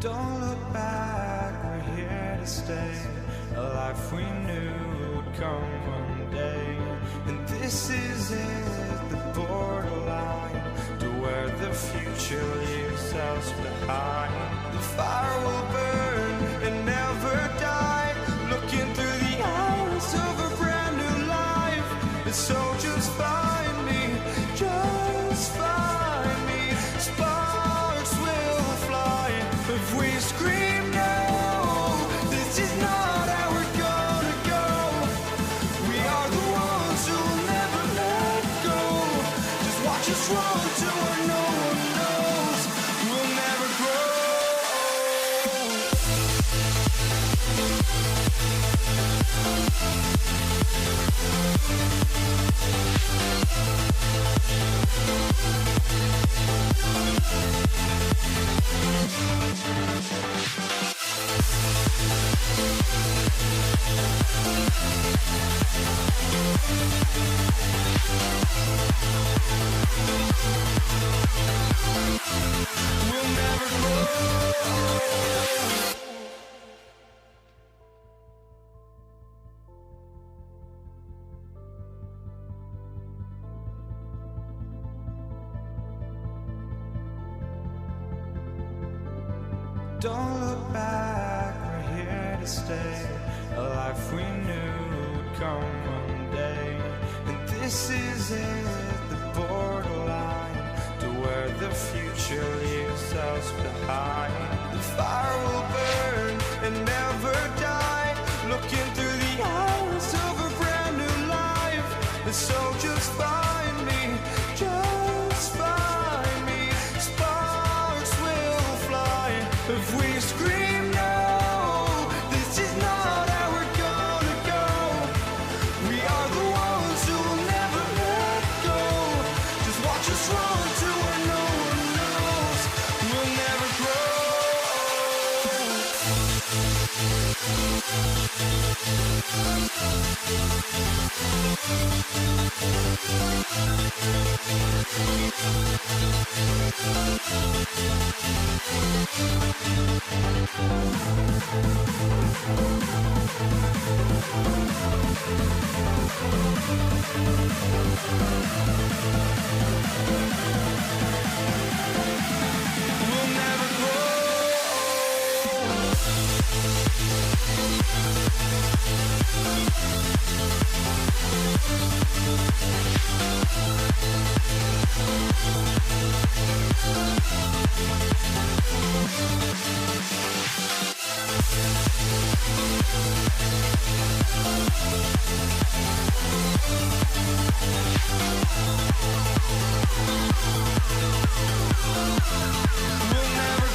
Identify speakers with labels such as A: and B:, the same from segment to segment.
A: Don't look back, we're here to stay. A life we knew would come one day. And this is it, the borderline to where the future leaves us behind. The fire will burn and never die, looking through the eyes of a brand new life. And so just find me, just find me. Sparks will fly if we scream no. This is not our Don't look back, we're here to stay. A life we knew would come one day. And this is it, the borderline to where the future leaves us behind. The fire will burn and never die, looking through the eyes of a brand new life. And so just find me, just find me. Sparks will fly if we scream no. This is not how we're gonna go. We are the ones who will never let go. Just watch us run to where no one knows. We'll never grow. We'll never grow. We'll never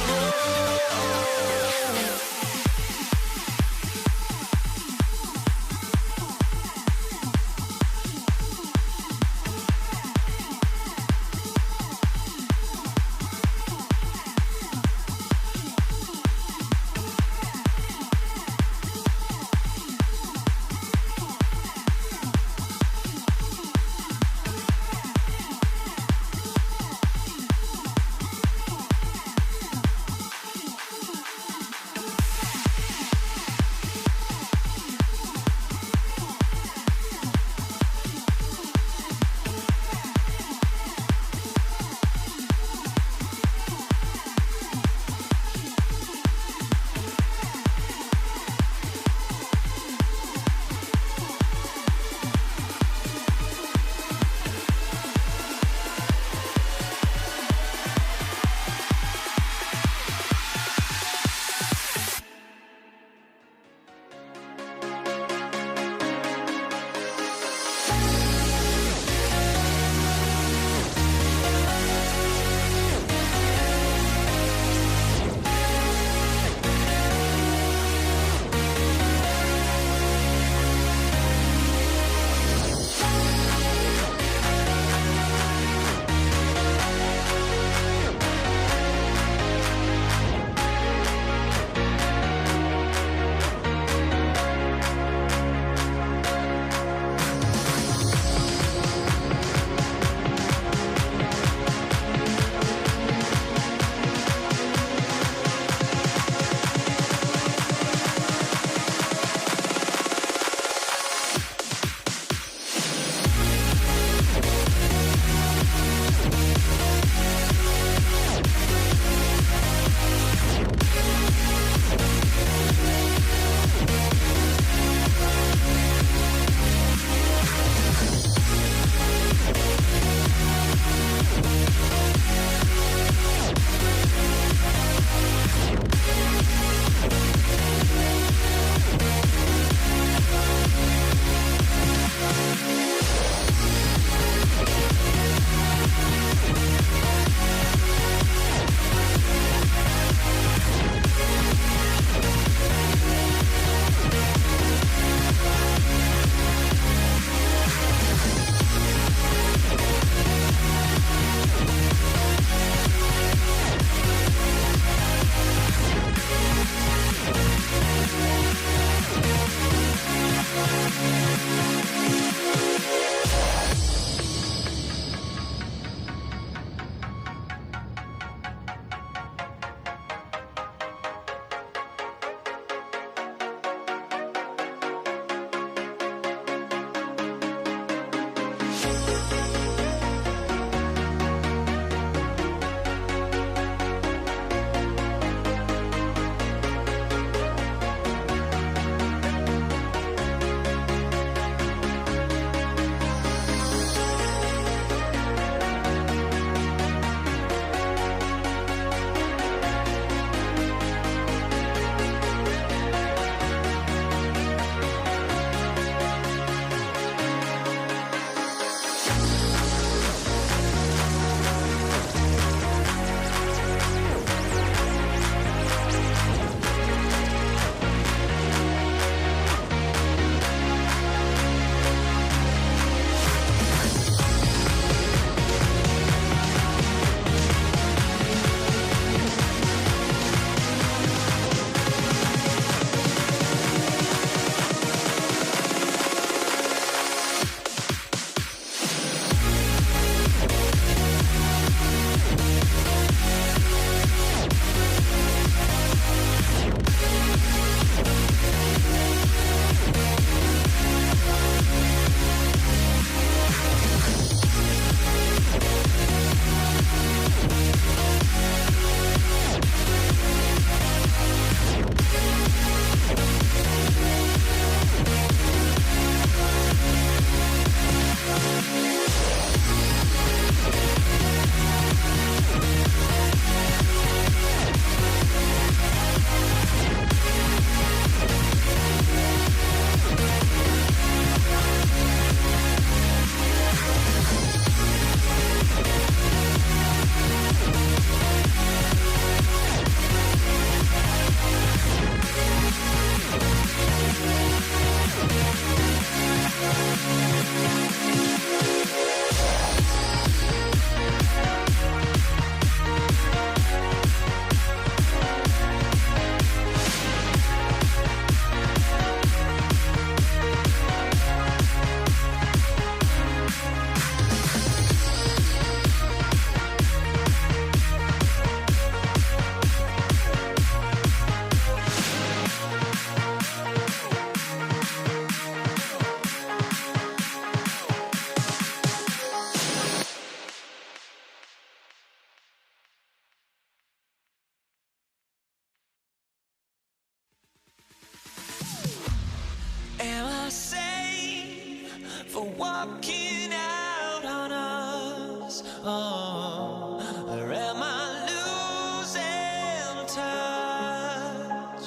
A: walking out on us. Oh, or am I losing touch?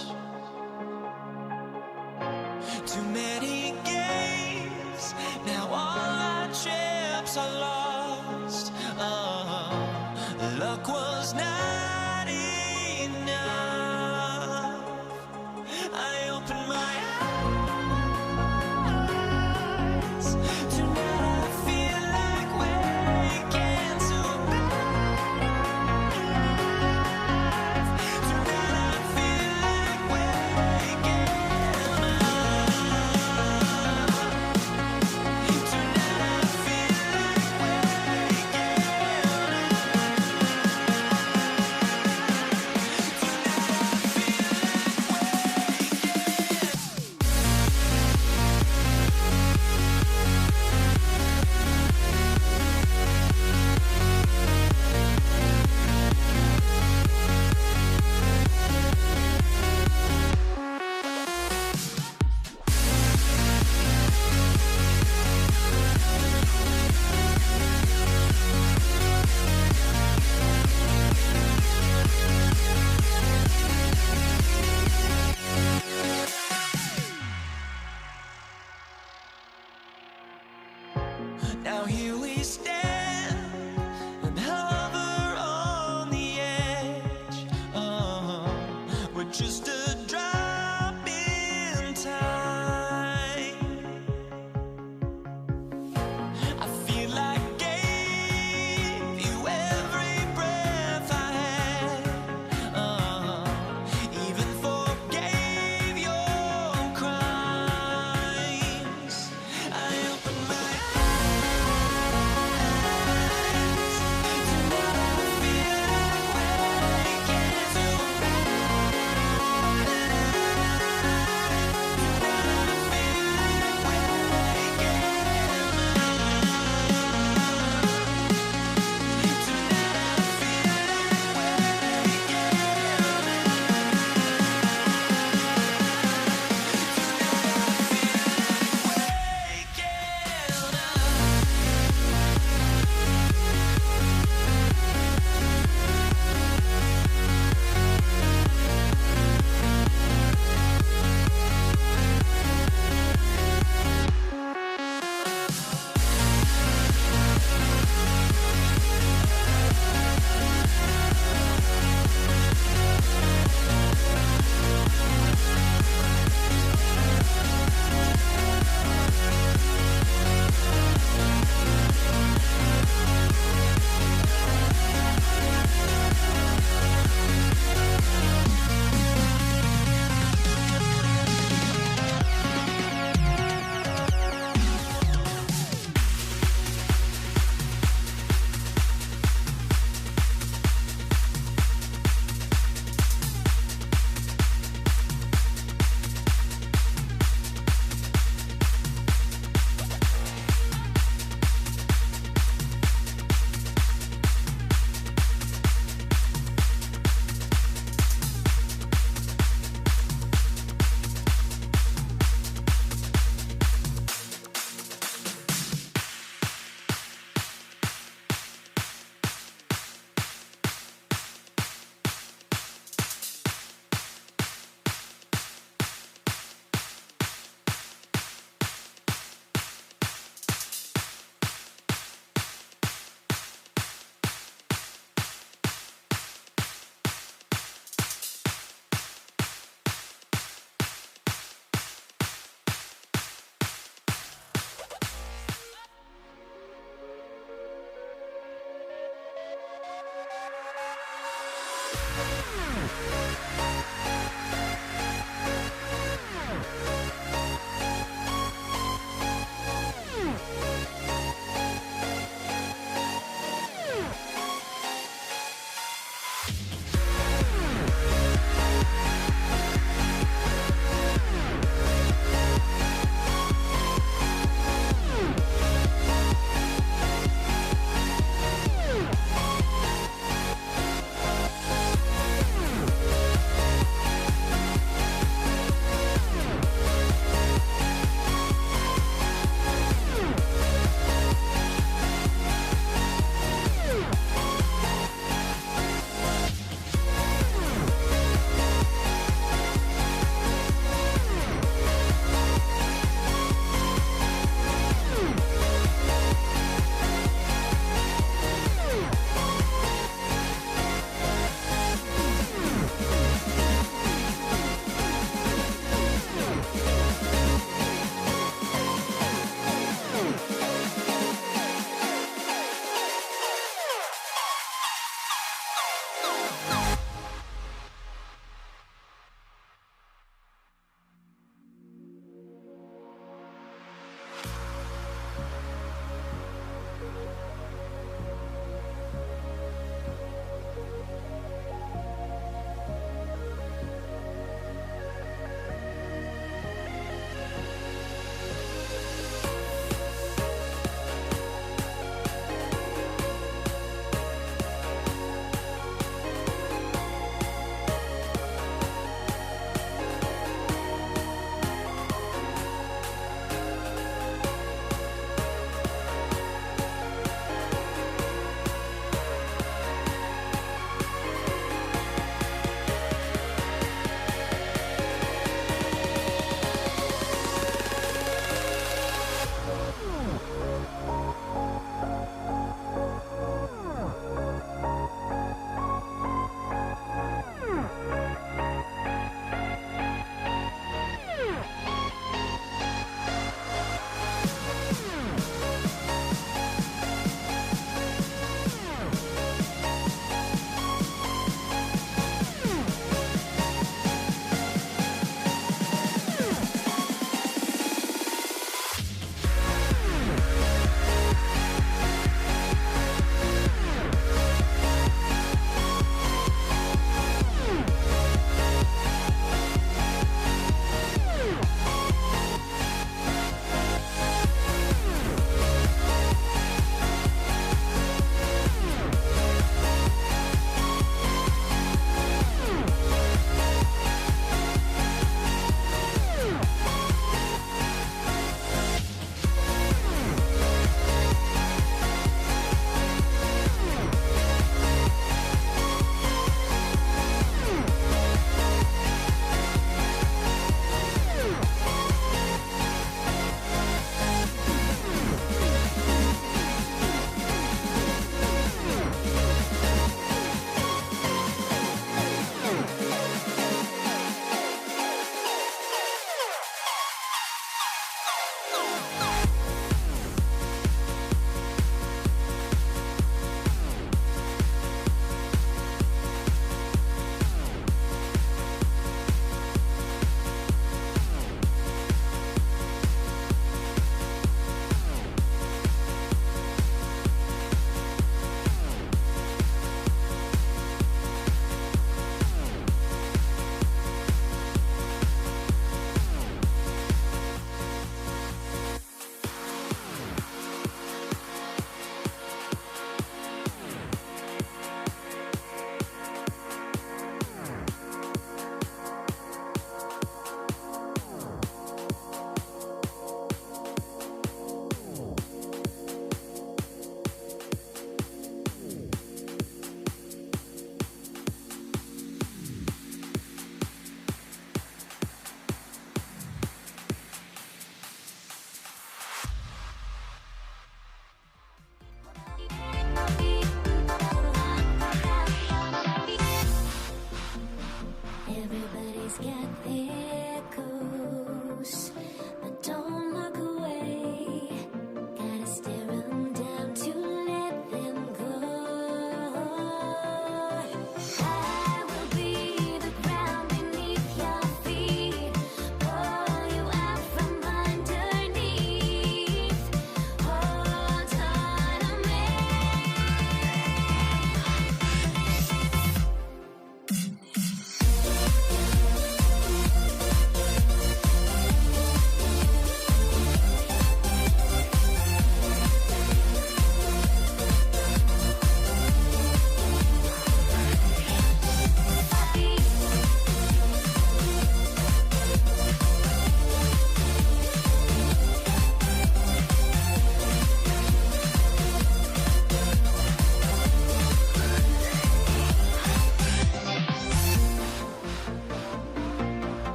A: Too many games, now all our chips are lost. Oh, luck was not enough. I opened my eyes, tonight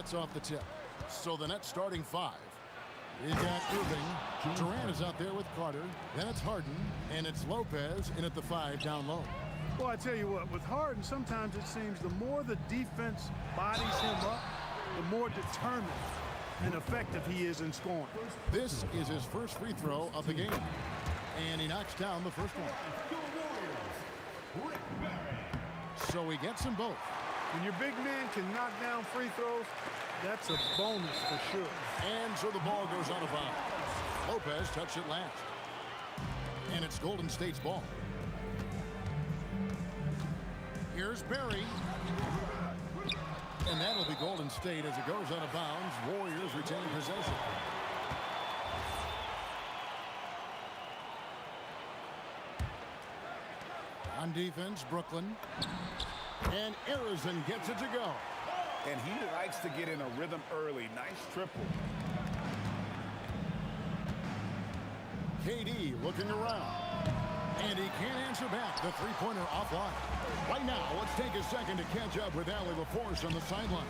B: Nets off the tip. So the Nets starting 5. You got Irving. Durant is out there with Carter. Then it's Harden. And it's Lopez in at the 5 down low.
C: Well, I tell you what, with Harden, sometimes it seems the more the defense bodies him up, the more determined and effective he is in scoring.
B: This is his first free throw of the game. And he knocks down the first one. So he gets them both.
C: When your big man can knock down free throws, that's a bonus for sure.
B: And so the ball goes out of bounds. Lopez touched it last. And it's Golden State's ball. Here's Barry. And that'll be Golden State as it goes out of bounds. Warriors retain possession. On defense, Brooklyn. And Arizon gets it to go.
D: And he likes to get in a rhythm early. Nice triple.
B: KD looking around. And he can't answer back. The three-pointer offline. Right now, let's take a second to catch up with Allie LaForce on the sideline.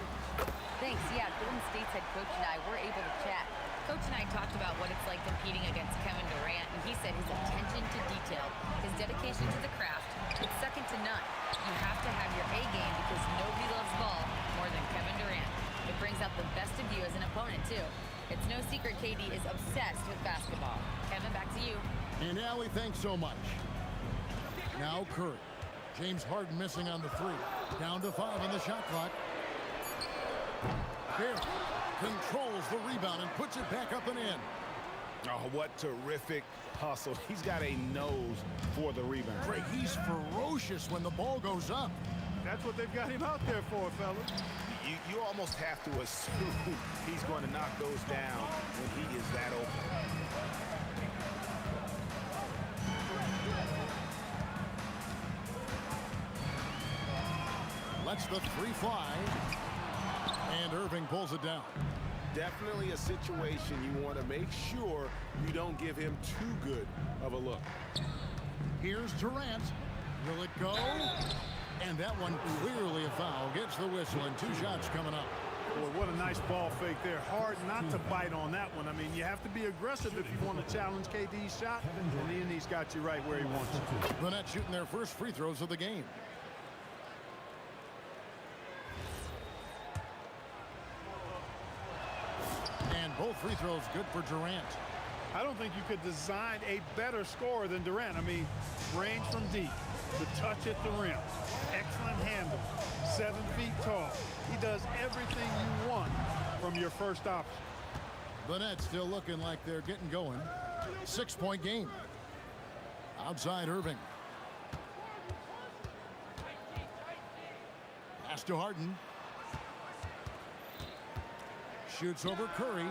E: Thanks. Yeah, Golden State's head coach and I were able to chat. Coach and I talked about what it's like competing against Kevin Durant, and he said his attention to detail, his dedication to the craft, it's second to none. You have to have your A game because nobody loves ball more than Kevin Durant. It brings out the best of you as an opponent, too. It's no secret KD is obsessed with basketball. Kevin, back to you.
B: And Allie, thanks so much. Now Curry. James Harden missing on the 3. Down to 5 on the shot clock. Barry controls the rebound and puts it back up and in.
D: Oh, what terrific hustle. He's got a nose for the rebound.
B: Craig, he's ferocious when the ball goes up.
C: That's what they've got him out there for, fellas.
D: You almost have to assume he's going to knock those down when he is that open.
B: Lets the 3 fly. And Irving pulls it down.
D: Definitely a situation you want to make sure you don't give him too good of a look.
B: Here's Durant. Will it go? And that one clearly a foul. Gets the whistle and 2 shots coming up.
C: Boy, what a nice ball fake there. Hard not to bite on that one. I mean, you have to be aggressive if you want to challenge KD's shot. And then he's got you right where he wants you.
B: The Nets shooting their first free throws of the game. Both free throws good for Durant.
C: I don't think you could design a better scorer than Durant. I mean, range from deep, the touch at the rim, excellent handle, 7 feet tall. He does everything you want from your first option.
B: The Nets still looking like they're getting going. 6-point game. Outside Irving. Pass to Harden. Shoots over Curry.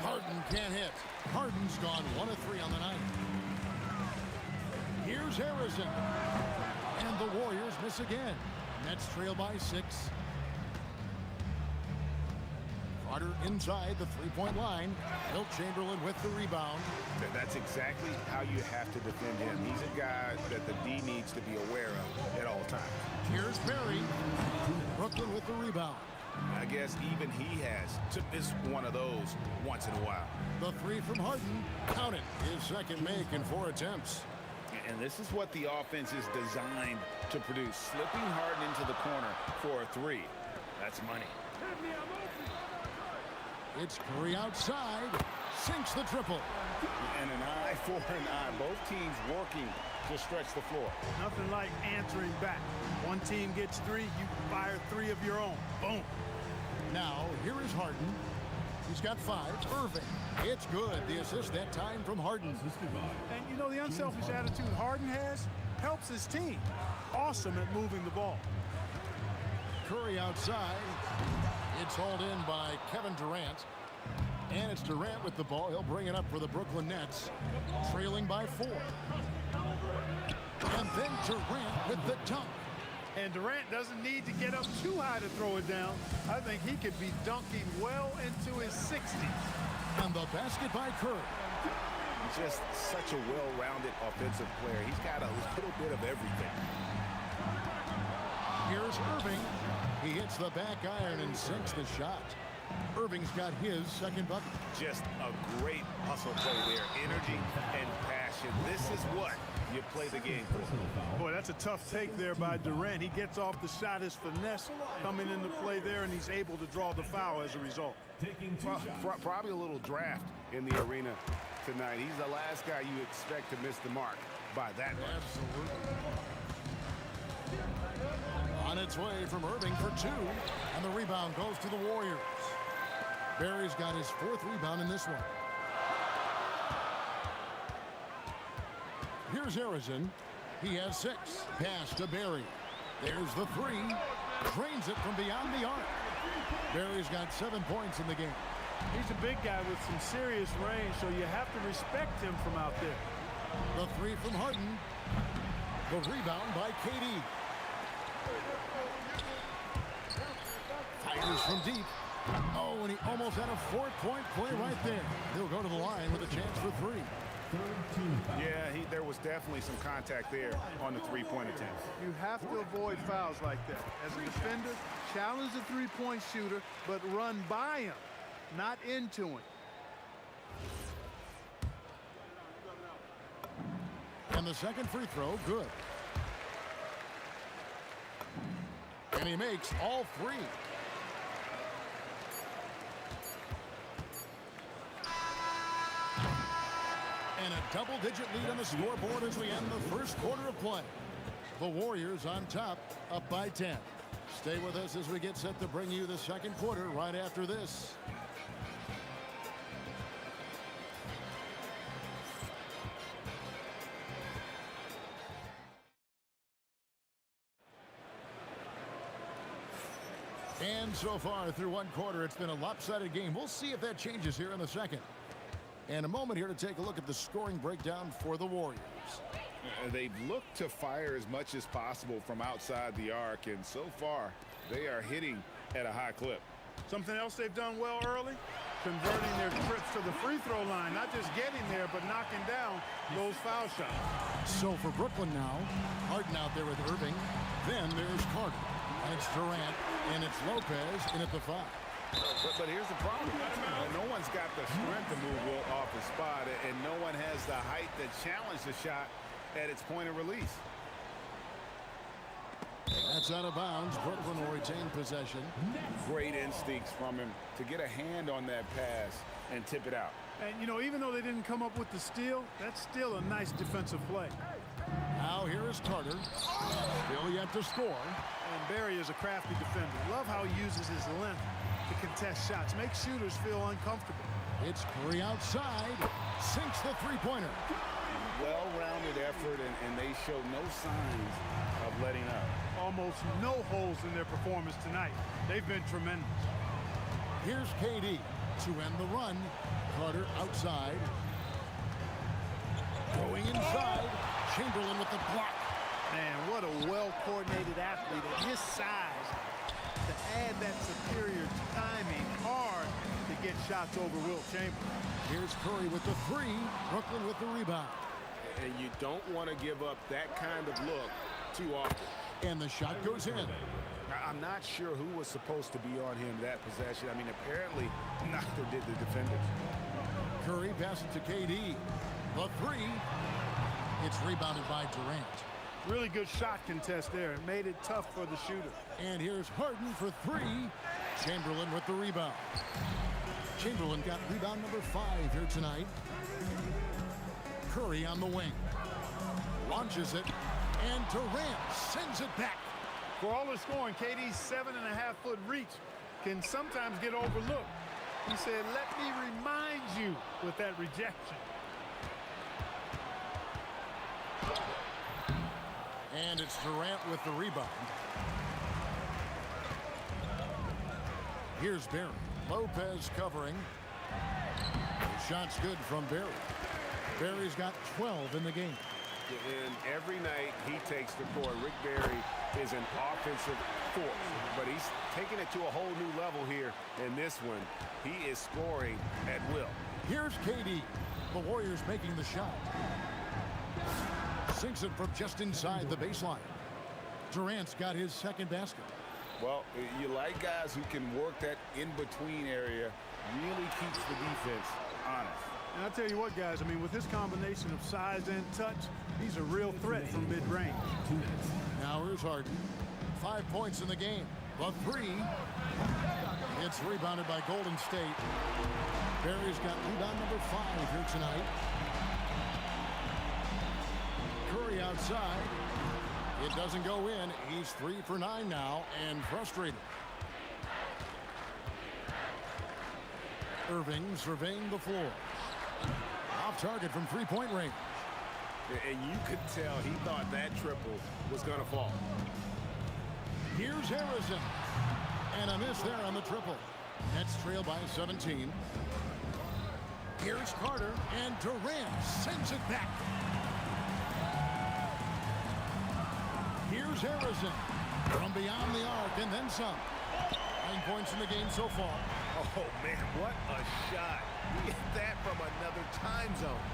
B: Harden can't hit. Harden's gone 1 of 3 on the night. Here's Harrison. And the Warriors miss again. Nets trail by 6. Carter inside the 3-point line. Wilt Chamberlain with the rebound.
D: That's exactly how you have to defend him. He's a guy that the D needs to be aware of at all times.
B: Here's Barry. Brooklyn with the rebound.
D: I guess even he has to miss one of those once in a while.
B: The 3 from Harden. Count it. His second make in 4 attempts.
D: And this is what the offense is designed to produce. Slipping Harden into the corner for a 3. That's money.
B: It's Curry outside. Sinks the triple.
D: And an eye for an eye. Both teams working to stretch the floor.
C: Nothing like answering back. One team gets 3, you fire 3 of your own. Boom.
B: Now, here is Harden. He's got 5. Irving. It's good. The assist that time from Harden.
C: And, you know, the unselfish attitude Harden has helps his team. Awesome at moving the ball.
B: Curry outside. It's hauled in by Kevin Durant. And it's Durant with the ball. He'll bring it up for the Brooklyn Nets. Trailing by 4. And then Durant with the dunk.
C: And Durant doesn't need to get up too high to throw it down. I think he could be dunking well into his 60s.
B: And the basket by Curry.
D: Just such a well-rounded offensive player. He's got a little bit of everything.
B: Here's Irving. He hits the back iron and sinks the shot. Irving's got his second bucket.
D: Just a great hustle play there. Energy and passion. This is what you play the game for.
C: Boy, that's a tough take there by Durant. He gets off the shot, his finesse coming into play there, and he's able to draw the foul as a result.
D: Probably a little draft in the arena tonight. He's the last guy you expect to miss the mark by that much.
B: Absolutely. On its way from Irving for two, and the rebound goes to the Warriors. Barry's got his fourth rebound in this one. Here's Harrison. He has 6. Pass to Barry. There's the 3. Drains it from beyond the arc. Barry's got 7 points in the game.
C: He's a big guy with some serious range, so you have to respect him from out there.
B: The 3 from Harden. The rebound by KD. Fires from deep. Oh, and he almost had a 4-point play right there. He'll go to the line with a chance for 3.
D: Yeah, there was definitely some contact there on the three-point attempt.
C: You have to avoid fouls like that. As a defender, challenge the three-point shooter, but run by him, not into him.
B: And the second free throw, good. And he makes all 3. And a double-digit lead on the scoreboard as we end the first quarter of play. The Warriors on top, up by 10. Stay with us as we get set to bring you the second quarter right after this. And so far through one quarter, it's been a lopsided game. We'll see if that changes here in the second. And a moment here to take a look at the scoring breakdown for the Warriors.
D: They've looked to fire as much as possible from outside the arc, and so far they are hitting at a high clip.
C: Something else they've done well early, converting their trips to the free throw line, not just getting there, but knocking down those foul shots.
B: So for Brooklyn now, Harden out there with Irving. Then there's Carter, and it's Durant, and it's Lopez in at the 5.
D: But here's the problem. No one's got the strength to move Wilt off the spot, and no one has the height to challenge the shot at its point of release.
B: That's out of bounds. Brooklyn will retain possession.
D: Great instincts from him to get a hand on that pass and tip it out.
C: And, you know, even though they didn't come up with the steal, that's still a nice defensive play.
B: Now here is Carter. Still yet to score.
C: And Barry is a crafty defender. Love how he uses his length to contest shots, make shooters feel uncomfortable.
B: It's Curry outside, sinks the three-pointer.
D: Well-rounded effort, and they show no signs of letting up.
C: Almost no holes in their performance tonight. They've been tremendous.
B: Here's KD to end the run. Carter outside. Going inside. Chamberlain with the block.
C: Man, what a well-coordinated athlete at his size. To add that superior timing, hard to get shots over Wilt Chamberlain.
B: Here's Curry with the 3. Brooklyn with the rebound.
D: And you don't want to give up that kind of look too often.
B: And the shot goes in.
D: I'm not sure who was supposed to be on him that possession. I mean, apparently neither did the defenders.
B: Curry passes to KD. The 3. It's rebounded by Durant.
C: Really good shot contest there. It made it tough for the shooter.
B: And here's Harden for 3. Chamberlain with the rebound. Chamberlain got rebound number 5 here tonight. Curry on the wing. Launches it. And Durant sends it back.
C: For all the scoring, KD's 7.5-foot reach can sometimes get overlooked. He said, let me remind you with that rejection.
B: And it's Durant with the rebound. Here's Barry. Lopez covering. The shot's good from Barry. Barry's got 12 in the game.
D: And every night he takes the court. Rick Barry is an offensive force, but he's taking it to a whole new level here in this one. He is scoring at will.
B: Here's KD. The Warriors making the shot. Sinks it from just inside the baseline. Durant's got his second basket.
D: Well, you like guys who can work that in-between area, really keeps the defense honest.
C: And I'll tell you what, guys, I mean, with this combination of size and touch, he's a real threat from mid-range.
B: Now here's Harden. 5 points in the game. The three. It's rebounded by Golden State. Barry's got rebound number 5 here tonight. Curry outside. It doesn't go in. He's 3 for 9 now and frustrated. Irving surveying the floor. Off target from three-point range.
D: And you could tell he thought that triple was going to fall.
B: Here's Harrison. And a miss there on the triple. Nets trail by 17. Here's Carter. And Durant sends it back. Here's Harrison. From beyond the arc and then some. 9 points in the game so far.
D: Oh, man, what a shot. He hit that from another time zone.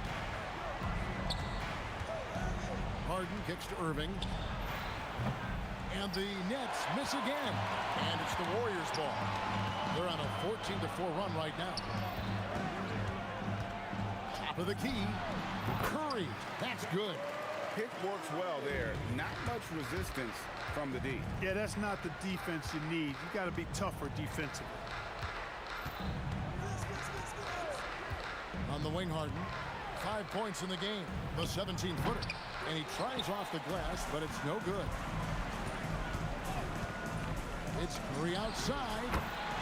B: Harden kicks to Irving. And the Nets miss again. And it's the Warriors' ball. They're on a 14-4 run right now. Top of the key. Curry. That's good.
D: Pick works well there. Not much resistance from the D.
C: Yeah, that's not the defense you need. You got to be tougher defensively.
B: On the wing, Harden. 5 points in the game. The 17-footer. And he tries off the glass, but it's no good. It's Curry outside.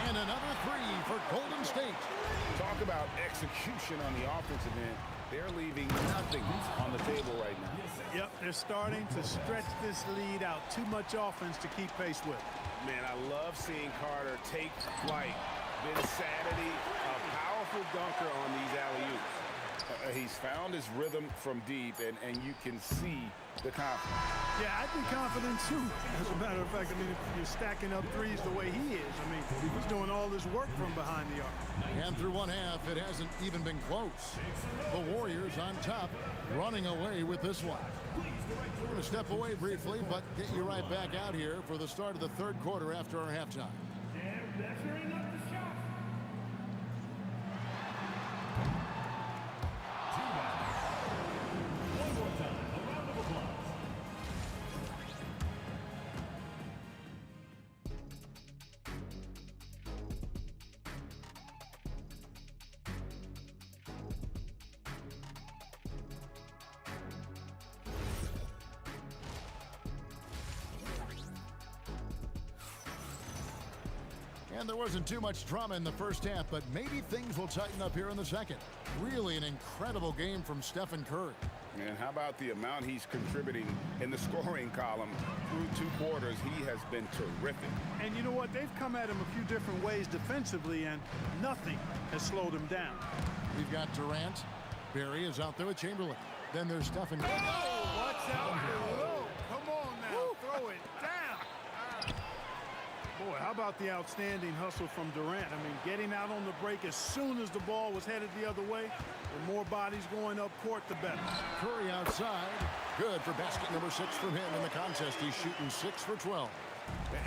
B: And another three for Golden State.
D: Talk about execution on the offensive end. They're leaving nothing on the table right now.
C: Yep, they're starting to stretch this lead out. Too much offense to keep pace with.
D: Man, I love seeing Carter take flight. Then Saturday, a powerful dunker on these alley-oops. He's found his rhythm from deep, and you can see the confidence.
C: Yeah, I'd be confident too. As a matter of fact, I mean, if you're stacking up threes the way he is, I mean, he's doing all this work from behind the arc.
B: And through one half, it hasn't even been close. The Warriors on top, running away with this one. We're going to step away briefly, but get you right back out here for the start of the third quarter after our halftime. And there wasn't too much drama in the first half, but maybe things will tighten up here in the second. Really an incredible game from Stephen Curry.
D: And how about the amount he's contributing in the scoring column through 2 quarters? He has been terrific.
C: And you know what? They've come at him a few different ways defensively, and nothing has slowed him down.
B: We've got Durant. Barry is out there with Chamberlain. Then there's Stephen Curry.
C: Oh, watch out below. Come on now. Throw it down. Boy, how about the outstanding hustle from Durant? I mean, getting out on the break as soon as the ball was headed the other way. The more bodies going up court, the better.
B: Curry outside. Good for basket number 6 from him in the contest. He's shooting 6 for 12.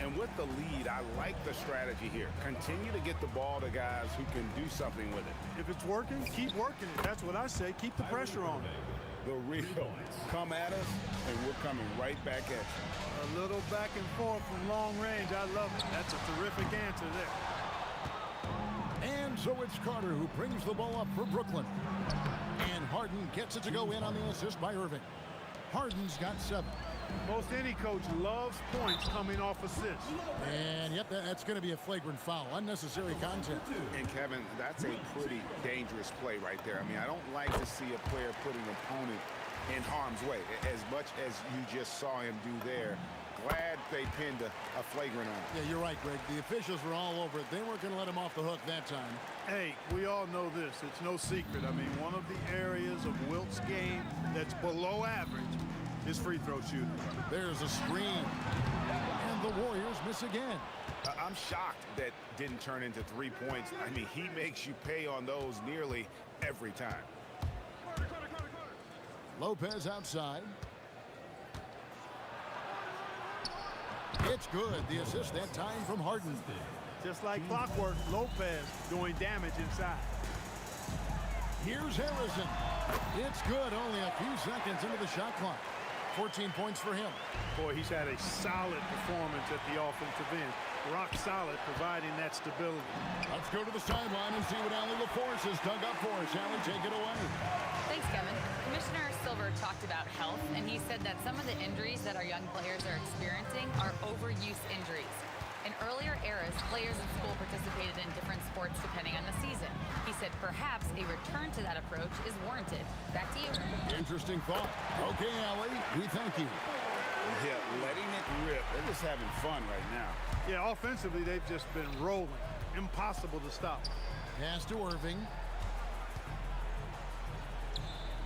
D: And with the lead, I like the strategy here. Continue to get the ball to guys who can do something with it.
C: If it's working, keep working it. That's what I say. Keep the pressure on it.
D: The real come at us, and we're coming right back at you.
C: A little back and forth from long range. I love it. That's a terrific answer there.
B: And so it's Carter who brings the ball up for Brooklyn. And Harden gets it to go in on the assist by Irving. Harden's got 7.
C: Most any coach loves points coming off assists.
B: And yep, that's going to be a flagrant foul. Unnecessary contact.
D: And Kevin, that's a pretty dangerous play right there. I mean, I don't like to see a player put an opponent in harm's way as much as you just saw him do there. Glad they pinned a flagrant on him.
B: Yeah, you're right, Greg. The officials were all over it. They weren't going to let him off the hook that time.
C: Hey, we all know this. It's no secret. I mean, one of the areas of Wilt's game that's below average is free throw shooting.
B: There's a screen. And the Warriors miss again.
D: I'm shocked that didn't turn into 3 points. I mean, he makes you pay on those nearly every time.
B: It's good. The assist that time from Harden.
C: Just like clockwork, Lopez doing damage inside.
B: Here's Harrison. It's good. Only a few seconds into the shot clock. 14 points for him.
C: Boy, he's had a solid performance at the offensive end. Rock solid, providing that stability.
B: Let's go to the sideline and see what Allie LaForce has dug up for us. Allie, take it away.
E: Thanks, Kevin. Commissioner Silver talked about health, and he said that some of the injuries that our young players are experiencing are overuse injuries. In earlier eras, players in school participated in different sports depending on the season. He said perhaps a return to that approach is warranted. Back to you.
B: Interesting thought. Okay, Allie, we thank you.
D: Yeah, letting it rip. They're just having fun right now.
C: Yeah, offensively, they've just been rolling. Impossible to stop.
B: Pass to Irving.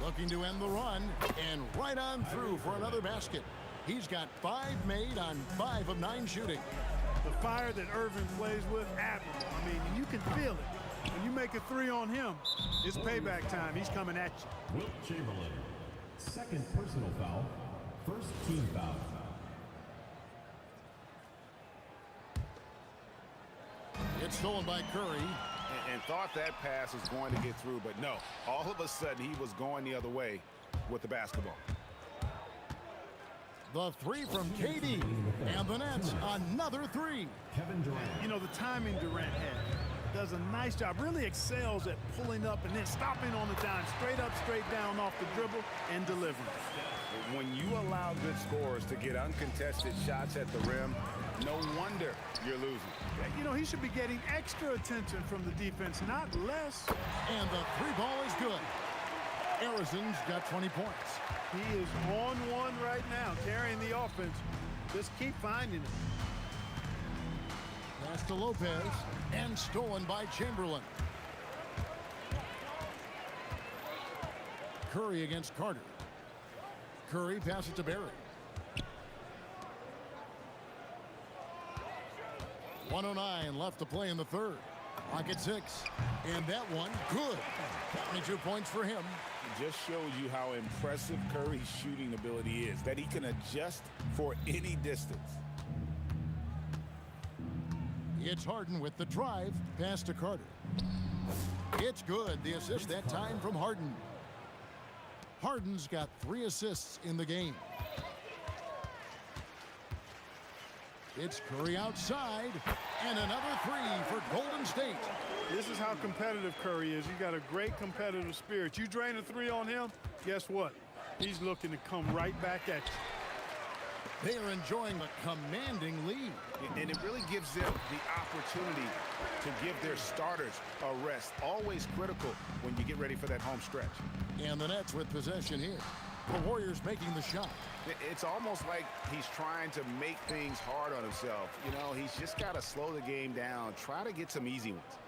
B: Looking to end the run, and right on through for another basket. He's got 5 made on 5 of 9 shooting.
C: The fire that Irving plays with, admirable. I mean, you can feel it. When you make a 3 on him, it's payback time. He's coming at you.
F: Wilt Chamberlain, second personal foul, first team foul.
B: It's stolen by Curry.
D: And thought that pass was going to get through, but no. All of a sudden, he was going the other way with the basketball.
B: The 3 from KD, and the Nets another 3.
F: Kevin Durant.
C: You know, the timing Durant had. Does a nice job, really excels at pulling up and then stopping on the dime, straight up, straight down off the dribble and delivering.
D: When you allow good scorers to get uncontested shots at the rim, no wonder you're losing.
C: You know, he should be getting extra attention from the defense, not less.
B: And the 3 ball is good. Harrison's got 20 points.
C: He is on one right now, carrying the offense. Just keep finding it.
B: Pass to Lopez, and stolen by Chamberlain. Curry against Carter. Curry passes to Barry. 1:09 left to play in the third. Clock at 6. And that one, good. 22 points for him.
D: It just shows you how impressive Curry's shooting ability is, that he can adjust for any distance.
B: It's Harden with the drive. Pass to Carter. It's good. The assist that time from Harden. Harden's got 3 assists in the game. It's Curry outside, and another 3 for Golden State.
C: This is how competitive Curry is. He's got a great competitive spirit. You drain a 3 on him, guess what? He's looking to come right back at you.
B: They are enjoying a commanding lead.
D: And it really gives them the opportunity to give their starters a rest. Always critical when you get ready for that home stretch.
B: And the Nets with possession here. The Warriors making the shot.
D: It's almost like he's trying to make things hard on himself. You know, he's just got to slow the game down, try to get some easy ones.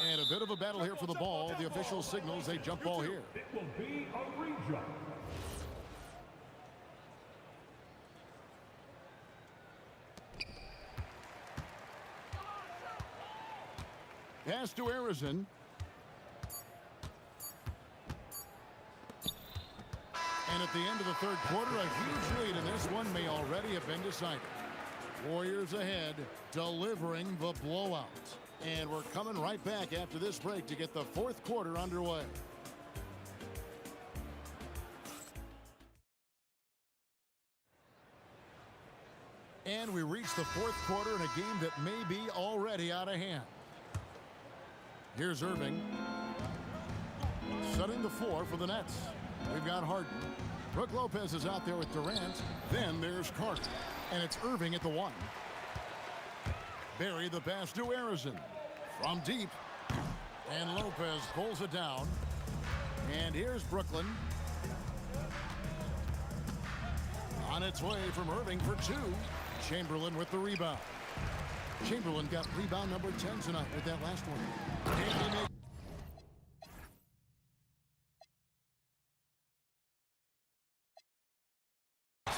B: And a bit of a battle here for the ball. The official signals a jump ball here.
F: It will be a rejump.
B: Pass to Harrison. And at the end of the third quarter, a huge lead, and this one may already have been decided. Warriors ahead, delivering the blowout. And we're coming right back after this break to get the fourth quarter underway. And we reach the fourth quarter in a game that may be already out of hand. Here's Irving. Setting the floor for the Nets. We've got Harden. Brook Lopez is out there with Durant. Then there's Carter. And it's Irving at the 1. Barry the pass to Harrison. From deep. And Lopez pulls it down. And here's Brooklyn. On its way from Irving for 2. Chamberlain with the rebound. Chamberlain got rebound number 10 tonight with that last one. And he makes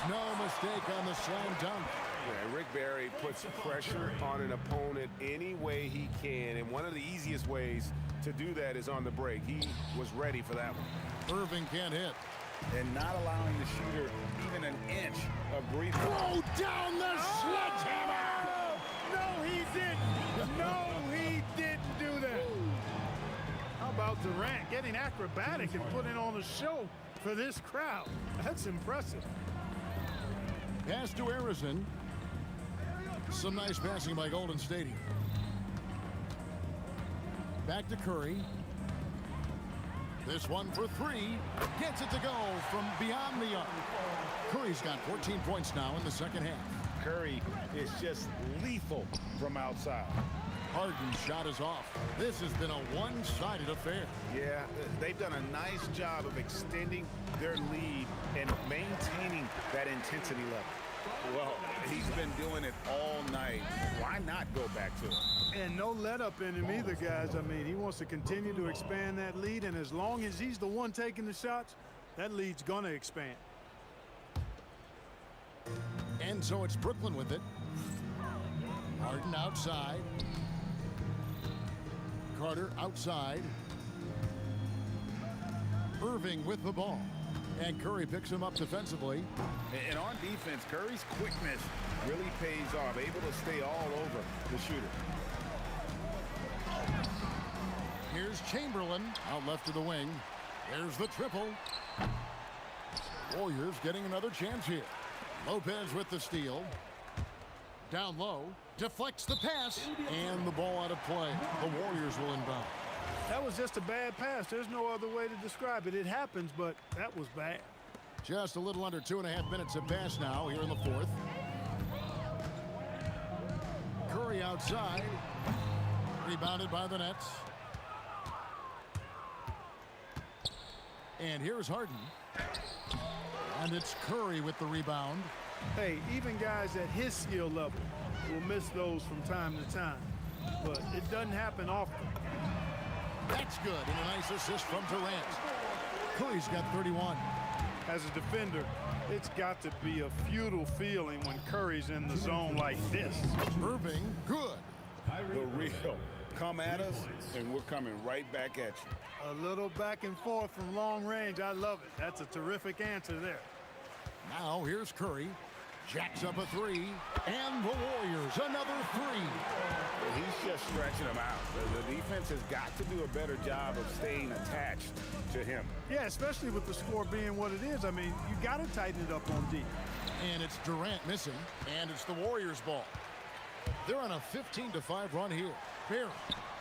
B: no mistake on the slam dunk.
D: Yeah, Rick Barry puts pressure on an opponent any way he can, and one of the easiest ways to do that is on the break. He was ready for that one.
B: Irving can't hit.
D: and not allowing the shooter even an inch of breathing.
B: Throw down the sledgehammer!
C: No, he didn't. No, he didn't do that. How about Durant getting acrobatic and putting on a show for this crowd? That's impressive.
B: Pass to Harrison. Some nice passing by Golden State here. Back to Curry. This one for three. Gets it to go from beyond the arc. Curry's got 14 points now in the second half.
D: Curry is just lethal from outside.
B: Harden's shot is off. This has been a one-sided affair.
D: Yeah, they've done a nice job of extending their lead and maintaining that intensity level. Well, he's been doing it all night. Why not go back to it?
C: And no let up in him either, guys. I mean, he wants to continue to expand that lead, and as long as he's the one taking the shots, that lead's going to expand.
B: And so it's Brooklyn with it. Harden outside. Carter outside. Irving with the ball. And Curry picks him up defensively.
D: And on defense, Curry's quickness really pays off, able to stay all over the shooter.
B: Here's Chamberlain out left to the wing. There's the triple. Warriors getting another chance here. Lopez with the steal. Down low. Deflects the pass. And the ball out of play. The Warriors will inbound.
C: That was just a bad pass. There's no other way to describe it. It happens, but that was bad.
B: Just a little under 2.5 minutes have passed now here in the fourth. Curry outside. Rebounded by the Nets. And here's Harden. And it's Curry with the rebound.
C: Hey, even guys at his skill level will miss those from time to time. But it doesn't happen often.
B: That's good, and a nice assist from Durant. Curry's got 31.
C: As a defender, it's got to be a futile feeling when Curry's in the zone like this.
B: Irving, good.
D: The real. Come at us, and we're coming right back at you.
C: A little back and forth from long range. I love it. That's a terrific answer there.
B: Now here's Curry. Jacks up a three. And the Warriors, another three.
D: He's just stretching them out. The defense has got to do a better job of staying attached to him.
C: Yeah, especially with the score being what it is. I mean, you got to tighten it up on D.
B: And it's Durant missing. And it's the Warriors' ball. They're on a 15-5 run here. Barry.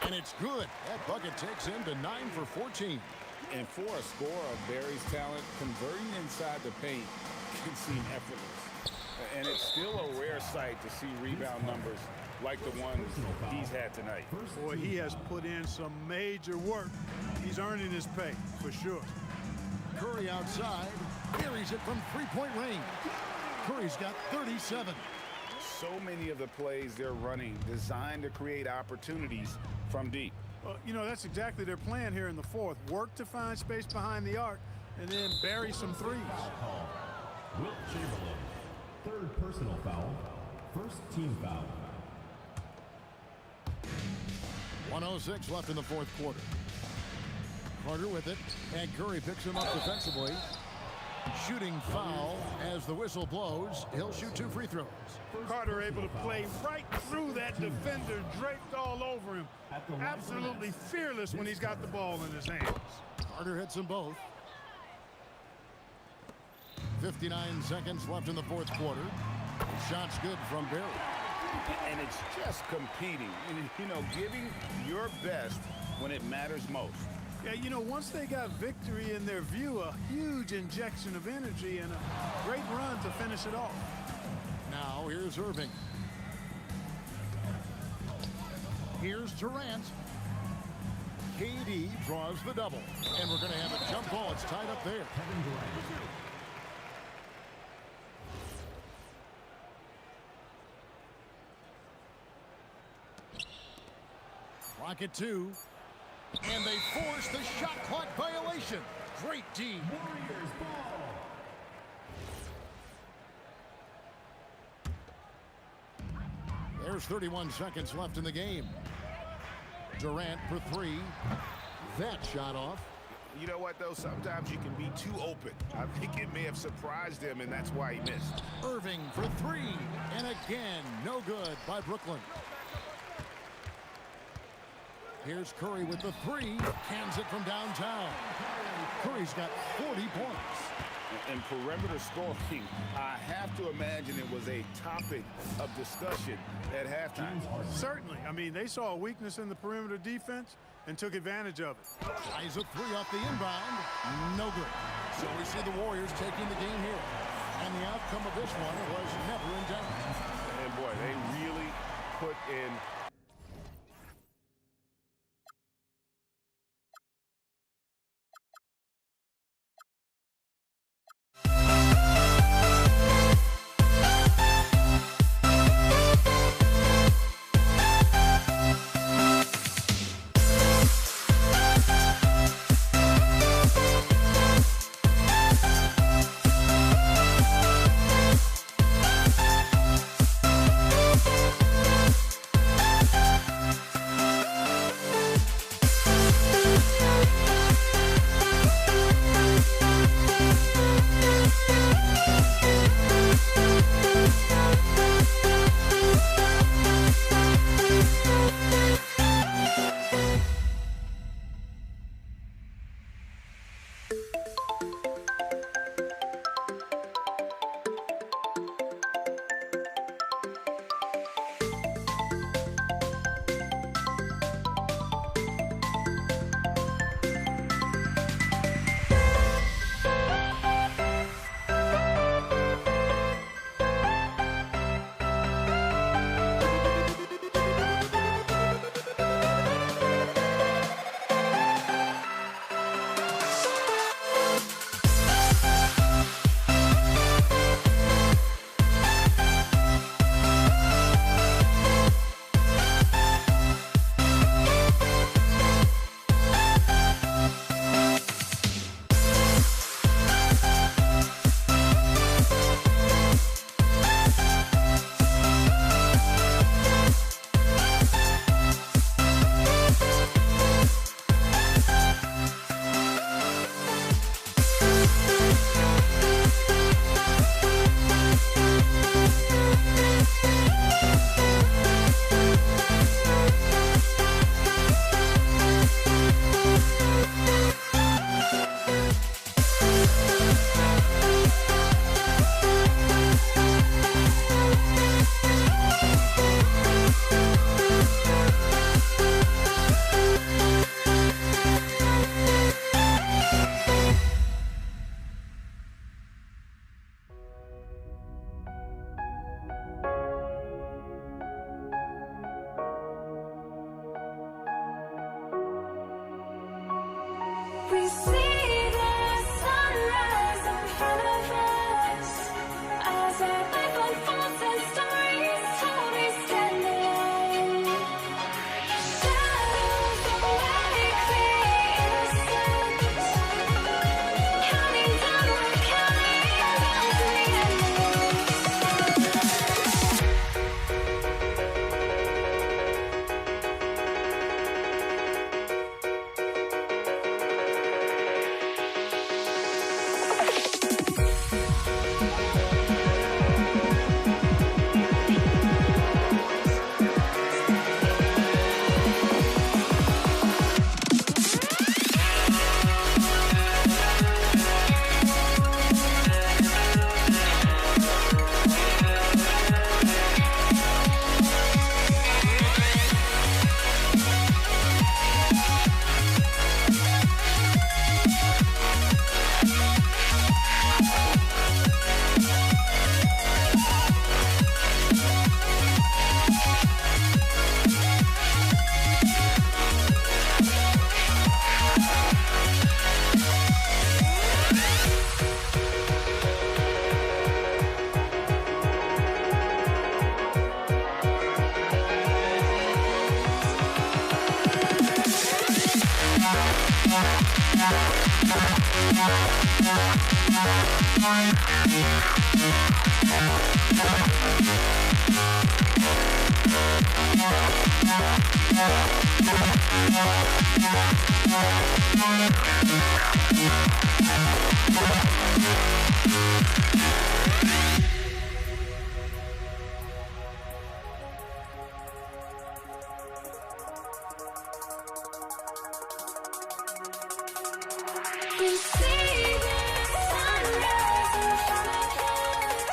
B: And it's good. That bucket takes him to 9 for 14.
D: And for a scorer of Barry's talent, converting inside the paint can seem effortless. And it's still a rare sight to see rebound numbers like the ones he's had tonight.
C: Boy, he has put in some major work. He's earning his pay, for sure.
B: Curry outside. Carries it from three-point range. Curry's got 37.
D: So many of the plays they're running designed to create opportunities from deep.
C: You know, that's exactly their plan here in the fourth. Work to find space behind the arc and then bury some threes.
F: Wilt Chamberlain, third personal foul, first team foul.
B: 1:06 left in the fourth quarter. Carter with it, and Curry picks him up defensively. Shooting foul as the whistle blows. He'll shoot 2 free throws.
C: Carter able to play right through that defender, draped all over him. Absolutely fearless when he's got the ball in his hands.
B: Carter hits them both. 59 seconds left in the fourth quarter. Shot's good from Barry.
D: And it's just competing, you know, giving your best when it matters most.
C: Yeah, you know, once they got victory in their view, a huge injection of energy and a great run to finish it off.
B: Now here's Irving. Here's Durant. KD draws the double. And we're going to have a jump ball. It's tied up there. Clock at 2. And they force the shot clock violation. Great D.
F: Warriors ball.
B: There's 31 seconds left in the game. Durant for 3. That shot off.
D: You know what, though? Sometimes you can be too open. I think it may have surprised him, and that's why he missed.
B: Irving for three. And again, no good by Brooklyn. Here's Curry with the three. Cans it from downtown. Curry's got 40 points.
D: And perimeter scoring, I have to imagine it was a topic of discussion at halftime.
C: Certainly. I mean, they saw a weakness in the perimeter defense and took advantage of it.
B: Tries a three off the inbound. No good. So we see the Warriors taking the game here. And the outcome of this one was never in doubt.
D: And boy, they really put in
G: We see the sunrise in front of us as our life unfolds and stories told we stand alone. Shadows awake the innocent, counting down, we're counting down to the end.
A: We'll be right back.
G: We see the sunrise in front of us.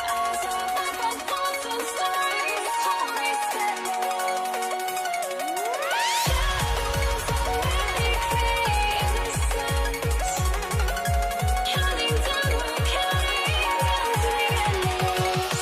G: As our life unfolds and stories told, we stand alone. Shadows already create the suns. Counting down, we're counting down to the endless.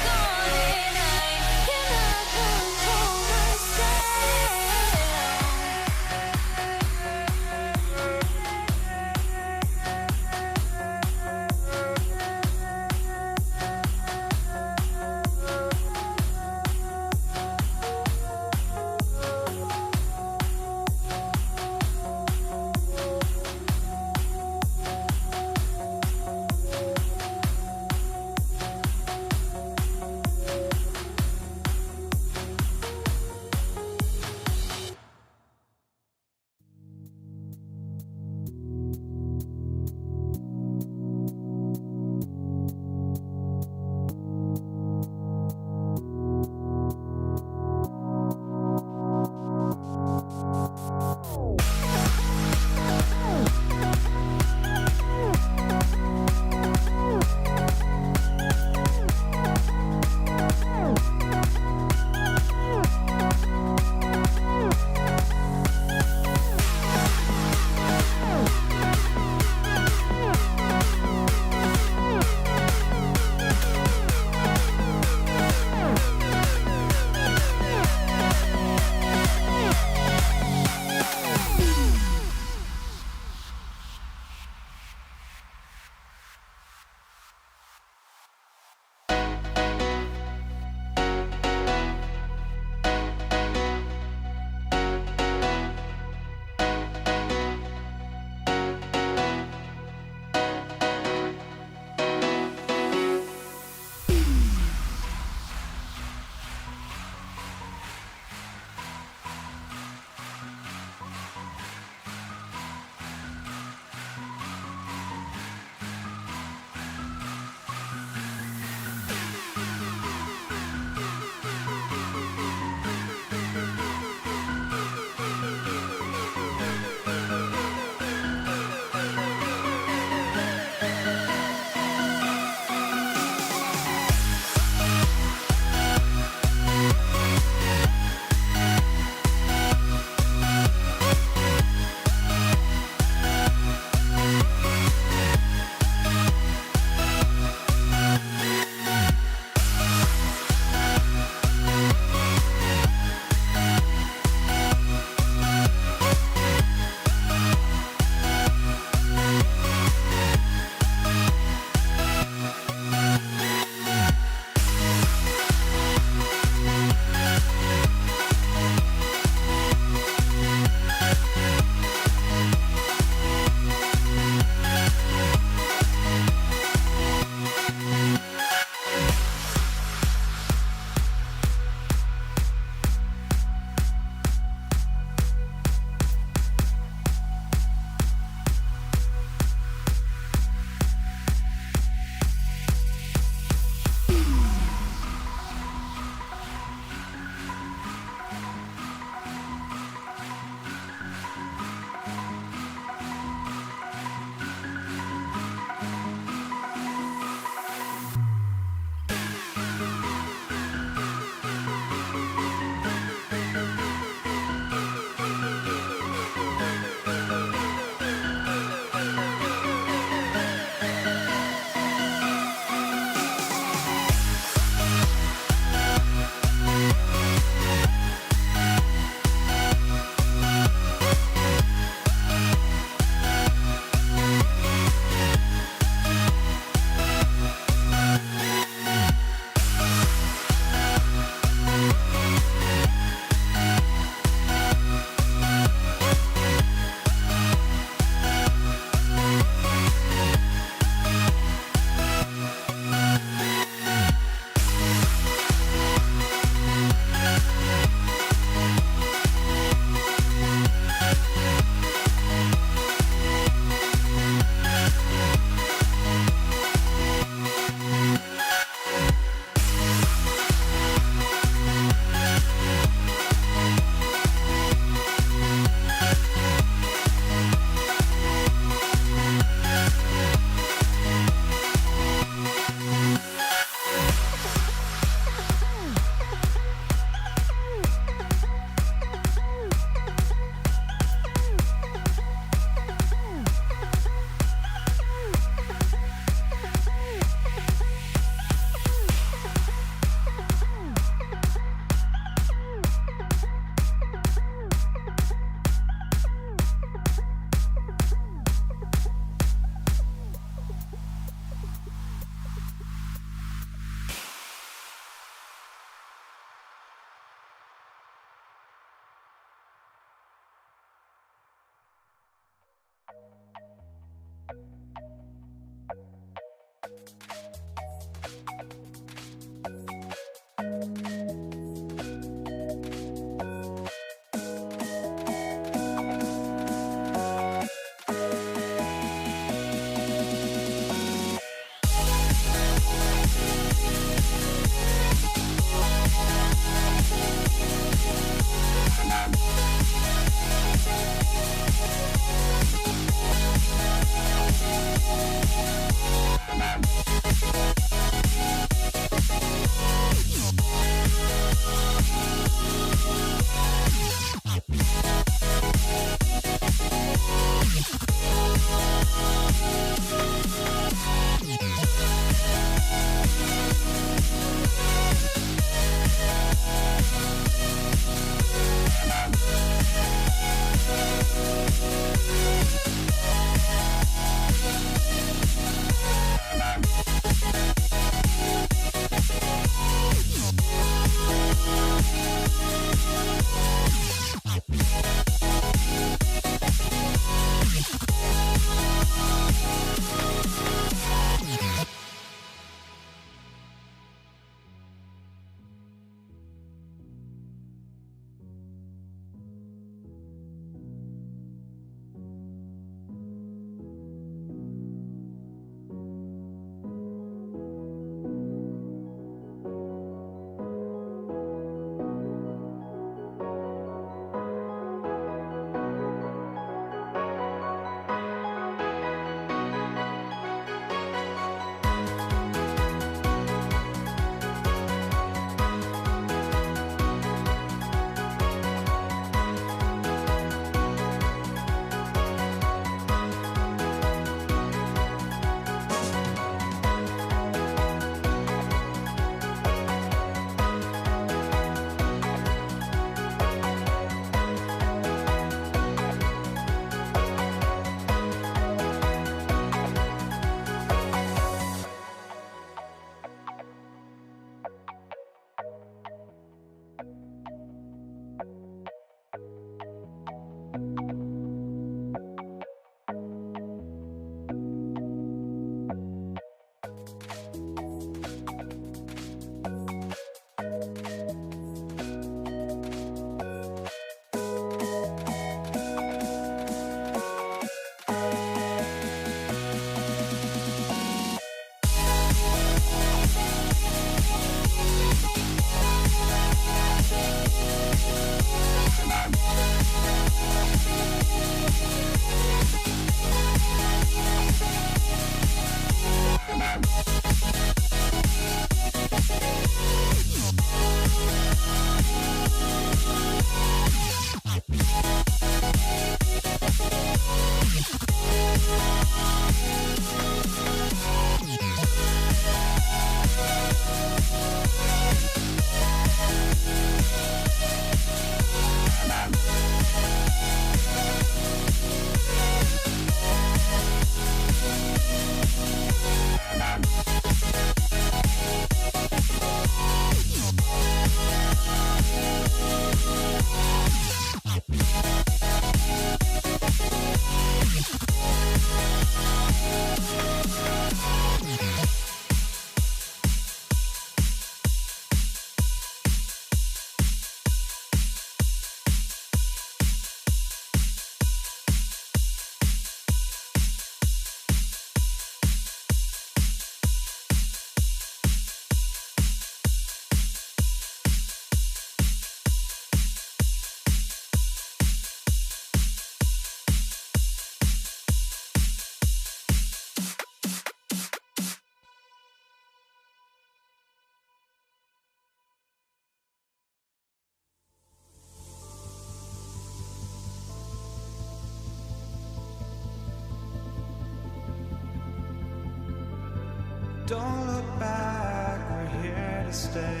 A: Don't look back, we're here to stay.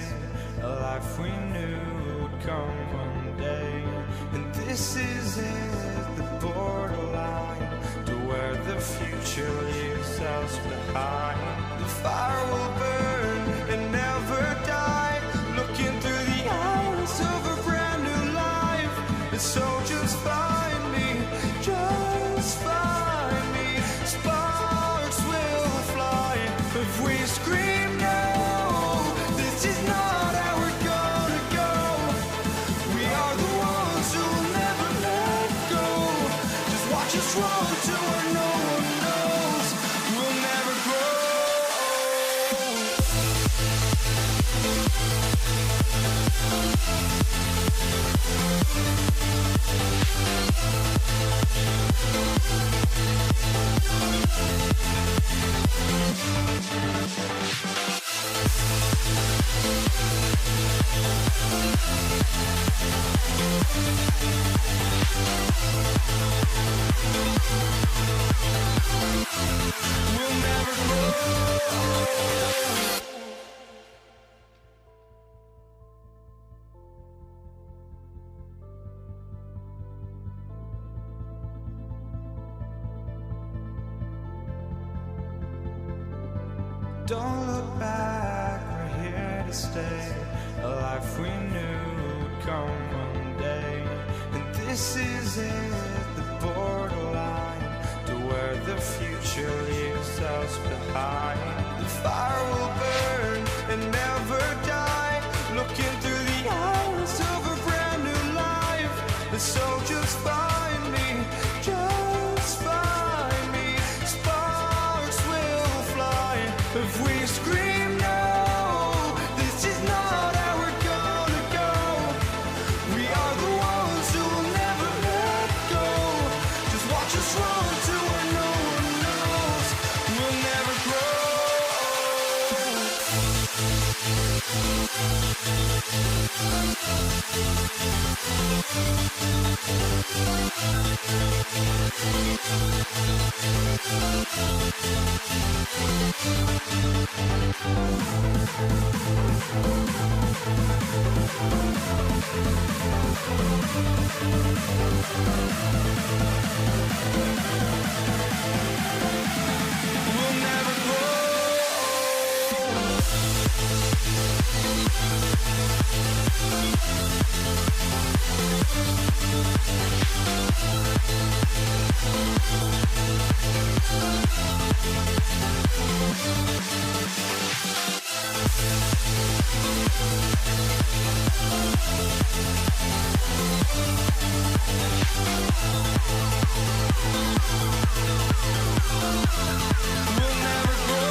A: A life we knew would come one day. And this is it, the borderline to where the future leaves us behind. The fire will burn and never die, looking through the eyes of a brand new life. And so just find me, just find me. Sparks will fly if we scream no. This is not how us wrong to where no one knows. We'll never grow. We'll never grow. Don't look back, we're here to stay. A life we knew would come one day. And this is it, the borderline to where the future leaves us behind. The fire will burn and never die, looking through the eyes of a brand new life. And so just find me, just find me. Sparks will fly if we scream no. This is not how we're gonna go. We are the ones who will never let go. Just watch us run to where no one knows. We'll never grow. We'll never grow. We'll never grow.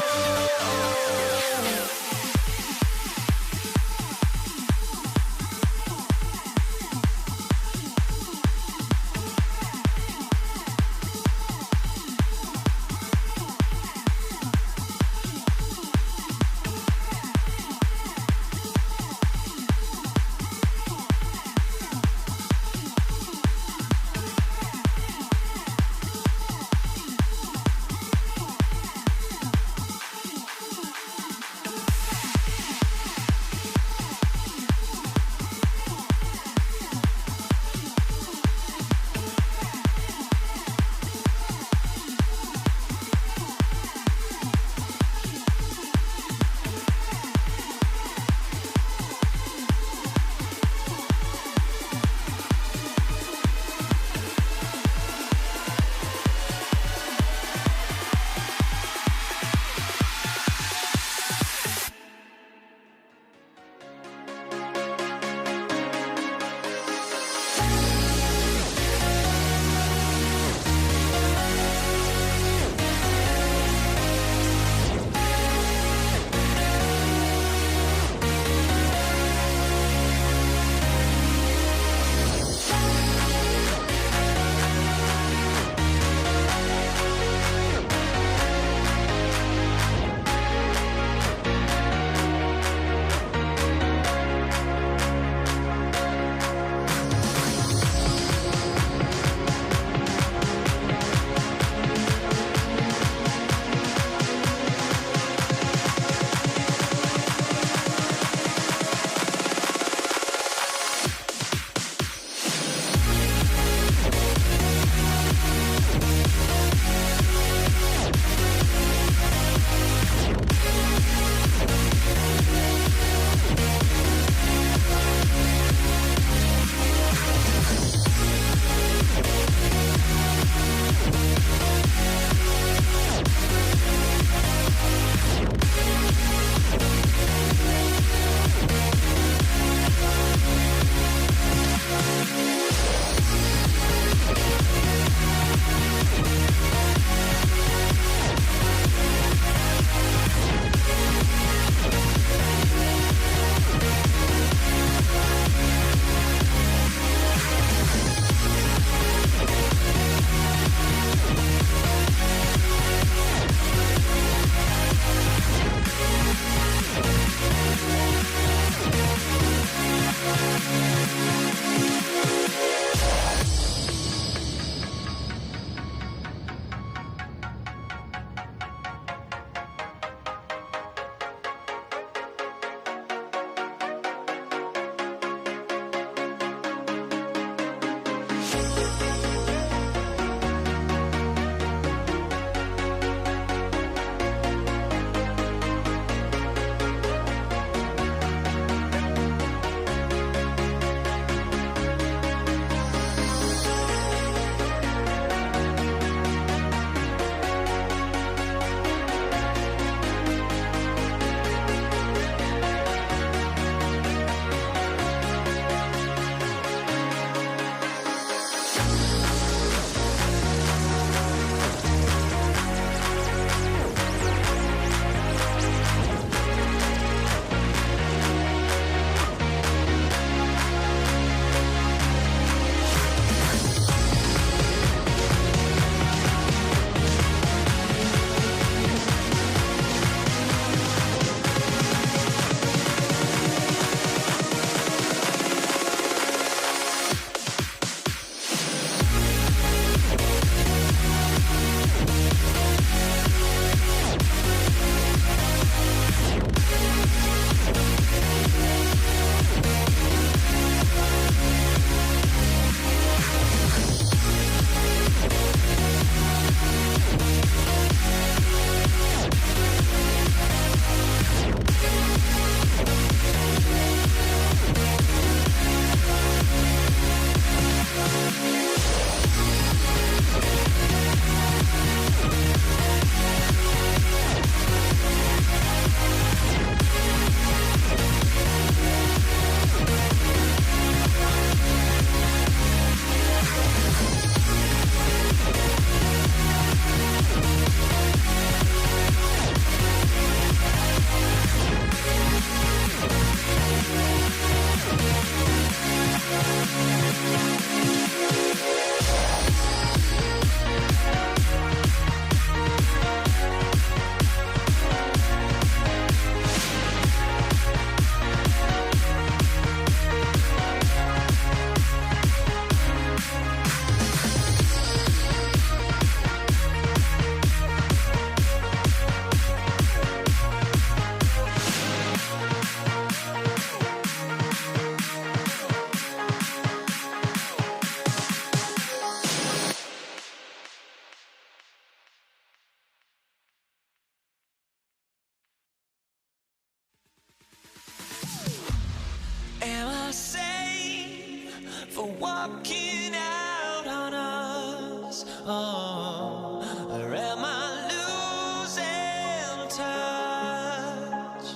A: walking out on us. Oh, or am I losing touch?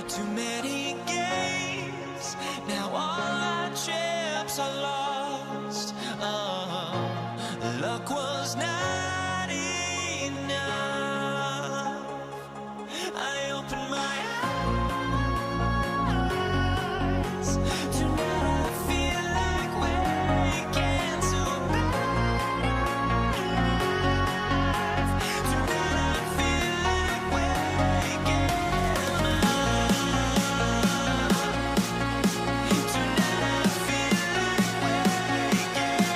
A: Too many games, now all our chips are lost. Oh, luck was not enough. I opened my eyes. Tonight I feel like waking to life. Tonight I feel like waking up. Tonight I feel like waking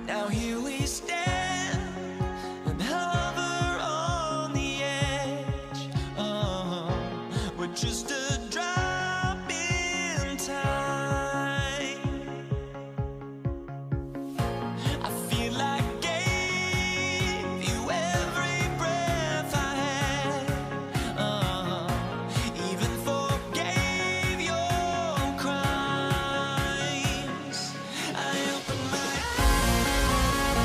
A: Now here we stand and hover on the edge. Oh, we're just a drop in time. I feel like I gave you every breath I had. Oh, even forgave your crimes. I opened my eyes.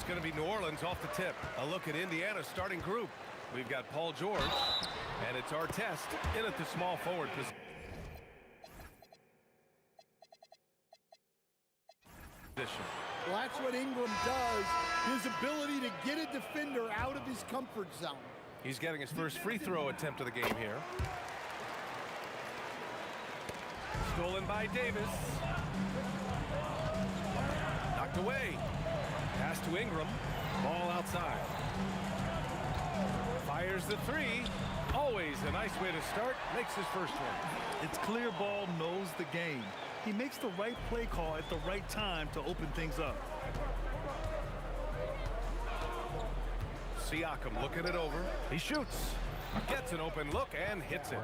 H: It's going to be New Orleans off the tip. A look at Indiana's starting group. We've got Paul George, and it's Artest in at the small forward position.
I: Well, that's what Ingram does. His ability to get a defender out of his comfort zone.
H: He's getting his first free throw attempt of the game here. Stolen by Davis. Knocked away. Pass to Ingram. Ball outside. Fires the three. Always a nice way to start. Makes his first one.
C: It's clear Ball knows the game. He makes the right play call at the right time to open things up.
H: Siakam looking it over. He shoots. Gets an open look and hits it.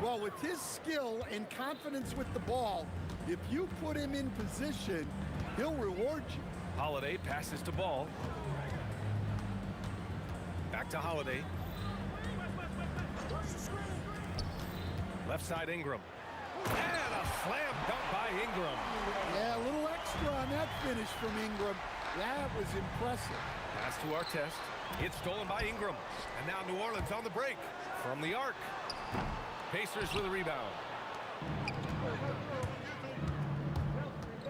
I: Well, with his skill and confidence with the ball, if you put him in position, he'll reward you.
H: Holiday passes to Ball. Back to Holiday. Left side Ingram. And a slam dunk by Ingram.
I: Yeah, a little extra on that finish from Ingram. That was impressive.
H: Pass to Artest. It's stolen by Ingram. And now New Orleans on the break. From the arc. Pacers with a rebound.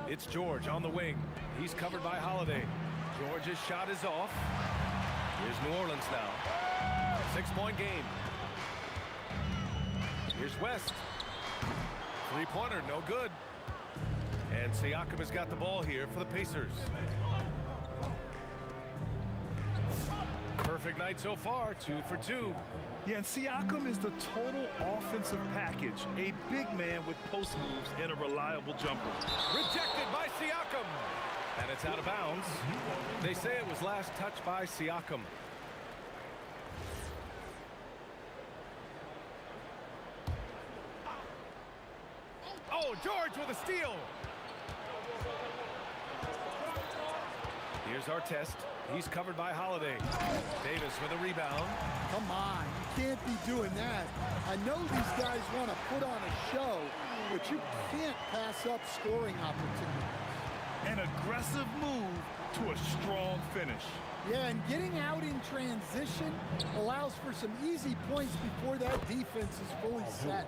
H: It's George on the wing. He's covered by Holiday. George's shot is off. Here's New Orleans now. 6-point game. Here's West. Three-pointer, no good. And Siakam has got the ball here for the Pacers. Perfect night so far, 2 for 2.
C: Yeah, and Siakam is the total offensive package. A big man with post moves and a reliable jumper.
H: Rejected by Siakam. And it's out of bounds. They say it was last touched by Siakam. Oh, George with a steal. Here's Artest. He's covered by Holiday. Davis with a rebound.
I: Come on, you can't be doing that. I know these guys want to put on a show, but you can't pass up scoring opportunities.
C: An aggressive move to a strong finish.
I: Yeah, and getting out in transition allows for some easy points before that defense is fully set.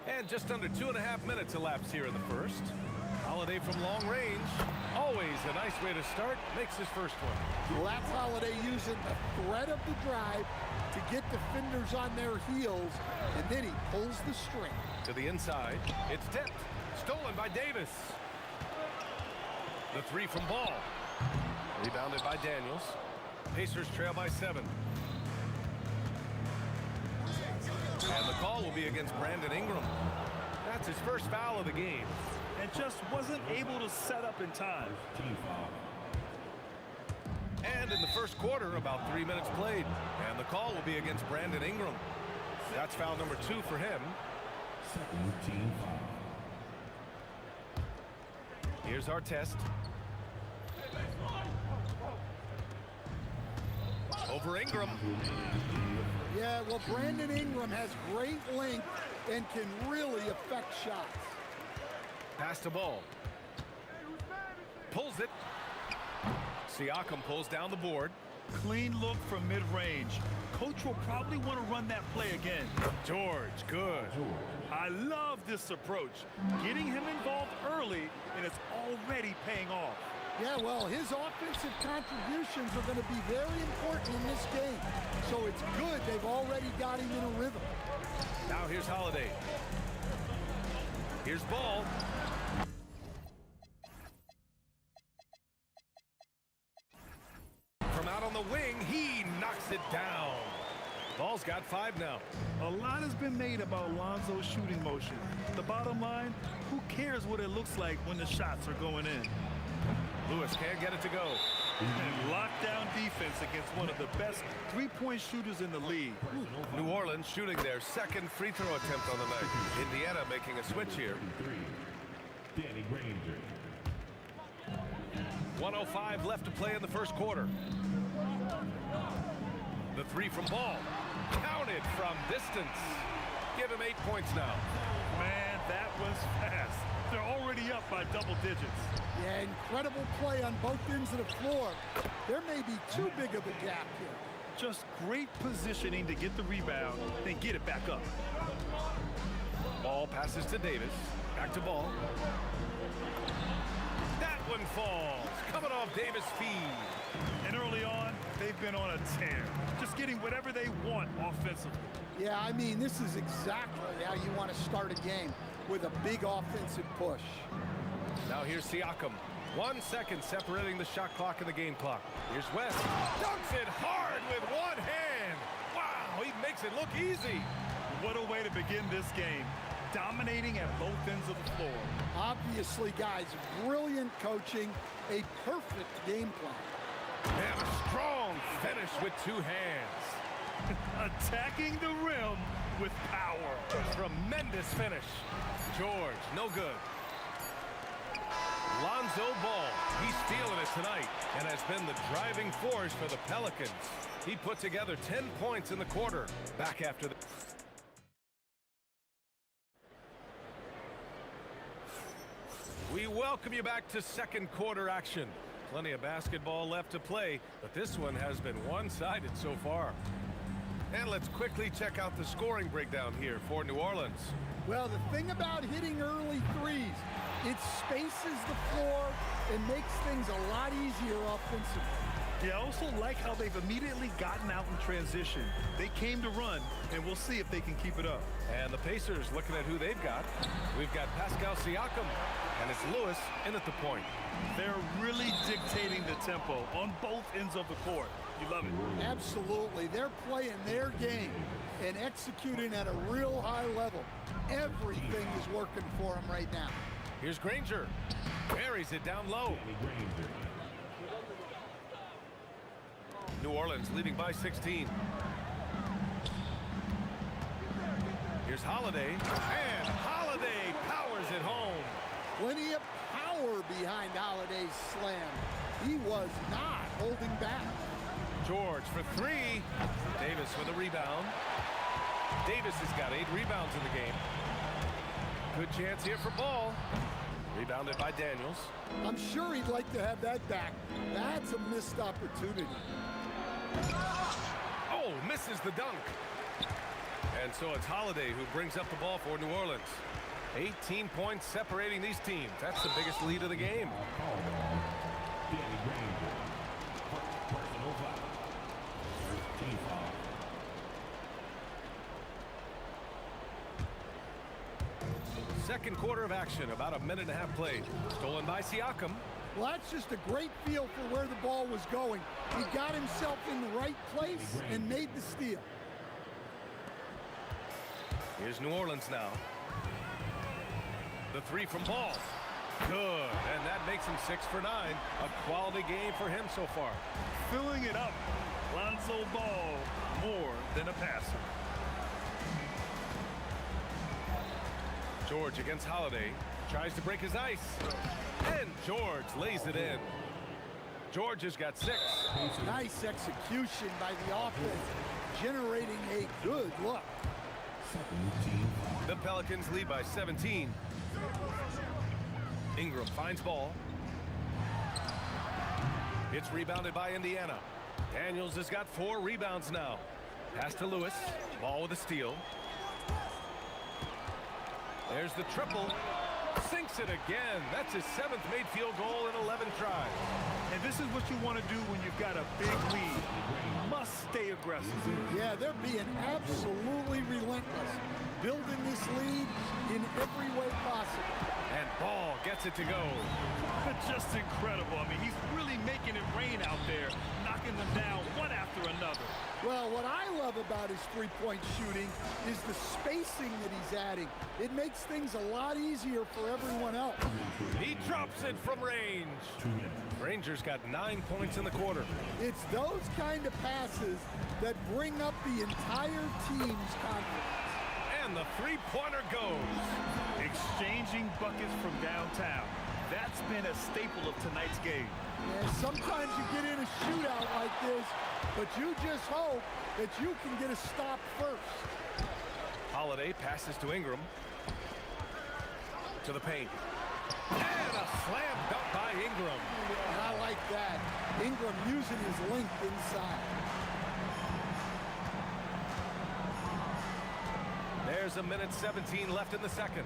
H: And just under 2.5 minutes elapsed here in the first. Holiday from long range. Always a nice way to start. Makes his first one.
I: Well, that's Holiday using the threat of the drive to get defenders on their heels, and then he pulls the string.
H: To the inside. It's tipped. Stolen by Davis. The three from Ball. Rebounded by Daniels. Pacers trail by 7. And the call will be against Brandon Ingram. That's his first foul of the game.
C: And just wasn't able to set up in time.
H: And in the first quarter, about 3 minutes played. And the call will be against Brandon Ingram. That's foul number 2 for him.
F: Second team foul.
H: Here's Artest. Over Ingram.
I: Yeah, well, Brandon Ingram has great length and can really affect shots.
H: Pass to Ball. Pulls it. Siakam pulls down the board.
C: Clean look from mid-range. Coach will probably want to run that play again.
H: George, good.
C: I love this approach. Getting him involved early, and it's already paying off.
I: Yeah, well, his offensive contributions are going to be very important in this game. So it's good they've already got him in a rhythm.
H: Now here's Holiday. Here's Ball. From out on the wing, he knocks it down. Ball's got 5 now.
C: A lot has been made about Alonso's shooting motion. The bottom line, who cares what it looks like when the shots are going in?
H: Lewis can't get it to go.
C: And lockdown defense against one of the best three-point shooters in the league.
H: New Orleans shooting their second free throw attempt on the night. Indiana making a switch here.
F: Danny Granger.
H: 1:05 left to play in the first quarter. The three from Ball. Counted from distance. Give him 8 points now.
C: Man, that was fast. They're already up by double digits.
I: Yeah, incredible play on both ends of the floor. There may be too big of a gap here.
C: Just great positioning to get the rebound and get it back up.
H: Ball passes to Davis. Back to Ball. That one falls. Coming off Davis' feed.
C: And early on, they've been on a tear. Just getting whatever they want offensively.
I: Yeah, I mean, this is exactly how you want to start a game, with a big offensive push.
H: Now here's Siakam. 1 second separating the shot clock and the game clock. Here's West. Dunks it hard with one hand. Wow, he makes it look easy.
C: What a way to begin this game. Dominating at both ends of the floor.
I: Obviously, guys, brilliant coaching, a perfect game plan.
H: And a strong finish with 2 hands.
C: Attacking the rim with power.
H: Tremendous finish. George, no good. Lonzo Ball, he's feeling it tonight and has been the driving force for the Pelicans. He put together 10 points in the quarter. Back after the... We welcome you back to second quarter action. Plenty of basketball left to play, but this one has been one-sided so far. And let's quickly check out the scoring breakdown here for New Orleans.
I: Well, the thing about hitting early threes, it spaces the floor and makes things a lot easier offensively.
C: Yeah, I also like how they've immediately gotten out in transition. They came to run, and we'll see if they can keep it up.
H: And the Pacers looking at who they've got. We've got Pascal Siakam, and it's Lewis in at the point.
C: They're really dictating the tempo on both ends of the court. You love it.
I: Absolutely. They're playing their game and executing at a real high level. Everything is working for them right now.
H: Here's Granger. Buries it down low. New Orleans leading by 16. Here's Holiday. And Holiday powers it home.
I: Plenty of power behind Holiday's slam. He was not holding back.
H: George for 3. Davis with a rebound. Davis has got 8 rebounds in the game. Good chance here for Ball. Rebounded by Daniels.
I: I'm sure he'd like to have that back. That's a missed opportunity.
H: Oh, misses the dunk. And so it's Holiday who brings up the ball for New Orleans. 18 points separating these teams. That's the biggest lead of the game.
F: Danny Granger. Personal foul. Team foul.
H: Second quarter of action, about a minute and a half played. Stolen by Siakam.
I: Well, that's just a great feel for where the ball was going. He got himself in the right place and made the steal.
H: Here's New Orleans now. The 3 from Ball. Good, and that makes him 6 for 9. A quality game for him so far.
C: Filling it up. Lonzo Ball, more than a passer.
H: George against Holiday. Tries to break his ice. And George lays it in. George has got 6.
I: Nice execution by the offense, generating a good look.
H: The Pelicans lead by 17. Ingram finds Ball. It's rebounded by Indiana. Daniels has got 4 rebounds now. Pass to Lewis. Ball with a steal. There's the triple. Sinks it again. That's his 7th made field goal in 11 tries.
C: And this is what you want to do when you've got a big lead. Must stay aggressive.
I: Yeah, they're being absolutely relentless, building this lead in every way possible.
H: And Ball gets it to go.
C: Just incredible. I mean, he's really making it rain out there, knocking them down one after another.
I: his three-point shooting is the spacing that he's adding. It makes things a lot easier for everyone else.
H: He drops it from range. Rangers got 9 points in the quarter.
I: It's those kind of passes that bring up the entire team's confidence.
H: And the three-pointer goes.
J: Exchanging buckets from downtown. That's been a staple of tonight's game.
I: Yeah, sometimes you get in a shootout like this, but you just hope that you can get a stop first.
H: Holiday passes to Ingram. To the paint. And a slam dunk by Ingram.
I: I like that. Ingram using his length inside.
H: There's a minute 17 left in the second.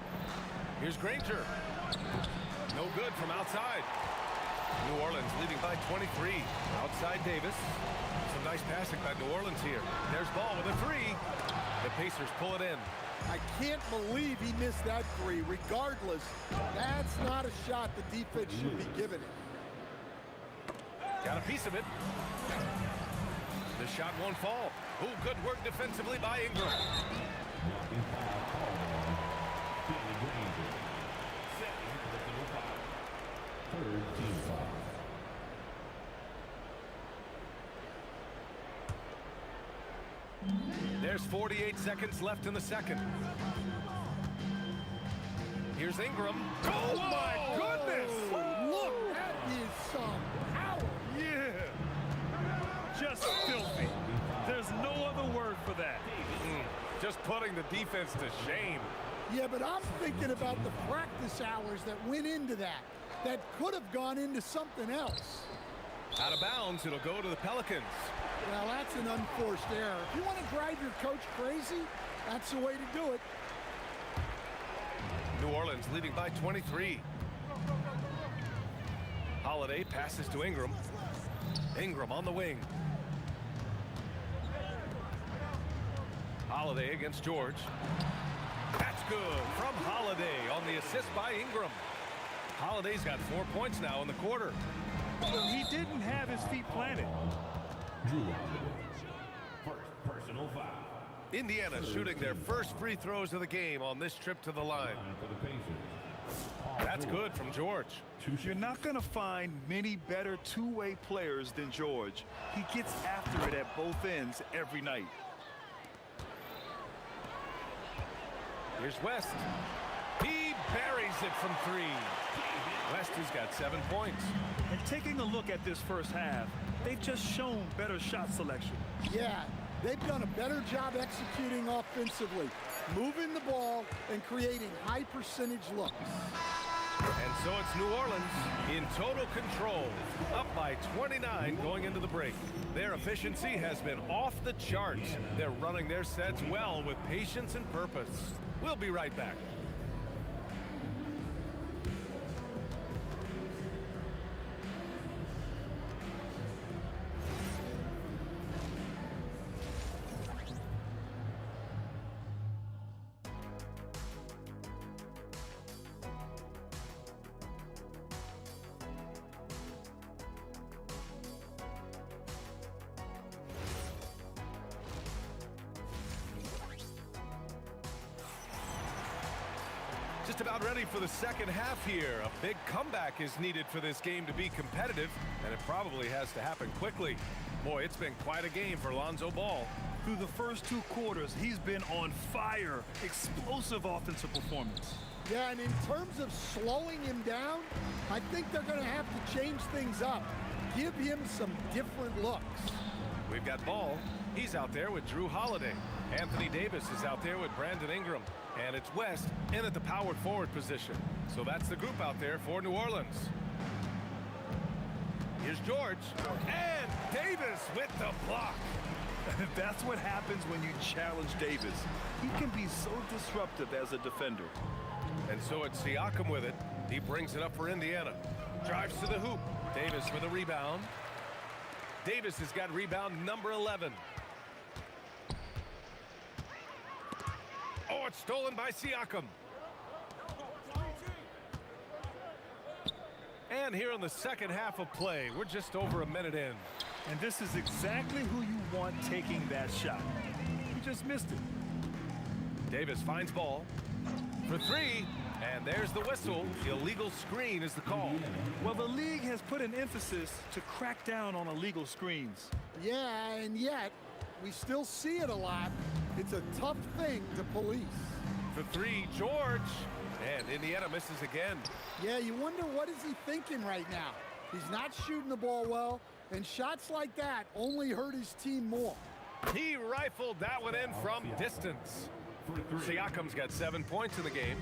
H: Here's Granger. No good from outside. New Orleans leading by 23. Outside Davis. Some nice passing by New Orleans here. There's Ball with a three. The Pacers pull it in.
I: I can't believe he missed that three. Regardless, that's not a shot the defense should be giving it.
H: Got a piece of it. The shot won't fall. Ooh, good work defensively by Ingram. There's 48 seconds left in the second. Here's Ingram. Oh, my goodness!
I: Look, that is some power.
J: Yeah. Just filthy. There's no other word for that.
H: Just putting the defense to shame.
I: Yeah, but I'm thinking about the practice hours that went into that. That could have gone into something else.
H: Out of bounds, it'll go to the Pelicans.
I: Well, that's an unforced error. If you want to drive your coach crazy, that's the way to do it.
H: New Orleans leading by 23. Holiday passes to Ingram. Ingram on the wing. Holiday against George. That's good from Holiday on the assist by Ingram. Holiday's got 4 points now in the quarter.
J: He didn't have his feet planted.
F: Drew first personal foul.
H: Indiana shooting their first free throws of the game on this trip to the line.
F: For the Pacers.
H: That's good from George.
J: You're not going to find many better two-way players than George. He gets after it at both ends every night.
H: Here's West. He buries it from three. West has got 7 points.
J: And taking a look at this first half, they've just shown better shot selection.
I: Yeah, they've done a better job executing offensively, moving the ball and creating high percentage looks.
H: And so it's New Orleans in total control, up by 29 going into the break. Their efficiency has been off the charts. They're running their sets well with patience and purpose. We'll be right back. Just about ready for the second half here. A big comeback is needed for this game to be competitive, and it probably has to happen quickly. Boy, it's been quite a game for Lonzo Ball.
J: Through the first 2 quarters, he's been on fire. Explosive offensive performance.
I: Yeah, and in terms of slowing him down, I think they're going to have to change things up. Give him some different looks.
H: We've got Ball. He's out there with Drew Holiday. Anthony Davis is out there with Brandon Ingram. And it's West in at the powered forward position. So that's the group out there for New Orleans. Here's George. And Davis with the block.
J: That's what happens when you challenge Davis. He can be so disruptive as a defender.
H: And so it's Siakam with it. He brings it up for Indiana. Drives to the hoop. Davis with a rebound. Davis has got rebound number 11. Oh, it's stolen by Siakam. And here in the second half of play, we're just over a minute in.
J: And this is exactly who you want taking that shot. You just missed it.
H: Davis finds ball for three, and there's the whistle. Illegal screen is the call.
J: Well, the league has put an emphasis to crack down on illegal screens.
I: Yeah, and yet we still see it a lot. It's a tough thing to police.
H: For three, George, and Indiana misses again.
I: Yeah, you wonder what is he thinking right now. He's not shooting the ball well, and shots like that only hurt his team more.
H: He rifled that one in from distance. Siakam's got 7 points in the game.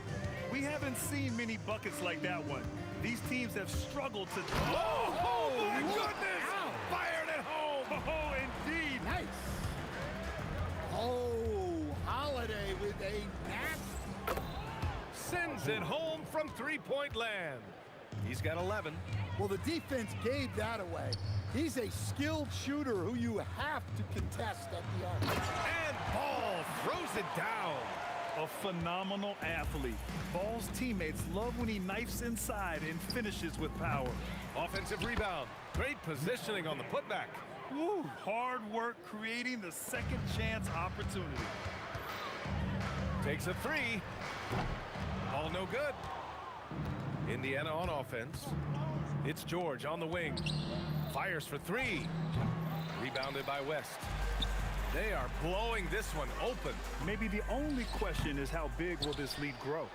J: We haven't seen many buckets like that one. These teams have struggled to...
H: Oh, my
I: Look
H: goodness!
I: out.
H: Fired at home!
J: Oh, indeed!
I: Nice. Oh, Holiday with a nasty...
H: Sends it home from three-point land. He's got 11.
I: Well, the defense gave that away. He's a skilled shooter who you have to contest at the arc.
H: And Ball throws it down.
J: A phenomenal athlete. Ball's teammates love when he knifes inside and finishes with power.
H: Offensive rebound. Great positioning on the putback.
J: Woo! Hard work creating the second chance opportunity.
H: Takes a three. Ball no good. Indiana on offense. It's George on the wing. Fires for three. Rebounded by West. They are blowing this one open.
J: Maybe the only question is how big will this lead grow?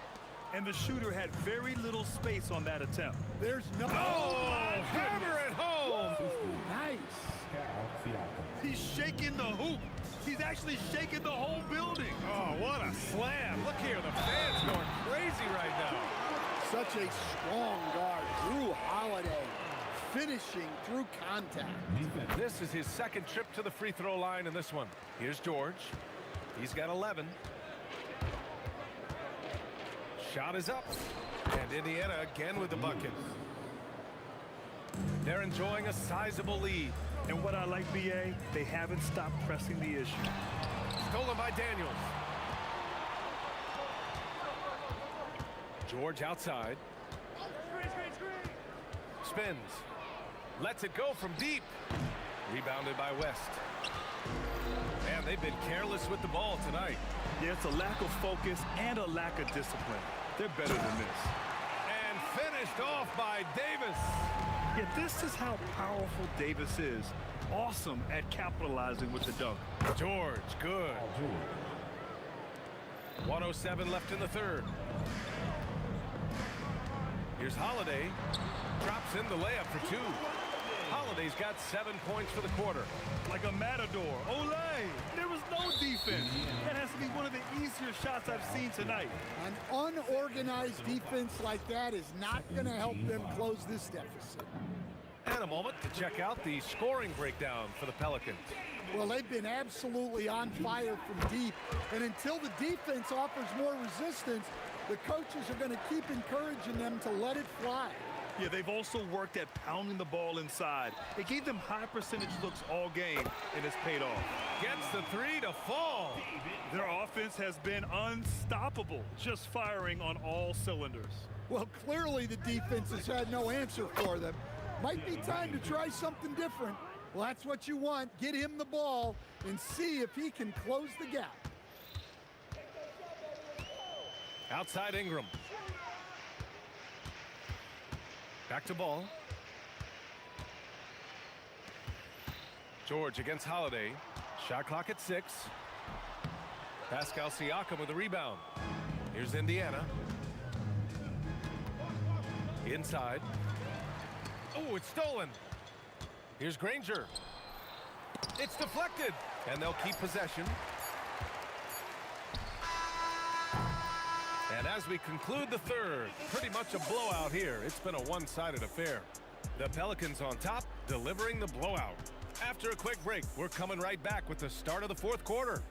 J: And the shooter had very little space on that attempt.
I: There's no...
H: Oh, hammer it home.
I: Nice.
J: He's shaking the hoop. He's actually shaking the whole building.
H: Oh, what a slam. Look here, the fans going crazy right now.
I: Such a strong guard. Drew Holiday finishing through contact.
H: This is his second trip to the free throw line in this one. Here's George. He's got 11. Shot is up. And Indiana again with the bucket. They're enjoying a sizable lead.
J: And what I like, BA, they haven't stopped pressing the issue.
H: Stolen by Daniels. George outside. Spins. Lets it go from deep. Rebounded by West. Man, they've been careless with the ball tonight.
J: Yeah, it's a lack of focus and a lack of discipline. They're better than this.
H: And finished off by Davis.
J: Yeah, this is how powerful Davis is. Awesome at capitalizing with the dunk.
H: George, good. 1:07 left in the third. Here's Holiday. Drops in the layup for two. Holiday's got 7 points for the quarter.
J: Like a matador. Olay! There was no defense. That has to be one of the easier shots I've seen tonight.
I: An unorganized defense like that is not going to help them close this deficit.
H: And a moment to check out the scoring breakdown for the Pelicans.
I: Well, they've been absolutely on fire from deep. And until the defense offers more resistance, the coaches are going to keep encouraging them to let it fly.
J: Yeah, they've also worked at pounding the ball inside. It gave them high percentage looks all game, and it's paid off.
H: Gets the three to fall.
J: Their offense has been unstoppable, just firing on all cylinders.
I: Well, clearly the defense has had no answer for them. Might be time to try something different. Well, that's what you want. Get him the ball and see if he can close the gap.
H: Outside Ingram. Back to ball. George against Holiday. Shot clock at 6. Pascal Siakam with the rebound. Here's Indiana. Inside. Oh, it's stolen. Here's Granger. It's deflected. And they'll keep possession. And as we conclude the third, pretty much a blowout here. It's been a one-sided affair. The Pelicans on top, delivering the blowout. After a quick break, we're coming right back with the start of the fourth quarter.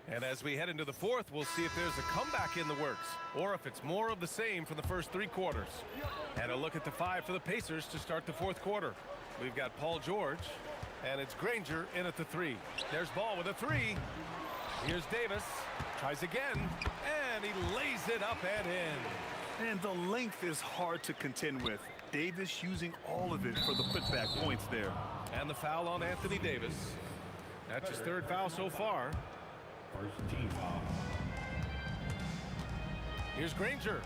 H: And as we head into the fourth, we'll see if there's a comeback in the works, or if it's more of the same for the first 3 quarters. And a look at the 5 for the Pacers to start the fourth quarter. We've got Paul George. And it's Granger in at the 3. There's Ball with a 3. Here's Davis. Tries again. And he lays it up and in.
J: And the length is hard to contend with. Davis using all of it for the putback points there.
H: And the foul on Anthony Davis. That's his third foul so far.
F: First team foul.
H: Here's Granger.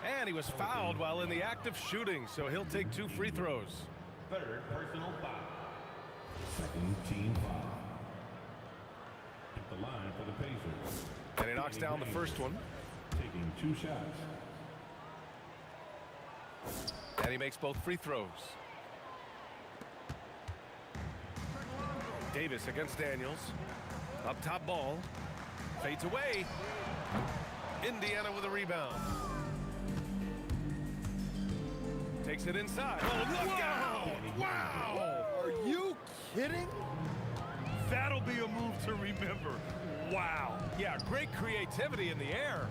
H: And he was fouled while in the act of shooting, so he'll take 2 free throws.
F: Third personal foul. Second team foul. At the line for the Pacers.
H: And he knocks down the first one.
F: Taking 2 shots.
H: And he makes both free throws. Davis against Daniels. Up top ball. Fades away. Indiana with a rebound. Takes it inside. Oh, look out! Wow!
I: Are you kidding?
J: That'll be a move to remember. Wow.
H: Yeah, great creativity in the air.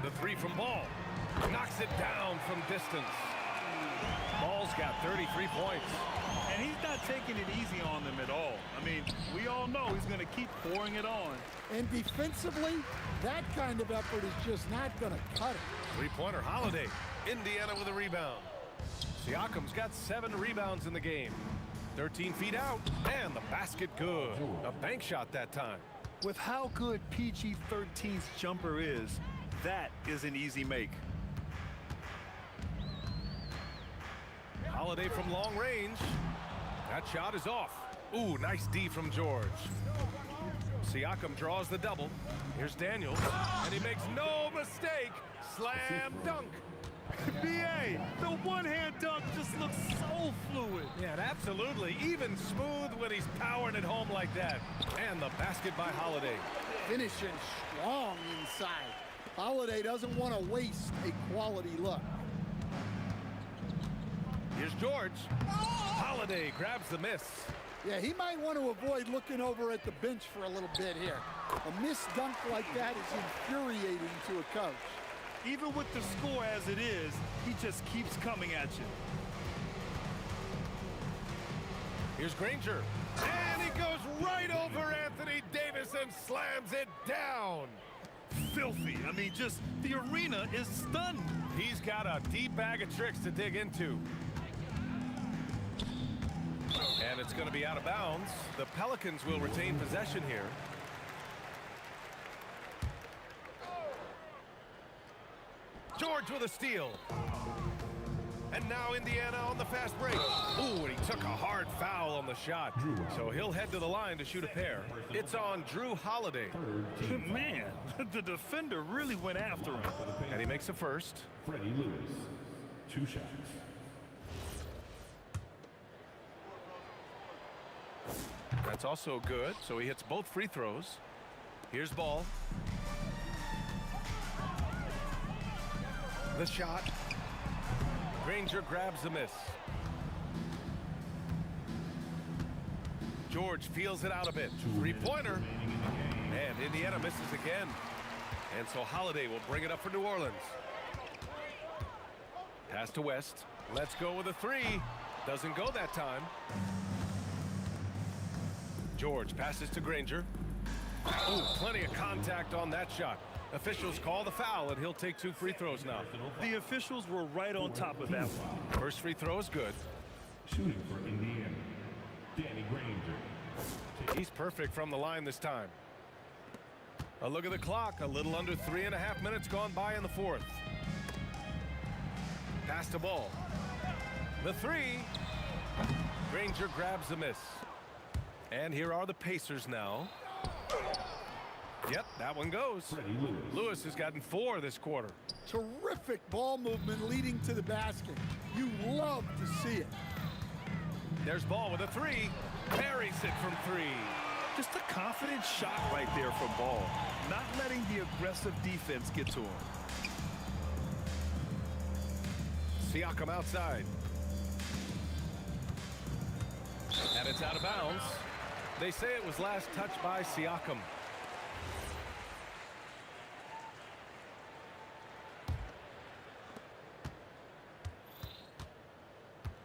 H: The 3 from Ball. Knocks it down from distance. Ball's got 33 points.
J: And he's not taking it easy on them at all. I mean, we all know he's going to keep pouring it on.
I: And defensively, that kind of effort is just not going to cut it.
H: Three-pointer Holiday. Indiana with a rebound. Siakam's got 7 rebounds in the game. 13 feet out, and the basket good. A bank shot that time.
J: With how good PG-13's jumper is, that is an easy make.
H: Holiday from long range. That shot is off. Ooh, nice D from George. Siakam draws the double. Here's Daniels, and he makes no mistake. Slam dunk.
J: B.A., the one-hand dunk just looks so fluid.
H: Yeah, and absolutely. Even smooth when he's powering it home like that. And the basket by Holiday.
I: Finishing strong inside. Holiday doesn't want to waste a quality look.
H: Here's George. Holiday grabs the miss.
I: Yeah, he might want to avoid looking over at the bench for a little bit here. A missed dunk like that is infuriating to a coach.
J: Even with the score as it is, he just keeps coming at you.
H: Here's Granger. And he goes right over Anthony Davis and slams it down.
J: Filthy. I mean, just the arena is stunned.
H: He's got a deep bag of tricks to dig into. And it's going to be out of bounds. The Pelicans will retain possession here. George with a steal. And now Indiana on the fast break. Ooh, and he took a hard foul on the shot. So he'll head to the line to shoot a pair. It's on Drew Holiday.
J: Man, the defender really went after him.
H: And he makes a first.
F: Freddie Lewis. 2 shots.
H: That's also good. So he hits both free throws. Here's Ball. The shot. Granger grabs the miss. George feels it out a bit. 3-pointer. And Indiana misses again. And so Holiday will bring it up for New Orleans. Pass to West. Let's go with a 3. Doesn't go that time. George passes to Granger. Ooh, plenty of contact on that shot. Officials call the foul, and he'll take 2 free throws now.
J: The officials were right on top of that one.
H: First free throw is good.
F: Shooting for Indiana, Danny Granger.
H: He's perfect from the line this time. A look at the clock. A little under 3.5 minutes gone by in the fourth. Pass to Ball. The 3. Granger grabs the miss. And here are the Pacers now. Yep, that one goes. Lewis has gotten 4 this quarter.
I: Terrific ball movement leading to the basket. You love to see it.
H: There's Ball with a 3. Buries it from 3.
J: Just a confident shot right there from Ball. Not letting the aggressive defense get to him.
H: Siakam outside. And it's out of bounds. They say it was last touched by Siakam.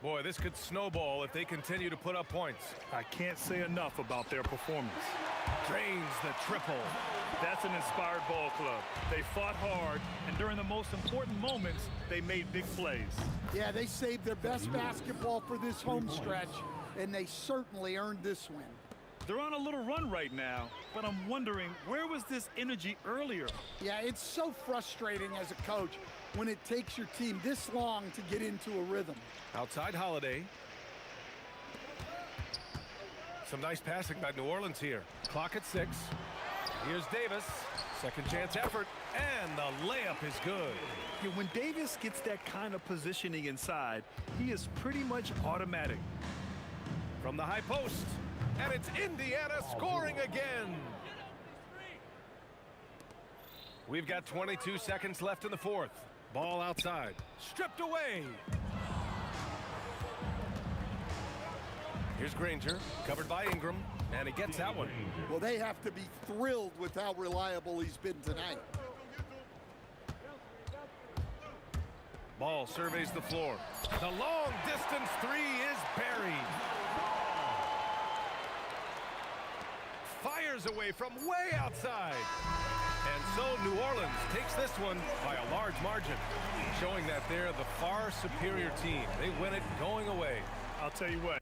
H: Boy, this could snowball if they continue to put up points.
J: I can't say enough about their performance.
H: drains the triple.
J: That's an inspired ball club. They fought hard, and during the most important moments, they made big plays.
I: Yeah, they saved their best basketball for this home stretch, and they certainly earned this win.
J: They're on a little run right now, but I'm wondering, where was this energy earlier?
I: Yeah, it's so frustrating as a coach when it takes your team this long to get into a rhythm.
H: Outside Holiday. Some nice passing by New Orleans here. Clock at 6. Here's Davis. Second chance effort, and the layup is good.
J: Yeah, when Davis gets that kind of positioning inside, he is pretty much automatic.
H: From the high post, and it's Indiana scoring again. We've got 22 seconds left in the fourth. Ball outside, stripped away. Here's Granger, covered by Ingram, and he gets that one.
I: Well, they have to be thrilled with how reliable he's been tonight.
H: Ball surveys the floor. The long distance three is buried. Fires away from way outside. And so New Orleans takes this one by a large margin, showing that they're the far superior team. They win it going away.
J: I'll tell you what.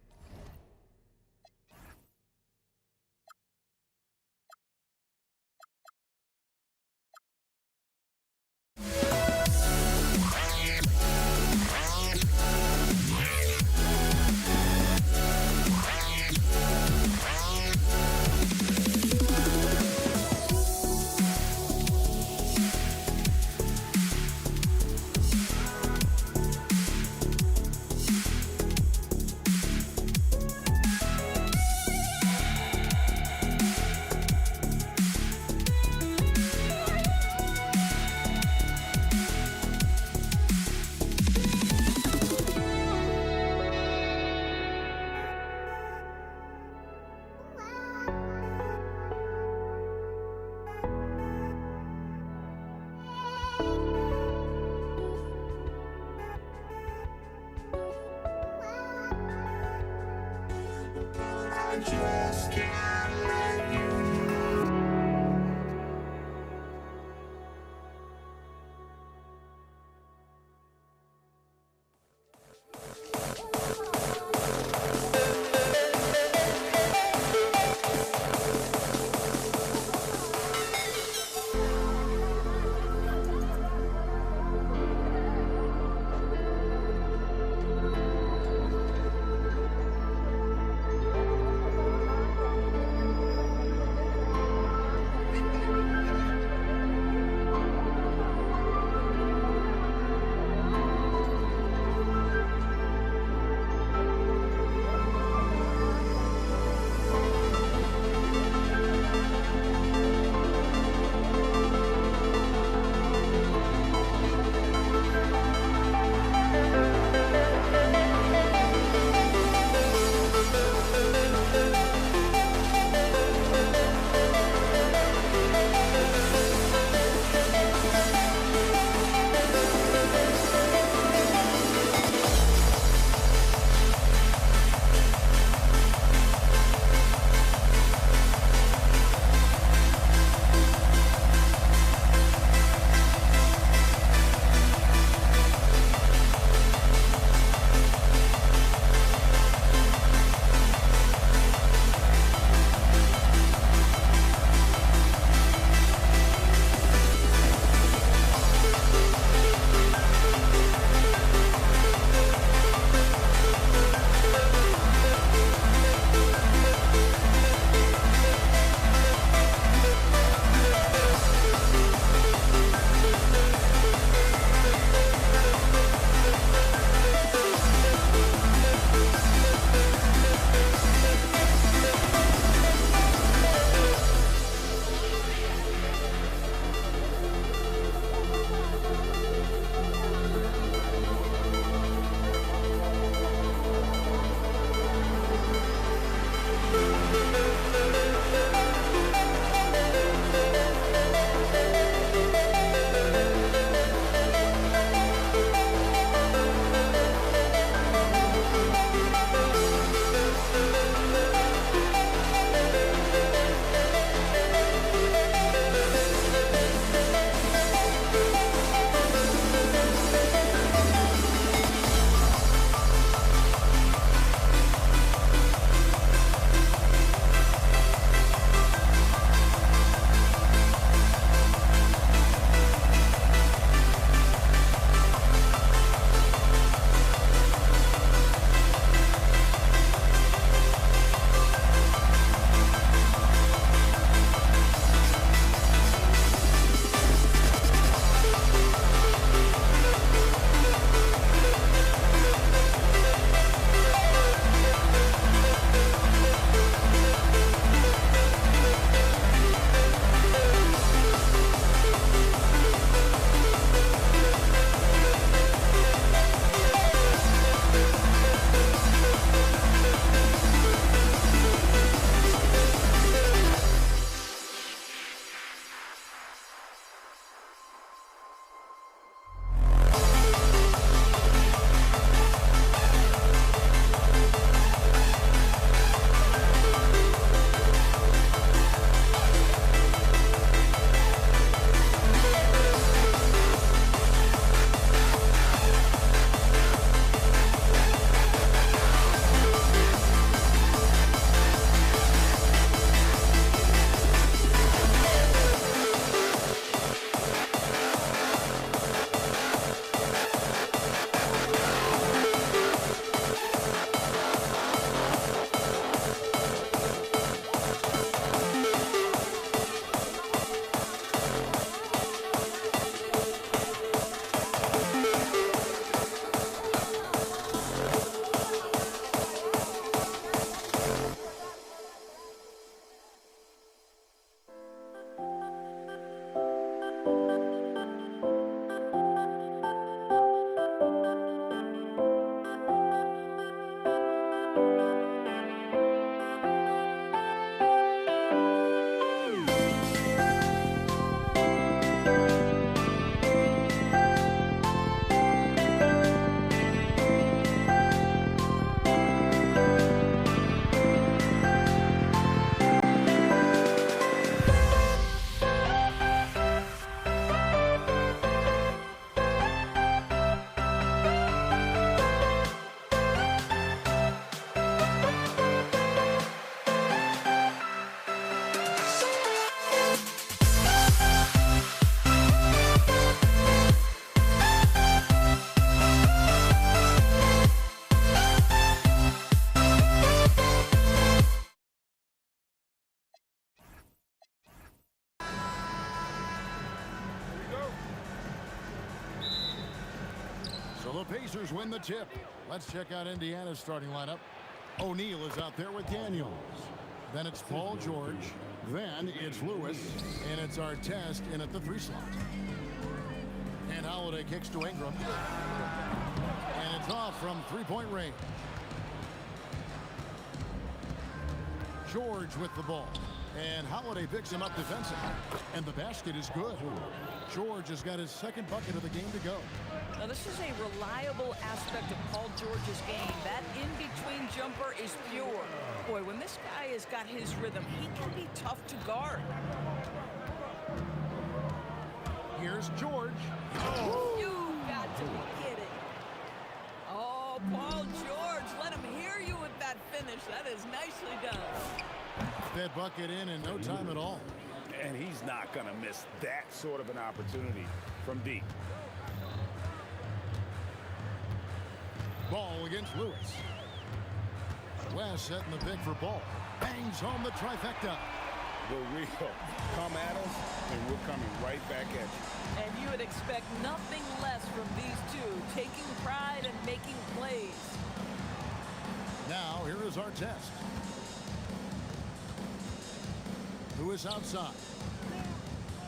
B: So the Pacers win the tip. Let's check out Indiana's starting lineup. O'Neal is out there with Daniels. Then it's Paul George. Then it's Lewis. And it's Artest in at the 3 slot. And Holiday kicks to Ingram. And it's off from 3-point range. George with the ball. And Holiday picks him up defensively. And the basket is good. George has got his second bucket of the game to go.
K: Now, this is a reliable aspect of Paul George's game. That in-between jumper is pure. Boy, when this guy has got his rhythm, he can be tough to guard.
B: Here's George.
K: Oh. You've got to be kidding. Oh, Paul George, let him hear you with that finish. That is nicely done.
B: That bucket in no time at all.
D: And he's not going to miss that sort of an opportunity from deep.
B: Ball against Lewis. West setting the pick for Ball. Bangs home the trifecta.
D: The real come at us, and we're coming right back at you.
K: And you would expect nothing less from these two, taking pride and making plays.
B: Now, here is Artest. Lewis outside.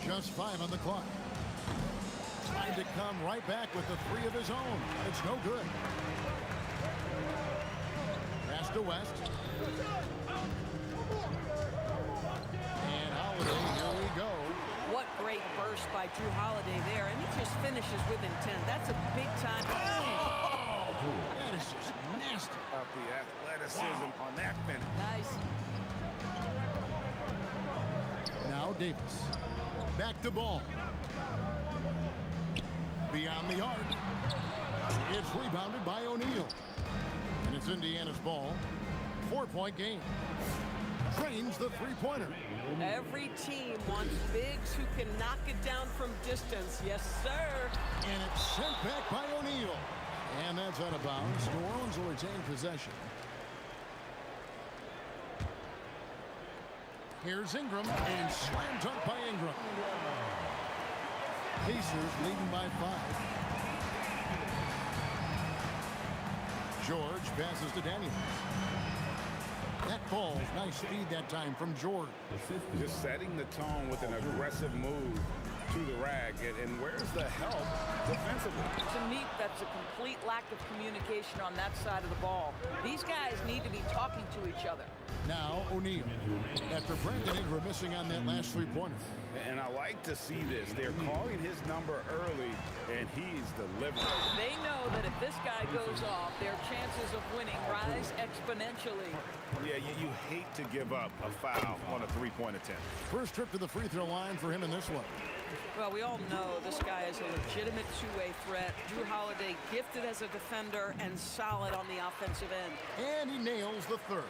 B: Just 5 on the clock. Trying to come right back with the 3 of his own. It's no good. Pass to West. And Holiday, here we go.
K: What great burst by Drew Holiday there, and he just finishes with intent. That's a big-time.
B: Oh, that is just nasty.
D: Up the athleticism on that finish.
K: Nice.
B: Now Davis. Back to Ball. Beyond the arc. It's rebounded by O'Neal. And it's Indiana's ball. 4-point game. Trains the 3-pointer.
K: Every team wants bigs who can knock it down from distance. Yes, sir.
B: And it's sent back by O'Neal. And that's out of bounds. New Orleans will retain possession. Here's Ingram, and slam dunk by Ingram. Pacers leading by 5. George passes to Daniels. That ball, nice speed that time from George.
D: Just setting the tone with an aggressive move to the rag. And where's the help defensively?
K: To me, that's a complete lack of communication on that side of the ball. These guys need to be talking to each other.
B: Now O'Neal. After Brandon Ingram missing on that last 3-pointer.
D: And I like to see this. They're calling his number early, and he's delivering.
K: They know that if this guy goes off, their chances of winning rise exponentially.
D: Yeah, you hate to give up a foul on a 3-point attempt.
B: First trip to the free throw line for him in this one.
K: Well, we all know this guy is a legitimate two-way threat. Drew Holiday gifted as a defender and solid on the offensive end.
B: And he nails the 3rd.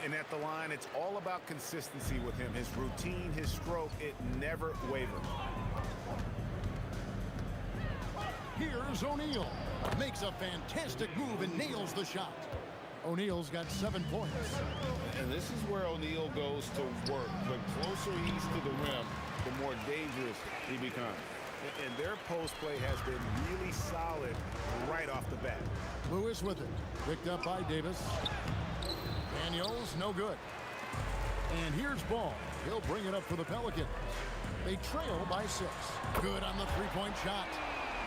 D: And at the line, it's all about consistency with him. His routine, his stroke, it never wavers.
B: Here's O'Neal. Makes a fantastic move and nails the shot. O'Neal's got 7 points.
D: And this is where O'Neal goes to work. The closer he's to the rim, the more dangerous he becomes. And their post play has been really solid right off the bat.
B: Lewis with it. Picked up by Davis. Daniels, no good. And here's Ball. He'll bring it up for the Pelicans. They trail by 6. Good on the 3-point shot.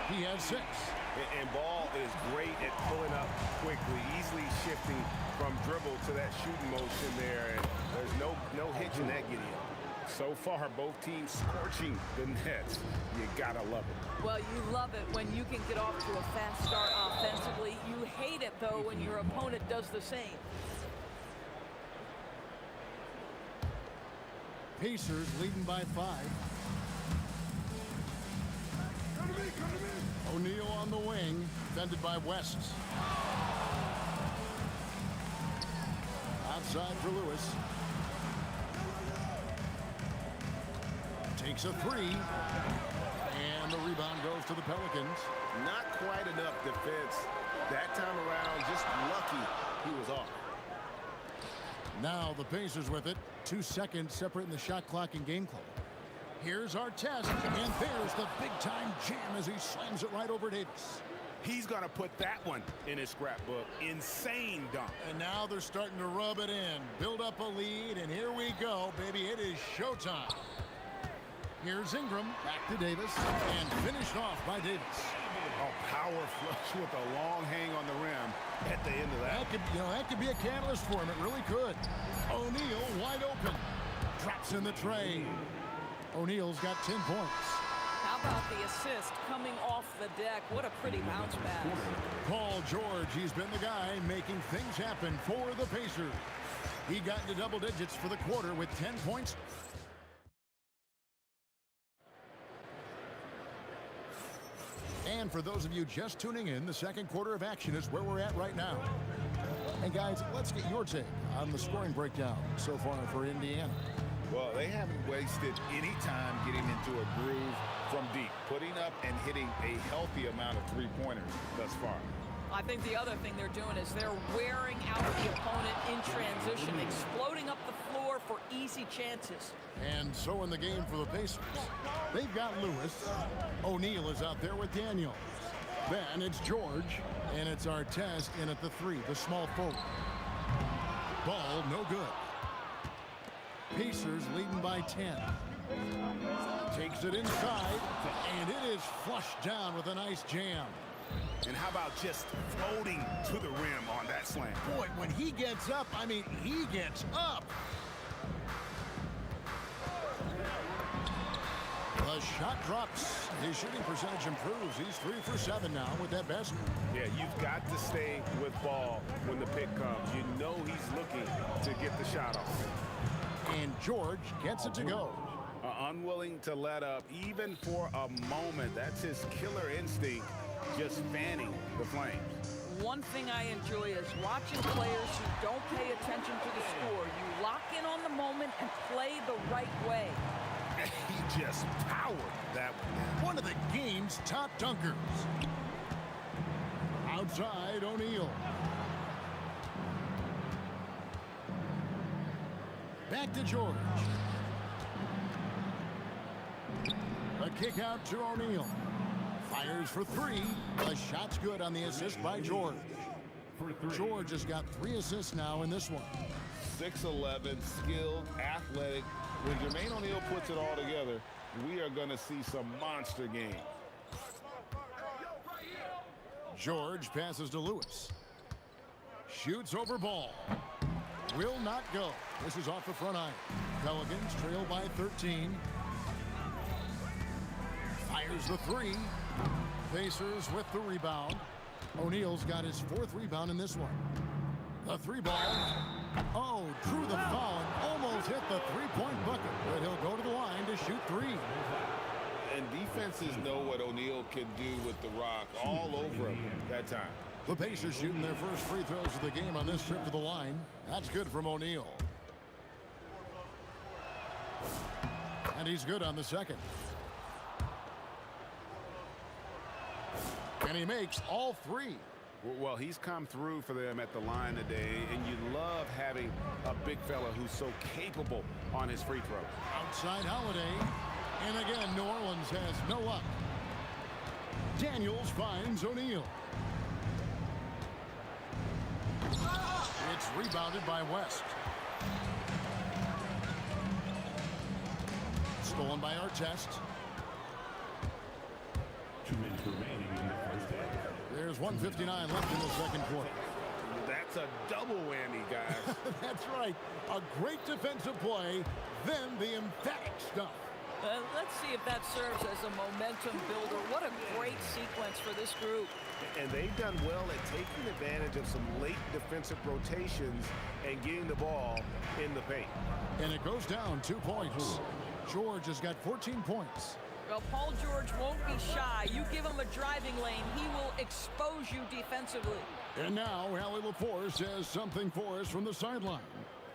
B: He has 6.
D: And Ball is great at pulling up quickly, easily shifting from dribble to that shooting motion there. And there's no hitch in that Gideon. So far, both teams scorching the nets. You gotta love it.
K: Well, you love it when you can get off to a fast start offensively. You hate it, though, when your opponent does the same.
B: Pacers leading by 5. O'Neal on the wing, defended by West. Outside for Lewis. Takes a 3. And the rebound goes to the Pelicans.
D: Not quite enough defense. That time around, just lucky he was off.
B: Now the Pacers with it. 2 seconds separating the shot clock and game clock. Here's Artest, and there's the big-time jam as he slams it right over Davis.
D: He's going to put that one in his scrapbook. Insane dunk.
B: And now they're starting to rub it in. Build up a lead, and here we go, baby. It is showtime. Here's Ingram, back to Davis, and finished off by Davis.
D: A power flush with a long hang on the rim at the end of that.
B: That could be a catalyst for him. It really could. O'Neal wide open. Drops in the tray. O'Neal's got 10 points.
K: How about the assist coming off the deck? What a pretty bounce pass.
B: Paul George, he's been the guy making things happen for the Pacers. He got into double digits for the quarter with 10 points. And for those of you just tuning in, the second quarter of action is where we're at right now. And guys, let's get your take on the scoring breakdown so far for Indiana.
D: Well, they haven't wasted any time getting into a groove from deep, putting up and hitting a healthy amount of three-pointers thus far.
K: I think the other thing they're doing is they're wearing out the opponent in transition, exploding up the floor for easy chances.
B: And so in the game for the Pacers, they've got Lewis. O'Neal is out there with Daniels. Then it's George, and it's Artest in at the three, the small forward. Ball no good. Pacers leading by 10. Takes it inside, and it is flushed down with a nice jam.
D: And how about just floating to the rim on that slam?
B: Boy, when he gets up, I mean, he gets up. The shot drops. His shooting percentage improves. He's 3 for 7 now with that basket.
D: Yeah, you've got to stay with ball when the pick comes. You know he's looking to get the shot off.
B: And George gets it to go.
D: Unwilling to let up even for a moment. That's his killer instinct, just fanning the flames.
K: One thing I enjoy is watching players who don't pay attention to the score. You lock in on the moment and play the right way.
D: He just powered that one.
B: One of the game's top dunkers. Outside, O'Neal. Back to George. A kick out to O'Neal. Fires for three. The shot's good on the assist by George. George has got 3 assists now in this one.
D: 6'11", skilled, athletic. When Jermaine O'Neal puts it all together, we are going to see some monster games.
B: George passes to Lewis. Shoots over ball. Will not go. This is off the front iron. Pelicans trail by 13. Fires the three. Pacers with the rebound. O'Neal's got his 4th rebound in this one. The 3 ball. Oh, drew the foul and almost hit the 3-point bucket. But he'll go to the line to shoot 3.
D: And defenses know what O'Neal can do with the rock all over him that time.
B: The Pacers shooting their first free throws of the game on this trip to the line. That's good from O'Neal. And he's good on the second. And he makes all 3.
D: Well, he's come through for them at the line today, and you love having a big fella who's so capable on his free throw.
B: Outside Holiday. And again, New Orleans has no luck. Daniels finds O'Neal. It's rebounded by West. Stolen by Artest.
F: 2 minutes remaining in the first half.
B: There's 1:59 left in the second quarter.
D: That's a double whammy, guys.
B: That's right. A great defensive play, then the emphatic stuff.
K: Let's see if that serves as a momentum builder. What a great sequence for this group.
D: And they've done well at taking advantage of some late defensive rotations and getting the ball in the paint.
B: And it goes down 2 points. George has got 14 points.
K: Well, Paul George won't be shy. You give him a driving lane, he will expose you defensively.
B: And now, Allie LaForce has something for us from the sideline.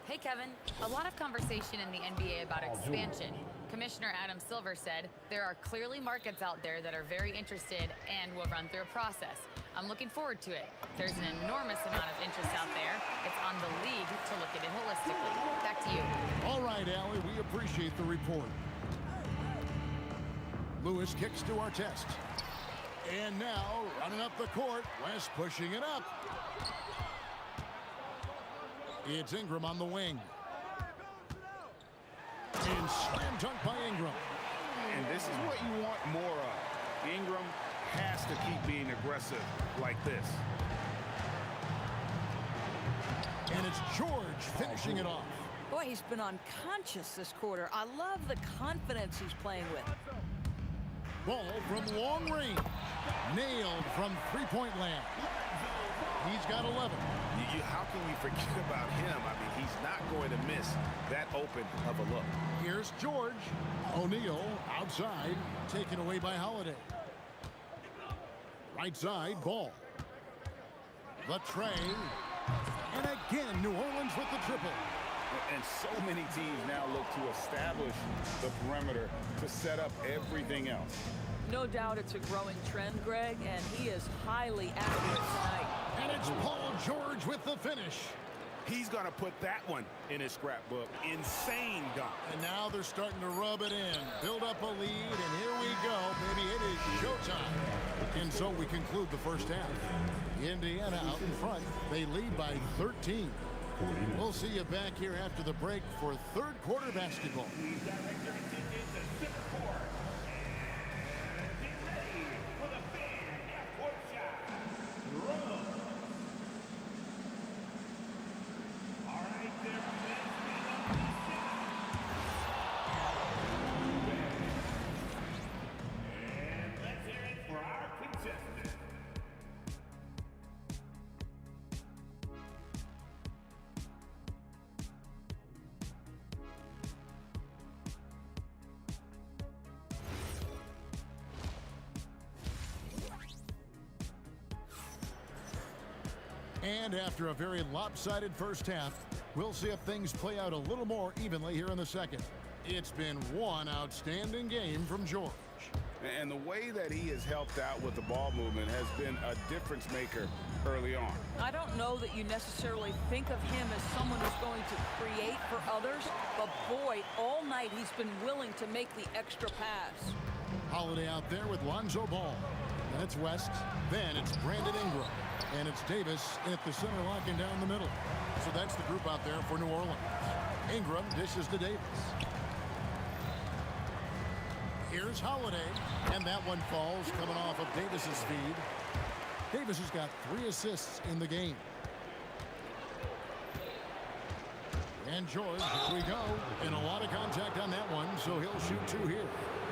E: Hey, Kevin. A lot of conversation in the NBA about expansion. Commissioner Adam Silver said there are clearly markets out there that are very interested and will run through a process. I'm looking forward to it. There's an enormous amount of interest out there. It's on the league to look at it holistically. Back to you.
B: All right, Allie, we appreciate the report. Lewis kicks to Artest. And now, running up the court, West pushing it up. It's Ingram on the wing. And slam dunk by Ingram.
D: And this is what you want more of. Ingram has to keep being aggressive like this.
B: And it's George finishing it off.
K: Boy, he's been unconscious this quarter. I love the confidence he's playing with.
B: Ball from long range. Nailed from three-point land. He's got 11.
D: How can you forget about him? I mean, he's not going to miss that open of a look.
B: Here's George. O'Neal outside, taken away by Holiday. Right side, Ball. The tray. And again, New Orleans with the triple.
D: And so many teams now look to establish the perimeter to set up everything else.
K: No doubt it's a growing trend, Greg, and he is highly accurate tonight.
B: And it's Paul George with the finish.
D: He's going to put that one in his scrapbook. Insane dunk.
B: And now they're starting to rub it in. Build up a lead, and here we go, baby. It is showtime. And so we conclude the first half. Indiana out in front. They lead by 13. We'll see you back here after the break for third quarter basketball. And after a very lopsided first half, we'll see if things play out a little more evenly here in the second. It's been one outstanding game from George.
D: And the way that he has helped out with the ball movement has been a difference maker early on.
K: I don't know that you necessarily think of him as someone who's going to create for others, but boy, all night he's been willing to make the extra pass.
B: Holiday out there with Lonzo Ball. Then it's West. Then it's Brandon Ingram. And it's Davis at the center, locking down the middle. So that's the group out there for New Orleans. Ingram dishes to Davis. Here's Holiday, and that one falls coming off of Davis's feed. Davis has got 3 assists in the game. And George, here we go. And a lot of contact on that one, so he'll shoot 2 here.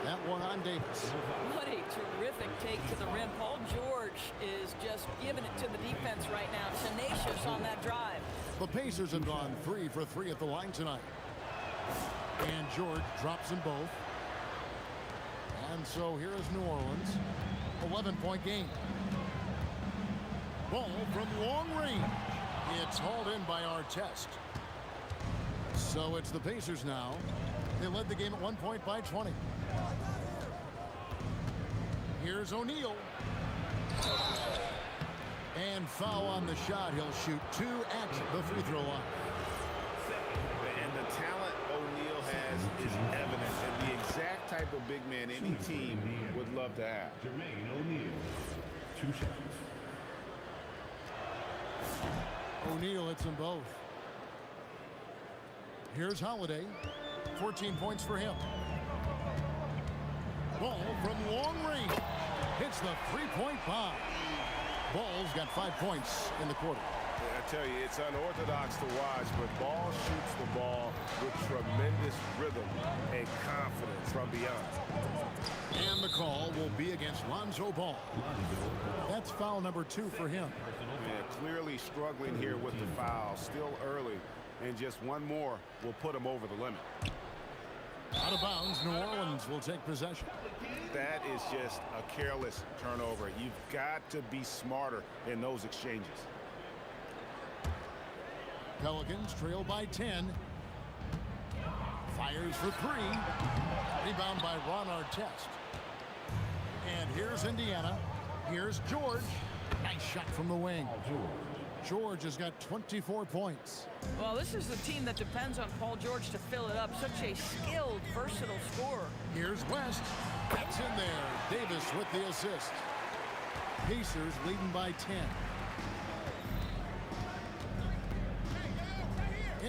B: That one on Davis.
K: What a terrific take to the rim. Paul George is just giving it to the defense right now. Tenacious on that drive.
B: The Pacers have gone 3 for 3 at the line tonight. And George drops them both. And so here is New Orleans. 11-point game. Ball from long range. It's hauled in by Artest. So it's the Pacers now. They led the game at 1 point by 20. Here's O'Neal. And foul on the shot. He'll shoot 2 at the free throw line.
D: And the talent O'Neal has is evident, and the exact type of big man any team would love to have.
F: Jermaine O'Neal, 2 shots.
B: O'Neal hits them both. Here's Holiday. 14 points for him. Ball from long range. Hits the 3-point bomb. Ball's got 5 points in the quarter.
D: I tell you, it's unorthodox to watch, but Ball shoots the ball with tremendous rhythm and confidence from beyond.
B: And the call will be against Lonzo Ball. That's foul number 2 for him.
D: Yeah, clearly struggling here with the foul. Still early, and just one more will put him over the limit.
B: Out of bounds, New Orleans will take possession.
D: That is just a careless turnover. You've got to be smarter in those exchanges.
B: Pelicans trail by 10. Fires for 3. Rebound by Ron Artest. And here's Indiana. Here's George. Nice shot from the wing. George has got 24 points.
K: Well, this is a team that depends on Paul George to fill it up. Such a skilled, versatile scorer.
B: Here's West. That's in there. Davis with the assist. Pacers leading by 10.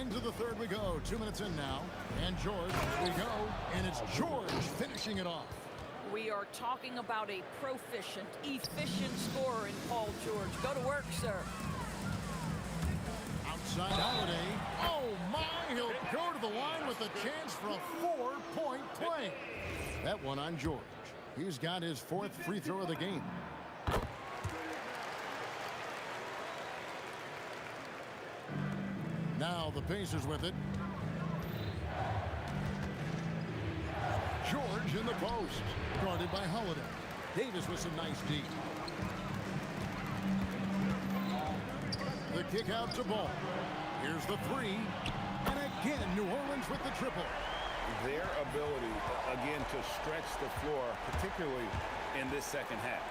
B: Into the third we go. 2 minutes in now. And George, we go. And it's George finishing it off.
K: We are talking about a proficient, efficient scorer in Paul George. Go to work, sir.
B: Outside Holiday. Oh, my. He'll go to the line with a chance for a 4-point play. That one on George. He's got his 4th free throw of the game. Now the Pacers with it. George in the post. Guarded by Holiday. Davis with some nice D. The kick out to Ball. Here's the 3. And again, New Orleans with the triple.
D: Their ability, again, to stretch the floor, particularly in this second half.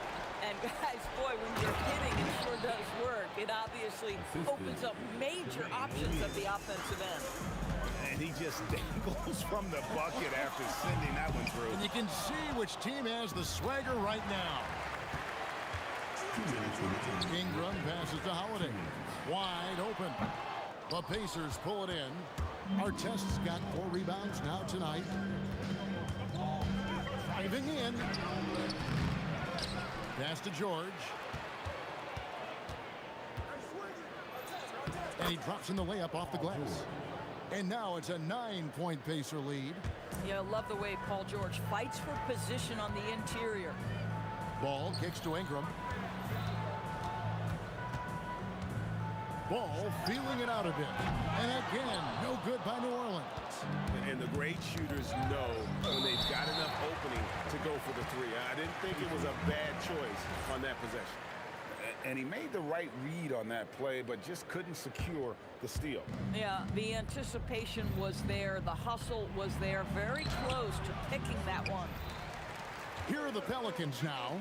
K: And guys, boy, when you're hitting, it sure does work. It obviously opens up major options at the offensive end.
D: And he just dangles from the bucket after sending that one through.
B: And you can see which team has the swagger right now. Ingram passes to Holiday. Wide open. The Pacers pull it in. Artest's got 4 rebounds now tonight. Driving in. Pass to George. And he drops in the layup off the glass. And now it's a 9-point Pacer lead.
K: Yeah, I love the way Paul George fights for position on the interior.
B: Ball kicks to Ingram. Ball feeling it out a bit. And again, no good by New Orleans.
D: And the great shooters know when they've got enough opening to go for the 3. I didn't think it was a bad choice on that possession. And he made the right read on that play, but just couldn't secure the steal.
K: Yeah, the anticipation was there. The hustle was there. Very close to picking that one.
B: Here are the Pelicans now.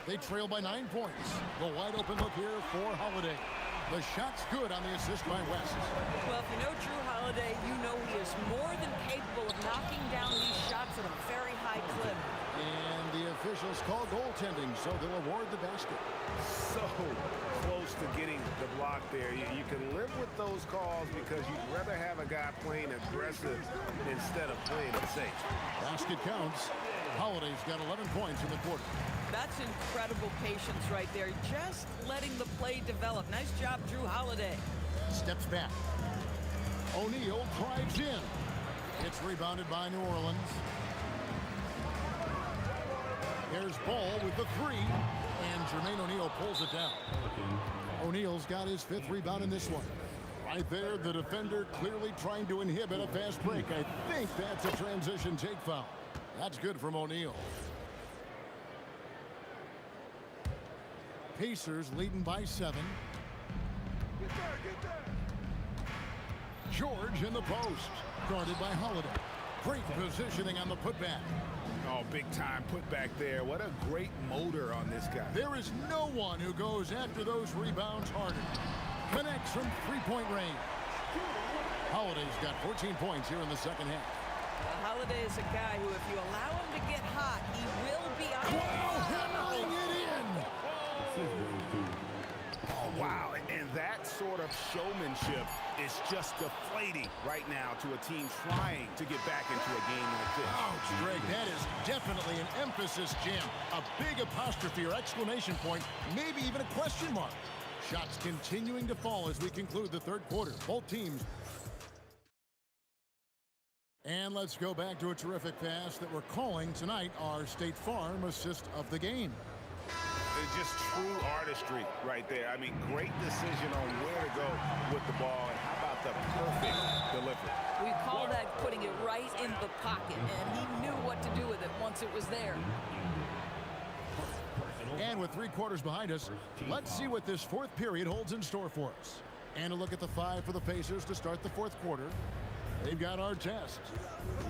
B: They trail by 9 points. The wide open look here for Holiday. The shot's good on the assist by West.
K: Well, if you know Drew Holiday, you know he is more than capable of knocking down these shots at a very high clip.
B: And the officials call goaltending, so they'll award the basket.
D: So close to getting the block there. You can live with those calls because you'd rather have a guy playing aggressive instead of playing it safe.
B: Basket counts. Holiday's got 11 points in the quarter.
K: That's incredible patience right there. Just letting the play develop. Nice job, Drew Holiday.
B: Steps back. O'Neal drives in. It's rebounded by New Orleans. There's Ball with the 3. And Jermaine O'Neal pulls it down. O'Neal's got his 5th rebound in this one. Right there, the defender clearly trying to inhibit a fast break. I think that's a transition take foul. That's good from O'Neal. Pacers leading by 7. George in the post. Guarded by Holiday. Great positioning on the putback.
D: Oh, big time putback there. What a great motor on this guy.
B: There is no one who goes after those rebounds harder. Connects from 3-point range. Holiday's got 14 points here in the second half.
K: Holiday is a guy who, if you allow him to get hot, he will be on
B: hammering it in.
D: Oh, wow. And that sort of showmanship is just deflating right now to a team trying to get back into a game like this.
B: Oh, Greg, that is definitely an emphasis jam. A big apostrophe or exclamation point, maybe even a question mark. Shots continuing to fall as we conclude the third quarter. Both teams. And let's go back to a terrific pass that we're calling tonight our State Farm assist of the game.
D: It's just true artistry right there. I mean, great decision on where to go with the ball. And how about the perfect delivery?
K: We call that putting it right in the pocket, and he knew what to do with it once it was there.
B: And with 3 quarters behind us, let's see what this 4th period holds in store for us. And a look at the 5 for the Pacers to start the 4th quarter. They've got Artest.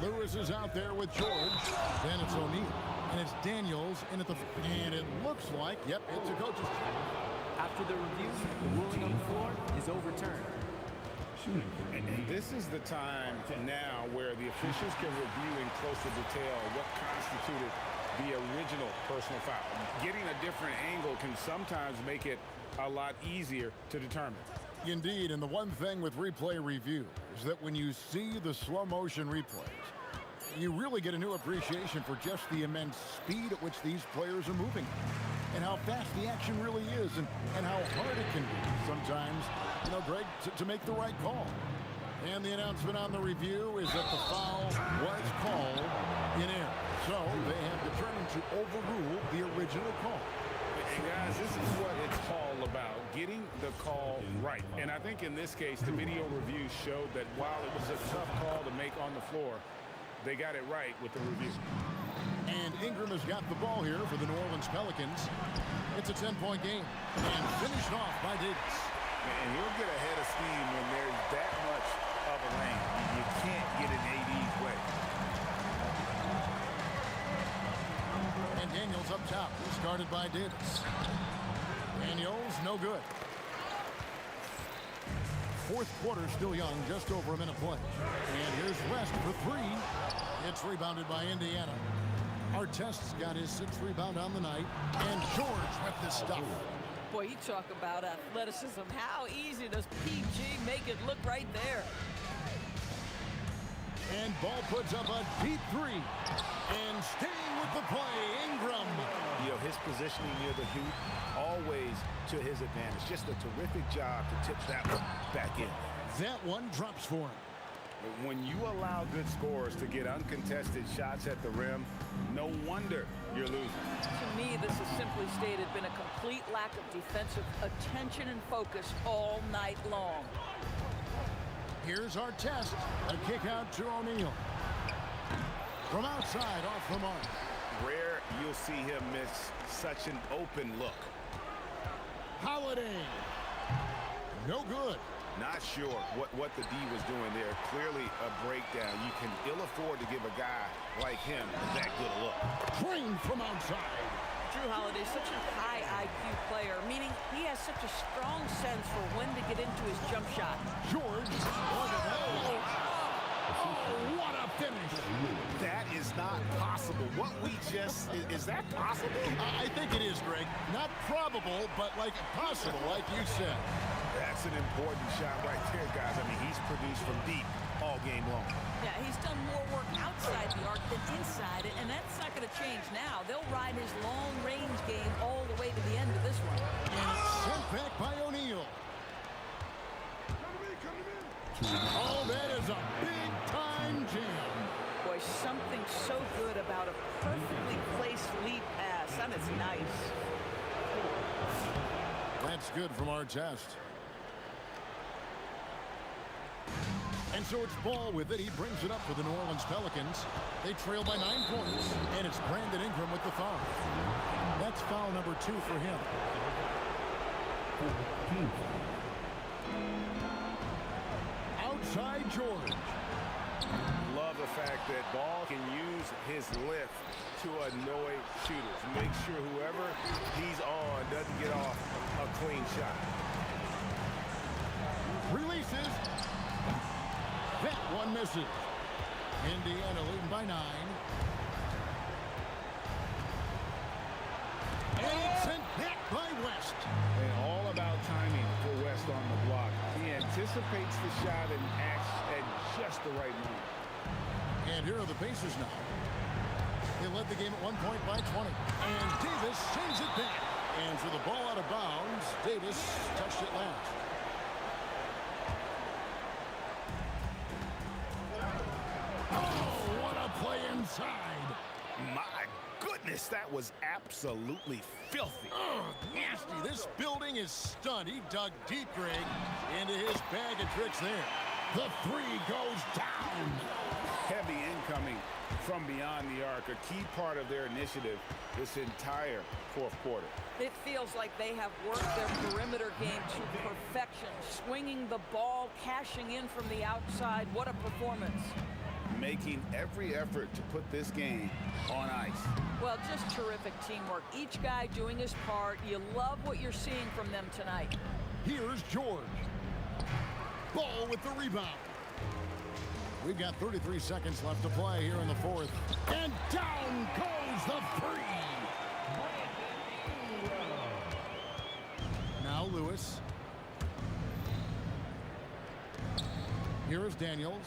B: Lewis is out there with George. Then it's O'Neal. And it's Daniels in at the... And it looks like, yep, it's a coach's...
L: After the review, the ruling on the floor is overturned.
D: And this is the time now where the officials can review in closer detail what constituted the original personal foul. Getting a different angle can sometimes make it a lot easier to determine.
B: Indeed, and the one thing with replay review is that when you see the slow motion replays, you really get a new appreciation for just the immense speed at which these players are moving and how fast the action really is and how hard it can be sometimes, Greg, to make the right call. And the announcement on the review is that the foul was called in error. So they have determined to overrule the original call.
D: And guys, this is what it's all about, getting the call right. And I think in this case, the video review showed that while it was a tough call to make on the floor, they got it right with the review.
B: And Ingram has got the ball here for the New Orleans Pelicans. It's a 10-point game and finished off by Davis.
D: And he'll get ahead of steam when there's that much of a lane. You can't get in AD's way.
B: And Daniels up top. He's guarded by Davis. Daniels, no good. Fourth quarter still young, just over a minute play. And here's West for three. It's rebounded by Indiana. Artest's got his sixth rebound on the night. And George with the stuff.
K: Boy, you talk about athleticism. How easy does PG make it look right there?
B: And Ball puts up a deep three. And staying with the play, Ingram.
D: His positioning near the hoop, always to his advantage. Just a terrific job to tip that one back in.
B: That one drops for him.
D: When you allow good scorers to get uncontested shots at the rim, no wonder you're losing.
K: To me, this has simply stated been a complete lack of defensive attention and focus all night long.
B: Here's our test. A kick out to O'Neal. From outside, off the mark.
D: Rare you'll see him miss such an open look.
B: Holiday. No good.
D: Not sure what the D was doing there. Clearly a breakdown. You can ill afford to give a guy like him that good a look.
B: Drained from outside.
K: Jrue Holiday is such a high IQ player, meaning he has such a strong sense for when to get into his jump shot.
B: George. What a finish.
D: That is not possible. What we just, is that possible?
B: I think it is, Greg. Not probable, but possible, like you said.
D: That's an important shot right there, guys. I mean, he's produced from deep all game long.
K: Yeah, he's done more work outside the arc than inside it, and that's not going to change now. They'll ride his long-range game all the way to the end of this one.
B: And it's sent back by O'Neal. Oh, that is a big-time jam.
K: Boy, something so good about a perfectly placed lead pass. That is nice.
B: That's good from our test. And so it's Ball with it. He brings it up for the New Orleans Pelicans. They trail by 9 points. And it's Brandon Ingram with the foul. That's foul number 2 for him. Outside George.
D: Love the fact that Ball can use his lift to annoy shooters. Make sure whoever he's on doesn't get off a clean shot.
B: Releases. That one misses. Indiana leading by 9. And it's sent back by West.
D: And all about timing for West on the block. He anticipates the shot and acts at just the right moment.
B: And here are the Pacers now. They led the game at 1 point by 20. And Davis sends it back. And for the ball out of bounds, Davis touched it last. Oh, what a play inside.
D: My goodness, that was absolutely filthy.
B: Oh, nasty. This building is stunned. He dug deep, Greg, into his bag of tricks there. The 3 goes down.
D: Heavy incoming from beyond the arc, a key part of their initiative this entire fourth quarter.
K: It feels like they have worked their perimeter game to perfection, swinging the ball, cashing in from the outside. What a performance.
D: Making every effort to put this game on ice.
K: Well, just terrific teamwork. Each guy doing his part. You love what you're seeing from them tonight.
B: Here's George. Ball with the rebound. We've got 33 seconds left to play here in the fourth. And down goes is the free. Now Lewis. Here is Daniels.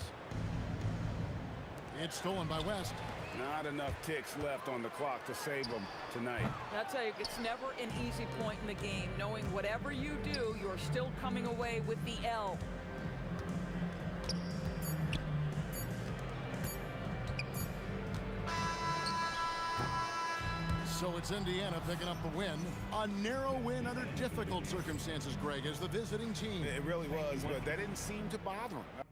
B: It's stolen by West.
D: Not enough ticks left on the clock to save them tonight.
K: I'll tell you, it's never an easy point in the game, knowing whatever you do, you're still coming away with the L.
B: So it's Indiana picking up the win. A narrow win under difficult circumstances, Greg, as the visiting team.
D: It really was, but that didn't seem to bother them.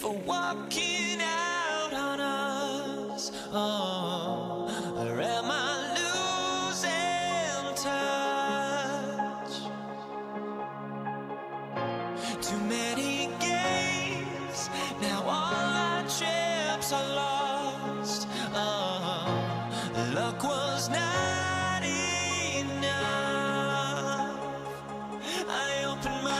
A: for walking out on us? Oh, or am I losing touch? Too many games, now all our chips are lost. Oh, luck was not enough. I opened my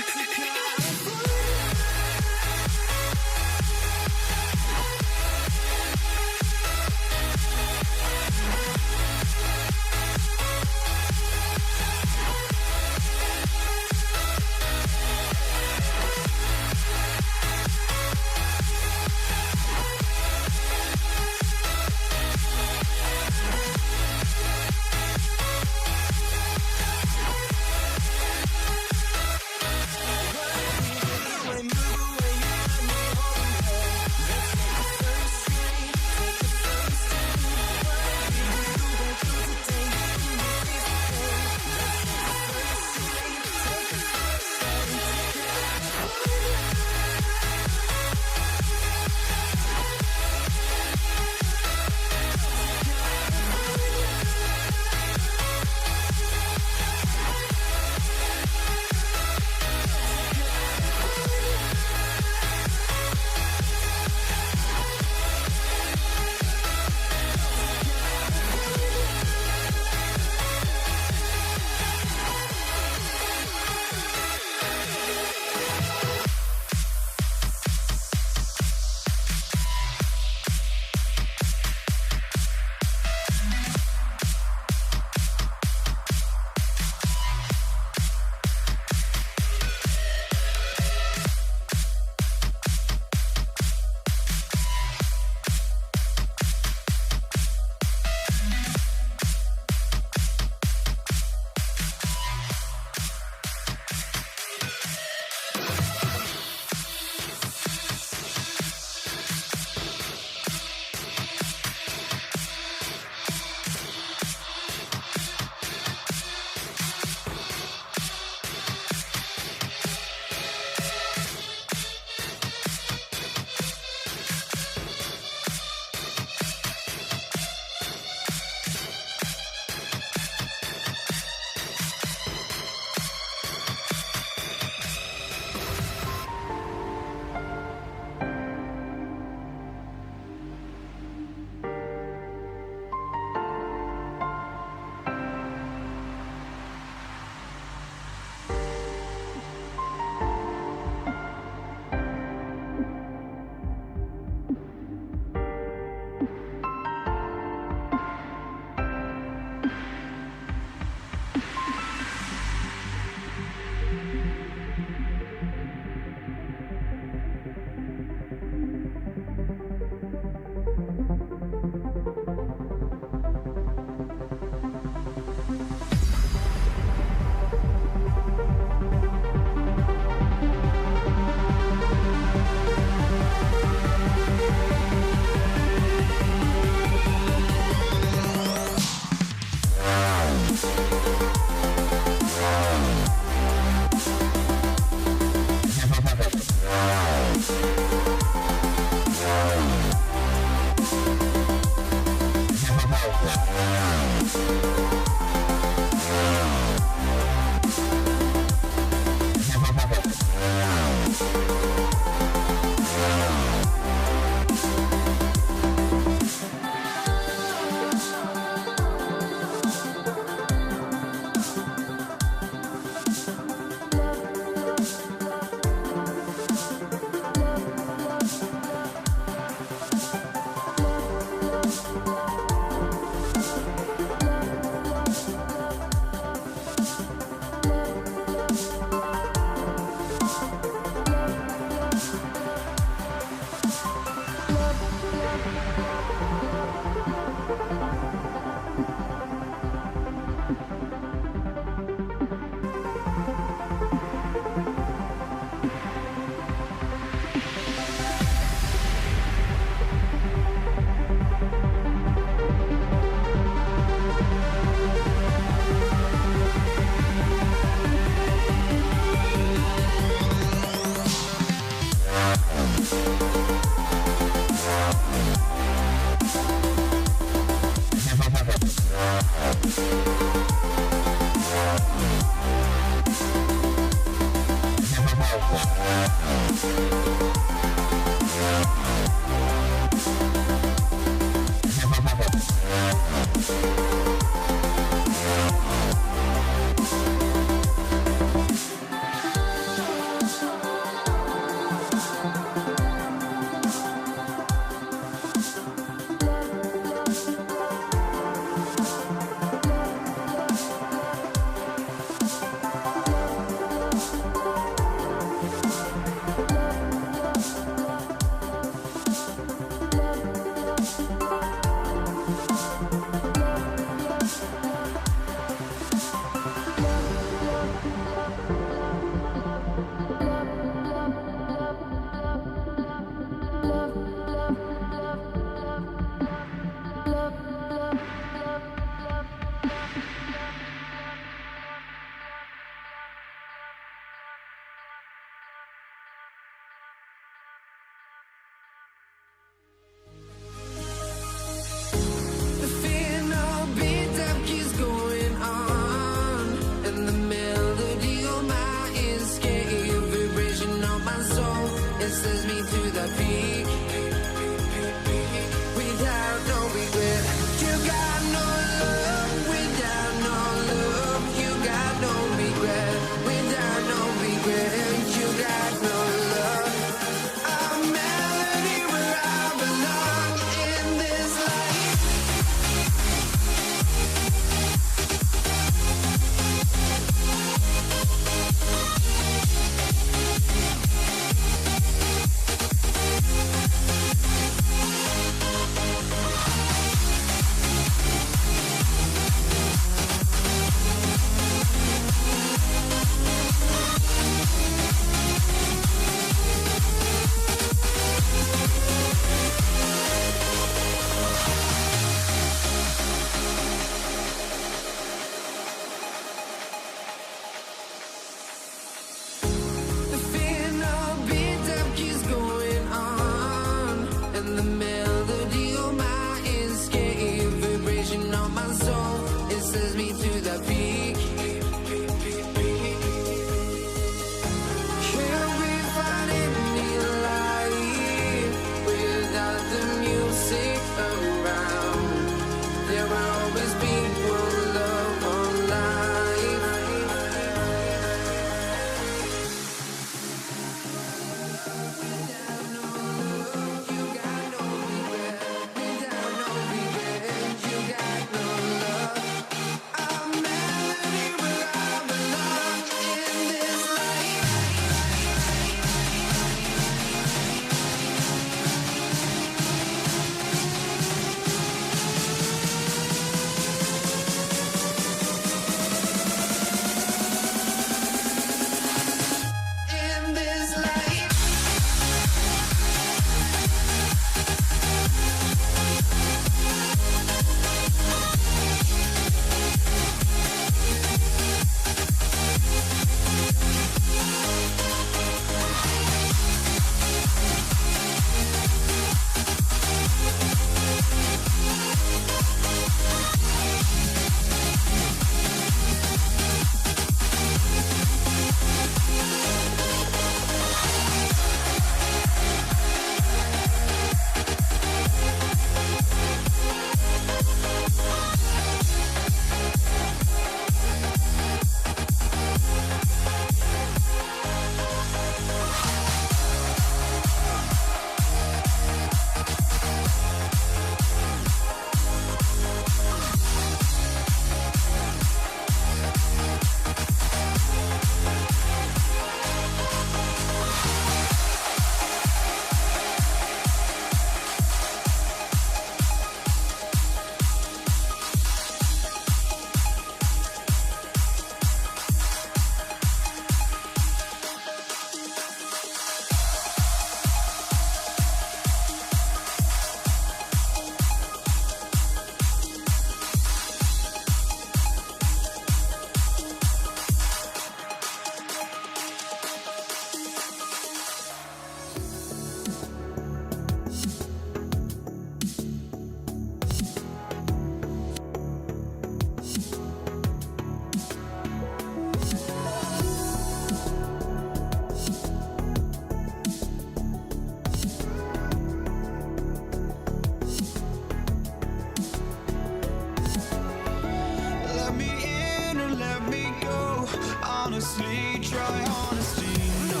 A: honestly try honesty. No,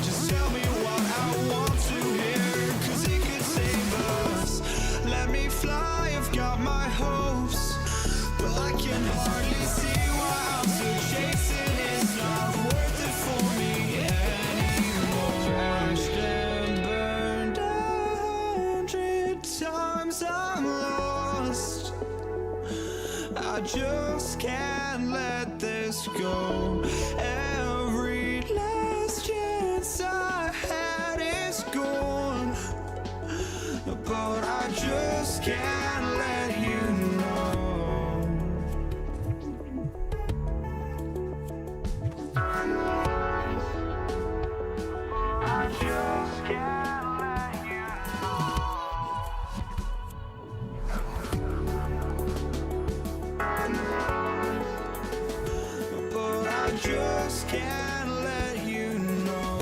A: just tell me what I want to hear, 'cause it could save us. Let me fly, I've got my hopes, but I can hardly see why I'm still chasing. It's not worth it for me anymore. Crashed and burned 100 times, I'm lost. I just can't let this go. Every last chance I had is gone, but I just can't let you know. I just can't let you know. But I just can't let you know.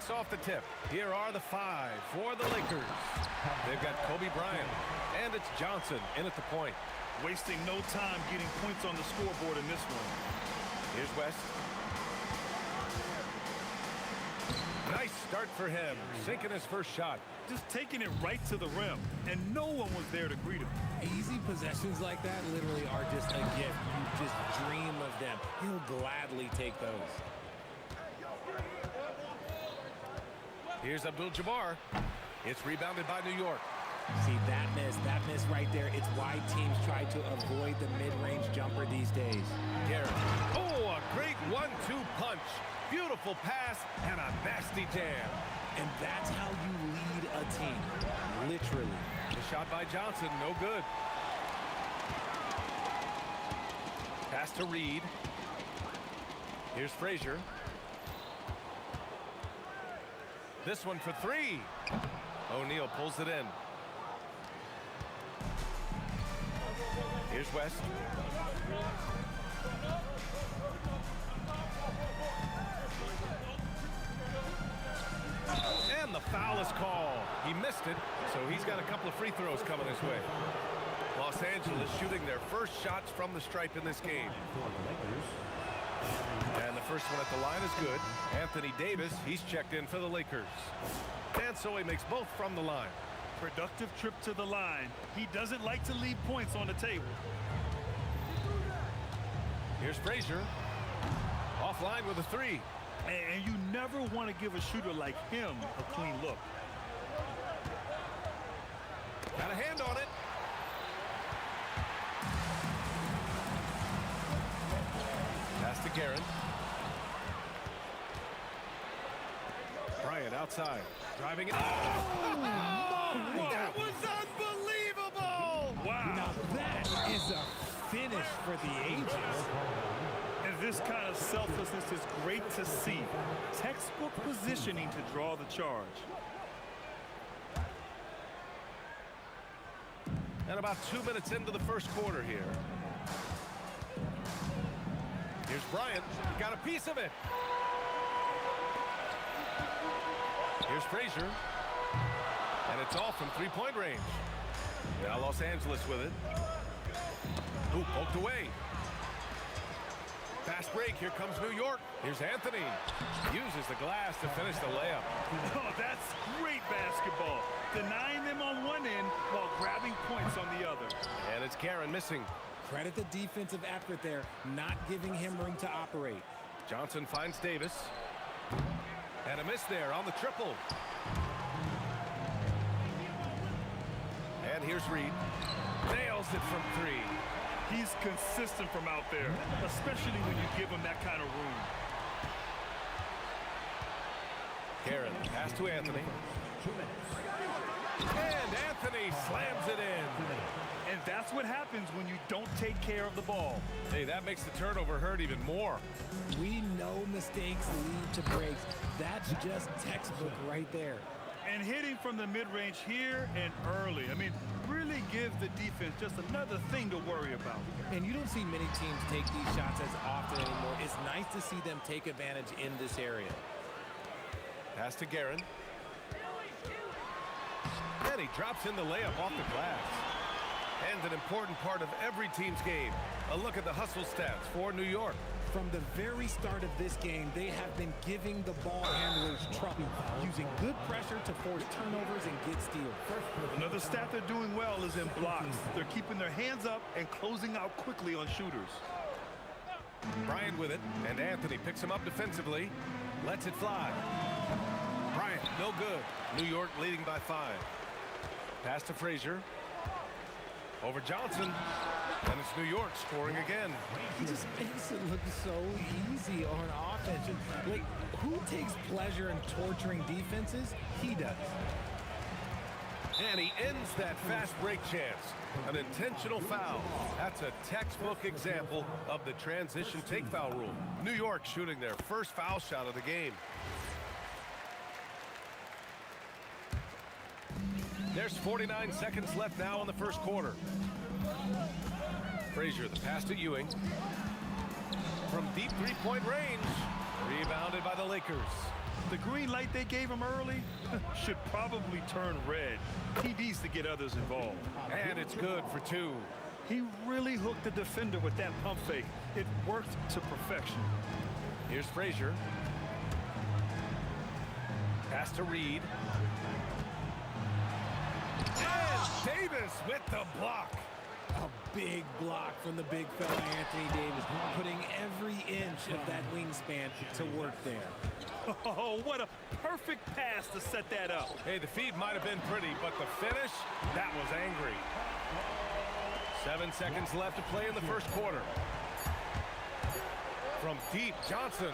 H: Off the tip. Here are the 5 for the Lakers. They've got Kobe Bryant, and it's Johnson in at the point.
J: Wasting no time getting points on the scoreboard in this one.
H: Here's West. Nice start for him, sinking his first shot.
J: Just taking it right to the rim, and no one was there to greet him.
M: Easy possessions like that literally are just a gift. You just dream of them. He'll gladly take those.
H: Here's Abdul-Jabbar. It's rebounded by New York.
M: See, that miss right there. It's why teams try to avoid the mid-range jumper these days.
H: Garrett. Oh, a great 1-2 punch. Beautiful pass and a nasty jam.
M: And that's how you lead a team, literally.
H: The shot by Johnson, no good. Pass to Reed. Here's Frazier. This one for 3. O'Neal pulls it in. Here's West. And the foul is called. He missed it, so he's got a couple of free throws coming his way. Los Angeles shooting their first shots from the stripe in this game. And the first one at the line is good. Anthony Davis, he's checked in for the Lakers. And so he makes both from the line.
J: Productive trip to the line. He doesn't like to leave points on the table.
H: Here's Frazier. Offline with a 3.
J: And you never want to give a shooter like him a clean look.
H: Got a hand on it. Pass to Guerin. Bryant outside. Driving it.
J: Oh, that was unbelievable! Wow.
M: Now that finish for the ages.
J: And this kind of selflessness is great to see. Textbook positioning to draw the charge.
H: And about 2 minutes into the first quarter here. Here's Bryant. He got a piece of it. Here's Frazier. And it's all from three-point range. Now Los Angeles with it. Ooh, poked away. Fast break. Here comes New York. Here's Anthony. Uses the glass to finish the layup.
J: Oh, that's great basketball. Denying them on one end while grabbing points on the other.
H: And it's Karen missing.
M: Credit the defensive effort there, not giving him room to operate.
H: Johnson finds Davis. And a miss there on the triple. And here's Reed. Nails it from three.
J: He's consistent from out there, especially when you give him that kind of room.
H: Karen, pass to Anthony. And Anthony slams it in.
J: And that's what happens when you don't take care of the ball.
H: Hey, that makes the turnover hurt even more.
M: We know mistakes lead to breaks. That's just textbook right there.
J: And hitting from the mid-range here and early. I mean, really give the defense just another thing to worry about.
M: And you don't see many teams take these shots as often anymore. It's nice to see them take advantage in this area.
H: Pass to Guerin. And he drops in the layup off the glass. And an important part of every team's game. A look at the hustle stats for New York.
M: From the very start of this game, they have been giving the ball handlers trouble, using good pressure to force turnovers and get steals.
J: Another stat they're doing well is in blocks. They're keeping their hands up and closing out quickly on shooters.
H: Bryant with it, and Anthony picks him up defensively. Lets it fly. Bryant, no good. New York leading by 5. Pass to Frazier. Over Johnson. And it's New York scoring again.
M: He just makes it look so easy on offense. Like, who takes pleasure in torturing defenses? He does.
H: And he ends that fast break chance. An intentional foul. That's a textbook example of the transition take foul rule. New York shooting their first foul shot of the game. There's 49 seconds left now in the first quarter. Frazier, the pass to Ewing. From deep three-point range. Rebounded by the Lakers.
J: The green light they gave him early should probably turn red. He needs to get others involved.
H: And it's good for 2.
J: He really hooked the defender with that pump fake. It worked to perfection.
H: Here's Frazier. Pass to Reed. And Davis with the block.
M: A big block from the big fella Anthony Davis, putting every inch of that wingspan to work there.
J: Oh, what a perfect pass to set that up.
H: Hey, the feed might have been pretty, but the finish, that was angry. 7 seconds left to play in the first quarter. From deep, Johnson,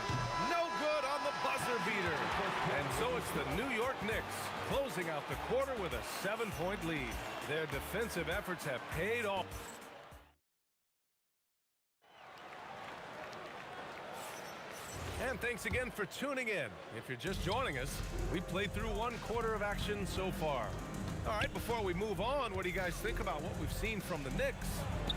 H: no good on the buzzer beater. And so it's the New York Knicks closing out the quarter with a 7-point lead. Their defensive efforts have paid off. And thanks again for tuning in. If you're just joining us, we played through 1 quarter of action so far. All right, before we move on, what do you guys think about what we've seen from the Knicks?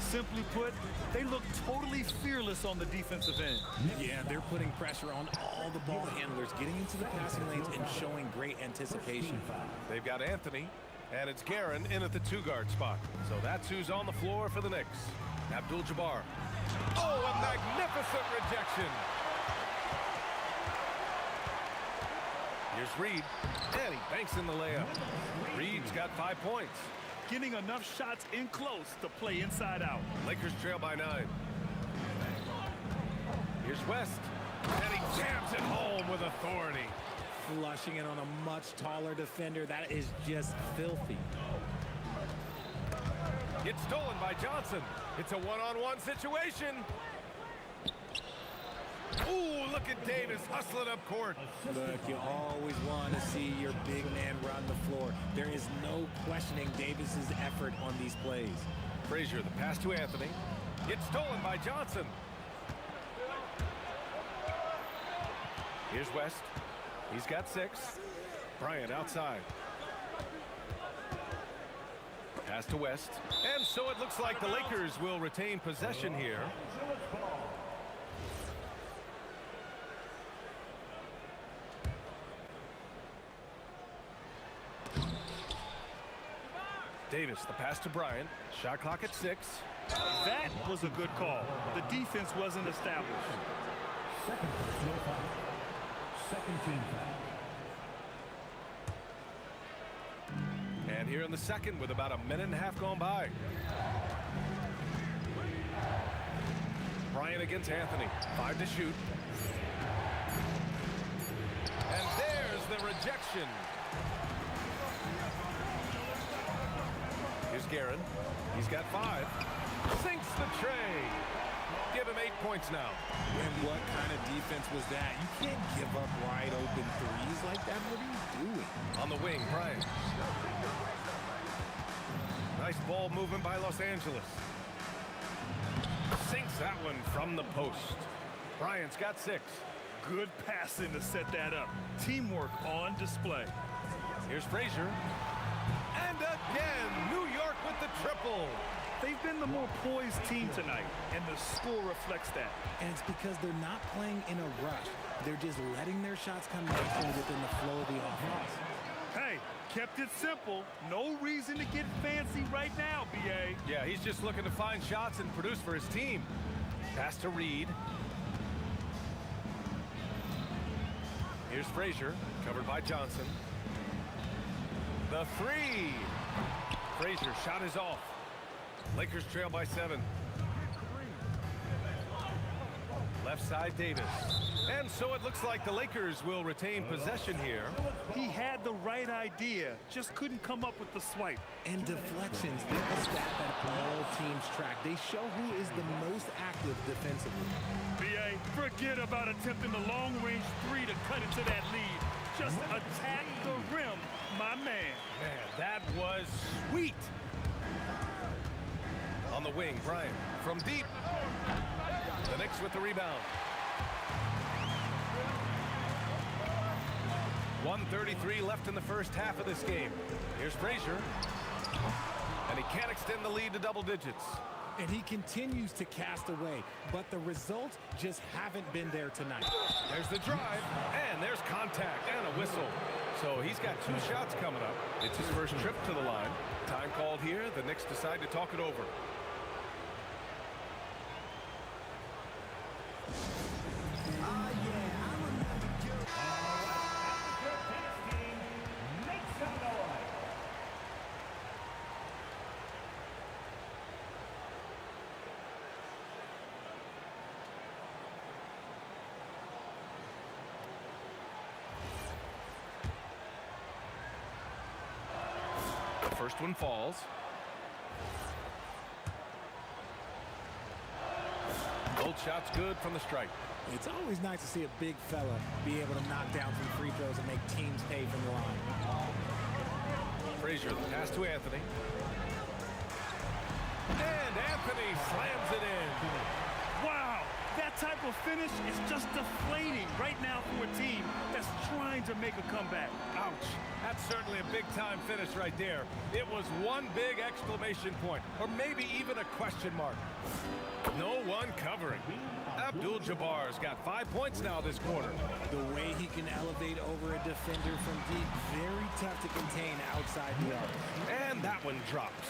J: Simply put, they look totally fearless on the defensive end.
M: Yeah, they're putting pressure on all the ball handlers, getting into the passing lanes and showing great anticipation.
H: They've got Anthony, and it's Guerin in at the 2-guard spot. So that's who's on the floor for the Knicks. Abdul-Jabbar. Oh, a magnificent rejection. Here's Reed, and he banks in the layup. Reed's got 5 points.
J: Getting enough shots in close to play inside out.
H: Lakers trail by 9. Here's West, and he jams it home with authority.
M: Flushing it on a much taller defender. That is just filthy.
H: It's stolen by Johnson. It's a one-on-one situation. Ooh, look at Davis hustling up court.
M: Look, you always want to see your big man run the floor. There is no questioning Davis's effort on these plays.
H: Frazier, the pass to Anthony. It's stolen by Johnson. Here's West. He's got 6. Bryant outside. Pass to West. And so it looks like the Lakers will retain possession here. Davis, the pass to Bryant. Shot clock at 6.
J: That was a good call. The defense wasn't established.
F: Second team foul.
H: And here in the second with about a minute and a half gone by. Bryant against Anthony. 5 to shoot. And there's the rejection. Here's Guerin. He's got 5. Sinks the tray. Give him 8 points now.
M: And what kind of defense was that? You can't give up wide open threes like that. What are you doing?
H: On the wing, Bryant. Nice ball movement by Los Angeles. Sinks that one from the post. Bryant's got 6.
J: Good passing to set that up. Teamwork on display.
H: Here's Frazier. And again, New York with the triple.
J: They've been the more poised team tonight, and the score reflects that.
M: And it's because they're not playing in a rush. They're just letting their shots come naturally within the flow of the offense.
J: Hey, kept it simple. No reason to get fancy right now, B.A.
H: Yeah, he's just looking to find shots and produce for his team. Pass to Reed. Here's Frazier, covered by Johnson. The 3. Frazier shot is off. Lakers trail by 7. Left side, Davis. And so it looks like the Lakers will retain possession here.
J: He had the right idea, just couldn't come up with the swipe.
M: And deflections, they're a stat that all teams track. They show who is the most active defensively.
J: B.A., forget about attempting the long-range 3 to cut into that lead. Just attack the rim, my man.
H: Man, that was sweet. On the wing, Bryant from deep. The Knicks with the rebound. 1:33 left in the first half of this game. Here's Frazier. And he can't extend the lead to double digits.
M: And he continues to cast away, but the results just haven't been there tonight.
H: There's the drive, and there's contact and a whistle. So he's got 2 shots coming up. It's his first trip to the line. Time called here. The Knicks decide to talk it over. First one falls. Both shots good from the stripe.
M: It's always nice to see a big fella be able to knock down some free throws and make teams pay from the line.
H: Frazier, the pass to Anthony. And Anthony slams it in.
J: Wow, that type of finish is just deflating right now for a team that's trying to make a comeback.
H: Ouch. That's certainly a big-time finish right there. It was one big exclamation point, or maybe even a question mark. No one covering. Abdul-Jabbar's got 5 points now this quarter.
M: The way he can elevate over a defender from deep, very tough to contain outside the arc.
H: And that one drops.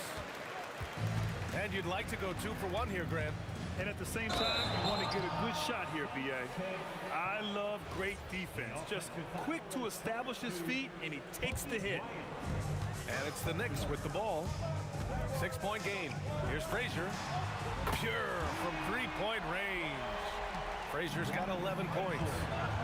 H: And you'd like to go 2 for 1 here, Grant.
J: And at the same time, you want to get a good shot here, B.A. I love great defense. Just quick to establish his feet, and he takes the hit.
H: And it's the Knicks with the ball. 6-point game. Here's Frazier. Pure from 3-point range. Frazier's got 11 points.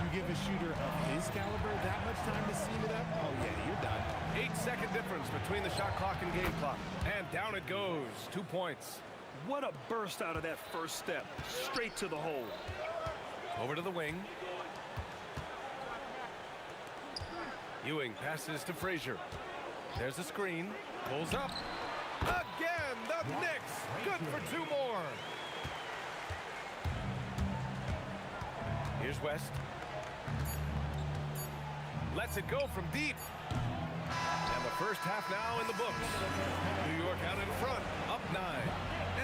M: You give a shooter of his caliber that much time to seam it up, oh yeah, you're done.
H: 8-second difference between the shot clock and game clock. And down it goes. 2 points.
J: What a burst out of that first step. Straight to the hole.
H: Over to the wing. Ewing passes to Frazier. There's the screen. Pulls up. Again, the Knicks. Good for 2 more. Here's West. Lets it go from deep. And the first half now in the books. New York out in front, up 9.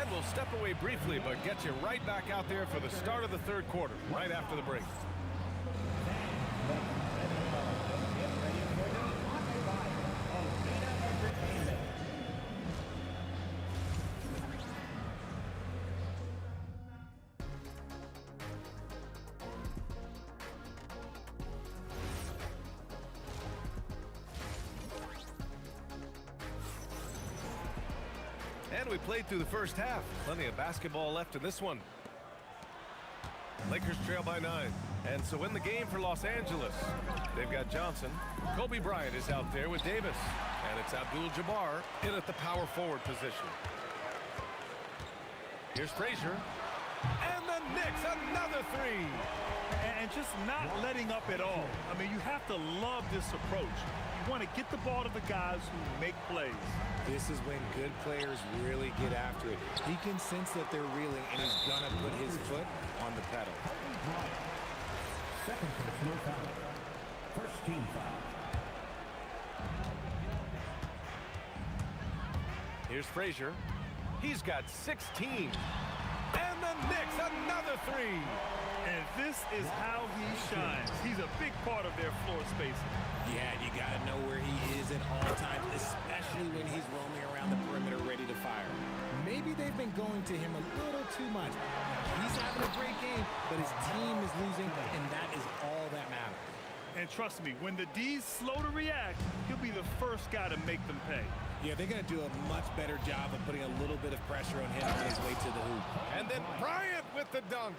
H: And we'll step away briefly, but get you right back out there for the start of the third quarter, right after the break. And we played through the first half. Plenty of basketball left in this one. Lakers trail by 9. And so in the game for Los Angeles, they've got Johnson. Kobe Bryant is out there with Davis. And it's Abdul-Jabbar in at the power forward position. Here's Frazier. And the Knicks, another 3.
J: And just not letting up at all. I mean, you have to love this approach. You want to get the ball to the guys who make plays.
M: This is when good players really get after it. He can sense that they're reeling, and he's going to put his foot on the pedal.
F: Second personal foul. First team foul.
H: Here's Frazier. He's got 16. And the Knicks, another 3.
J: And this is how he shines. He's a big part of their floor spacing.
M: Yeah, you got to know where he is at all times, especially when he's roaming around the perimeter ready to fire. Maybe they've been going to him a little too much. He's having a great game, but his team is losing, and that is all that matters.
J: And trust me, when the D's slow to react, he'll be the first guy to make them pay.
M: Yeah, they're going to do a much better job of putting a little bit of pressure on him on his way to the hoop.
H: And then Bryant with the dunk.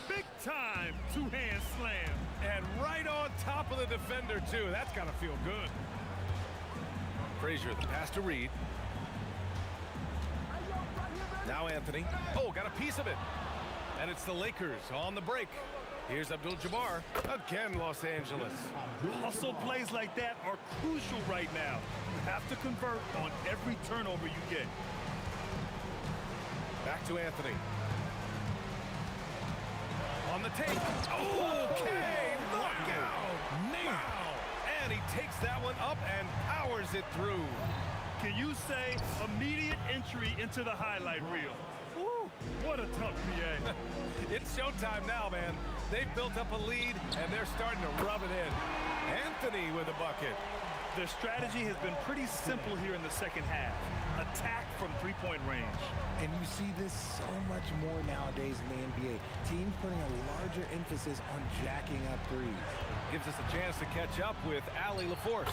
J: Big time two-hand slam.
H: And right on top of the defender, too. That's got to feel good. Frazier, the pass to Reed. Now Anthony. Oh, got a piece of it. And it's the Lakers on the break. Here's Abdul-Jabbar. Again, Los Angeles.
J: Hustle plays like that are crucial right now. You have to convert on every turnover you get.
H: Back to Anthony. On the tape. Okay, knockout. Wow. And he takes that one up and powers it through.
J: Can you say immediate entry into the highlight reel? Woo, what a tough PA.
H: It's showtime now, man. They've built up a lead, and they're starting to rub it in. Anthony with a bucket.
J: Their strategy has been pretty simple here in the second half. Attack from three-point range.
M: And you see this so much more nowadays in the NBA. Teams putting a larger emphasis on jacking up threes.
H: Gives us a chance to catch up with Allie LaForce.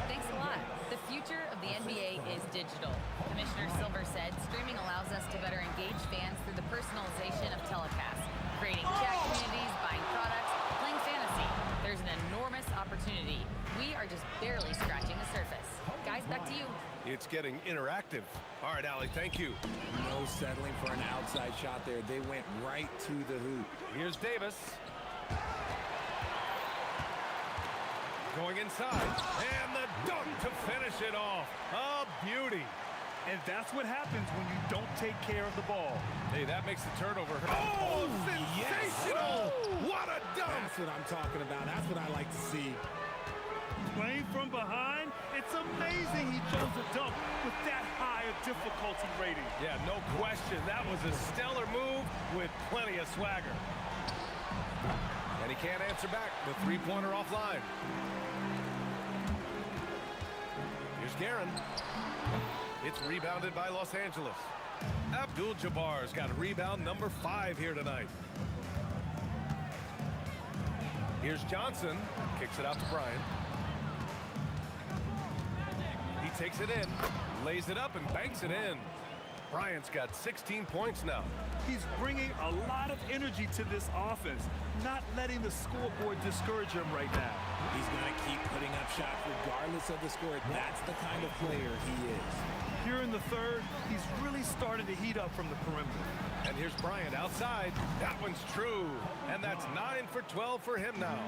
E: Thanks a lot. The future of the NBA is digital. Commissioner Silver said streaming allows us to better engage fans through the personalization of telecasts, creating chat communities, buying products, playing fantasy. There's an enormous opportunity. We are just barely scratching the surface. Guys, back to you.
H: It's getting interactive. All right, Allie, thank you.
M: No settling for an outside shot there. They went right to the hoop.
H: Here's Davis. Going inside. And the dunk to finish it off. A beauty.
J: And that's what happens when you don't take care of the ball.
H: Hey, that makes the turnover. Oh, sensational! Yes. What a dunk!
M: That's what I'm talking about. That's what I like to see.
J: Playing from behind, it's amazing he chose a dunk with that high a difficulty rating.
H: Yeah, no question. That was a stellar move with plenty of swagger. And he can't answer back. The three-pointer offline. Here's Guerin. It's rebounded by Los Angeles. Abdul-Jabbar's got rebound number 5 here tonight. Here's Johnson. Kicks it out to Bryant. He takes it in, lays it up, and banks it in. Bryant's got 16 points now.
J: He's bringing a lot of energy to this offense, not letting the scoreboard discourage him right now.
M: He's going to keep putting up shots regardless of the score. That's the kind of player he is.
J: Here in the third, he's really starting to heat up from the perimeter.
H: And here's Bryant outside. That one's true. And that's 9 for 12 for him now.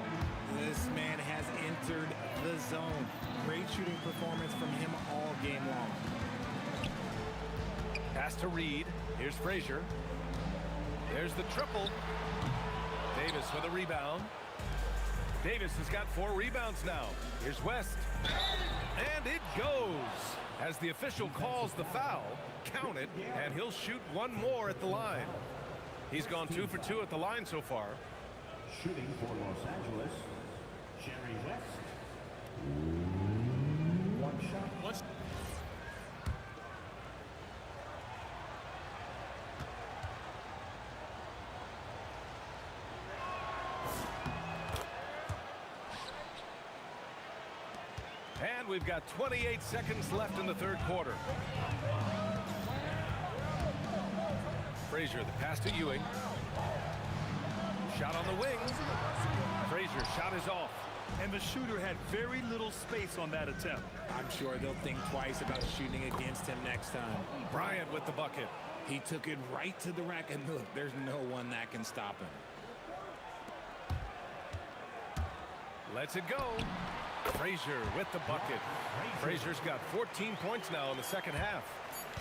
M: This man has entered the zone. Great shooting performance from him all game long. Pass
H: to Reed. Here's Frazier. There's the triple. They Davis with a rebound. Davis has got 4 rebounds now. Here's West. And it goes. As the official calls the foul, count it, and he'll shoot one more at the line. He's gone 2 for 2 at the line so far.
F: Shooting for Los Angeles, Jerry West. One shot.
H: And we've got 28 seconds left in the third quarter. Frazier, the pass to Ewing. Shot on the wing. Frazier, shot is off.
J: And the shooter had very little space on that attempt.
M: I'm sure they'll think twice about shooting against him next time.
H: Bryant with the bucket.
M: He took it right to the rack, and look, there's no one that can stop him.
H: Lets it go. Frazier with the bucket. Frazier's got 14 points now in the second half.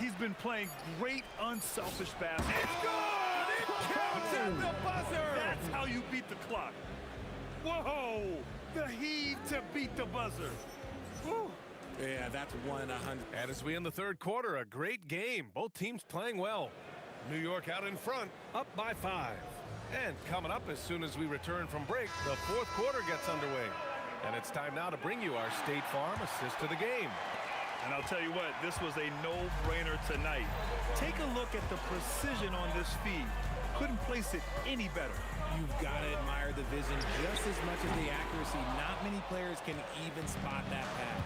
J: He's been playing great, unselfish basketball.
H: It's good! It counts at the buzzer!
J: That's how you beat the clock. Whoa! The heave to beat the buzzer. Woo.
M: Yeah, that's 100.
H: And as we end the third quarter, a great game. Both teams playing well. New York out in front, up by 5. And coming up as soon as we return from break, the fourth quarter gets underway. And it's time now to bring you our State Farm assist to the game.
J: And I'll tell you what, this was a no-brainer tonight. Take a look at the precision on this feed. Couldn't place it any better.
M: You've got to admire the vision just as much as the accuracy. Not many players can even spot that pass.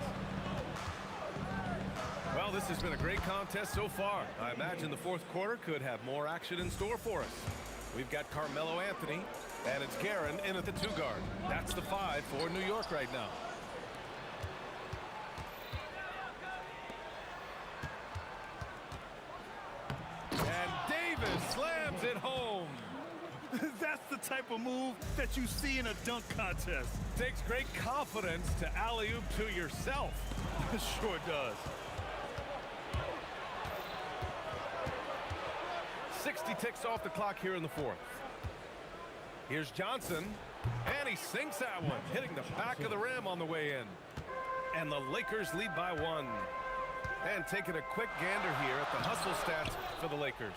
H: Well, this has been a great contest so far. I imagine the fourth quarter could have more action in store for us. We've got Carmelo Anthony, and it's Guerin in at the 2 guard. That's the 5 for New York right now. And Davis slams it home.
J: That's the type of move that you see in a dunk contest.
H: Takes great confidence to alley-oop to yourself.
J: Sure does.
H: 60 ticks off the clock here in the fourth. Here's Johnson, and he sinks that one, hitting the back of the rim on the way in. And the Lakers lead by 1. And taking a quick gander here at the hustle stats for the Lakers.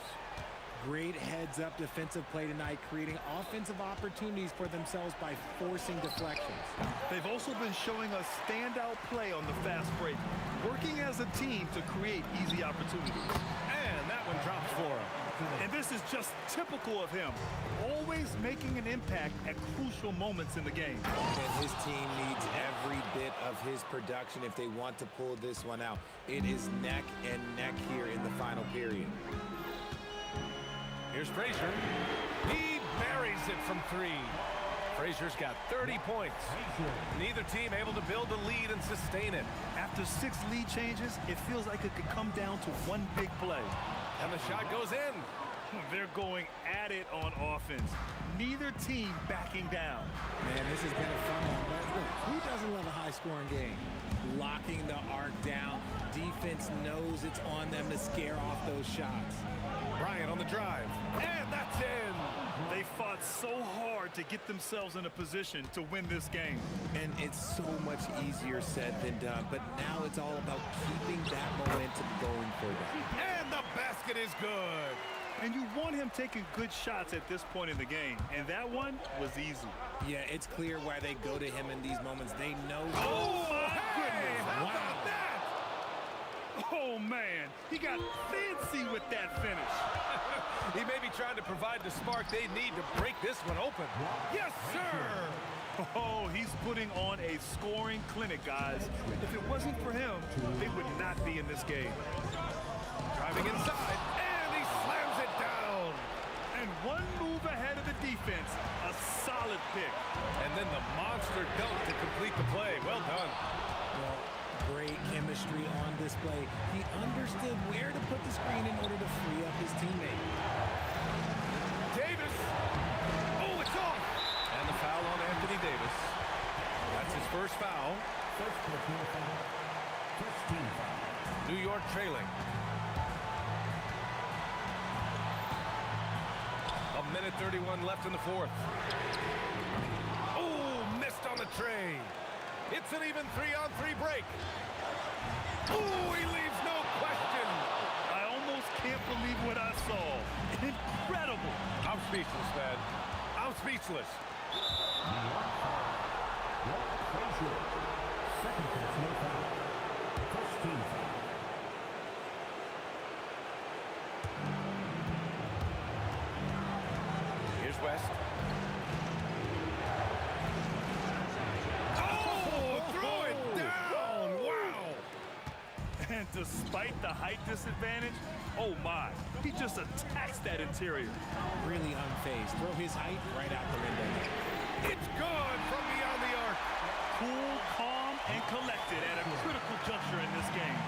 M: Great heads-up defensive play tonight, creating offensive opportunities for themselves by forcing deflections.
J: They've also been showing a standout play on the fast break, working as a team to create easy opportunities.
H: And that one drops for him.
J: And this is just typical of him, always making an impact at crucial moments in the game.
M: And his team needs every bit of his production if they want to pull this one out. It is neck and neck here in the final period.
H: Here's Frazier. He buries it from 3. Frazier's got 30 points. Neither team able to build a lead and sustain it.
J: After 6 lead changes, it feels like it could come down to one big play.
H: And the shot goes in.
J: They're going at it on offense. Neither team backing down.
M: Man, this has been a fun one. But look, who doesn't love a high-scoring game? Locking the arc down. Defense knows it's on them to scare off those shots.
H: Bryant on the drive. And that's in.
J: They fought so hard to get themselves in a position to win this game.
M: And it's so much easier said than done. But now it's all about keeping that momentum going for them.
H: And the basket is good.
J: And you want him taking good shots at this point in the game. And that one was easy.
M: Yeah, it's clear why they go to him in these moments. They know.
J: Oh, my goodness.
H: How about that?
J: Oh, man. He got fancy with that finish.
H: He may be trying to provide the spark they need to break this one open. Yes, sir.
J: Oh, he's putting on a scoring clinic, guys. If it wasn't for him, they would not be in this game.
H: Driving inside, and he slams it down.
J: And one move ahead of the defense, a solid pick.
H: And then the monster dunk to complete the play. Well done.
M: Well, great chemistry on display. He understood where to put the screen in order to free up his teammate.
H: Davis. Oh, it's off. And the foul on Anthony Davis. That's his first foul.
F: First foul. First team foul.
H: New York trailing. A minute 31 left in the fourth. Oh, missed on the tray. It's an even 3-on-3 break. Oh, he leaves no question.
J: I almost can't believe what I saw. Incredible.
H: I'm speechless, man. I'm speechless.
F: Second personal foul. First team foul.
H: Here's West.
J: And despite the height disadvantage, oh my, he just attacks that interior.
M: Really unfazed. Throw his height right out the window.
H: It's gone from beyond the arc.
J: Cool, calm, and collected at a critical juncture in this game.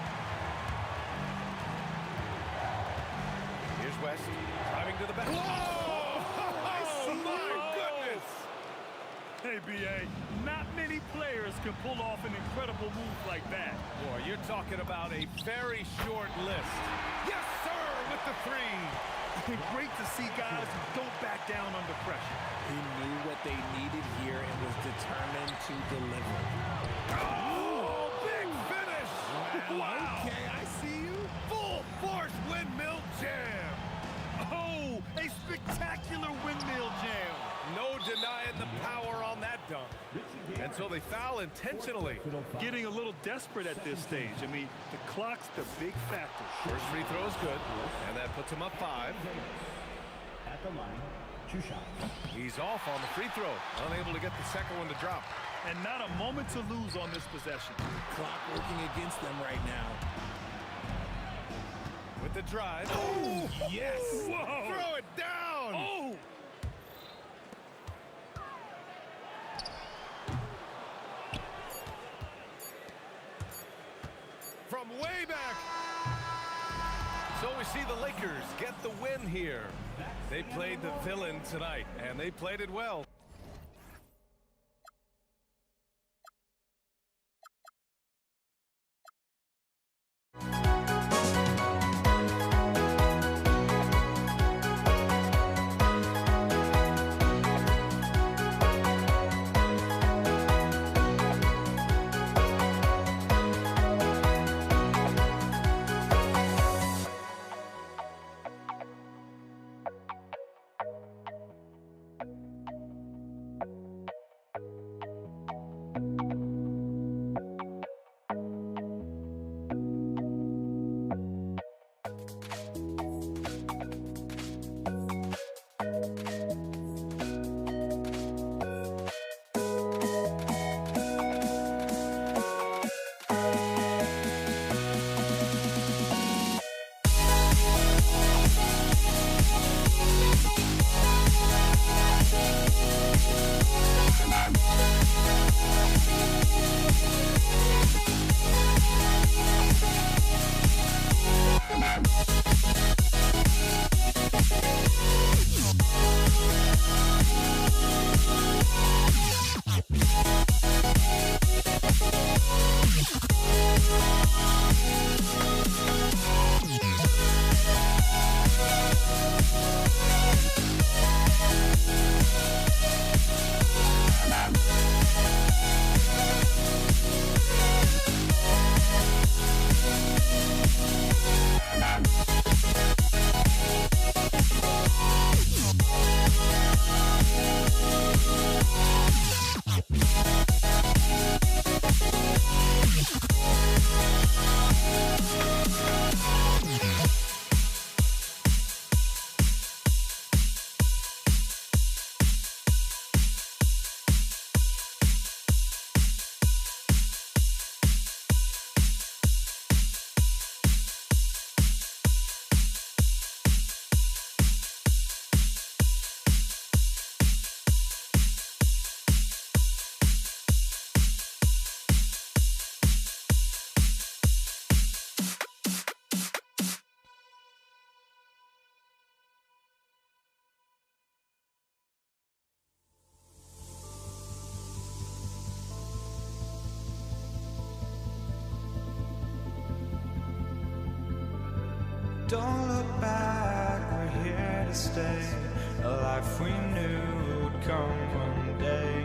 H: Here's West, driving to the back. Whoa! Oh, my goodness!
J: Hey, B.A., not many players can pull off an incredible move like that.
H: Boy, you're talking about a very short list. Yes, sir, with the three.
J: Great to see guys who don't back down under pressure.
M: He knew what they needed here and was determined to deliver.
H: Oh, big finish!
J: Wow.
M: Okay, I see you.
H: Full force windmill jam!
J: Oh, a spectacular windmill jam.
H: No denying the power on that dunk. And so they foul intentionally.
J: Getting a little desperate at this stage. I mean, the clock's the big factor.
H: First free throw is good, and that puts him up 5.
F: At the line, 2 shots.
H: He's off on the free throw, unable to get the second one to drop.
J: And not a moment to lose on this possession.
M: Clock working against them right now.
H: With the drive. Oh, yes!
J: Whoa!
H: Throw it down!
J: Oh!
H: From way back. So we see the Lakers get the win here. They played the villain tonight, and they played it well.
A: Don't look back, we're here to stay. a life we knew would come one day.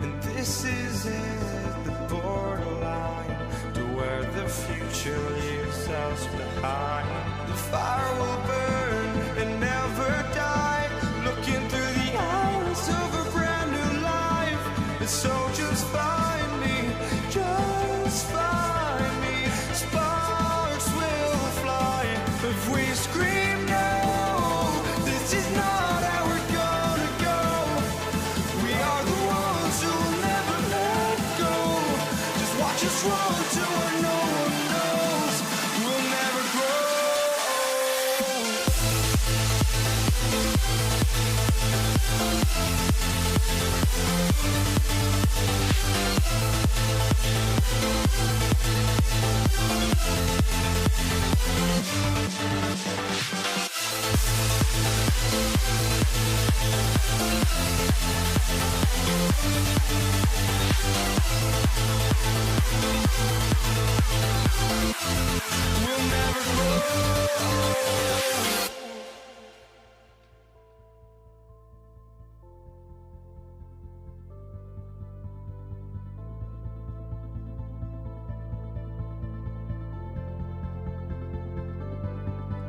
A: And this is it, the borderline to where the future leaves us behind. The fire will burn and never die, looking through the eyes of a brand new life. And so just find me, just find me. Sparks will fly if we scream no. This is not how we're gonna go. We are the ones who will never let go. Just watch us run to where no one knows. We'll never grow. We'll never grow.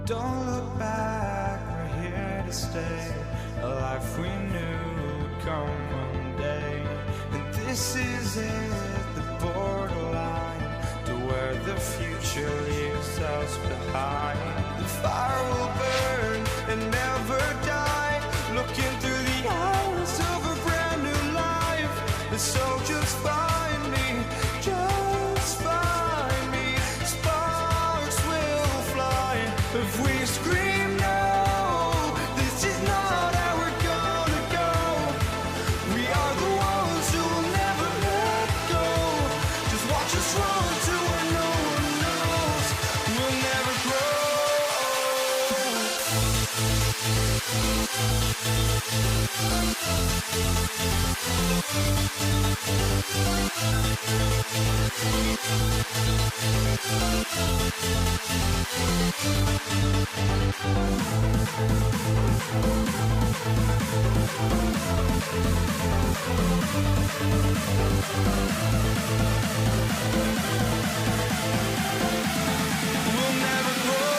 A: Don't look back, we're here to stay. A life we knew would come one day. And this is it, the borderline to where the future leaves us behind. The fire will burn and never die, looking through the eyes of a brand new life. And so just find me, just find me. Sparks will fly if we scream no. This is not how we're gonna go. We are the ones who will never let go. Just watch us run to where no one knows. We'll never grow. We'll never grow.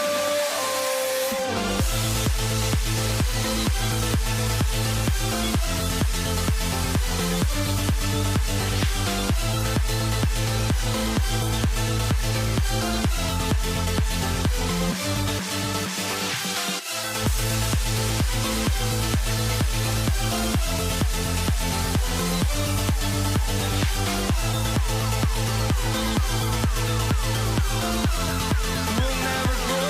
A: We'll never grow.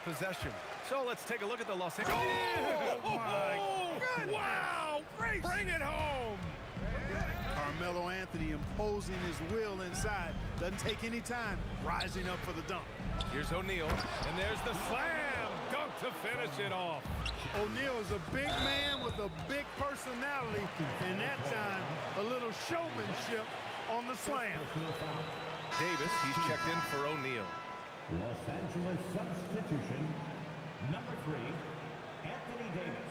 H: possession. So let's take a look at the Los Angeles.
C: Oh, my goodness.
H: Wow! Bring it home!
C: Carmelo Anthony imposing his will inside. Doesn't take any time. Rising up for the dunk.
H: Here's O'Neal, and there's the slam dunk to finish it off.
C: O'Neal is a big man with a big personality, and that time, a little showmanship on the slam.
H: Davis, he's checked in for O'Neal.
F: Los Angeles substitution, number 3, Anthony Davis.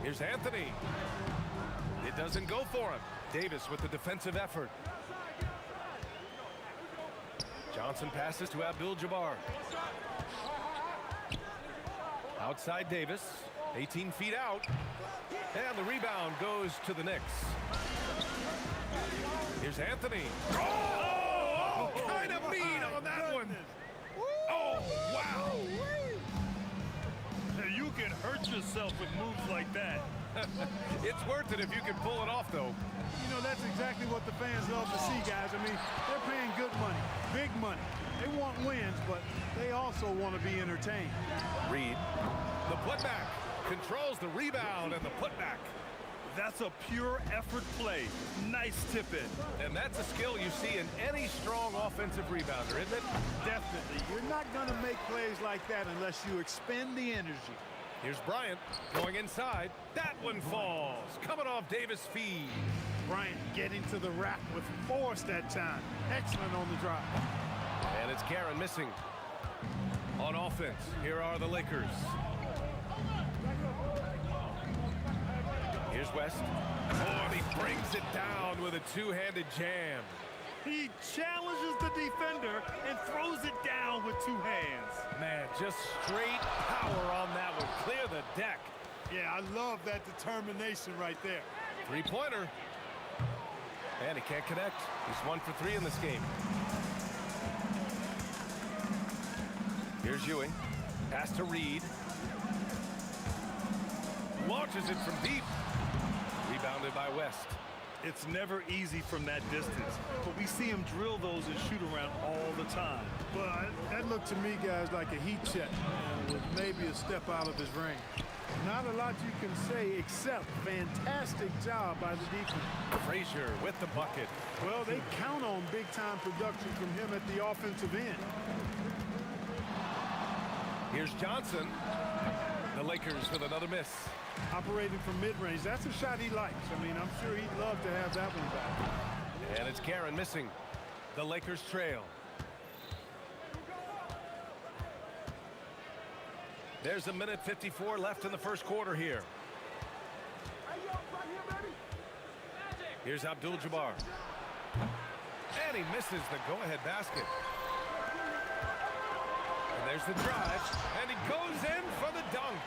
H: Here's Anthony. It doesn't go for him. Davis with the defensive effort. Johnson passes to Abdul-Jabbar. Outside Davis, 18 feet out. And the rebound goes to the Knicks. Here's Anthony. Oh, kind of mean on that one. Oh, wow.
J: You can hurt yourself with moves like that.
H: It's worth it if you can pull it off, though.
C: You know, that's exactly what the fans love to see, guys. I mean, they're paying good money, big money. They want wins, but they also want to be entertained.
H: Reed, the putback, controls the rebound and the putback.
J: That's a pure effort play. Nice tip in.
H: And that's a skill you see in any strong offensive rebounder, isn't it?
C: Definitely. You're not going to make plays like that unless you expend the energy.
H: Here's Bryant going inside. That one falls. Coming off Davis' feed.
C: Bryant getting to the rack with force that time. Excellent on the drive.
H: And it's Karen missing. On offense, here are the Lakers. Here's West. Oh, and he brings it down with a two-handed jam.
J: He challenges the defender and throws it down with two hands.
H: Man, just straight power on that one. Clear the deck.
C: Yeah, I love that determination right there.
H: Three-pointer. And he can't connect. He's 1 for 3 in this game. Here's Ewing. Pass to Reed. Launches it from deep. Rebounded by West.
J: It's never easy from that distance, but we see him drill those and shoot around all the time.
C: But that looked to me, guys, like a heat check with maybe a step out of his range. Not a lot you can say except fantastic job by the defense.
H: Frazier with the bucket.
C: Well, they count on big-time production from him at the offensive end.
H: Here's Johnson. The Lakers with another miss.
C: Operating from mid-range. That's a shot he likes. I mean, I'm sure he'd love to have that one back.
H: And it's Karen missing. The Lakers trail. There's a minute 54 left in the first quarter here. Here's Abdul-Jabbar. And he misses the go-ahead basket. And there's the drive. And he goes in for the dunk.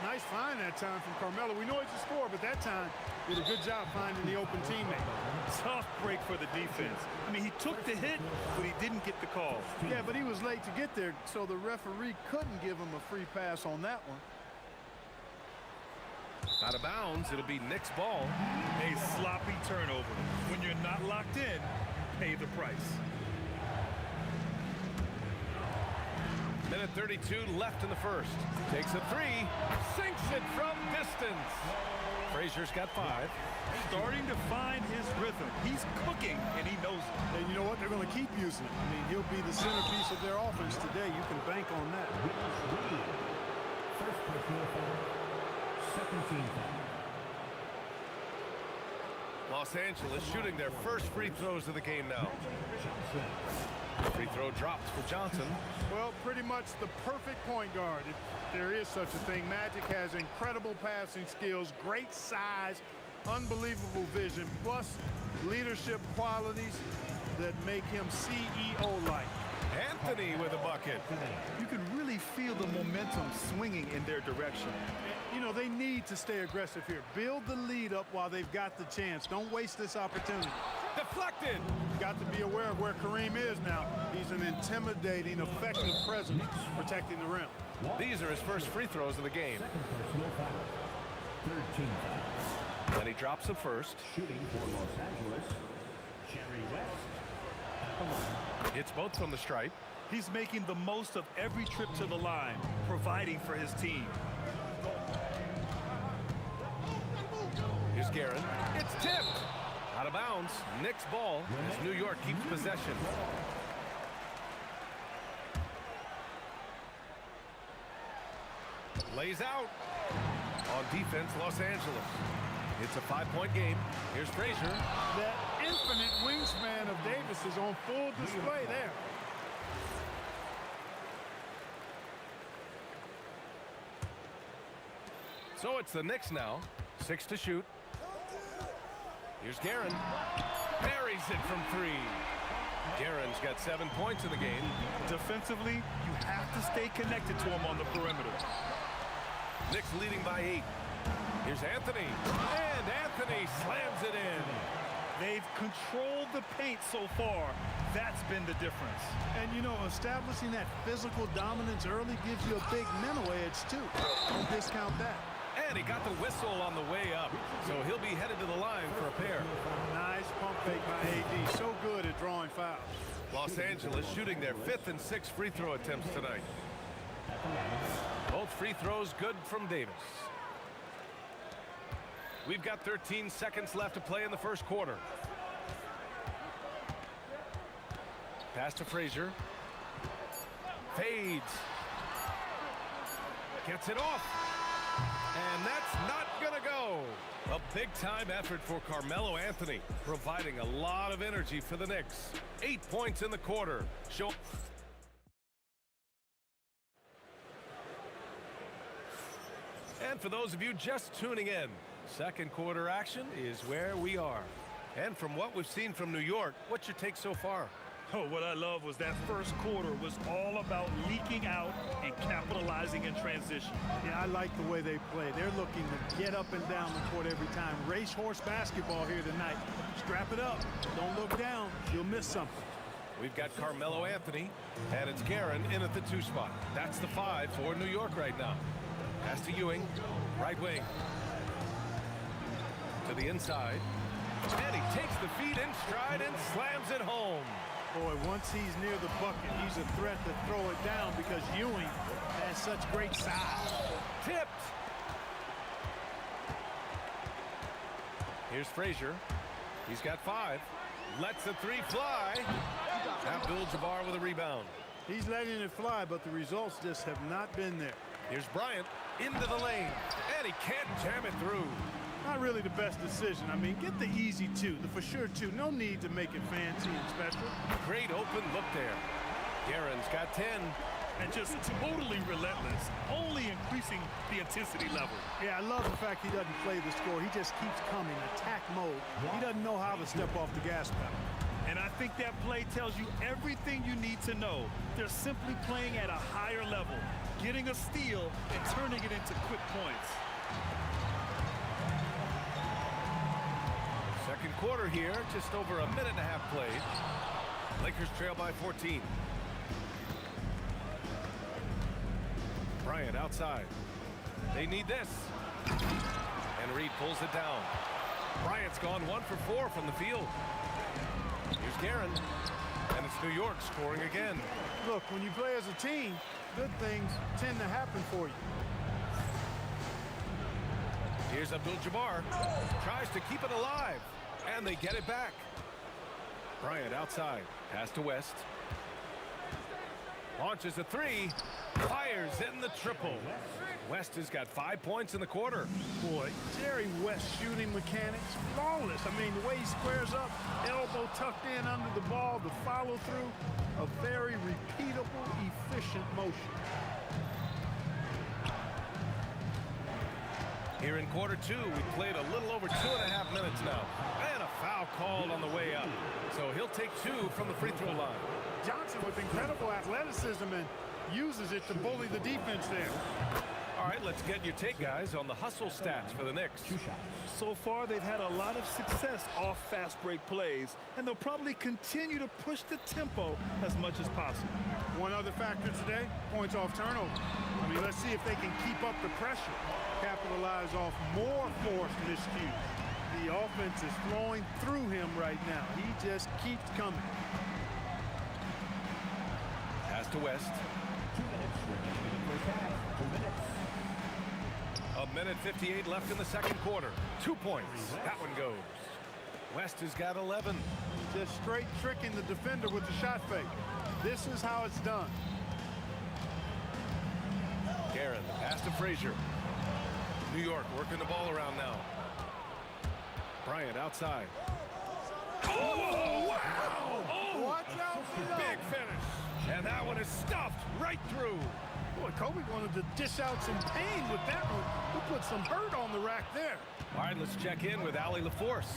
C: Nice find that time from Carmelo. We know he's a scorer, but that time did a good job finding the open teammate.
J: Tough break for the defense. I mean, he took the hit, but he didn't get the call.
C: Yeah, but he was late to get there, so the referee couldn't give him a free pass on that one.
H: Out of bounds, it'll be Knicks ball.
J: A sloppy turnover. When you're not locked in, pay the price.
H: Minute 32 left in the first. Takes a three, sinks it from distance. Frazier's got 5.
J: Starting to find his rhythm. He's cooking, and he knows it.
C: And you know what? They're going to keep using it. I mean, he'll be the centerpiece of their offense today. You can bank on that.
F: First personal foul, second team foul.
H: Los Angeles shooting their first free throws of the game now. Free throw drops for Johnson.
C: Well, pretty much the perfect point guard, if there is such a thing. Magic has incredible passing skills, great size, unbelievable vision, plus leadership qualities that make him CEO-like.
H: Anthony with a bucket.
J: You can really feel the momentum swinging in their direction.
C: You know, they need to stay aggressive here. Build the lead up while they've got the chance. Don't waste this opportunity.
H: Deflected.
C: Got to be aware of where Kareem is now. He's an intimidating, effective presence protecting the rim.
H: These are his first free throws of the game.
F: Second personal foul, third team foul.
H: And he drops the first.
F: Shooting for Los Angeles, Jerry West.
H: It's both from the stripe.
J: He's making the most of every trip to the line, providing for his team.
H: Here's Guerin. It's tipped. Out of bounds. Knicks ball as New York keeps possession. Lays out. On defense, Los Angeles. It's a 5-point game. Here's Frazier.
C: That infinite wingspan of Davis is on full display there.
H: So it's the Knicks now. 6 to shoot. Here's Guerin. Buries it from 3. Guerin's got 7 points in the game.
J: Defensively, you have to stay connected to him on the perimeter.
H: Knicks leading by 8. Here's Anthony. And Anthony slams it in.
J: They've controlled the paint so far. That's been the difference.
C: And, you know, establishing that physical dominance early gives you a big mental edge, too. Don't discount that.
H: And he got the whistle on the way up. So he'll be headed to the line for a pair.
C: Nice pump fake by AD. So good at drawing fouls.
H: Los Angeles shooting their 5th and 6th free throw attempts tonight. Both free throws good from Davis. We've got 13 seconds left to play in the first quarter. Pass to Frazier. Fades. Gets it off. And that's not going to go. A big-time effort for Carmelo Anthony, providing a lot of energy for the Knicks. 8 points in the quarter. And for those of you just tuning in, second quarter action is where we are. And from what we've seen from New York, what's your take so far?
J: Oh, what I love was that first quarter was all about leaking out and capitalizing in transition.
C: Yeah, I like the way they play. They're looking to get up and down the court every time. Racehorse basketball here tonight. Strap it up. Don't look down. You'll miss something.
H: We've got Carmelo Anthony, and it's Guerin in at the 2 spot. That's the 5 for New York right now. Pass to Ewing, right wing. To the inside. And he takes the feed in stride and slams it home.
C: Boy, once he's near the bucket, he's a threat to throw it down because Ewing has such great size.
H: Tipped. Here's Frazier. He's got 5. Lets the 3 fly. Abdul-Jabbar with a rebound.
C: He's letting it fly, but the results just have not been there.
H: Here's Bryant into the lane, and he can't jam it through.
C: Not really the best decision. I mean, get the easy 2, the for sure 2. No need to make it fancy and special.
H: Great open look there. Guerin's got 10.
J: And just totally relentless, only increasing the intensity level.
C: Yeah, I love the fact he doesn't play the score. He just keeps coming, attack mode. He doesn't know how to step off the gas pedal.
J: And I think that play tells you everything you need to know. They're simply playing at a higher level, getting a steal and turning it into quick points.
H: Second quarter here, just over a minute and a half played. Lakers trail by 14. Bryant outside. They need this. And Reed pulls it down. Bryant's gone 1 for 4 from the field. Here's Guerin. And it's New York scoring again.
C: Look, when you play as a team, good things tend to happen for you.
H: Here's Abdul-Jabbar. Tries to keep it alive. And they get it back. Bryant outside. Pass to West. Launches a 3. Fires in the triple. West has got 5 points in the quarter.
C: Boy, Jerry West shooting mechanics, flawless. I mean, the way he squares up, elbow tucked in under the ball, the follow through, a very repeatable, efficient motion.
H: Here in quarter 2, we played a little over 2.5 minutes now. And a foul called on the way up. So he'll take 2 from the free throw line.
C: Johnson with incredible athleticism and uses it to bully the defense there.
H: All right, let's get your take, guys, on the hustle stats for the Knicks.
J: So far, they've had a lot of success off fast break plays, and they'll probably continue to push the tempo as much as possible.
C: One other factor today, points off turnover. I mean, let's see if they can keep up the pressure, capitalize off more forced miscues. The offense is flowing through him right now. He just keeps coming.
H: to West.
F: 2 minutes remaining in the first half. 2 minutes.
H: A minute 58 left in the second quarter. 2 points. That one goes. West has got 11.
C: Just straight tricking the defender with the shot fake. This is how it's done.
H: Guerin, the pass to Frazier. New York working the ball around now. Bryant outside. Oh, wow! Oh,
C: watch out for that.
H: Big finish. And that one is stuffed right through.
C: Boy, Kobe wanted to dish out some pain with that one. He'll put some hurt on the rack there.
H: All right, let's check in with Allie LaForce.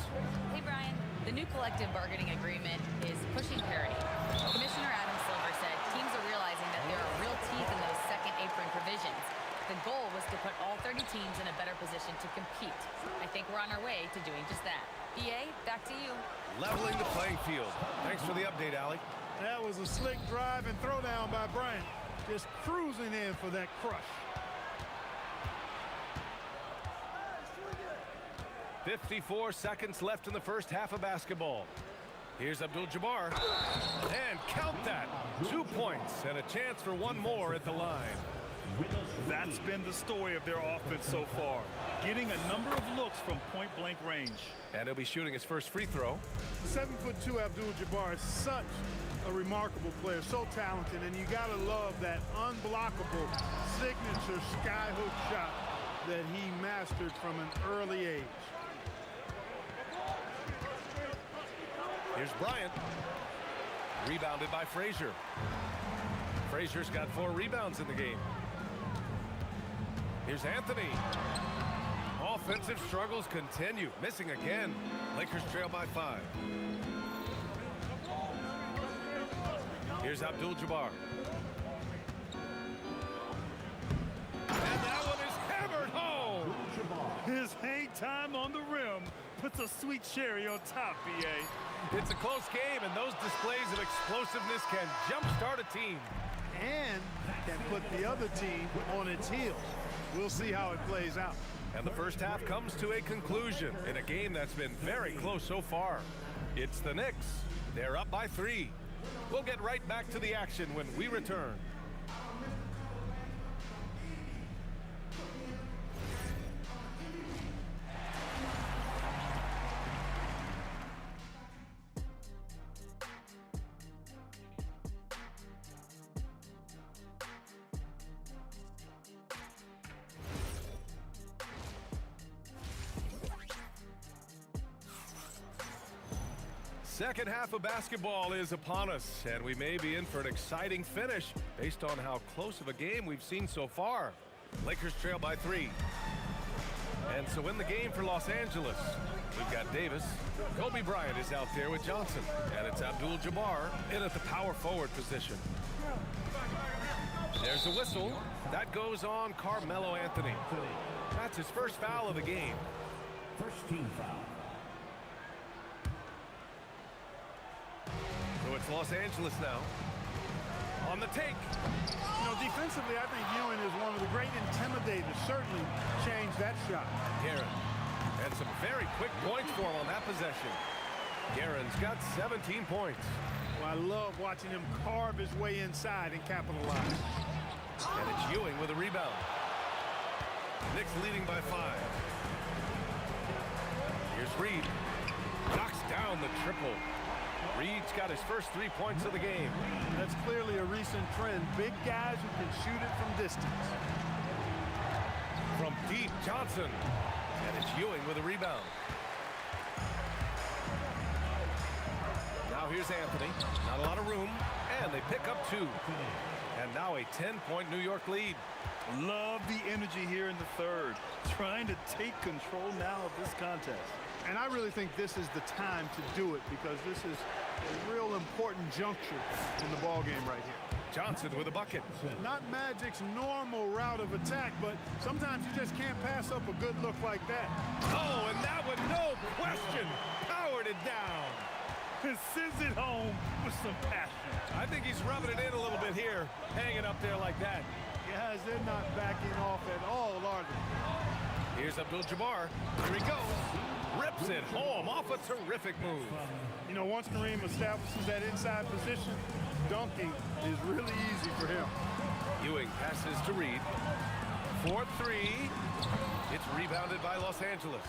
E: Hey, Brian. The new collective bargaining agreement is pushing parity. Commissioner Adam Silver said teams are realizing that there are real teeth in those second apron provisions. The goal was to put all 30 teams in a better position to compete. I think we're on our way to doing just that. BA, back to you.
H: Leveling the playing field. Thanks for the update, Allie.
C: That was a slick drive and throwdown by Bryant. Just cruising in for that crush.
H: 54 seconds left in the first half of basketball. Here's Abdul-Jabbar. And count that. 2 points and a chance for one more at the line.
J: That's been the story of their offense so far. Getting a number of looks from point-blank range.
H: And he'll be shooting his first free throw.
C: 7'2" Abdul-Jabbar is such a remarkable player, so talented, and you gotta love that unblockable signature skyhook shot that he mastered from an early age.
H: Here's Bryant. Rebounded by Frazier. Frazier's got 4 rebounds in the game. Here's Anthony. Offensive struggles continue. Missing again. Lakers trail by 5. Here's Abdul-Jabbar. And that one is hammered home.
J: His hang time on the rim puts a sweet cherry on top, BA.
H: It's a close game, and those displays of explosiveness can jumpstart a team.
C: And can put the other team on its heels. We'll see how it plays out.
H: And the first half comes to a conclusion in a game that's been very close so far. It's the Knicks. They're up by 3. We'll get right back to the action when we return. Second half of basketball is upon us, and we may be in for an exciting finish based on how close of a game we've seen so far. Lakers trail by 3. And so in the game for Los Angeles, we've got Davis. Kobe Bryant is out there with Johnson, and it's Abdul-Jabbar in at the power forward position. There's a whistle. That goes on Carmelo Anthony. That's his first foul of the game.
F: First team foul.
H: So it's Los Angeles now. On the take.
C: You know, defensively, I think Ewing is one of the great intimidators. Certainly changed that shot.
H: Guerin. And some very quick points for him on that possession. Guerin's got 17 points.
C: Well, I love watching him carve his way inside and capitalize.
H: And it's Ewing with a rebound. Knicks leading by 5. Here's Reed. Knocks down the triple. Reed's got his first 3 points of the game.
C: That's clearly a recent trend. Big guys who can shoot it from distance.
H: From deep, Johnson. And it's Ewing with a rebound. Now here's Anthony. Not a lot of room. And they pick up 2. And now a 10-point New York lead.
J: Love the energy here in the third. Trying to take control now of this contest.
C: And I really think this is the time to do it because this is a real important juncture in the ballgame right here.
H: Johnson with a bucket.
C: Not Magic's normal route of attack, but sometimes you just can't pass up a good look like that.
H: Oh, and that one, no question, powered it down.
J: And sends it home with some passion.
H: I think he's rubbing it in a little bit here, hanging up there like that.
C: Guys, they're not backing off at all, are they?
H: Here's Abdul-Jabbar. Here he goes. Rips it home off a terrific move.
C: You know, once Kareem establishes that inside position, dunking is really easy for him.
H: Ewing passes to Reed. 4-3. It's rebounded by Los Angeles.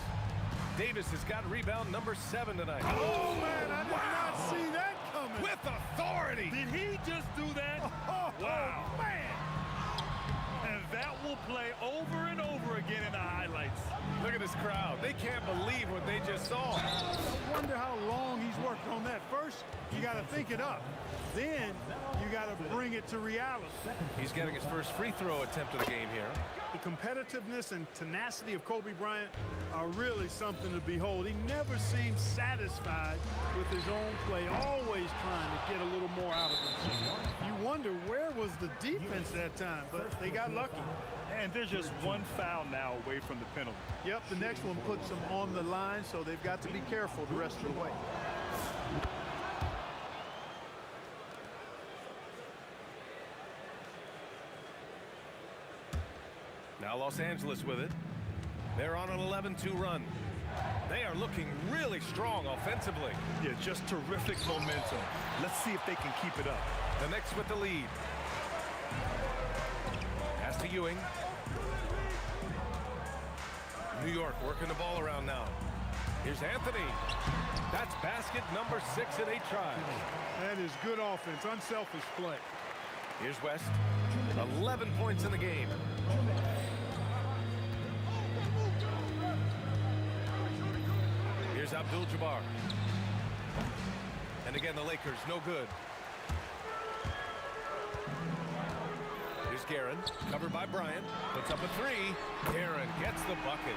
H: Davis has got rebound number 7 tonight.
C: Oh, man, I did not see that coming.
H: With authority.
J: Did he just do that? Wow.
C: Man.
J: And that will play over and over again in the highlights.
H: Look at this crowd. They can't believe what they just saw.
C: I wonder how long he's worked on that. First, you got to think it up. Then you got to bring it to reality.
H: He's getting his first free throw attempt of the game here.
C: The competitiveness and tenacity of Kobe Bryant are really something to behold. He never seems satisfied with his own play, always trying to get a little more out of it. You wonder where was the defense that time, but they got lucky.
J: And there's just one foul now away from the penalty.
C: Yep, the next one puts them on the line, so they've got to be careful the rest of the way.
H: Now Los Angeles with it. They're on an 11-2 run. They are looking really strong offensively.
J: Yeah, just terrific momentum. Let's see if they can keep it up.
H: The Knicks with the lead. Pass to Ewing. New York working the ball around now. Here's Anthony. That's basket number 6 in 8 tries.
C: That is good offense, unselfish play.
H: Here's West. 11 points in the game. Here's Abdul-Jabbar. And again, the Lakers, no good. Here's Guerin, covered by Bryant. Puts up a 3. Guerin gets the bucket.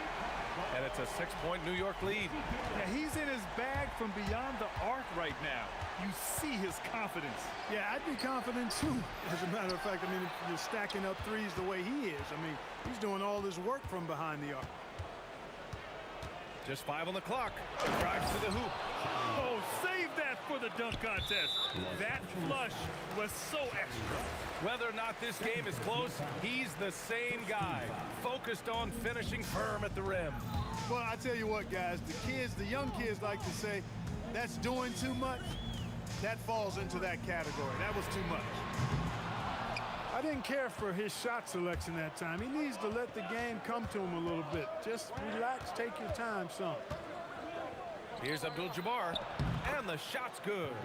H: And it's a 6-point New York lead.
J: Yeah, he's in his bag from beyond the arc right now. You see his confidence.
C: Yeah, I'd be confident too. As a matter of fact, I mean, if you're stacking up threes the way he is, I mean, he's doing all this work from behind the arc.
H: Just 5 on the clock. Drives to the hoop.
J: Oh, save that for the dunk contest. That flush was so extra.
H: Whether or not this game is close, he's the same guy. Focused on finishing firm at the rim.
C: Well, I tell you what, guys, the young kids like to say, that's doing too much. That falls into that category. That was too much. I didn't care for his shot selection that time. He needs to let the game come to him a little bit. Just relax, take your time, son.
H: Here's Abdul-Jabbar, and the shot's good.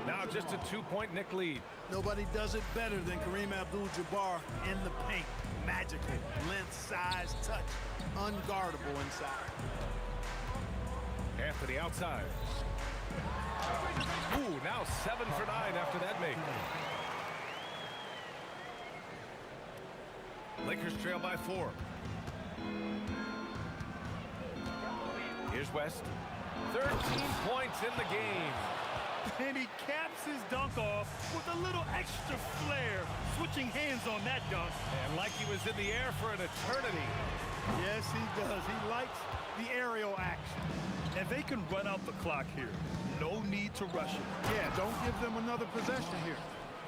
H: Now just a 2-point Knick lead.
C: Nobody does it better than Kareem Abdul-Jabbar in the paint. Magical. Length, size, touch. Unguardable inside.
H: Anthony outside. Ooh, now 7 for 9 after that make. Lakers trail by 4. Here's West. 13 points in the game.
J: And he caps his dunk off with a little extra flair, switching hands on that dunk.
H: And like he was in the air for an eternity.
C: Yes, he does. He likes the aerial action.
J: And they can run out the clock here. No need to rush it.
C: Yeah, don't give them another possession here.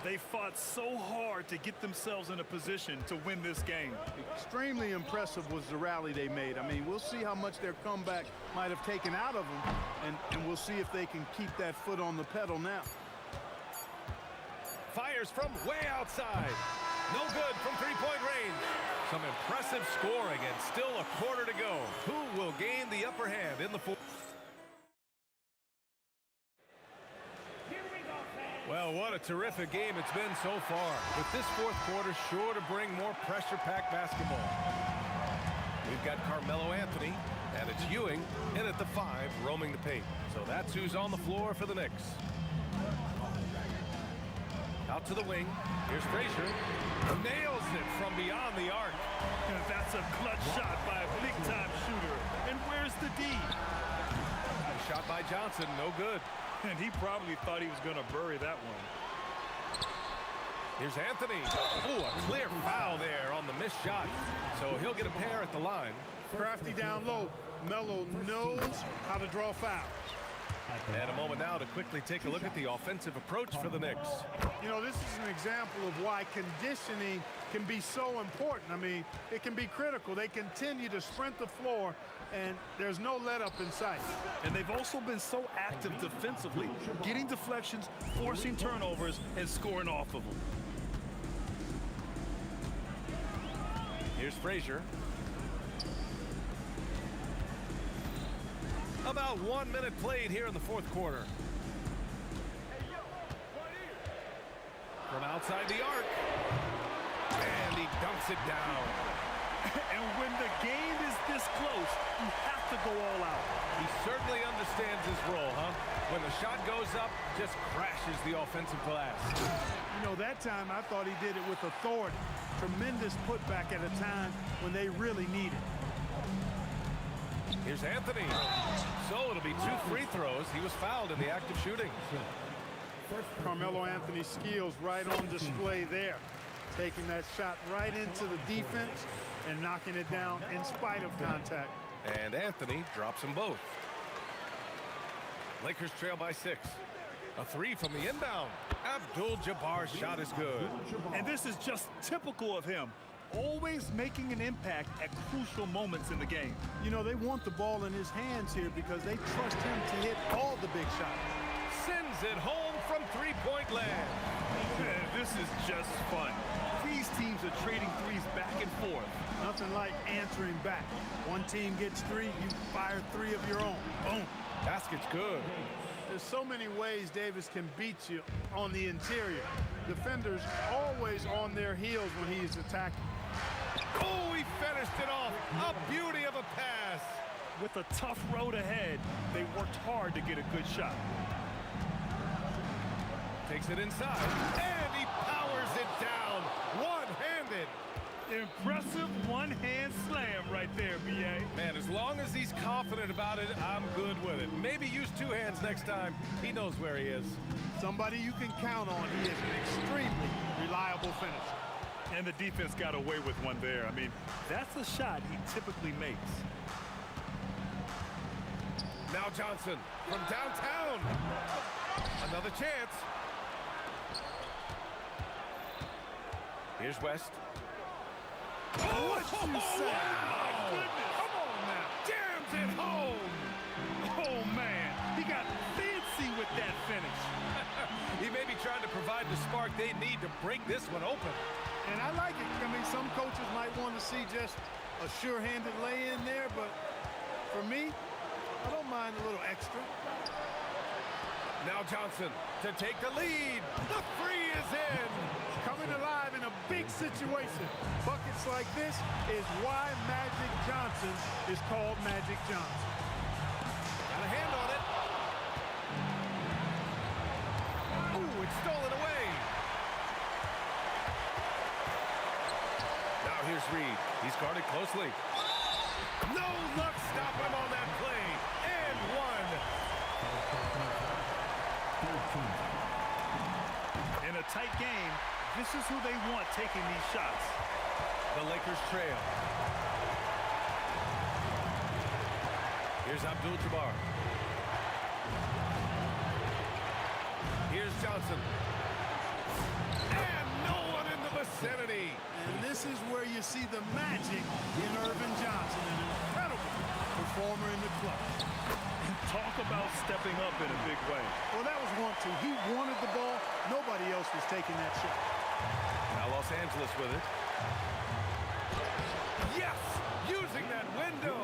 J: They fought so hard to get themselves in a position to win this game.
C: Extremely impressive was the rally they made. I mean, we'll see how much their comeback might have taken out of them, and we'll see if they can keep that foot on the pedal now.
H: Fires from way outside. No good from 3-point range. Some impressive scoring and still a quarter to go. Who will gain the upper hand in the fourth? Well, what a terrific game it's been so far. With this fourth quarter sure to bring more pressure-packed basketball. We've got Carmelo Anthony, and it's Ewing in at the 5, roaming the paint. So that's who's on the floor for the Knicks. Out to the wing. Here's Frazier. Nails it from beyond the arc.
J: And that's a clutch shot by a big-time shooter. And where's the D?
H: Shot by Johnson, no good.
J: And he probably thought he was going to bury that one.
H: Here's Anthony. Ooh, a clear foul there on the missed shot. So he'll get a pair at the line.
C: Crafty down low. Melo knows how to draw fouls.
H: And a moment now to quickly take a look at the offensive approach for the Knicks.
C: You know, this is an example of why conditioning can be so important. I mean, it can be critical. They continue to sprint the floor, and there's no let up in sight.
J: And they've also been so active defensively, getting deflections, forcing turnovers, and scoring off of them.
H: Here's Frazier. About 1 minute played here in the fourth quarter. From outside the arc. And he dunks it down.
J: And when the game is this close, you have to go all out.
H: He certainly understands his role, huh? When the shot goes up, just crashes the offensive glass.
C: You know, that time I thought he did it with authority. Tremendous putback at a time when they really need it.
H: Here's Anthony. So it'll be 2 free throws. He was fouled in the act of shooting.
C: Carmelo Anthony's skills right on display there. Taking that shot right into the defense and knocking it down in spite of contact.
H: And Anthony drops them both. Lakers trail by 6. A 3 from the inbound. Abdul-Jabbar's shot is good.
J: And this is just typical of him. Always making an impact at crucial moments in the game.
C: You know, they want the ball in his hands here because they trust him to hit all the big shots.
H: Sends it home from three-point land.
J: Man, this is just fun. These teams are trading threes back and forth.
C: Nothing like answering back. One team gets 3, you fire 3 of your own. Boom.
H: Basket's good.
C: There's so many ways Davis can beat you on the interior. Defenders always on their heels when he's attacking.
H: Oh, he finished it off. A beauty of a pass.
J: With a tough road ahead, they worked hard to get a good shot.
H: Takes it inside, and he powers it down. One-handed.
J: Impressive one-hand slam right there, B.A.
H: Man, as long as he's confident about it, I'm good with it. Maybe use 2 hands next time. He knows where he is.
C: Somebody you can count on. He is an extremely reliable finisher.
J: And the defense got away with one there. I mean, that's the shot he typically makes.
H: Now Johnson from downtown. Another chance. Here's West.
C: What you say?
J: Oh, goodness.
C: Come on now.
H: Jams it home.
J: Oh, man. He got fancy with that finish.
H: He may be trying to provide the spark they need to break this one open.
C: And I like it. I mean, some coaches might want to see just a sure-handed lay-in there, but for me, I don't mind a little extra.
H: Now Johnson to take the lead. The free is in.
C: Coming alive in a big situation. Buckets like this is why Magic Johnson is called Magic Johnson.
H: Got a hand on it. Ooh, it's stolen away. Now here's Reed. He's guarded closely. No luck stopping him on that play. And 1.
J: In a tight game, this is who they want taking these shots.
H: The Lakers trail. Here's Abdul-Jabbar. Here's Johnson. And no one in the vicinity.
C: And this is where you see the magic in Irvin Johnson, an incredible performer in the clutch.
J: And talk about stepping up in a big way.
C: Well, that was 1-2. He wanted the ball. Nobody else was taking that shot.
H: Now Los Angeles with it. Yes! Using that window.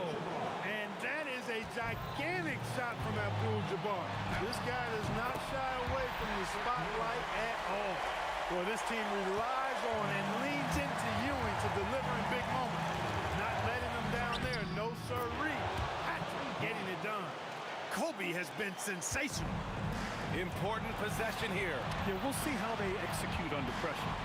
C: And that is a gigantic shot from Abdul-Jabbar. This guy does not shy away from the spotlight at all. Well, this team relies on and leans into Ewing to deliver in big moments. Not letting them down there. No sirree. Patrick getting it done. Kobe has been sensational.
H: Important possession here.
J: Yeah, we'll see how they execute under pressure.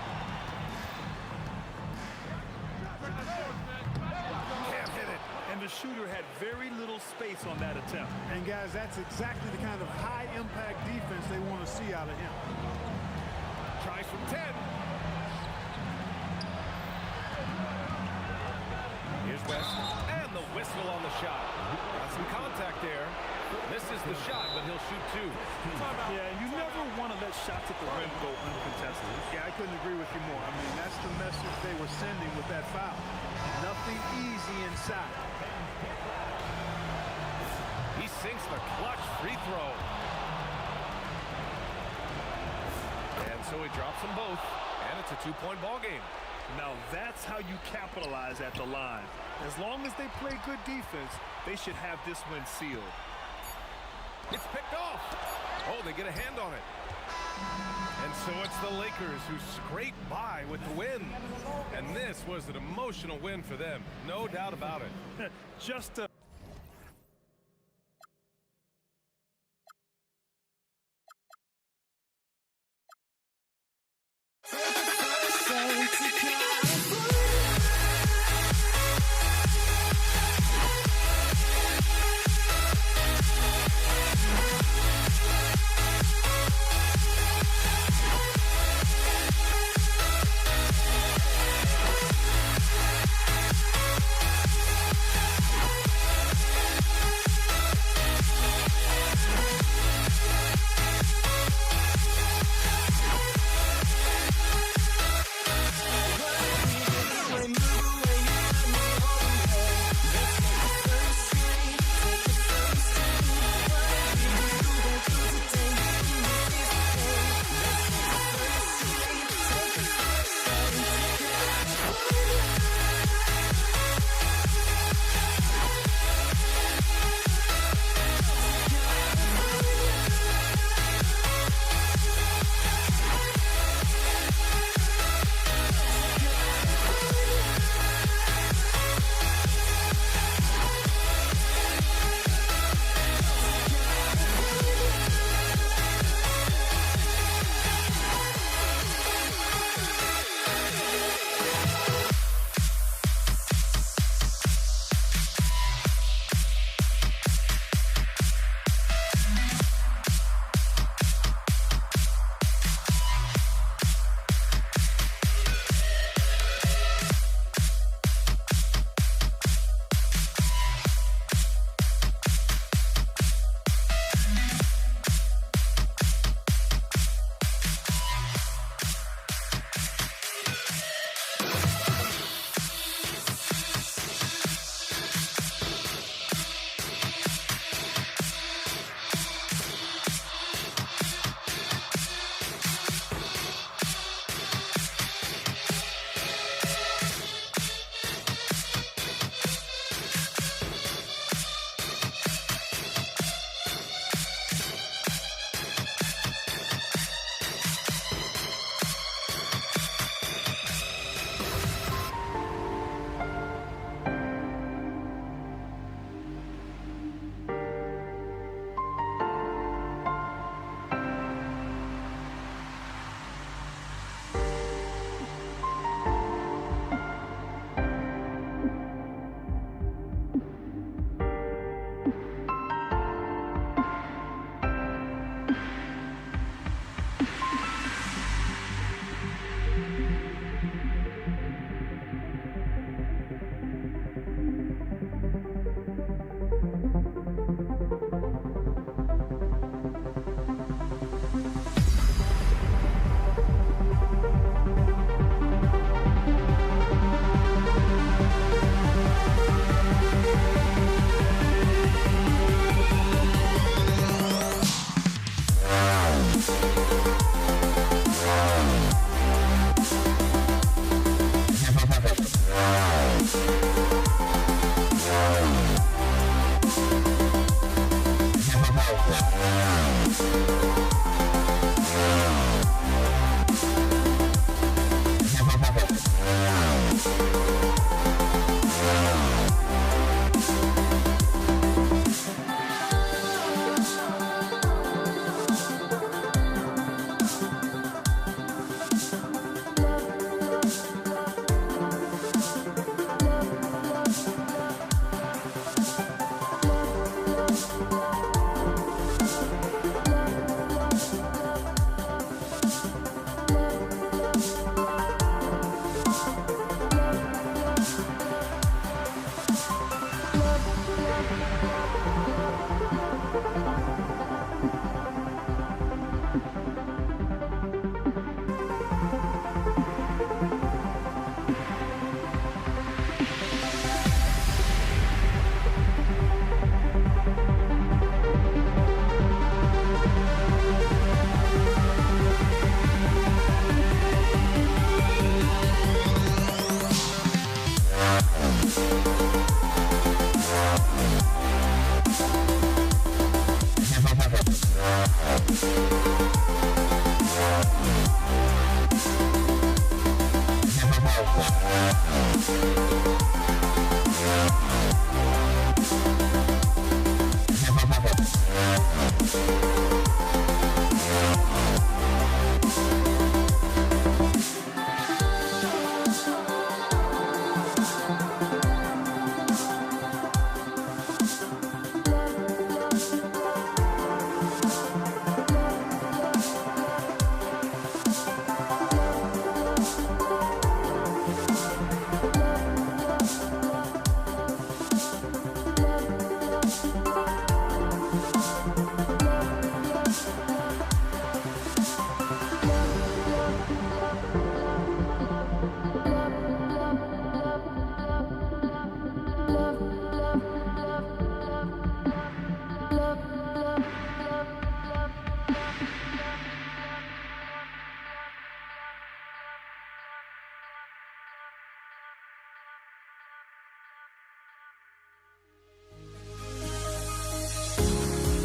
H: Can't hit it.
J: And the shooter had very little space on that attempt.
C: And guys, that's exactly the kind of high-impact defense they want to see out of him.
H: Tries from 10. Here's West. And the whistle on the shot. Got some contact there. Misses the shot, but he'll shoot two.
J: Yeah, you never want to let shots at the rim go uncontested.
C: Yeah, I couldn't agree with you more. I mean, that's the message they were sending with that foul. Nothing easy inside.
H: He sinks the clutch free throw. And so he drops them both, and it's a two-point ball game.
J: Now that's how you capitalize at the line. As long as they play good defense, they should have this win sealed.
H: It's picked off. Oh, they get a hand on it. And so it's the Lakers who scrape by with the win. And this was an emotional win for them. No doubt about it.
J: Just a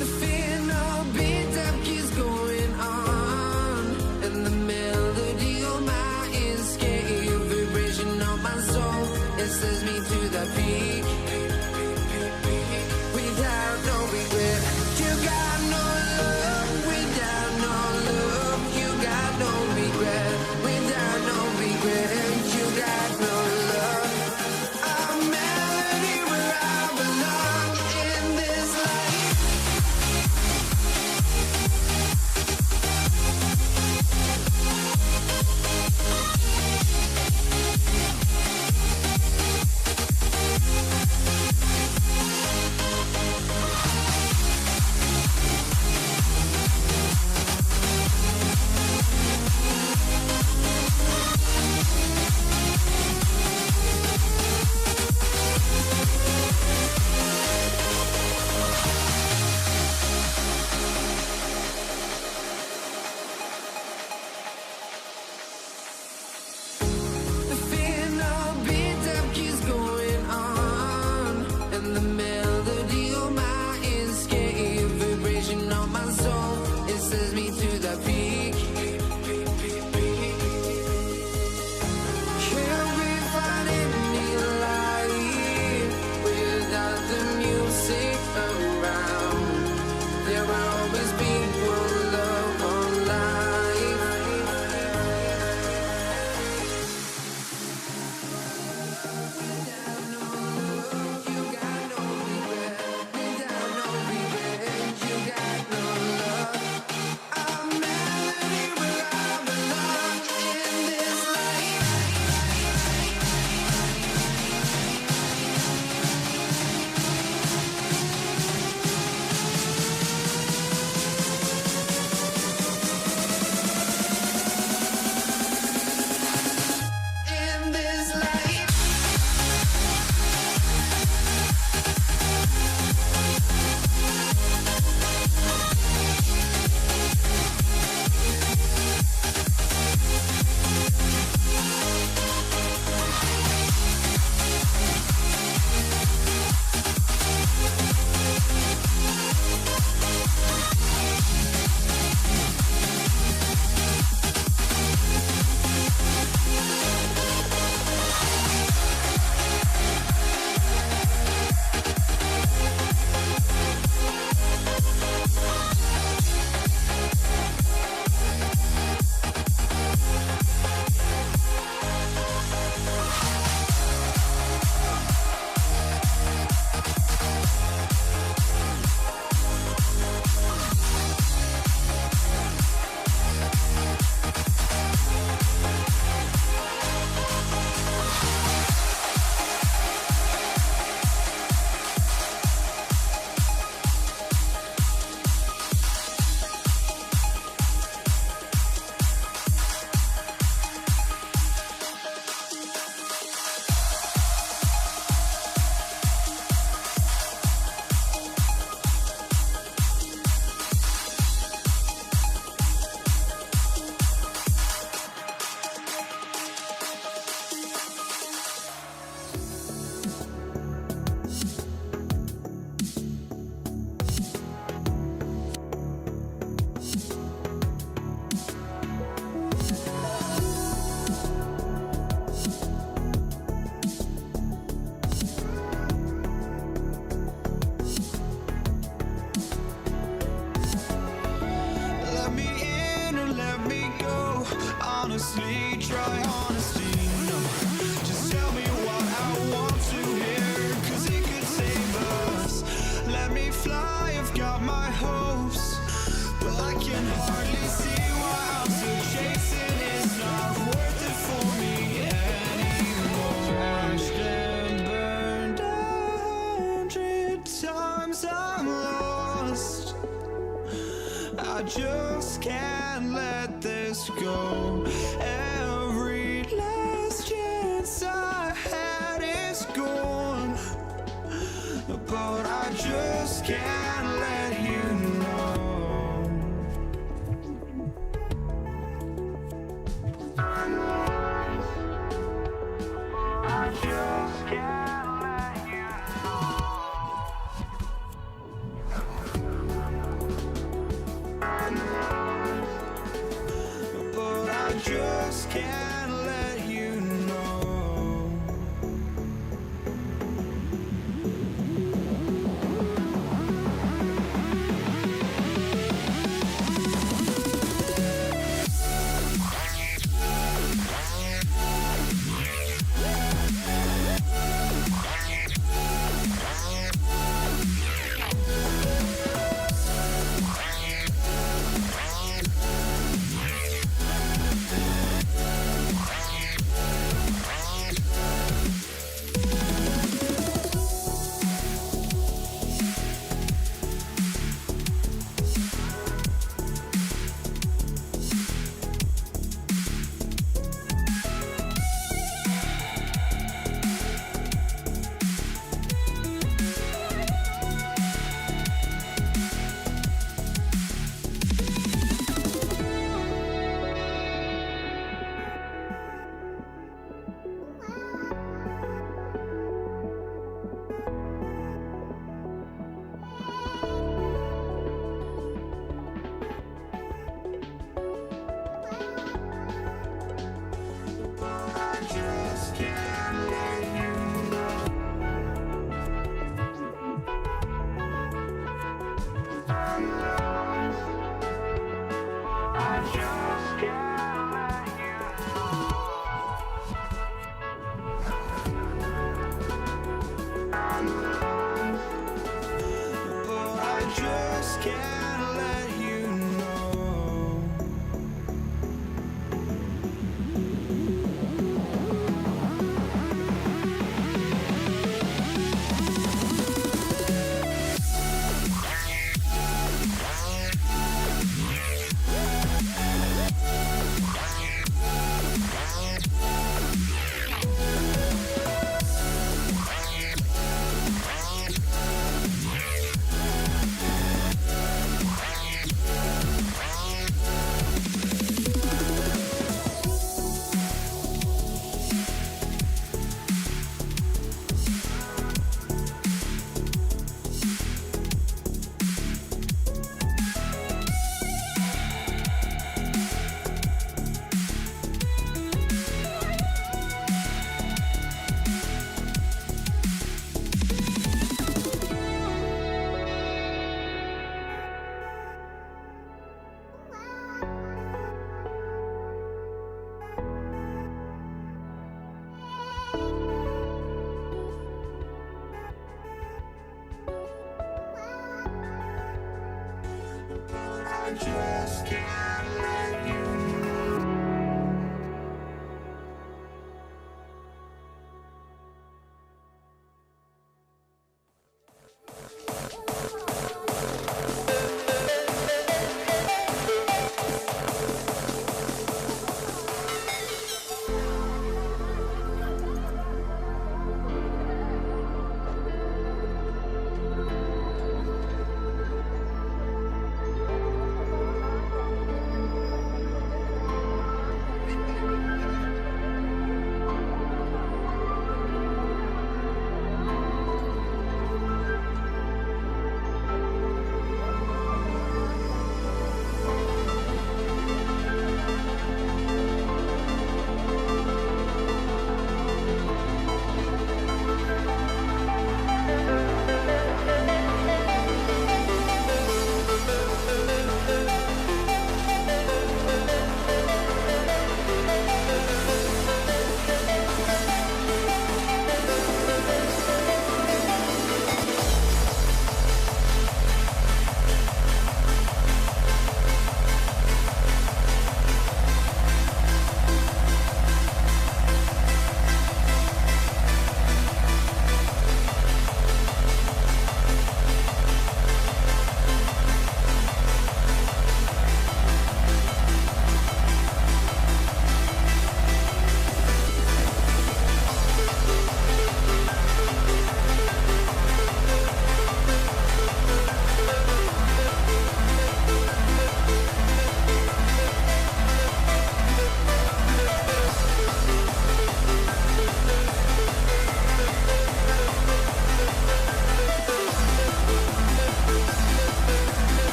N: The fear no beat up keeps going on, and the melody on my ears, scary vibration on my soul. It sends me to the peak. Without no regret, you got no love. Without no love, you got no regret. Without no regret, you got no love. A melody where I belong in this life.
A: honestly, try honesty. No, just tell me what I want to hear, 'cause it could save us. Let me fly, I've got my hopes, but I can hardly see why I'm still chasing. It's not worth it for me anymore. Crashed and burned 100 times, I'm lost. I just can't let this go. Every last chance I had is gone, but I just can't let you know. I just can't let you know. But I just can't let you know.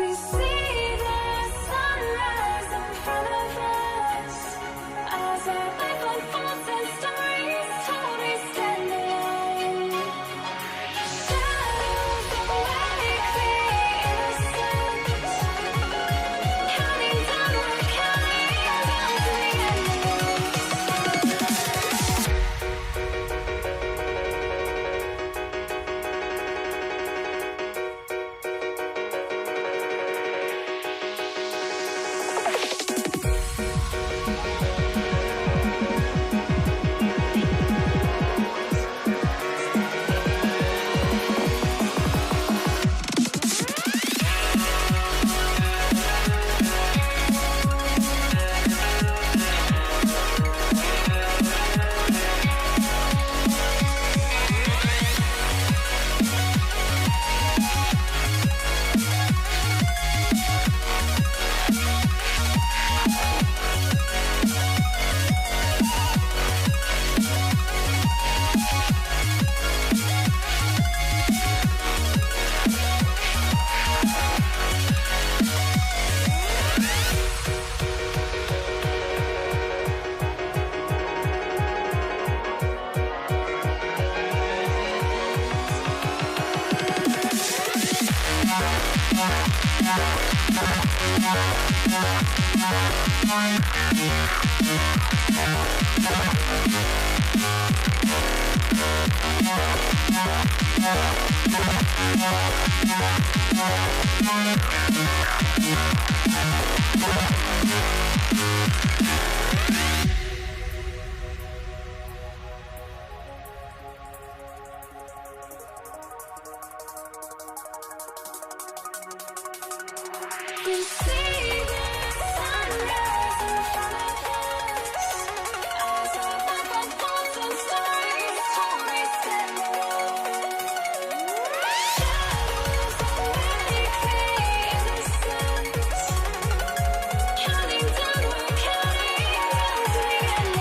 G: We see the sunrise in front of us. As our life unfolds and stories told, we stand alone. Shadows awake the innocence. Counting down, we're counting down to the end. We see the sunrise in front of us. As our life unfolds and stories told, we stand alone. Shadows awake the innocence. Counting down, we're counting down to the end.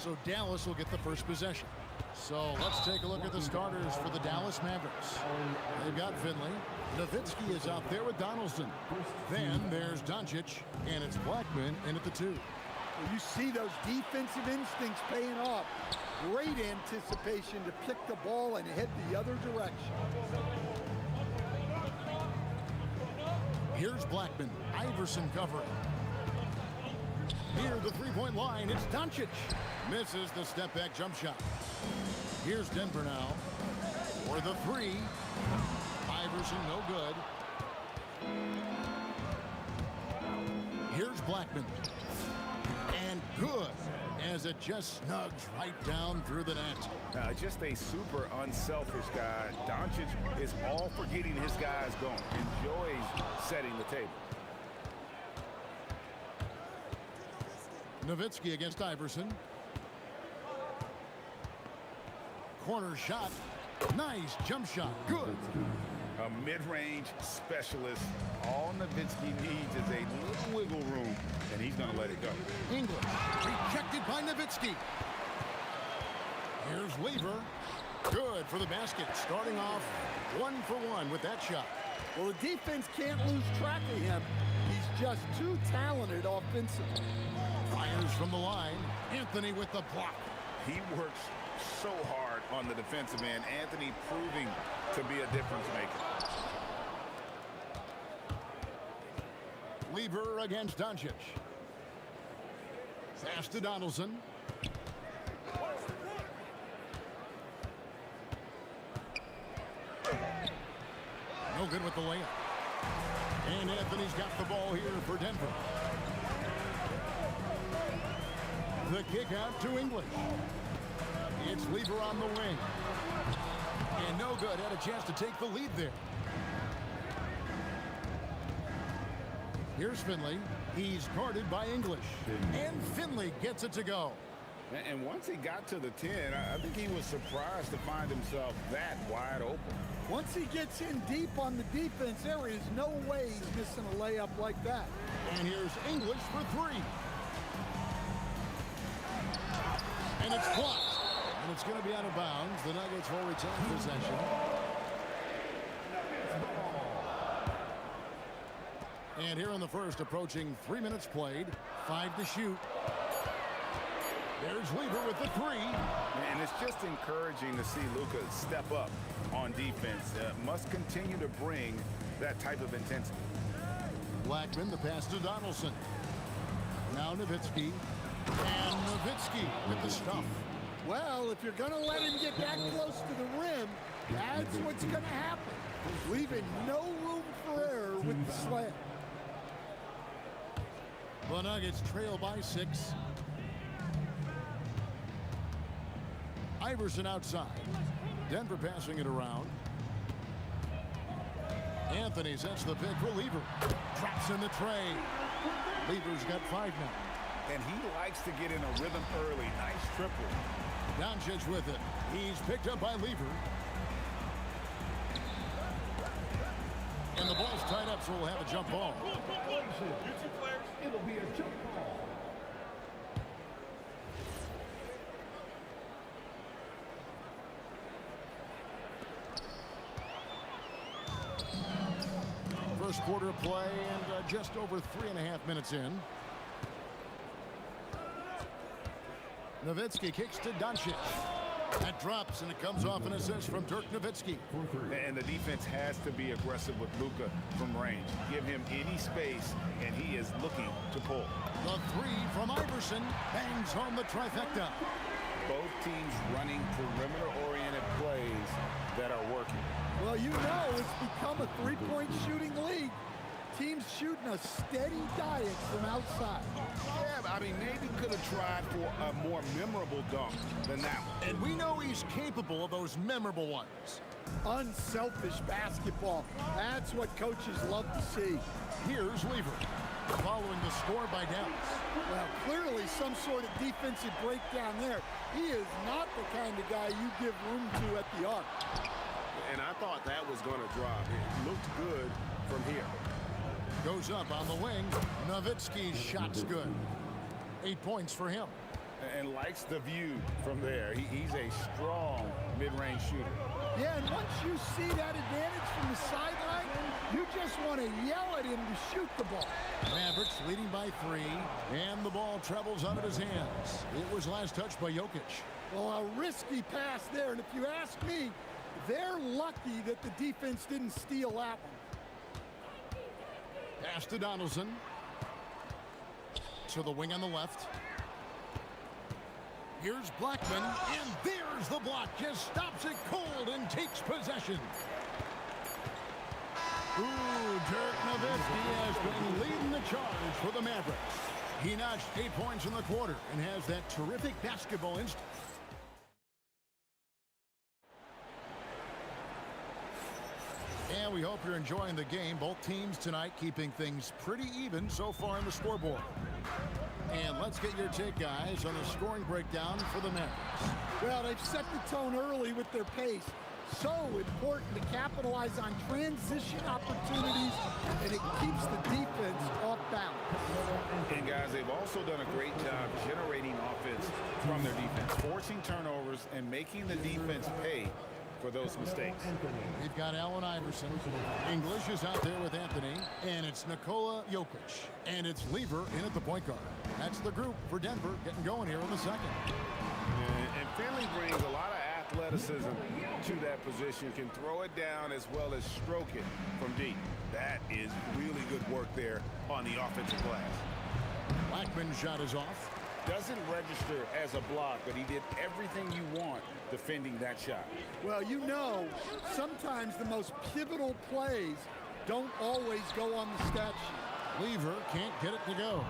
B: So Dallas will get the first possession. So let's take a look at the starters for the Dallas Mavericks. They've got Finley. Nowitzki is out there with Donaldson. Then there's Doncic, and it's Blackman in at the 2.
I: You see those defensive instincts paying off. Great anticipation to pick the ball and head the other direction.
B: Here's Blackman. Iverson covering. Near the three-point line, it's Doncic. Misses the step-back jump shot. Here's Denver now. For the 3. Iverson, no good. Here's Blackman. And good, as it just snugs right down through the net.
D: Just a super unselfish guy. Doncic is all for getting his guys going. Enjoys setting the table.
B: Nowitzki against Iverson. Corner shot. Nice jump shot. Good.
D: A mid-range specialist. All Nowitzki needs is a little wiggle room, and he's going to let it go.
B: English rejected by Nowitzki. Here's Weaver. Good for the basket. Starting off 1 for 1 with that shot.
I: Well, the defense can't lose track of him. He's just too talented offensively.
B: Fires from the line. Anthony with the block.
D: He works so hard on the defensive end. Anthony proving to be a difference maker.
B: Weaver against Doncic. Pass to Donaldson. No good with the layup. And Anthony's got the ball here for Denver. The kick out to English. It's Weaver on the wing. And no good. Had a chance to take the lead there. Here's Finley. He's guarded by English. And Finley gets it to go.
D: And once he got to the 10, I think he was surprised to find himself that wide open.
I: Once he gets in deep on the defense, there is no way he's missing a layup like that.
B: And here's English for 3. And it's blocked. And it's going to be out of bounds. The Nuggets will retain possession. And here in the first, approaching 3 minutes played. 5 to shoot. There's Weaver with the 3.
D: And it's just encouraging to see Luka step up on defense. Must continue to bring that type of intensity.
B: Blackman, the pass to Donaldson. Now Nowitzki. And Nowitzki with the stuff.
I: Well, if you're going to let him get that close to the rim, that's what's going to happen. Leaving no room for error with the slam.
B: The Nuggets trail by 6. Iverson outside. Denver passing it around. Anthony sets the pick for Lever. Drops in the tray. Lever's got 5 now.
D: And he likes to get in a rhythm early. Nice triple.
B: Doncic with it. He's picked up by Lever. And the ball's tied up, so we'll have a jump ball.
F: It'll be a jump ball.
B: First quarter of play and just over 3.5 minutes in. Nowitzki kicks to Doncic. That drops, and it comes off an assist from Dirk Nowitzki.
D: And the defense has to be aggressive with Luka from range. Give him any space, and he is looking to pull.
B: The 3 from Iverson bangs home the trifecta.
D: Both teams running perimeter-oriented plays that are working.
I: Well, you know it's become a three-point shooting league. Teams shooting a steady diet from outside.
D: Yeah, but I mean, maybe could have tried for a more memorable dunk than that one.
B: And we know he's capable of those memorable ones.
I: Unselfish basketball. That's what coaches love to see.
B: Here's Weaver, following the score by Dallas.
I: Well, clearly some sort of defensive breakdown there. He is not the kind of guy you give room to at the arc.
D: And I thought that was going to drop. It looked good from here.
B: Goes up on the wing. Nowitzki's shot's good. 8 points for him.
D: And likes the view from there. He's a strong mid-range shooter.
I: Yeah, and once you see that advantage from the sideline, you just want to yell at him to shoot the ball.
B: Mavericks leading by 3, and the ball travels out of his hands. It was last touched by Jokic.
I: Well, a risky pass there, and if you ask me, they're lucky that the defense didn't steal that one.
B: Pass to Donaldson. To the wing on the left. Here's Blackman, and there's the block. Just stops it cold and takes possession. Ooh, Dirk Nowitzki has been leading the charge for the Mavericks. He notched 8 points in the quarter and has that terrific basketball instinct. And we hope you're enjoying the game. Both teams tonight keeping things pretty even so far on the scoreboard. And let's get your take, guys, on the scoring breakdown for the Mavericks.
I: Well, they've set the tone early with their pace. So important to capitalize on transition opportunities, and it keeps the defense off balance.
D: And, guys, they've also done a great job generating offense from their defense, forcing turnovers and making the defense pay for those mistakes.
B: We've got Allen Iverson. English is out there with Anthony. And it's Nikola Jokic. And it's Lever in at the point guard. That's the group for Denver getting going here in the second.
D: And Finley brings a lot of athleticism to that position. Can throw it down as well as stroke it from deep. That is really good work there on the offensive glass.
B: Blackman's shot is off.
D: Doesn't register as a block, but he did everything you want defending that shot.
I: Well, you know, sometimes the most pivotal plays don't always go on the stat sheet.
B: Lever can't get it to go.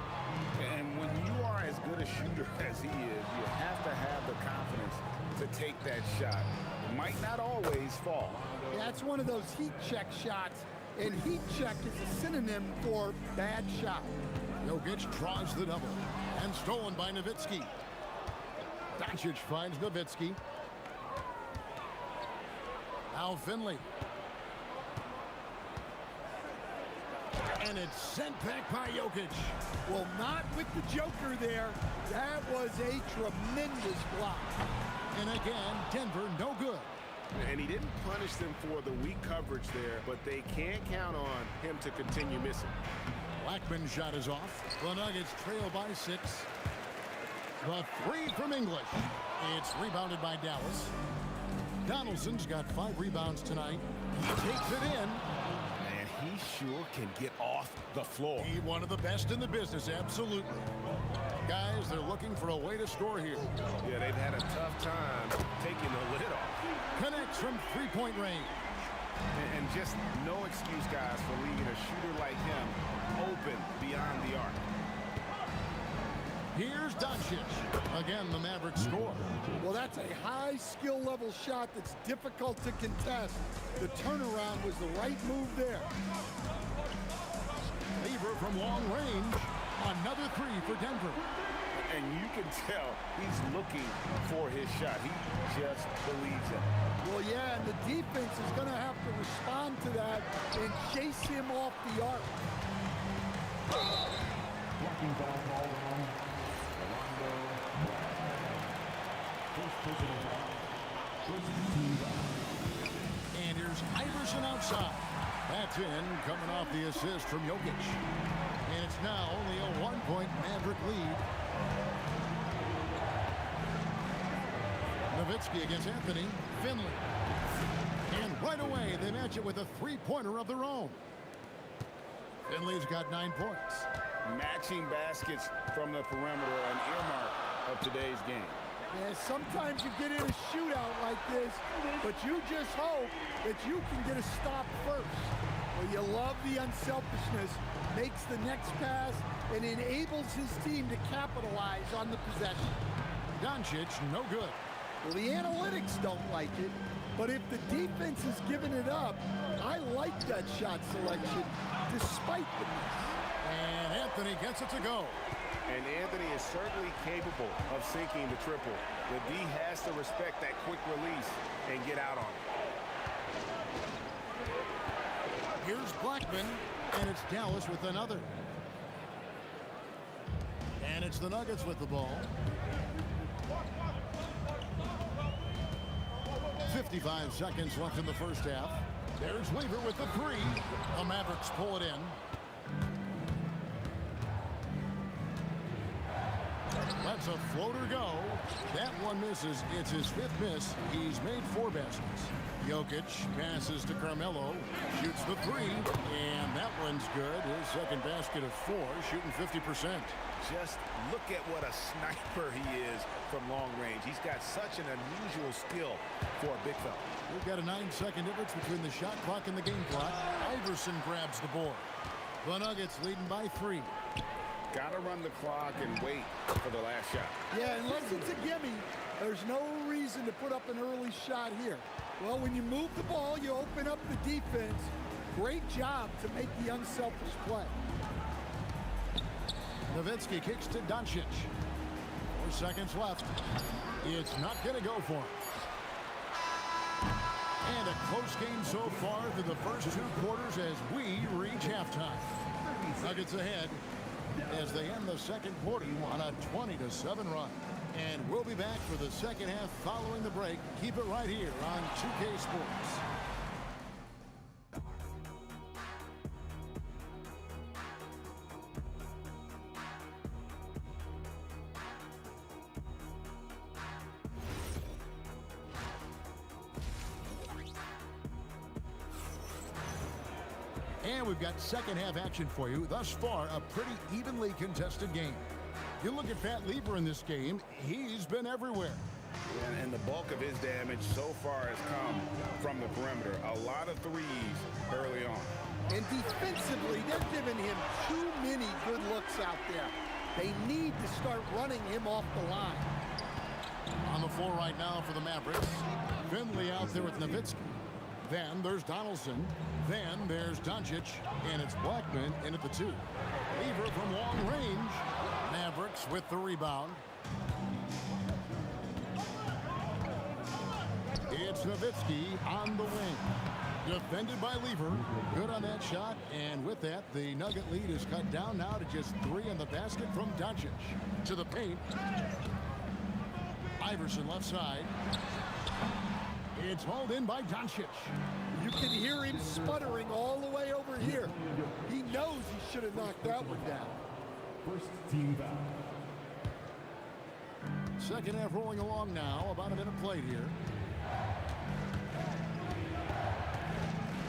D: And when you are as good a shooter as he is, you have to have the confidence to take that shot. It might not always fall.
I: Yeah, it's one of those heat check shots, and heat check is a synonym for bad shot.
B: Jokic draws the double. And stolen by Nowitzki. Doncic finds Nowitzki. Now Finley. And it's sent back by Jokic.
I: Well, not with the Joker there. That was a tremendous block.
B: And again, Denver no good.
D: And he didn't punish them for the weak coverage there, but they can't count on him to continue missing.
B: Blackman's shot is off. The Nuggets trail by 6. The 3 from English. It's rebounded by Dallas. Donaldson's got 5 rebounds tonight. He takes it in.
D: And he sure can get off the floor.
B: He's one of the best in the business, absolutely. Guys, they're looking for a way to score here.
D: Yeah, they've had a tough time taking the lid off.
B: Connects from 3-point range.
D: And just no excuse, guys, for leaving a shooter like him open beyond the arc.
B: Here's Doncic. Again, the Mavericks score.
I: Well, that's a high skill level shot that's difficult to contest. The turnaround was the right move there.
B: Lever from long range. Another 3 for Denver.
D: And you can tell he's looking for his shot. He just believes it.
I: Well, yeah, and the defense is going to have to respond to that and chase him off the arc.
F: Blocking foul called on Orlando. First personal foul. First team foul.
B: And here's Iverson outside. That's in, coming off the assist from Jokic. And it's now only a 1-point Maverick lead. Nowitzki against Anthony. Finley. And right away, they match it with a 3-pointer of their own. Finley's got 9 points.
D: Matching baskets from the perimeter, an earmark of today's game.
I: Yeah, sometimes you get in a shootout like this, but you just hope that you can get a stop first. Well, you love the unselfishness, makes the next pass, and enables his team to capitalize on the possession.
B: Doncic, no good.
I: Well, the analytics don't like it, but if the defense is giving it up, I like that shot selection despite the miss.
B: And Anthony gets it to go.
D: And Anthony is certainly capable of sinking the triple. The D has to respect that quick release and get out on it.
B: Here's Blackman, and it's Dallas with another. And it's the Nuggets with the ball. 55 seconds left in the first half. There's Weaver with the three. The Mavericks pull it in. That's a floater go. That one misses. It's his fifth miss. He's made 4 baskets. Jokic passes to Carmelo. Shoots the three. And that one's good. His second basket of 4, shooting 50%.
D: Just look at what a sniper he is from long range. He's got such an unusual skill for a big fella.
B: We've got a 9-second difference between the shot clock and the game clock. Iverson grabs the board. The Nuggets leading by 3.
D: Got to run the clock and wait for the last shot.
I: Yeah, unless it's a gimme, there's no reason to put up an early shot here. Well, when you move the ball, you open up the defense. Great job to make the unselfish play.
B: Nowitzki kicks to Doncic. 4 seconds left. It's not going to go for him. And a close game so far through the first 2 quarters as we reach halftime. Nuggets ahead as they end the second quarter on a 20-7 run. And we'll be back for the second half following the break. Keep it right here on 2K Sports. And we've got second half action for you. Thus far, a pretty evenly contested game. You look at Pat Lever in this game, he's been everywhere.
D: And the bulk of his damage so far has come from the perimeter. A lot of threes early on.
I: And defensively, they're giving him too many good looks out there. They need to start running him off the line.
B: On the floor right now for the Mavericks, Finley out there with Nowitzki. Then there's Donaldson. Then there's Doncic. And it's Blackman in at the 2. Lever from long range. Mavericks with the rebound. It's Nowitzki on the wing. Defended by Lever. Good on that shot. And with that, the Nugget lead is cut down now to just 3 in the basket from Doncic. To the paint. Iverson left side. It's hauled in by Doncic.
I: You can hear him sputtering all the way over here. He knows he should have knocked that one down.
F: First team foul.
B: Second half rolling along now. About a minute played here.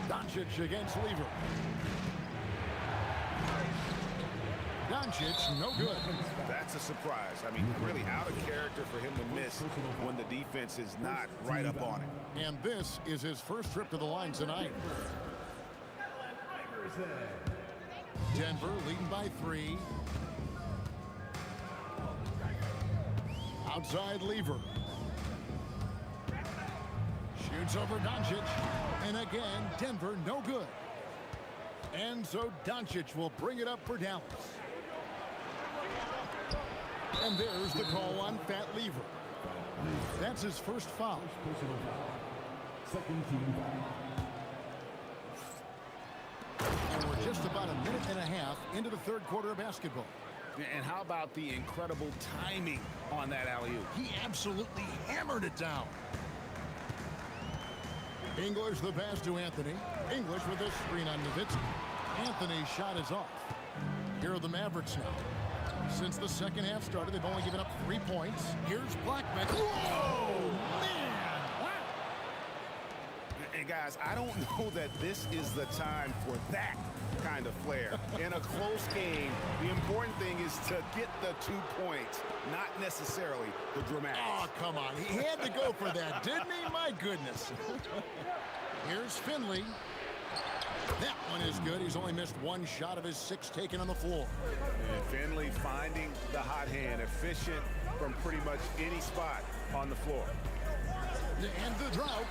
B: Doncic against Lever. Doncic, no good.
D: That's a surprise. I mean, really out of character for him to miss when the defense is not right up on it.
B: And this is his first trip to the line tonight. Denver leading by 3. Outside Lever. Shoots over Doncic. And again, Denver no good. And so Doncic will bring it up for Dallas. And there's the call on Pat Lever. That's his first foul.
F: Second team foul.
B: And we're just about a minute and a half into the third quarter of basketball.
D: And how about the incredible timing on that alley-oop?
B: He absolutely hammered it down. English the pass to Anthony. English with a screen on Nowitzki. Anthony's shot is off. Here are the Mavericks now. Since the second half started, they've only given up 3 points. Here's Blackman. Whoa, man! Wow.
D: And guys, I don't know that this is the time for that kind of flair. In a close game, the important thing is to get the 2 points, not necessarily the dramatics.
B: Oh, come on. He had to go for that, didn't he? My goodness. Here's Finley. That one is good. He's only missed 1 shot of his 6 taken on the floor.
D: And Finley finding the hot hand, efficient from pretty much any spot on the floor.
B: And the drought.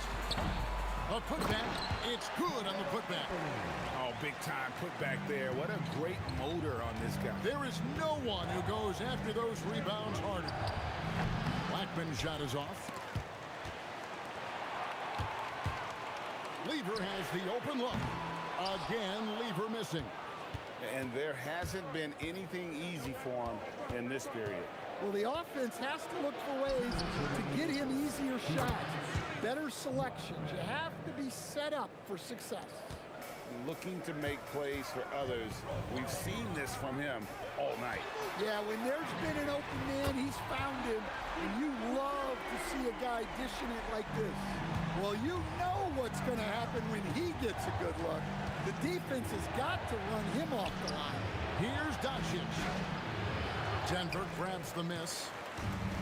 B: A putback. It's good on the putback.
D: Oh, big time putback there. What a great motor on this guy.
B: There is no one who goes after those rebounds harder. Blackman's shot is off. Lever has the open look. Again, Lever missing.
D: And there hasn't been anything easy for him in this period.
I: Well, the offense has to look for ways to get him easier shots, better selections. You have to be set up for success.
D: Looking to make plays for others. We've seen this from him all night.
I: Yeah, when there's been an open man, he's found him, and you love to see a guy dishing it like this. Well, you know what's going to happen when he gets a good look. The defense has got to run him off the line.
B: Here's Doncic. Denver grabs the miss.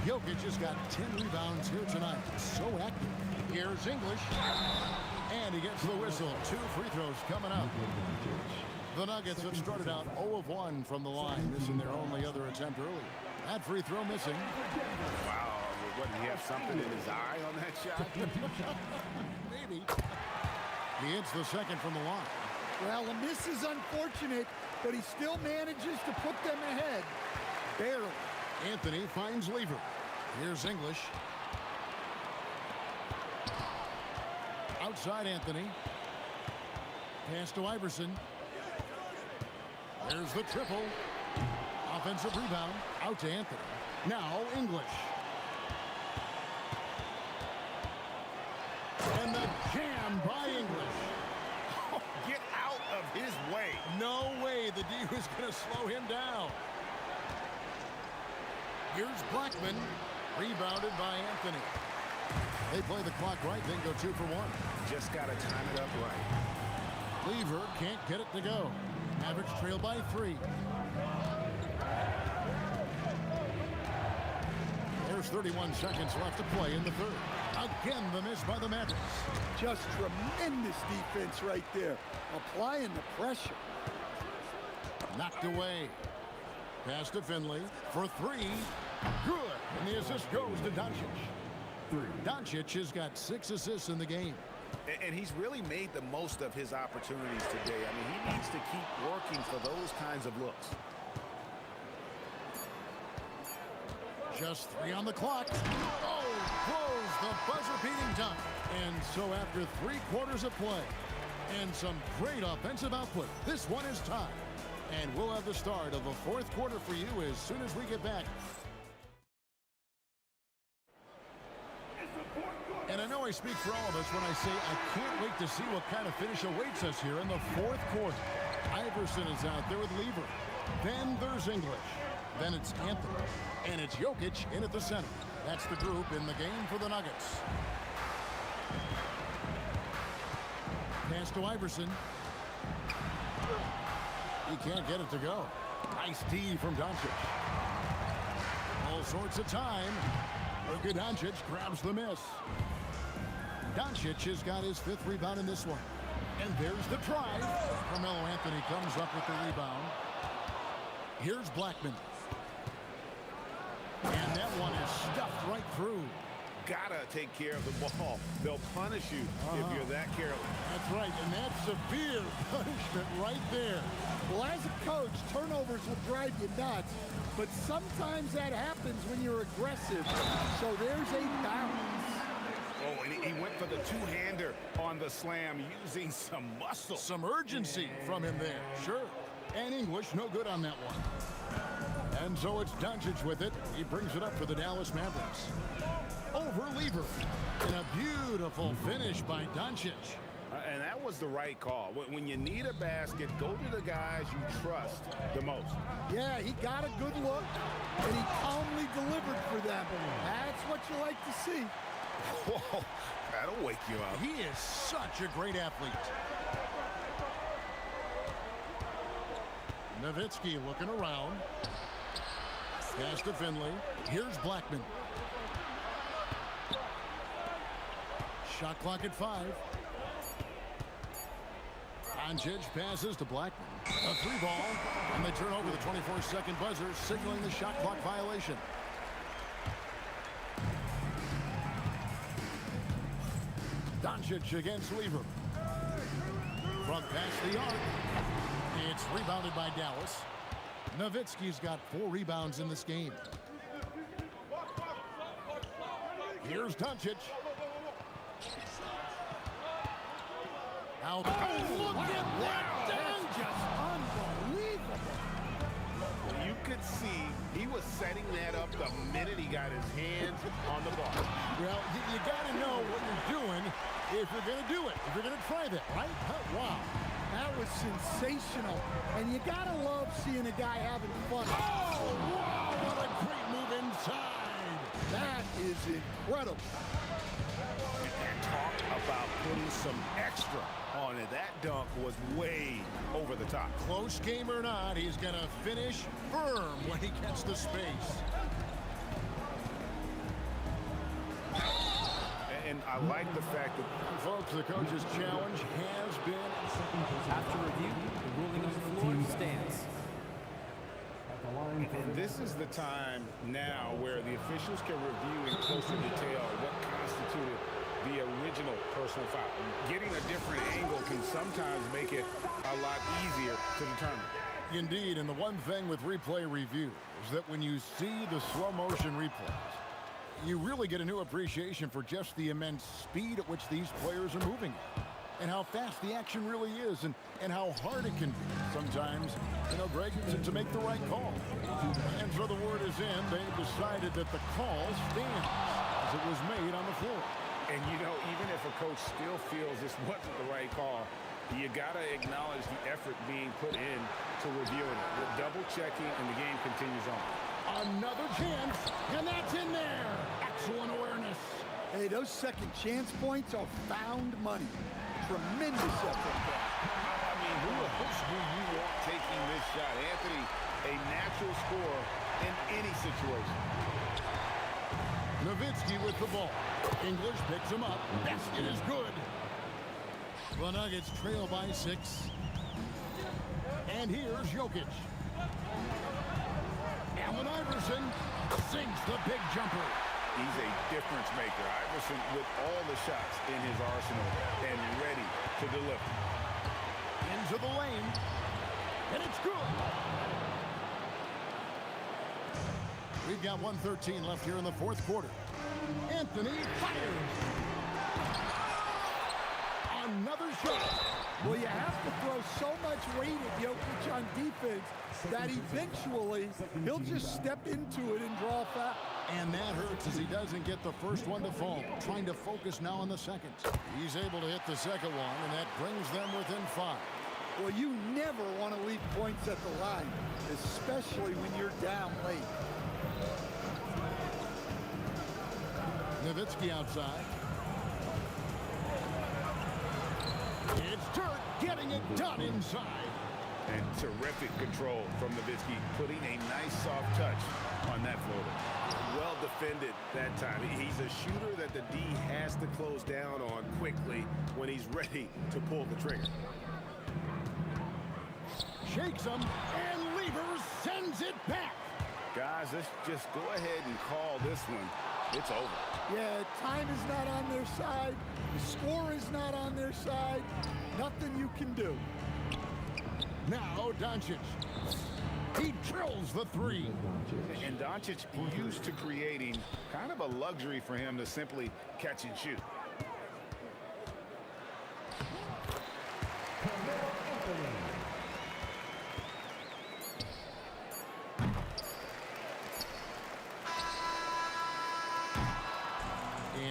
B: Jokic has got 10 rebounds here tonight. So active. Here's English. And he gets the whistle. 2 free throws coming up. The Nuggets have started out 0 of 1 from the line, missing their only other attempt early. That free throw missing.
D: Wow, wouldn't he have something in his eye on that shot?
B: Maybe. He hits the second from the line.
I: Well, the miss is unfortunate, but he still manages to put them ahead. Barely.
B: Anthony finds Lever. Here's English. Outside Anthony. Pass to Iverson. There's the triple. Offensive rebound. Out to Anthony. Now English. And the jam by English.
D: Oh, get out of his way.
B: No way the D was going to slow him down. Here's Blackman. Rebounded by Anthony. They play the clock right, then go 2 for 1.
D: Just got to time it up right.
B: Lever can't get it to go. Mavericks trail by 3. There's 31 seconds left to play in the third. Again, the miss by the Mavericks.
I: Just tremendous defense right there. Applying the pressure.
B: Knocked away. Pass to Finley for 3. Good. And the assist goes to Doncic. Doncic has got 6 assists in the game.
D: And he's really made the most of his opportunities today. I mean, he needs to keep working for those kinds of looks.
B: Just 3 on the clock. Oh, close the buzzer-beating dunk. And so after 3 quarters of play and some great offensive output, this one is tied. And we'll have the start of the 4th quarter for you as soon as we get back. And I know I speak for all of us when I say I can't wait to see what kind of finish awaits us here in the 4th quarter. Iverson is out there with Lever. Then there's English. Then it's Anthony. And it's Jokic in at the center. That's the group in the game for the Nuggets. Pass to Iverson. He can't get it to go. Nice D from Doncic. All sorts of time. Luka Doncic grabs the miss. Doncic has got his 5th rebound in this one. And there's the drive. Carmelo Anthony comes up with the rebound. Here's Blackman. And that one is stuffed right through.
D: Gotta take care of the ball. They'll punish you if you're that careless.
B: That's right, and that's severe punishment right there.
I: Well, as a coach, turnovers will drive you nuts, but sometimes that happens when you're aggressive. So there's a balance.
D: Oh, and he went for the two-hander on the slam using some muscle.
B: Some urgency from him there, sure. And English, no good on that one. And so it's Doncic with it. He brings it up for the Dallas Mavericks. Over Lever. And a beautiful finish by Doncic.
D: And that was the right call. When you need a basket, go to the guys you trust the most.
I: Yeah, he got a good look, and he calmly delivered for them. That's what you like to see.
D: Whoa, that'll wake you up.
B: He is such a great athlete. Nowitzki looking around. Pass to Finley. Here's Blackman. Shot clock at 5. Doncic passes to Blackman. A 3 ball, and they turn over the 24-second buzzer, signaling the shot clock violation. Doncic against Lever. From past the arc. It's rebounded by Dallas. Nowitzki's got 4 rebounds in this game. Here's Doncic. Out.
I: Oh, look at that! Just unbelievable.
D: could see he was setting that up the minute he got his hands on the ball.
B: Well, you got to know what you're doing if you're going to do it, if you're going to try that, right? Wow.
I: That was sensational. And you got to love seeing a guy having fun.
B: Oh, wow, what a great move inside.
I: That is incredible.
D: And talk about putting some extra on it. That dunk was way over the top.
B: Close game or not, he's going to finish firm when he gets the space.
D: And I like the fact that,
B: folks, the coach's challenge has been...
L: After review, the ruling on the floor stands.
D: and this is the time now where the officials can review in closer detail what constituted the original personal foul. Getting a different angle can sometimes make it a lot easier to determine.
B: Indeed, and the one thing with replay review is that when you see the slow motion replays, you really get a new appreciation for just the immense speed at which these players are moving at, and how fast the action really is, and how hard it can be sometimes, Greg, to make the right call. And so the word is in. They've decided that the call stands as it was made on the floor.
D: And, even if a coach still feels this wasn't the right call, you got to acknowledge the effort being put in to reviewing it. The double-checking, and the game continues on.
B: Another chance, and that's in there. Excellent awareness.
I: Hey, those second chance points are found money. Tremendous effort.
D: I mean, who else do you want taking this shot? Anthony, a natural scorer in any situation.
B: Nowitzki with the ball. English picks him up. Basket is good. The Nuggets trail by 6. And here's Jokic. Allen Iverson sinks the big jumper.
D: He's a difference maker. Iverson with all the shots in his arsenal and ready to deliver.
B: Into the lane. And it's good. We've got 1:13 left here in the fourth quarter. Anthony fires. Another shot.
I: Well, you have to throw so much weight at Jokic on defense that eventually he'll just step into it and draw a foul.
B: And that hurts as he doesn't get the first one to fall. Trying to focus now on the second. He's able to hit the second one, and that brings them within 5.
I: Well, you never want to leave points at the line, especially when you're down late.
B: Nowitzki outside. It's Dirk getting it done inside.
D: And terrific control from Nowitzki, putting a nice soft touch on that floater. Well defended that time. He's a shooter that the D has to close down on quickly when he's ready to pull the trigger.
B: Shakes him, and Levers sends it back.
D: Guys, let's just go ahead and call this one. It's over.
I: Yeah, time is not on their side. The score is not on their side. Nothing you can do.
B: Now Doncic. He drills the 3.
D: And Doncic used to creating kind of a luxury for him to simply catch and shoot.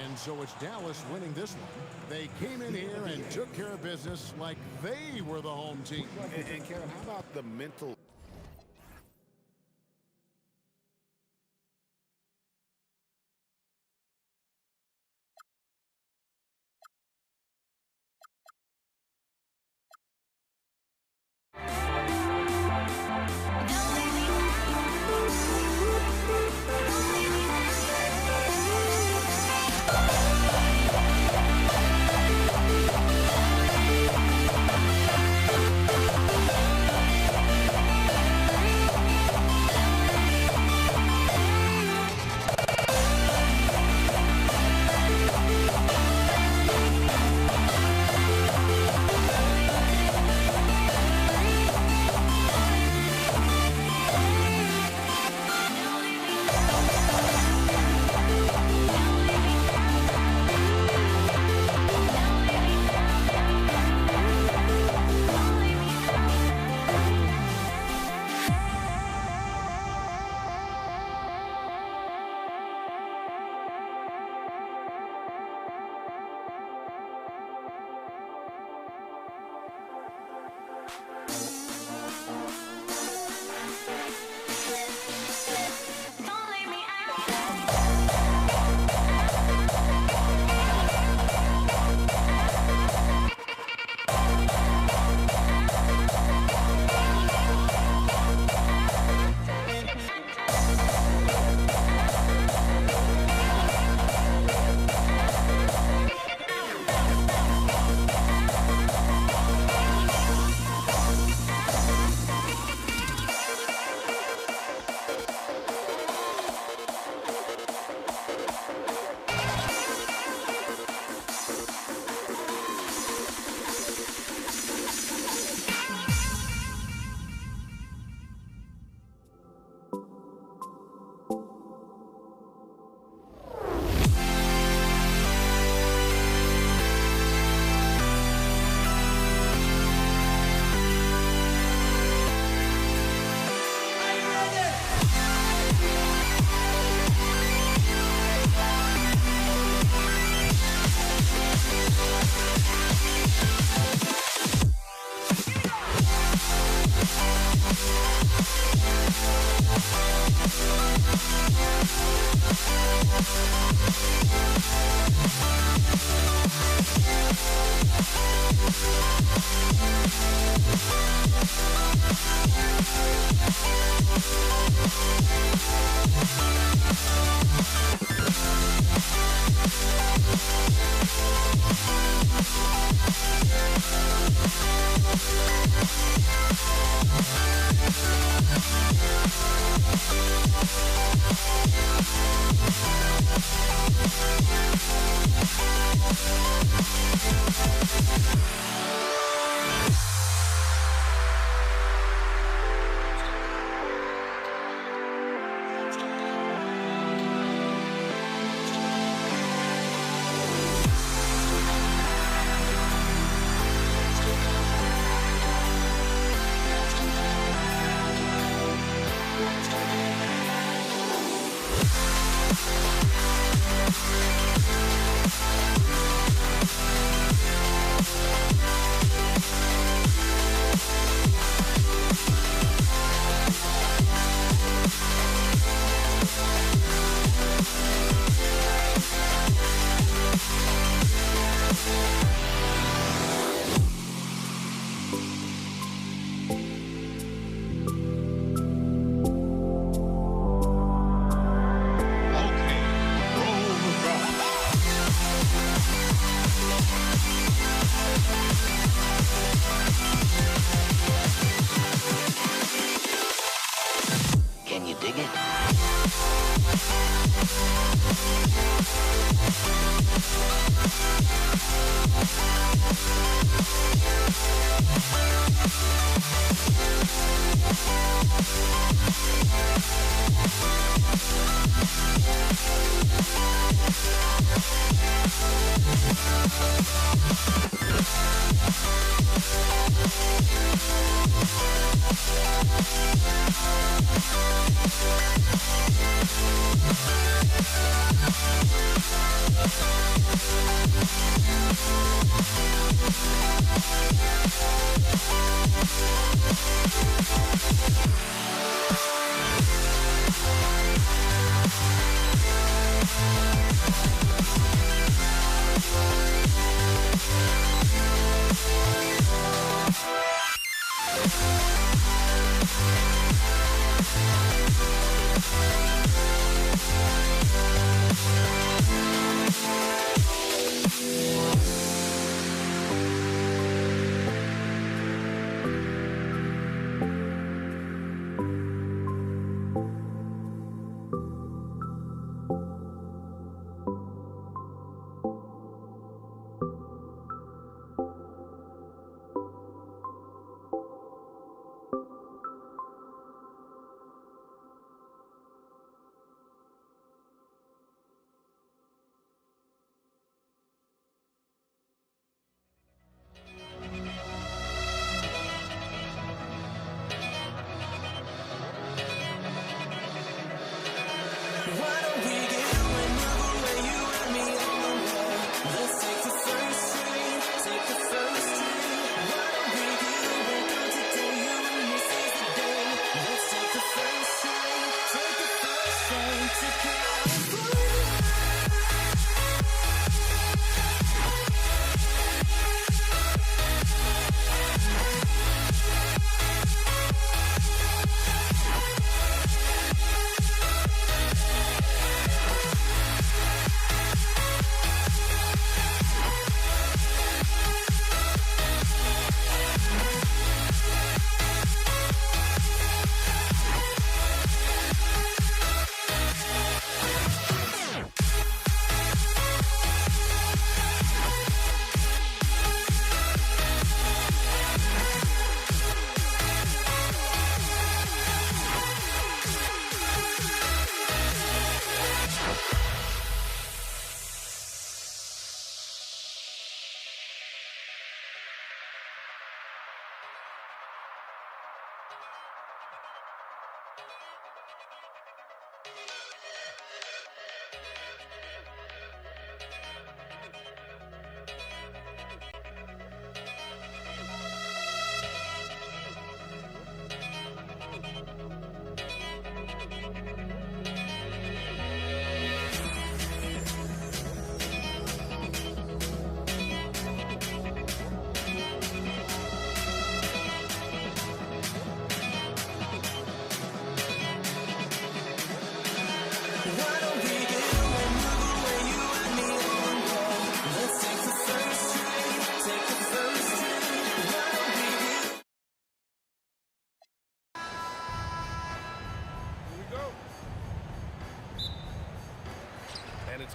B: And so it's Dallas winning this one. They came in here and took care of business like they were the home team.
D: And Kevin, how about the mental...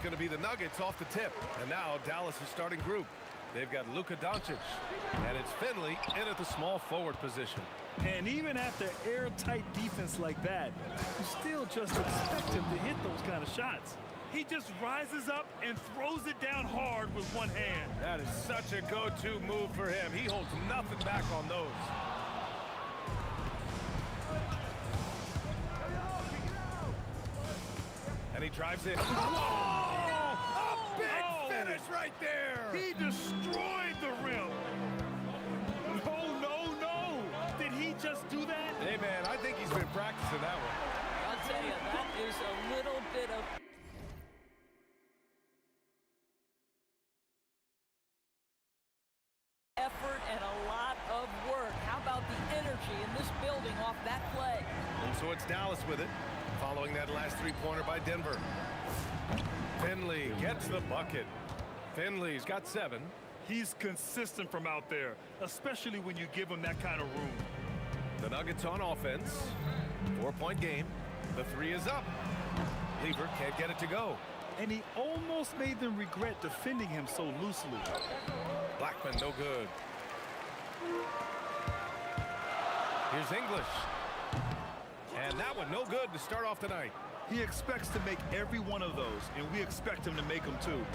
H: going to be the Nuggets off the tip. And now Dallas is starting group. They've got Luka Doncic, and it's Finley in at the small forward position.
J: And even after airtight defense like that, you still just expect him to hit those kind of shots. He just rises up and throws it down hard with one hand.
H: That is such a go-to move for him. He holds nothing back on those. And he drives in.
J: Oh!
H: A big finish right there.
J: He destroyed the rim. No. Did he just do that?
H: Hey, man, I think he's been practicing that one.
K: I'll tell you, that is a little bit of... effort and a lot of work. How about the energy in this building off that play?
H: And so it's Dallas with it, following that last three-pointer by Denver. Finley gets the bucket. Finley's got 7.
J: He's consistent from out there, especially when you give him that kind of room.
H: The Nuggets on offense. 4-point game. The 3 is up. Lever can't get it to go.
J: And he almost made them regret defending him so loosely.
H: Blackman, no good. Here's English. And that one no good to start off the night.
J: He expects to make every one of those, and we expect him to make them too.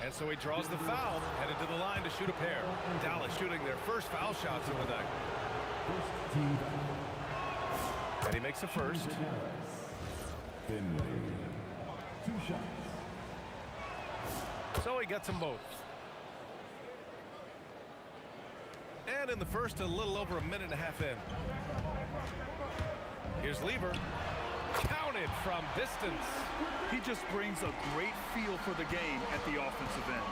H: And so he draws the foul, headed to the line to shoot a pair. Dallas shooting their first foul shots of the night. And he makes the first.
F: Finley. 2 shots.
H: So he gets them both. And in the first, a little over a minute and a half in. Here's Lever. Counted from distance.
J: He just brings a great feel for the game at the offensive end.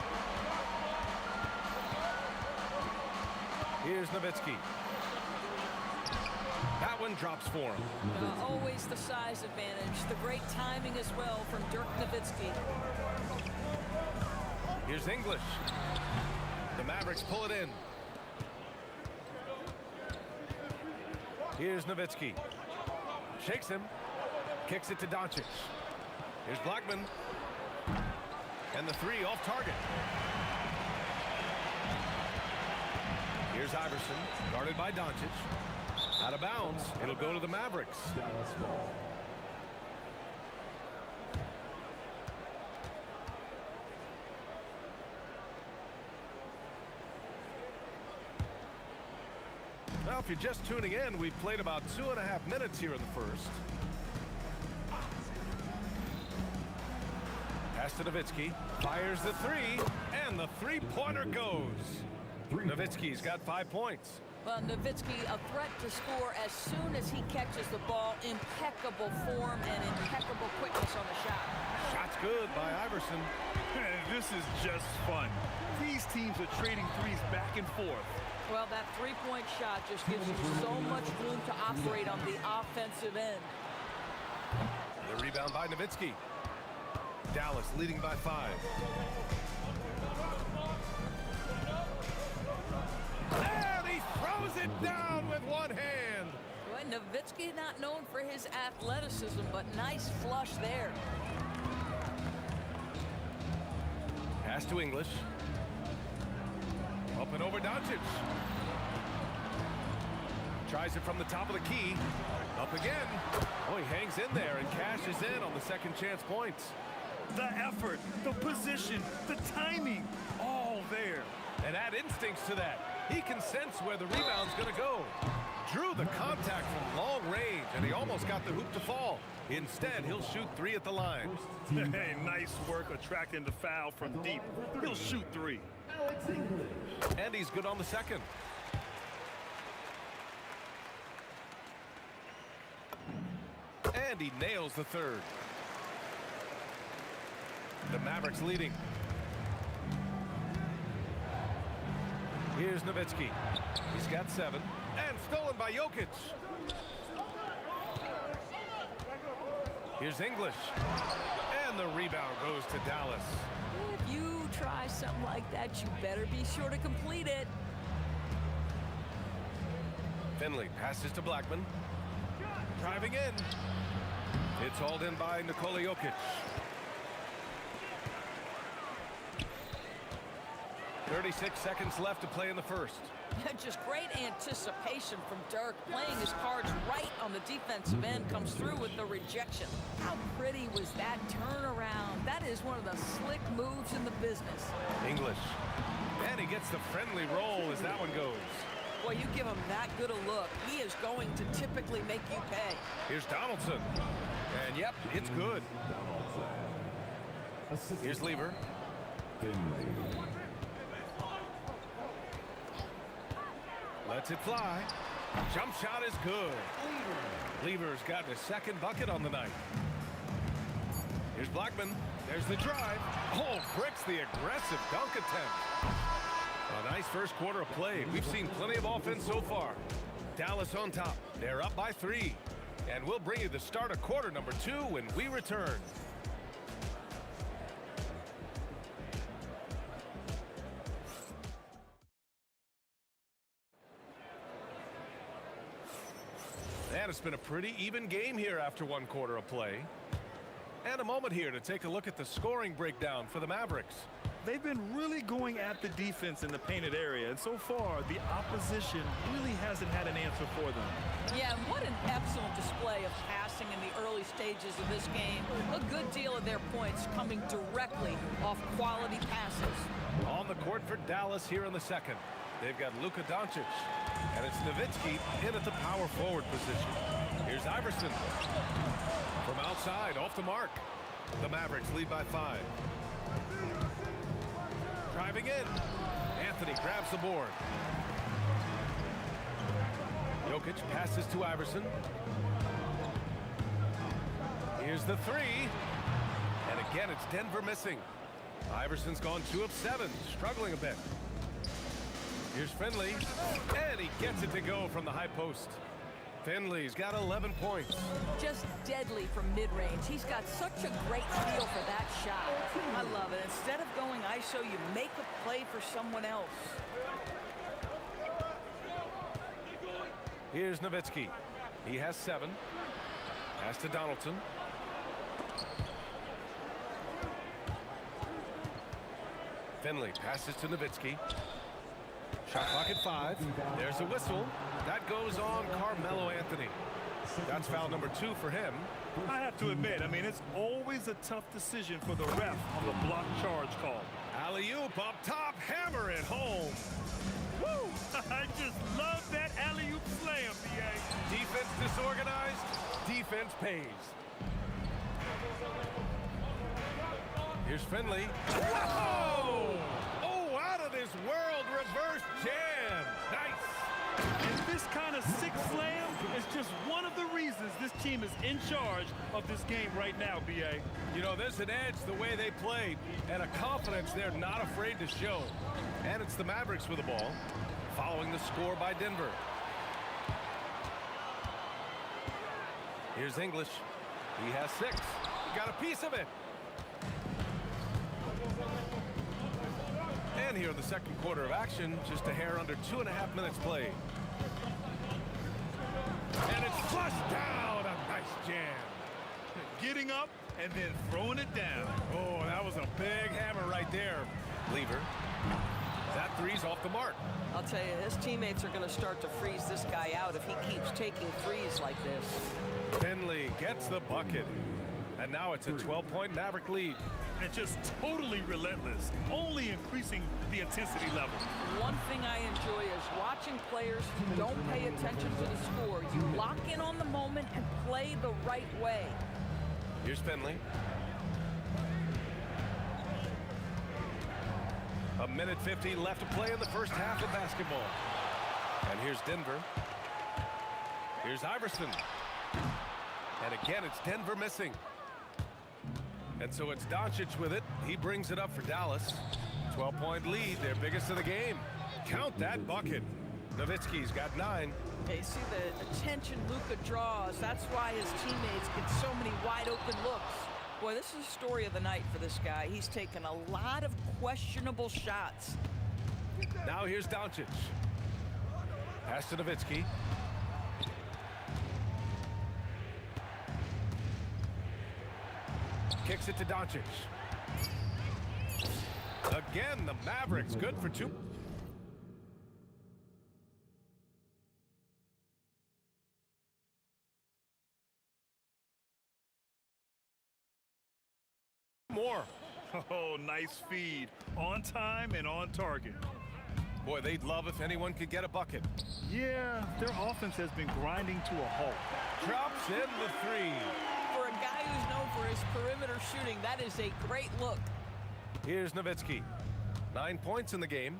H: Here's Nowitzki. That one drops for him.
K: Always the size advantage. The great timing as well from Dirk Nowitzki.
H: Here's English. The Mavericks pull it in. Here's Nowitzki. Shakes him. Kicks it to Doncic. Here's Blackman. And the 3 off target. Here's Iverson, guarded by Doncic. Out of bounds. It'll go to the Mavericks. Well, if you're just tuning in, we've played about 2.5 minutes here in the first. Pass to Nowitzki. Fires the 3, and the three-pointer goes. Nowitzki's got 5 points.
K: Well, Nowitzki, a threat to score as soon as he catches the ball. Impeccable form and impeccable quickness on the shot.
H: Shot's good by Iverson.
J: This is just fun. These teams are trading threes back and forth.
K: Well, that three-point shot just gives you so much room to operate on the offensive end.
H: The rebound by Nowitzki. Dallas leading by 5. And he throws it down with one hand.
K: Well, Nowitzki not known for his athleticism, but nice flush there.
H: Pass to English. Up and over Doncic. Tries it from the top of the key. Up again. Oh, he hangs in there and cashes in on the second chance points.
J: The effort, the position, the timing, all there.
H: And add instincts to that. He can sense where the rebound's going to go. Drew the contact from long range, and he almost got the hoop to fall. Instead, he'll shoot 3 at the line.
J: Hey, nice work attracting the foul from deep. He'll shoot 3.
H: And he's good on the second. And he nails the third. The Mavericks leading. Here's Nowitzki. He's got 7. And stolen by Jokic. Here's English. And the rebound goes to Dallas.
K: If you try something like that, you better be sure to complete it.
H: Finley passes to Blackman. Driving in. It's hauled in by Nikola Jokic. 36 seconds left to play in the first.
K: Just great anticipation from Dirk, playing his cards right on the defensive end, comes through with the rejection. How pretty was that turnaround? That is one of the slick moves in the business.
H: English. And he gets the friendly roll as that one goes.
K: Well, you give him that good a look, he is going to typically make you pay.
H: Here's Donaldson. And yep, it's good. Here's Lever. Lets it fly. Jump shot is good. Lever's got his second bucket on the night. Here's Blackman. There's the drive. Oh, bricks the aggressive dunk attempt. A nice first quarter of play. We've seen plenty of offense so far. Dallas on top. They're up by 3. And we'll bring you the start of quarter number 2 when we return. And it's been a pretty even game here after 1 quarter of play. And a moment here to take a look at the scoring breakdown for the Mavericks.
J: They've been really going at the defense in the painted area, and so far, the opposition really hasn't had an answer for them.
K: Yeah, and what an excellent display of passing in the early stages of this game. A good deal of their points coming directly off quality passes.
H: On the court for Dallas here in the second. They've got Luka Doncic, and it's Nowitzki in at the power forward position. Here's Iverson. From outside, off the mark. The Mavericks lead by 5. Driving in. Anthony grabs the board. Jokic passes to Iverson. Here's the 3. And again, it's Denver missing. Iverson's gone 2 of 7, struggling a bit. Here's Finley, and he gets it to go from the high post. Finley's got 11 points.
K: Just deadly from mid-range. He's got such a great feel for that shot. I love it. Instead of going ISO, you make a play for someone else.
H: Here's Nowitzki. He has 7. Pass to Donaldson. Finley passes to Nowitzki. Shot clock at 5. There's a whistle. That goes on Carmelo Anthony. That's foul number 2 for him.
J: I have to admit, it's always a tough decision for the ref on the block charge call.
H: Alley-oop up top, hammer it home.
J: Woo! I just love that alley-oop slam, BA.
H: Defense disorganized, defense pays. Here's Finley. Whoa! Oh, out of this world reverse jam. Nice.
J: And this kind of sick slam is just one of the reasons this team is in charge of this game right now, BA.
H: You know, there's an edge the way they played and a confidence they're not afraid to show. And it's the Mavericks with the ball, following the score by Denver. Here's English. He has 6. He got a piece of it. And here in the second quarter of action, just a hair under 2.5 minutes played. And it's flushed down. A nice jam.
J: Getting up and then throwing it down.
H: Oh, that was a big hammer right there. Lever. That 3's off the mark.
K: I'll tell you, his teammates are going to start to freeze this guy out if he keeps taking threes like this.
H: Finley gets the bucket. And now it's a 12-point Maverick lead.
J: And just totally relentless, only increasing the intensity level.
K: One thing I enjoy is watching players who don't pay attention to the score. You lock in on the moment and play the right way.
H: Here's Finley. A minute 50 left to play in the first half of basketball. And here's Denver. Here's Iverson. And again, it's Denver missing. And so it's Doncic with it. He brings it up for Dallas. 12-point lead, their biggest of the game. Count that bucket. Nowitzki's got 9.
K: Hey, see the attention Luka draws. That's why his teammates get so many wide-open looks. Boy, this is the story of the night for this guy. He's taken a lot of questionable shots.
H: Now here's Doncic. Pass to Nowitzki. Kicks it to Doncic. again, the Mavericks good for 2. More.
J: Oh, nice feed. On time and on target.
H: Boy, they'd love if anyone could get a bucket.
J: Yeah, their offense has been grinding to a halt.
H: Drops in the 3.
K: For a guy who's known for his perimeter shooting, that is a great look.
H: Here's Nowitzki. 9 points in the game.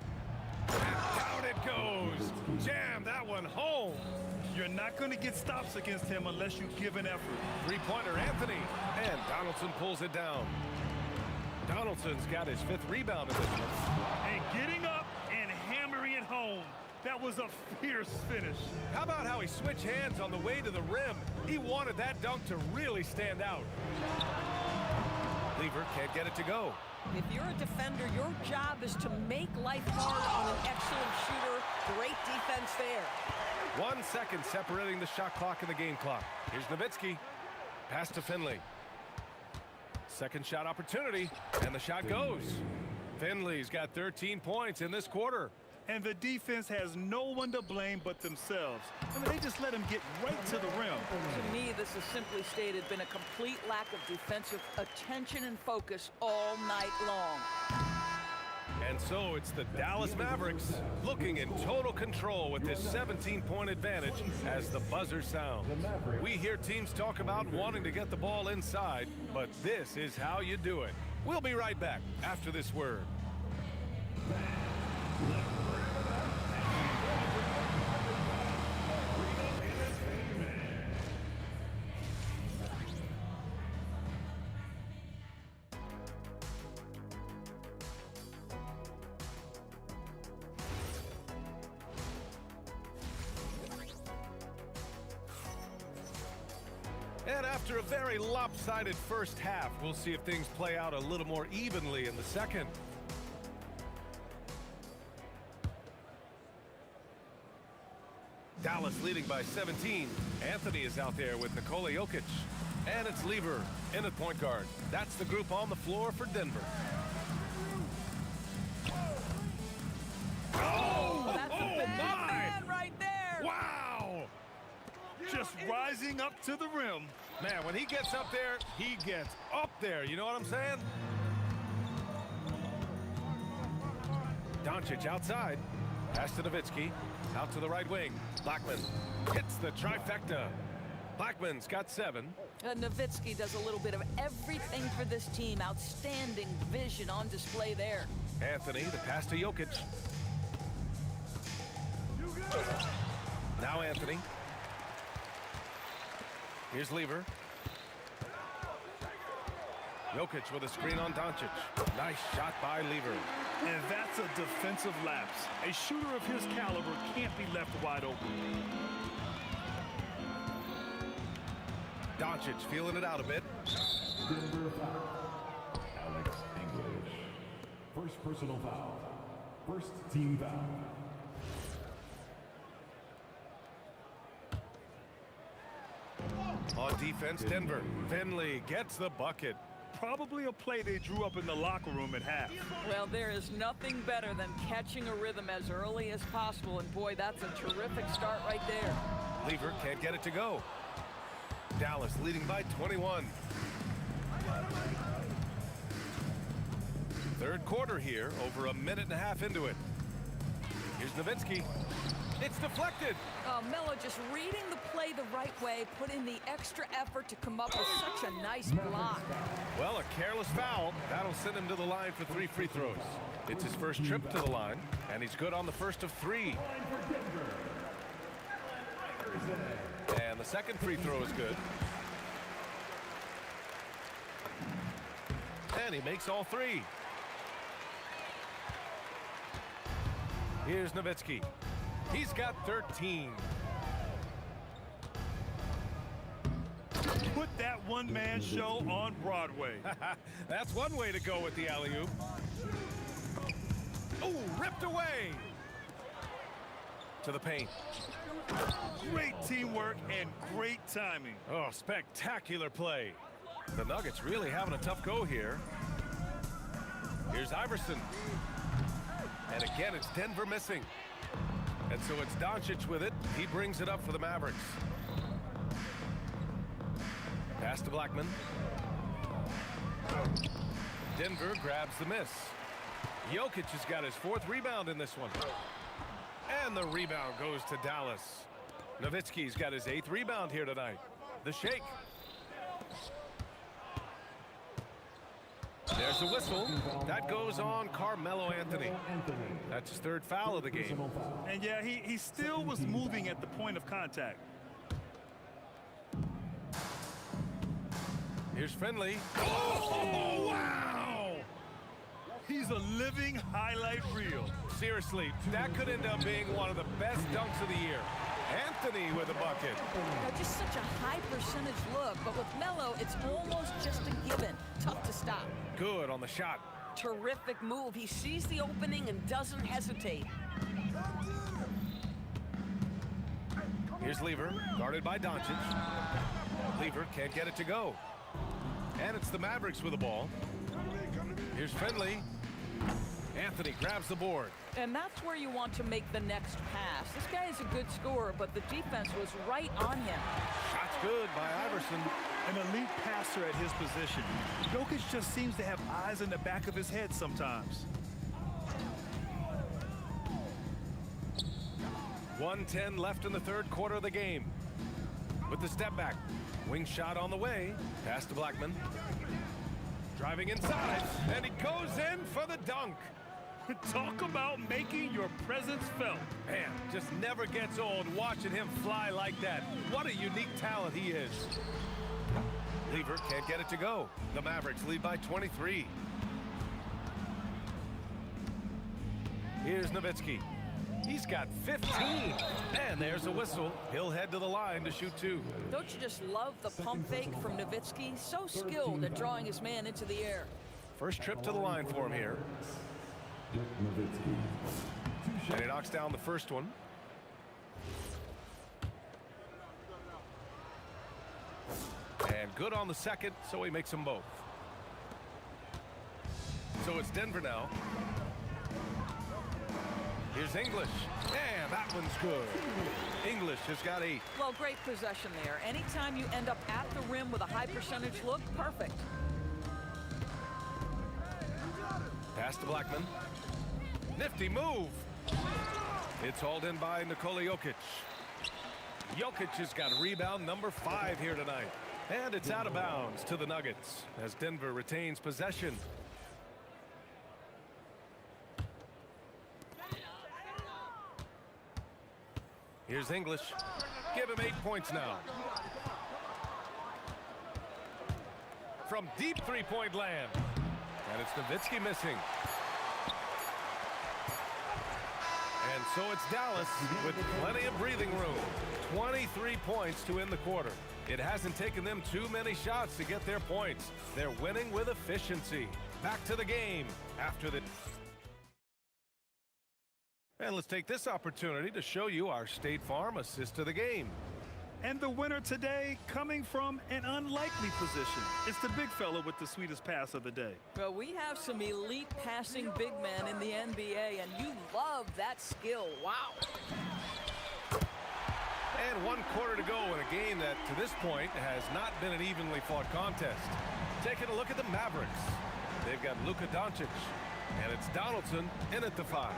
H: And down it goes. Jam that one home.
J: You're not going to get stops against him unless you give an effort.
H: Three-pointer Anthony. And Donaldson pulls it down. Donaldson's got his 5th rebound in this one.
J: And getting up and hammering it home. That was a fierce finish.
H: How about how he switched hands on the way to the rim? He wanted that dunk to really stand out. Lever can't get it to go.
K: If you're a defender, your job is to make life hard on an excellent shooter. Great defense there.
H: 1 second separating the shot clock and the game clock. Here's Nowitzki. Pass to Finley. Second shot opportunity, and the shot goes. Finley's got 13 points in this quarter.
J: And the defense has no one to blame but themselves. I mean, they just let him get right to the rim.
K: To me, this has simply stated been a complete lack of defensive attention and focus all night long.
H: And so it's the Dallas Mavericks looking in total control with this 17-point advantage as the buzzer sounds. We hear teams talk about wanting to get the ball inside, but this is how you do it. We'll be right back after this word. And after a very lopsided first half, we'll see if things play out a little more evenly in the second. Dallas leading by 17. Anthony is out there with Nikola Jokic. And it's Lever in at point guard. That's the group on the floor for Denver.
K: Oh, that's a bad man right there.
H: Wow!
J: Just rising up to the rim.
H: Man, when he gets up there, he gets up there. You know what I'm saying? Doncic outside. Pass to Nowitzki. Out to the right wing. Blackman hits the trifecta. Blackman's got 7.
K: Nowitzki does a little bit of everything for this team. Outstanding vision on display there.
H: Anthony, the pass to Jokic. Now Anthony. Here's Lever. Jokic with a screen on Doncic. Nice shot by Lever.
J: And that's a defensive lapse. A shooter of his caliber can't be left wide open.
H: Doncic feeling it out a bit.
F: Denver foul. Alex English. First personal foul. First team foul.
H: On defense, Denver. Finley gets the bucket.
J: Probably a play they drew up in the locker room at half.
K: Well, there is nothing better than catching a rhythm as early as possible. And boy, that's a terrific start right there.
H: Lever can't get it to go. Dallas leading by 21. Third quarter here, over a minute and a half into it. Here's Nowitzki. It's deflected.
K: Melo just reading the play the right way, put in the extra effort to come up with such a nice block.
H: Well, a careless foul. That'll send him to the line for 3 free throws. It's his first trip to the line, and he's good on the first of 3. And the second free throw is good. And he makes all 3. Here's Nowitzki. He's got 13.
J: Put that one-man show on Broadway.
H: That's one way to go with the alley-oop. Oh, ripped away. To the paint.
J: Great teamwork and great timing.
H: Oh, spectacular play. The Nuggets really having a tough go here. Here's Here's Iverson. And again, it's Denver missing. And so it's Doncic with it. He brings it up for the Mavericks. Pass to Blackman. Denver grabs the miss. Jokic has got his 4th rebound in this one. And the rebound goes to Dallas. Nowitzki's got his 8th rebound here tonight. The shake. There's a whistle. That goes on Carmelo Anthony. That's his 3rd foul of the game.
J: And yeah, he still was moving at the point of contact.
H: Here's Finley. Oh, wow!
J: He's a living highlight reel.
H: Seriously, that could end up being one of the best dunks of the year. Anthony with a bucket.
K: Just such a high percentage look, but with Melo, it's almost just a given. Tough to stop.
H: Good on the shot.
K: Terrific move. He sees the opening and doesn't hesitate.
H: Here's Lever, guarded by Doncic. Lever can't get it to go. And it's the Mavericks with the ball. Here's Finley. Anthony grabs the board.
K: And that's where you want to make the next pass. This guy is a good scorer, but the defense was right on him.
H: Shot's good by Iverson.
J: An elite passer at his position. Jokic just seems to have eyes in the back of his head sometimes.
H: 1:10 left in the 3rd quarter of the game. With the step back. Wing shot on the way. Pass to Blackman. Driving inside. And he goes in for the dunk.
J: Talk about making your presence felt.
H: Man, just never gets old watching him fly like that. What a unique talent he is. Lever can't get it to go. The Mavericks lead by 23. Here's Nowitzki. He's got 15. And there's a whistle. He'll head to the line to shoot 2.
K: Don't you just love the pump fake from Nowitzki? So skilled at drawing his man into the air.
H: First trip to the line for him here. And he knocks down the first one. And good on the second, so he makes them both. So it's Denver now. Here's English. And that one's good. English has got 8.
K: Well, great possession there. Anytime you end up at the rim with a high percentage look, perfect.
H: Pass to Blackman. Nifty move. It's hauled in by Nikola Jokic. Jokic has got rebound number 5 here tonight. And it's out of bounds to the Nuggets as Denver retains possession. Here's English. Give him 8 points now. From deep 3-point land. And it's Nowitzki missing. And so it's Dallas with plenty of breathing room. 23 points to end the quarter. It hasn't taken them too many shots to get their points. They're winning with efficiency. Back to the game after the... And let's take this opportunity to show you our State Farm assist of the game.
J: And the winner today coming from an unlikely position. It's the big fella with the sweetest pass of the day.
K: Well, we have some elite passing big men in the NBA, and you love that skill. Wow.
H: And 1 quarter to go in a game that, to this point, has not been an evenly fought contest. Taking a look at the Mavericks. They've got Luka Doncic, and it's Donaldson in at the 5.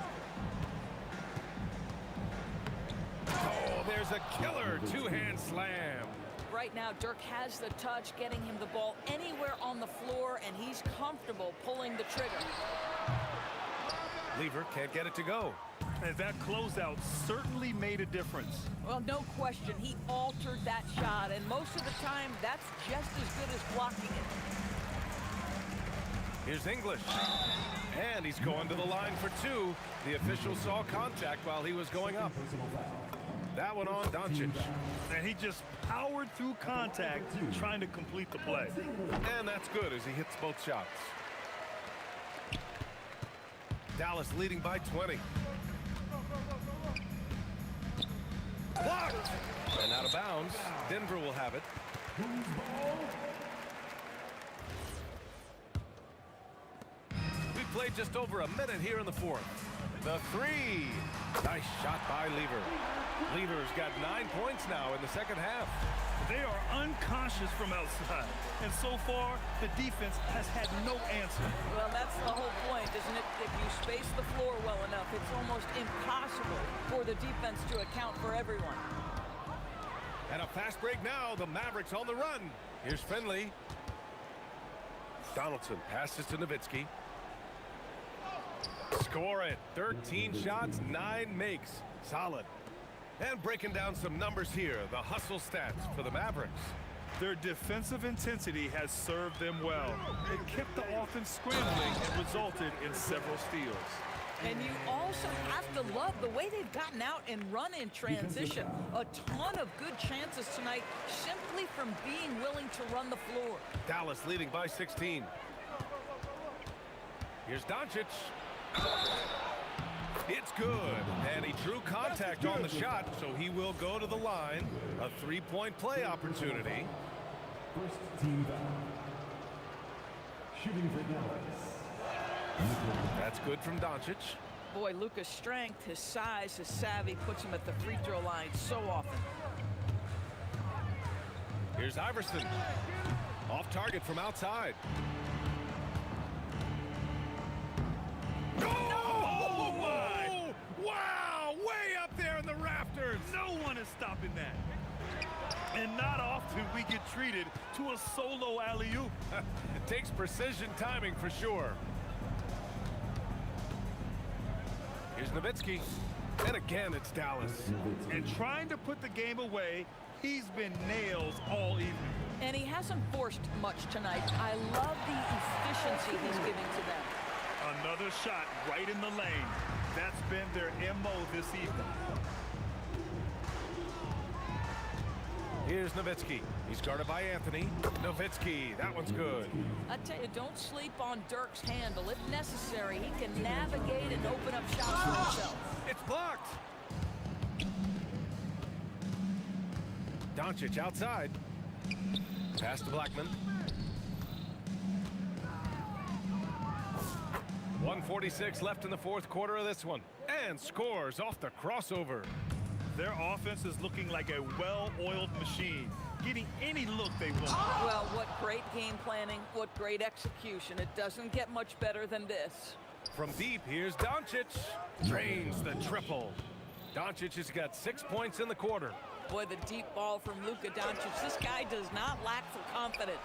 H: Oh, there's a killer 2-hand slam.
K: Right now, Dirk has the touch, getting him the ball anywhere on the floor, and he's comfortable pulling the trigger.
H: Lever can't get it to go.
J: And that closeout certainly made a difference.
K: Well, no question. He altered that shot, and most of the time, that's just as good as blocking it.
H: Here's English. And he's going to the line for 2. The official saw contact while he was going up. That one on Doncic.
J: And he just powered through contact, trying to complete the play.
H: And that's good as he hits both shots. Dallas leading by 20. Blocked! And out of bounds. Denver will have it. We played just over a minute here in the fourth. The three. Nice shot by Lever. Lever's got 9 points now in the second half.
J: They are unconscious from outside. And so far, the defense has had no answer.
K: Well, that's the whole point, isn't it? If you space the floor well enough, it's almost impossible for the defense to account for everyone.
H: And a fast break now. The Mavericks on the run. Here's Finley. Donaldson passes to Nowitzki. Score it. 13 shots, 9 makes. Solid. And breaking down some numbers here, the hustle stats for the Mavericks.
J: Their defensive intensity has served them well. It kept the offense scrambling and resulted in several steals.
K: And you also have to love the way they've gotten out and run in transition. A ton of good chances tonight simply from being willing to run the floor.
H: Dallas leading by 16. Here's Doncic. It's good, and he drew contact on the shot, so he will go to the line. A three-point play opportunity.
F: First team foul. Shooting for Dallas.
H: That's good from Doncic.
K: Boy, Luka's strength, his size, his savvy puts him at the free throw line so often.
H: Here's Iverson. Off target from outside.
J: Oh my!
H: Wow! Way up there in the rafters!
J: No one is stopping that. And not often we get treated to a solo alley-oop.
H: It takes precision timing for sure. Here's Nowitzki. And again, it's Dallas.
J: And trying to put the game away, he's been nails all evening.
K: And he hasn't forced much tonight. I love the efficiency he's giving to them.
J: Another shot right in the lane. That's been their MO this evening.
H: Here's Nowitzki. He's guarded by Anthony. Nowitzki, that one's good.
K: I tell you, don't sleep on Dirk's handle. If necessary, he can navigate and open up shots for himself.
H: It's blocked. Doncic outside. Pass to Blackman. 1:46 left in the fourth quarter of this one. And scores off the crossover.
J: Their offense is looking like a well-oiled machine, getting any look they want.
K: Well, what great game planning, what great execution. It doesn't get much better than this.
H: From deep, here's Doncic. Drains the triple. Doncic has got 6 points in the quarter.
K: Boy, the deep ball from Luka Doncic. This guy does not lack for confidence.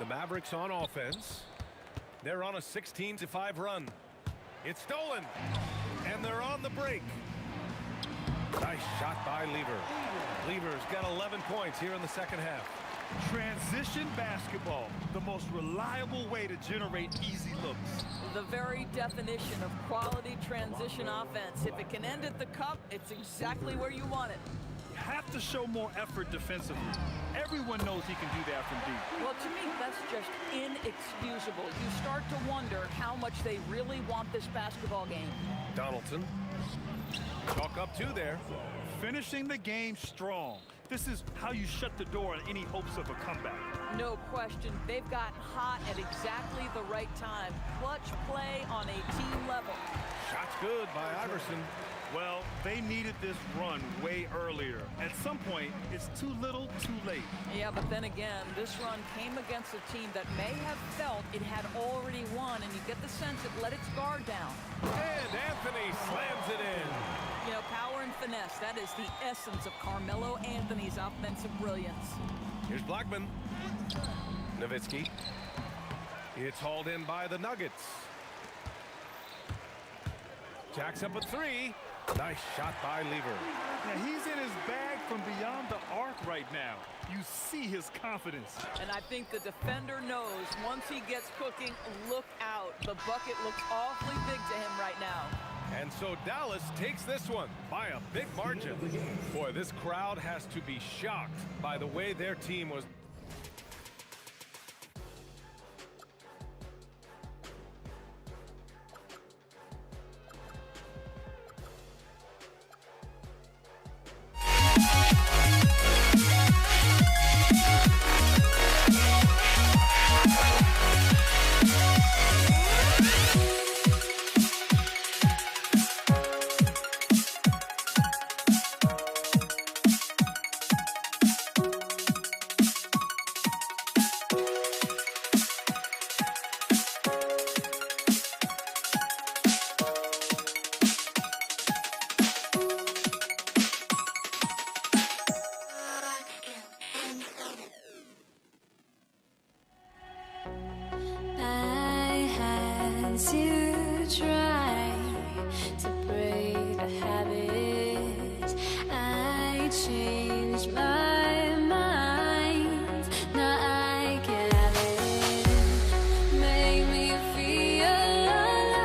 H: The Mavericks on offense. They're on a 16-5 run. It's stolen. And they're on the break. Nice shot by Lever. Lever's got 11 points here in the second half.
J: Transition basketball, the most reliable way to generate easy looks.
K: The very definition of quality transition offense. If it can end at the cup, it's exactly where you want it.
J: You have to show more effort defensively. Everyone knows he can do that from deep.
K: Well, to me, that's just inexcusable. You start to wonder how much they really want this basketball game.
H: Donaldson. Chalk up two there.
J: Finishing the game strong. This is how you shut the door on any hopes of a comeback.
K: No question. They've gotten hot at exactly the right time. Clutch play on a team level.
H: Shot's good by Iverson.
J: Well, they needed this run way earlier. At some point, it's too little, too late.
K: Yeah, but then again, this run came against a team that may have felt it had already won, and you get the sense it let its guard down.
H: And Anthony slams it in.
K: You know, power and finesse, that is the essence of Carmelo Anthony's offensive brilliance.
H: Here's Blackman. Nowitzki. It's hauled in by the Nuggets. Jacks up a three. Nice shot by Lever.
J: Now he's in his bag from beyond the arc right now. You see his confidence.
K: And I think the defender knows once he gets cooking, look out. The bucket looks awfully big to him right now.
H: And so Dallas takes this one by a big margin. Boy, this crowd has to be shocked by the way their team was.
G: to try to break a habit. I changed my mind. Now I can have it. Make me feel alive.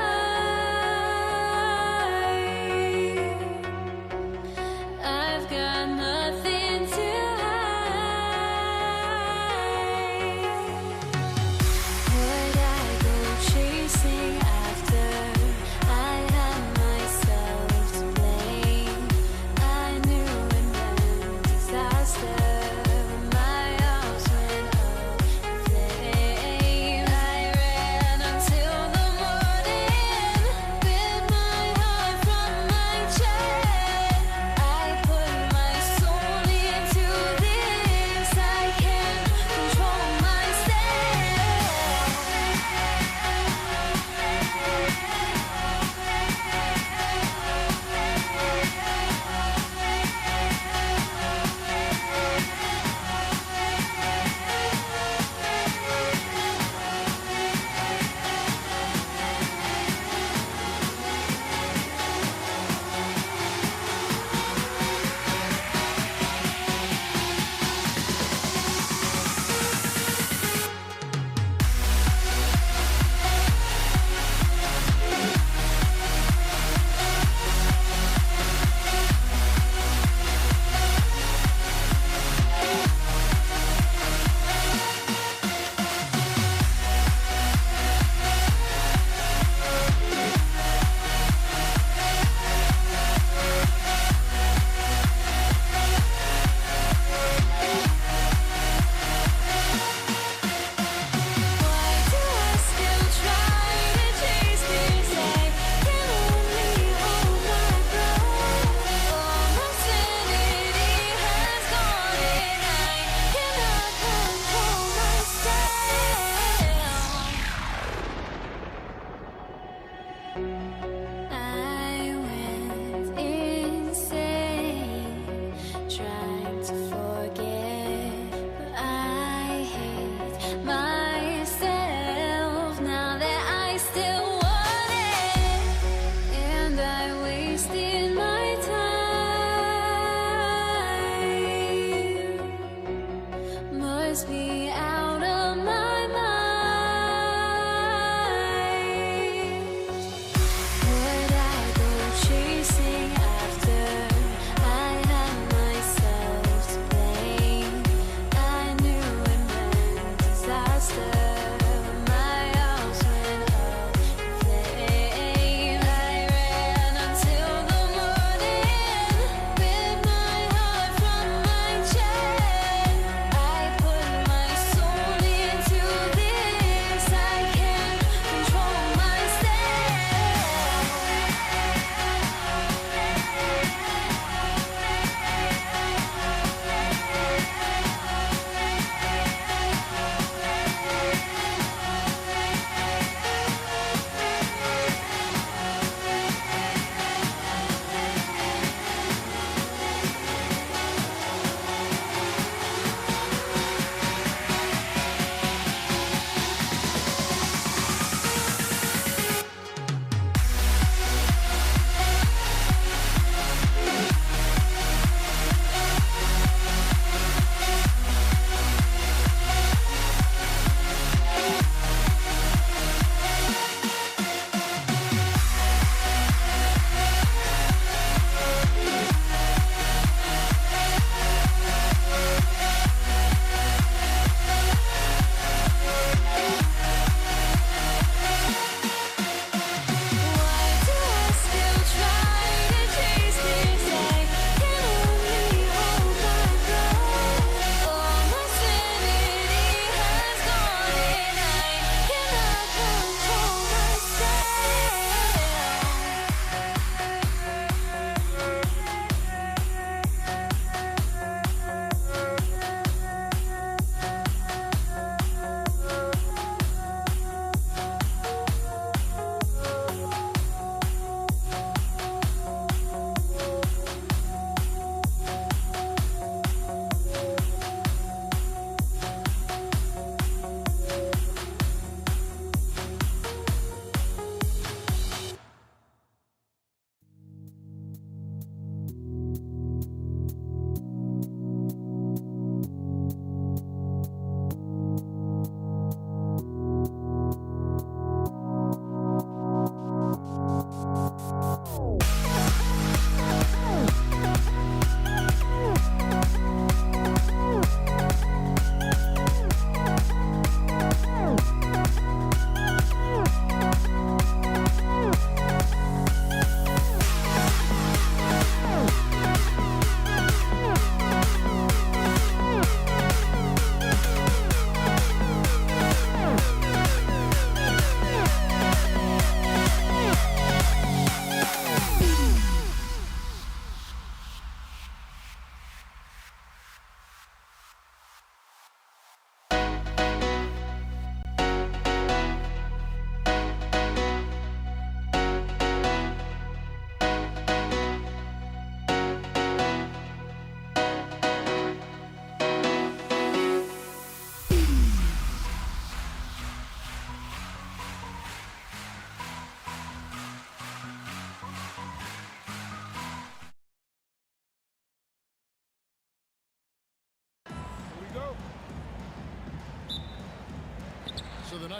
G: I've got nothing to would I go chasing after? I had myself to blame. I knew it meant disaster. My arms went up in flames. I ran until the morning, bit my heart from my chest. I put my soul into this. I can't control I went insane, trying to forget, but I hate myself now that I still want it, and I wasted my time. Must be out of my mind.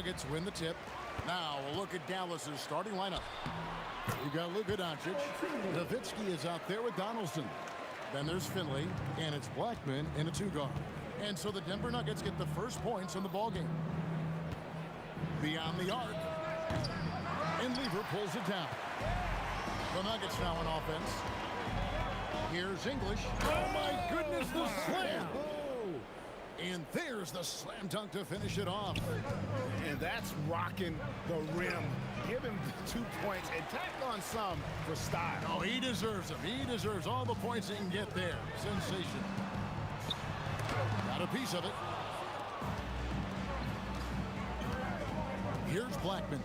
B: Nuggets win the tip. Now we'll look at Dallas's starting lineup. We've got Luka Doncic. Nowitzki is out there with Donaldson. Then there's Finley, and it's Blackman in a 2-guard. And so the Denver Nuggets get the first points in the ballgame. Beyond the arc. And Lever pulls it down. The Nuggets now on offense. Here's English. Oh my goodness, the slam! And there's the slam dunk to finish it off.
D: And that's rocking the rim. Give him 2 points and tack on some for style.
B: Oh, he deserves them. He deserves all the points he can get there. Sensation. Got a piece of it. Here's Blackman.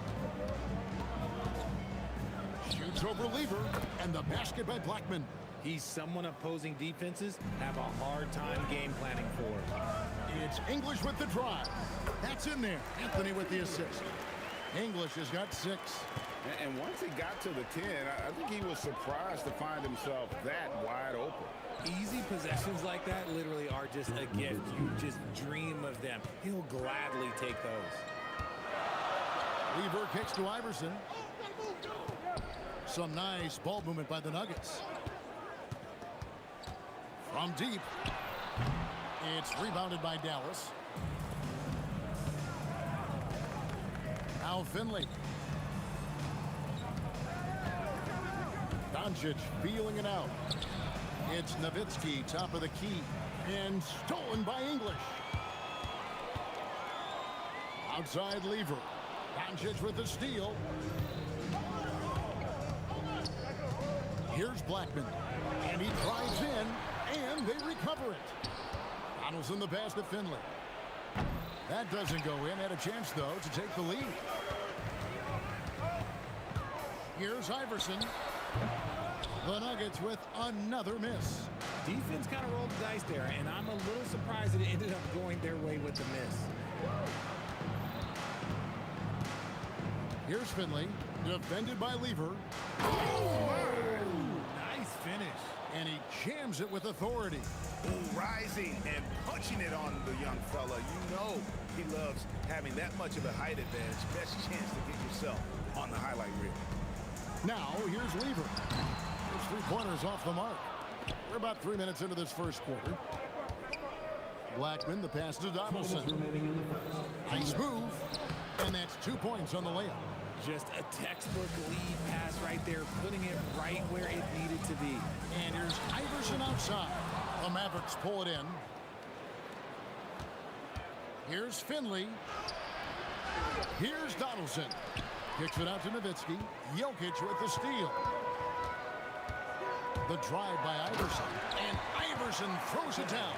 B: Shoots over Lever, and the basket by Blackman.
M: He's someone opposing defenses have a hard time game planning for.
B: It's English with the drive. That's in there. Anthony with the assist. English has got 6.
D: And once he got to the 10, I think he was surprised to find himself that wide open.
M: Easy possessions like that literally are just a gift. You just dream of them. He'll gladly take those.
B: Lever kicks to Iverson. Some nice ball movement by the Nuggets. From deep. It's rebounded by Dallas. Now Finley. Doncic feeling it out. It's Nowitzki, top of the key. And stolen by English. Outside Lever. Doncic with the steal. Here's Blackman. And he drives in, and they recover it. Donaldson the pass to Finley. That doesn't go in. Had a chance, though, to take the lead. Here's Iverson. The Nuggets with another miss.
M: Defense kind of rolled the dice there, and I'm a little surprised that it ended up going their way with the miss.
B: Here's Finley, defended by Lever.
M: Nice finish.
B: And he jams it with authority.
D: Ooh, rising and punching it on the young fella. You know he loves having that much of a height advantage. Best chance to get yourself on the highlight reel.
B: Now, here's Lever. His 3-pointers off the mark. We're about 3 minutes into this first quarter. Blackman, the pass to Donaldson. Nice move. And that's 2 points on the layup.
M: Just a textbook lead pass right there, putting it right where it needed to be.
B: And here's Iverson outside. The Mavericks pull it in. Here's Finley. Here's Donaldson. Kicks it out to Nowitzki. Jokic with the steal. The drive by Iverson. And Iverson throws it down.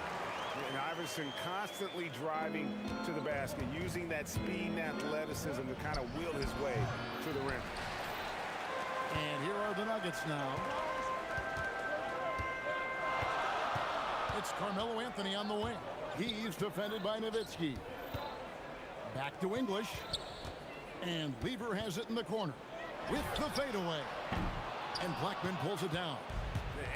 D: And Iverson constantly driving to the basket, using that speed and athleticism to kind of wheel his way to the rim.
B: And here are the Nuggets now. It's Carmelo Anthony on the wing. He's defended by Nowitzki. Back to English. And Lever has it in the corner with the fadeaway. And Blackman pulls it down.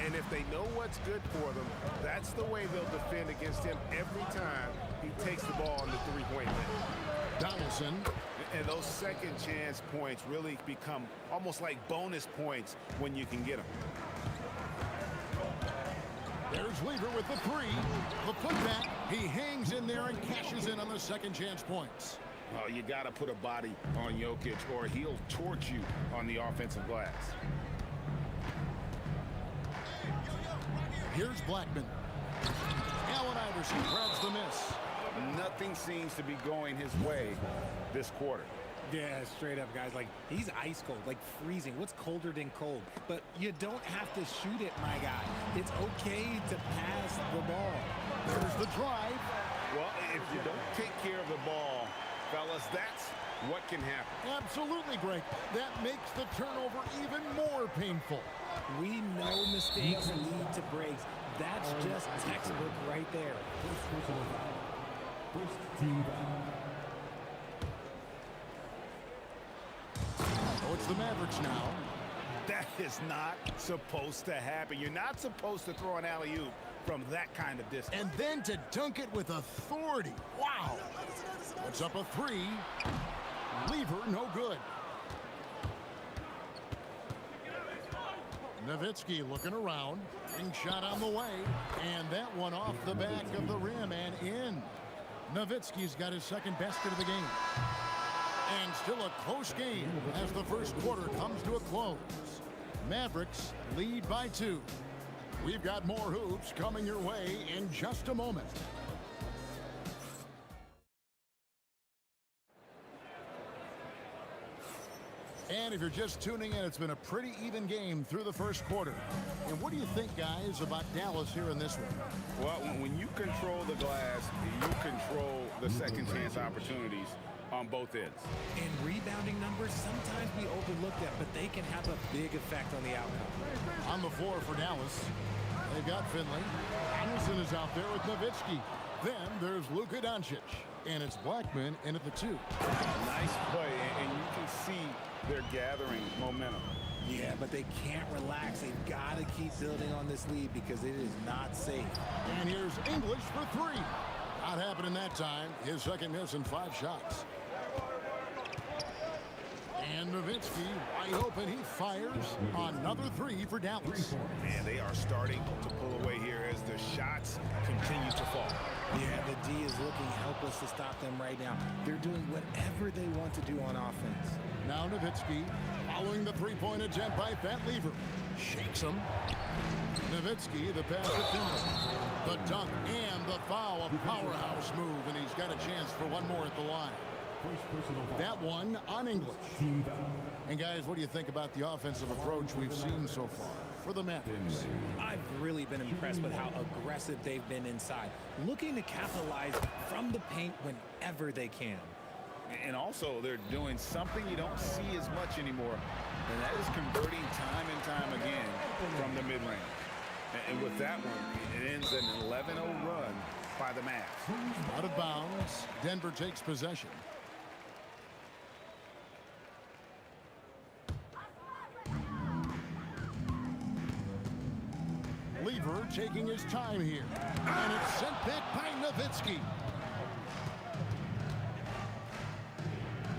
D: And if they know what's good for them, that's the way they'll defend against him every time he takes the ball on the three-point line.
B: Donaldson.
D: And those second chance points really become almost like bonus points when you can get them.
B: There's Lever with the 3. The putback. He hangs in there and cashes in on the second chance points.
D: Oh, you got to put a body on Jokic or he'll torch you on the offensive glass.
B: Here's Blackman. Allen Iverson grabs the miss.
D: Nothing seems to be going his way this quarter.
M: Yeah, straight up, guys. Like, he's ice cold, like freezing. What's colder than cold? But you don't have to shoot it, my guy. It's okay to pass the ball.
B: There's the drive.
D: Well, if you don't take care of the ball, fellas, that's what can happen.
B: Absolutely, Greg. That makes the turnover even more painful.
M: We know mistakes lead to breaks. That's just textbook right there.
B: Oh, it's the Mavericks now.
D: That is not supposed to happen. You're not supposed to throw an alley-oop from that kind of distance.
B: And then to dunk it with authority. Wow. Puts up a three. Lever, no good. Nowitzki looking around. Ring shot on the way. And that one off the back of the rim and in. Nowitzki's got his second basket of the game. And still a close game as the first quarter comes to a close. Mavericks lead by 2. We've got more hoops coming your way in just a moment. And if you're just tuning in, it's been a pretty even game through the first quarter. And what do you think, guys, about Dallas here in this one?
D: Well, when you control the glass, you control the second chance opportunities on both ends.
M: And rebounding numbers sometimes be overlooked at, but they can have a big effect on the outcome.
B: On the floor for Dallas, they've got Finley. Anderson is out there with Nowitzki. Then there's Luka Doncic. And it's Blackman in at the 2.
D: Nice play, and you can see they're gathering momentum.
M: Yeah, but they can't relax. They've got to keep building on this lead because it is not safe.
B: And here's English for 3. Not happening that time. His second miss in 5 shots. And Nowitzki wide open. He fires another 3 for Dallas.
D: Man, they are starting to pull away here as the shots continue to fall.
M: Yeah, the D is looking helpless to stop them right now. They're doing whatever they want to do on offense.
B: Now Nowitzki following the 3-point attempt by Pat Lever. Shakes him. Nowitzki, the pass to Finley. The dunk and the foul. A powerhouse move, and he's got a chance for one more at the line. That one on English. And guys, what do you think about the offensive approach we've seen so far for the Mavericks?
M: I've really been impressed with how aggressive they've been inside, looking to capitalize from the paint whenever they can.
D: And also, they're doing something you don't see as much anymore, and that is converting time and time again from the mid-range. And with that one, it ends an 11-0 run by the Mavs.
B: Out of bounds. Denver takes possession. Lever taking his time here. And it's sent back by Nowitzki.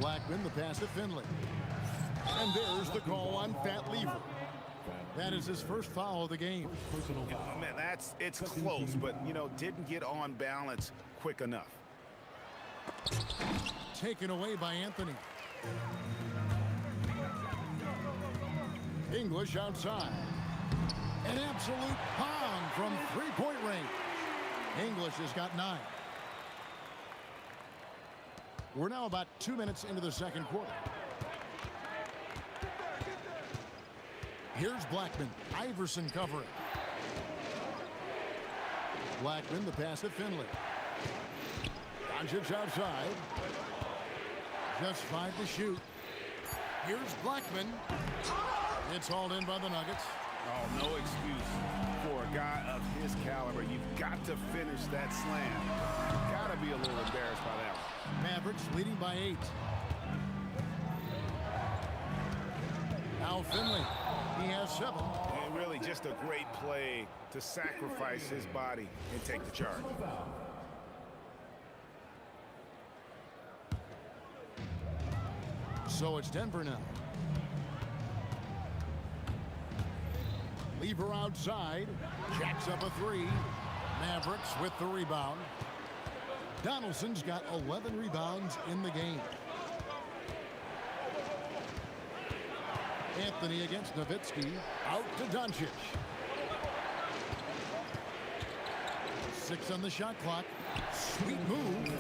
B: Blackman, the pass to Finley. And there's the call on Pat Lever. That is his first foul of the game.
D: Oh, man, it's close, but, didn't get on balance quick enough.
B: Taken away by Anthony. English outside. An absolute bomb from three-point range. English has got 9. We're now about 2 minutes into the second quarter. Here's Blackman. Iverson covering. Blackman, the pass to Finley. Doncic outside. Just 5 to shoot. Here's Blackman. It's hauled in by the Nuggets.
D: Oh, no excuse for a guy of his caliber. You've got to finish that slam. You've got to be a little embarrassed by that one.
B: Mavericks leading by 8. Now Finley. He has 7.
D: And really just a great play to sacrifice his body and take the charge.
B: So it's Denver now. Lever outside. Jacks up a 3. Mavericks with the rebound. Donaldson's got 11 rebounds in the game. Anthony against Nowitzki. Out to Doncic. 6 on the shot clock. Sweet move.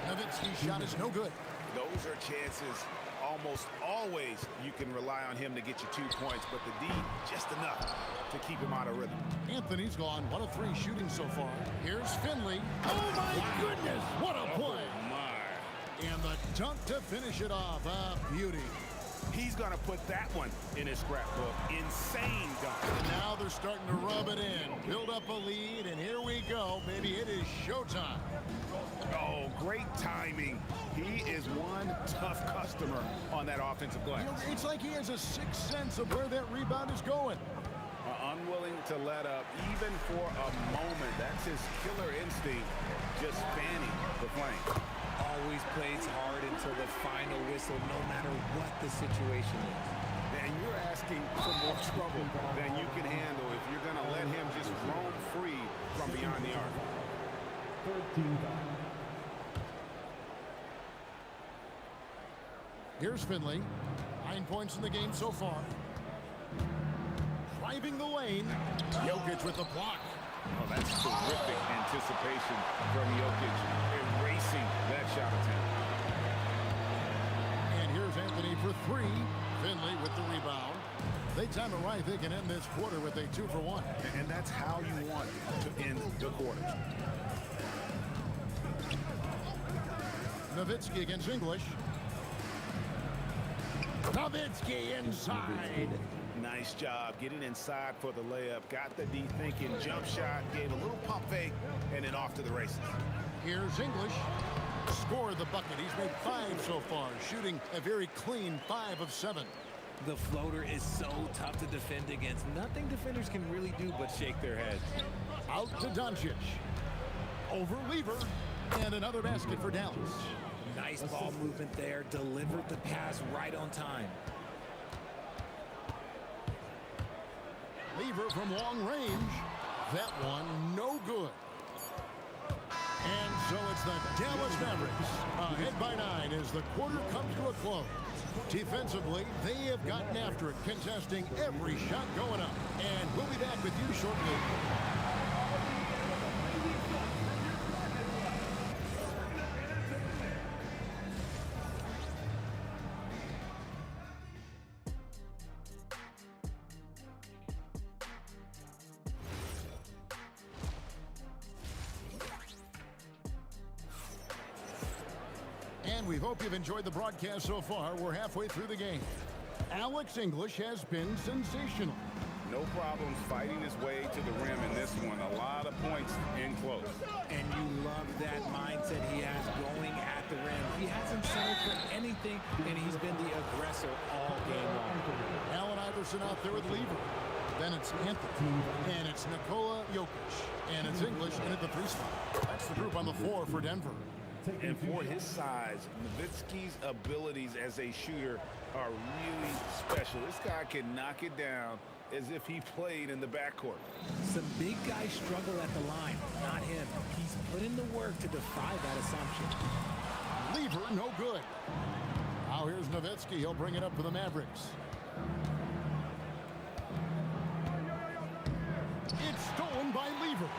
B: Nowitzki's shot is no good.
D: Those are chances almost always you can rely on him to get you 2 points, but the D, just enough to keep him out of rhythm.
B: Anthony's gone 1 of 3 shooting so far. Here's Finley. Oh, my goodness. What a play.
D: Oh, my.
B: And the dunk to finish it off. A beauty.
D: He's going to put that one in his scrapbook. Insane dunk.
B: And now they're starting to rub it in. Build up a lead, and here we go, baby. It is showtime.
D: Oh, great timing. He is one tough customer on that offensive glass.
B: It's like he has a sixth sense of where that rebound is going.
D: Unwilling to let up, even for a moment. That's his killer instinct, just fanning the flame.
M: always plays hard until the final whistle, no matter what the situation is.
D: And you're asking for more trouble than you can handle if you're going to let him just roam free from beyond the arc.
F: 13
B: Here's Finley. 9 points in the game so far. Driving the lane. Jokic with the block.
D: Oh, that's terrific anticipation from Jokic, erasing that shot attempt.
B: And here's Anthony for 3. Finley with the rebound. They time it right. They can end this quarter with a 2-for-1.
D: And that's how you want to end the quarter.
B: Nowitzki against English. Nowitzki inside.
D: Nice job getting inside for the layup. Got the D thinking, jump shot, gave a little pump fake, and then off to the races.
B: Here's English. Scored the bucket. He's made 5 so far, shooting a very clean 5 of 7.
M: The floater is so tough to defend against. Nothing defenders can really do but shake their heads.
B: Out to Doncic. Over Lever. And another basket for Dallas.
M: Nice ball movement there. Delivered the pass right on time.
B: Lever from long range. That one no good. And so it's the Dallas Mavericks ahead by 9 as the quarter comes to a close. Defensively, they have gotten after it, contesting every shot going up. And we'll be back with you shortly. And we hope you've enjoyed the broadcast so far. We're halfway through the game. Alex English has been sensational.
D: No problems fighting his way to the rim in this one. A lot of points in close.
M: And you love that mindset he has going at the rim. He hasn't settled for anything, and he's been the aggressor all game long.
B: Allen Iverson out there with Lever. Then it's Anthony. And it's Nikola Jokic. And it's English in at the 3 spot. That's the group on the floor for Denver.
D: And for his size, Nowitzki's abilities as a shooter are really special. This guy can knock it down as if he played in the backcourt.
M: Some big guys struggle at the line, not him. He's put in the work to defy that assumption.
B: Lever, no good. Now here's Nowitzki. He'll bring it up for the Mavericks. It's stolen by Lever.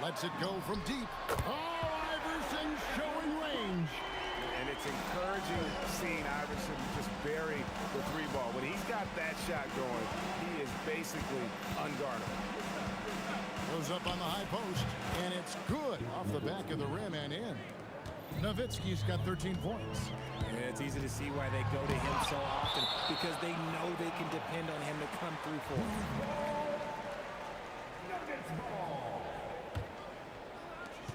B: Lets it go from deep. Oh, Iverson showing range.
D: And it's encouraging seeing Iverson just bury the 3 ball. When he's got that shot going, he is basically unguardable.
B: Goes up on the high post, and it's good off the back of the rim and in. Nowitzki's got 13 points.
M: Yeah, it's easy to see why they go to him so often, because they know they can depend on him to come through for them.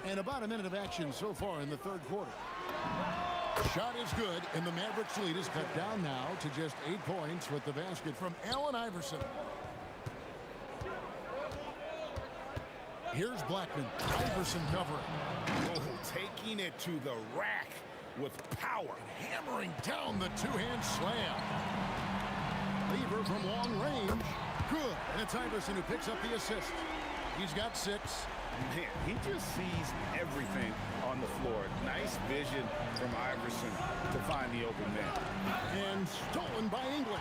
B: And about a minute of action so far in the 3rd quarter. Shot is good, and the Mavericks lead is cut down now to just 8 points with the basket from Allen Iverson. Here's Blackman. Iverson covering.
D: Oh, taking it to the rack with power.
B: Hammering down the 2-hand slam. Lever from long range. Good. And it's Iverson who picks up the assist. He's got 6.
D: Man, he just sees everything on the floor. Nice vision from Iverson to find the open man.
B: And stolen by English.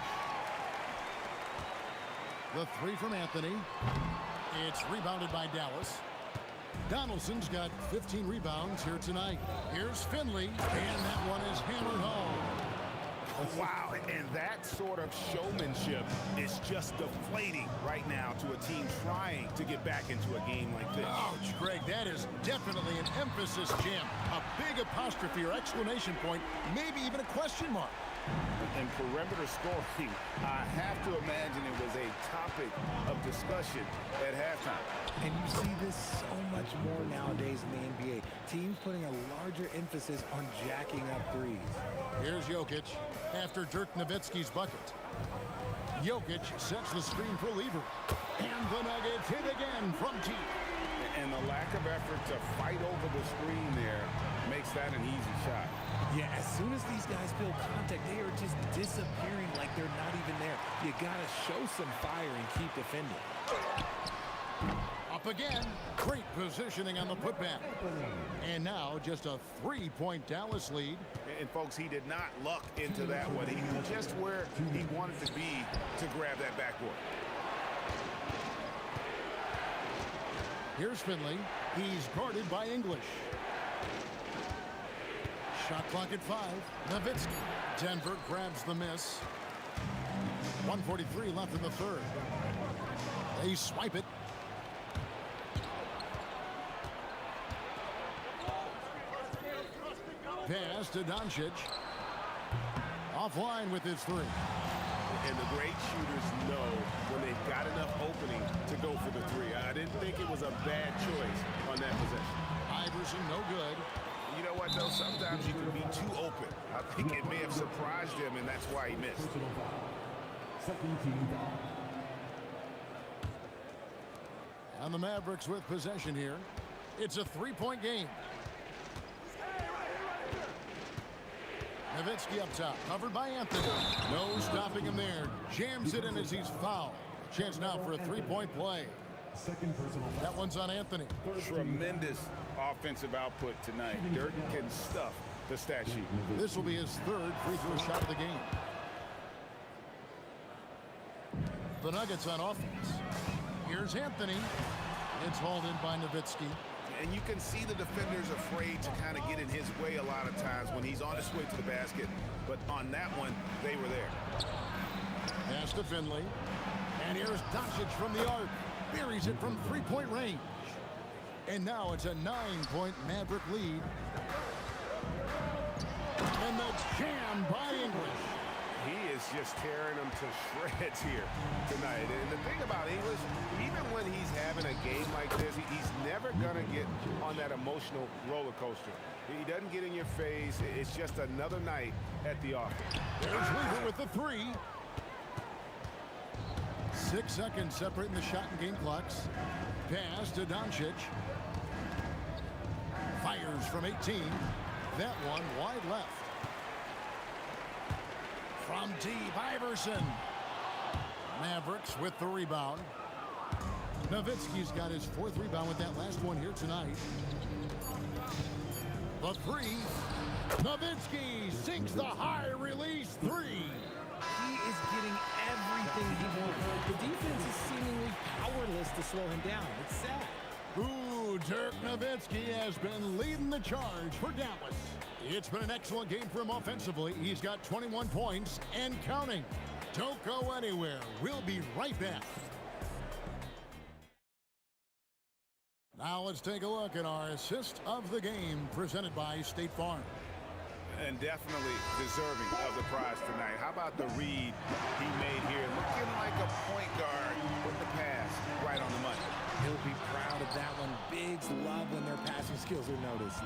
B: The 3 from Anthony. It's rebounded by Dallas. Donaldson's got 15 rebounds here tonight. Here's Finley, and that one is hammered home.
D: Wow, and that sort of showmanship is just deflating right now to a team trying to get back into a game like this.
B: Ouch, Greg, that is definitely an emphasis jam. A big apostrophe or exclamation point, maybe even a question mark.
D: And perimeter scoring, I have to imagine it was a topic of discussion at halftime.
M: And you see this so much more nowadays in the NBA. Teams putting a larger emphasis on jacking up threes.
B: Here's Jokic after Dirk Nowitzki's bucket. Jokic sets the screen for Lever. And the Nuggets hit again from deep.
D: And the lack of effort to fight over the screen there makes that an easy shot.
M: Yeah, as soon as these guys feel contact, they are just disappearing like they're not even there. You got to show some fire and keep defending.
B: Up again. Great positioning on the putback. And now just a 3-point Dallas lead.
D: And folks, he did not luck into that one. He knew just where he wanted to be to grab that backboard.
B: Here's Finley. He's guarded by English. Shot clock at 5. Nowitzki. Denver grabs the miss. 1:43 left in the third. They swipe it. Pass to Doncic. Offline with his 3.
D: And the great shooters know when they've got enough opening to go for the 3. I didn't think it was a bad choice on that possession.
B: Iverson, no good.
D: You know what, though? Sometimes you can be too open. I think it may have surprised him, and that's why he missed.
B: And the Mavericks with possession here. It's a 3-point game. Nowitzki up top, covered by Anthony. No stopping him there. Jams it in as he's fouled. Chance now for a 3-point play. That one's on Anthony.
D: Tremendous offensive output tonight. Dirk can stuff the stat sheet.
B: This will be his 3rd free throw shot of the game. The Nuggets on offense. Here's Anthony. It's hauled in by Nowitzki.
D: And you can see the defender's afraid to kind of get in his way a lot of times when he's on his way to the basket. But on that one, they were there.
B: Pass to Finley. And here's Doncic from the arc. Buries it from 3-point range. And now it's a 9-point Maverick lead. And the jam by English.
D: He is just tearing them to shreds here tonight. And the thing about English, even when he's having a game like this, he's never going to get on that emotional roller coaster. He doesn't get in your face. It's just another night at the office.
B: There's Weaver with the 3. 6 seconds separating the shot and game clocks. Pass to Doncic. Fires from 18. That one wide left. From deep, Iverson. Mavericks with the rebound. Nowitzki's got his 4th rebound with that last one here tonight. The 3. Nowitzki sinks the high release 3.
M: He is getting everything he wants. The defense is seemingly powerless to slow him down. It's sad.
B: Ooh, Dirk Nowitzki has been leading the charge for Dallas. It's been an excellent game for him offensively. He's got 21 points and counting. Don't go anywhere. We'll be right back. Now let's take a look at our assist of the game presented by State Farm.
D: And definitely deserving of the prize tonight. How about the read he made here? Looking like a point guard with the pass right on the money.
M: He'll be proud of that one. Bigs love when their passing skills are noticed.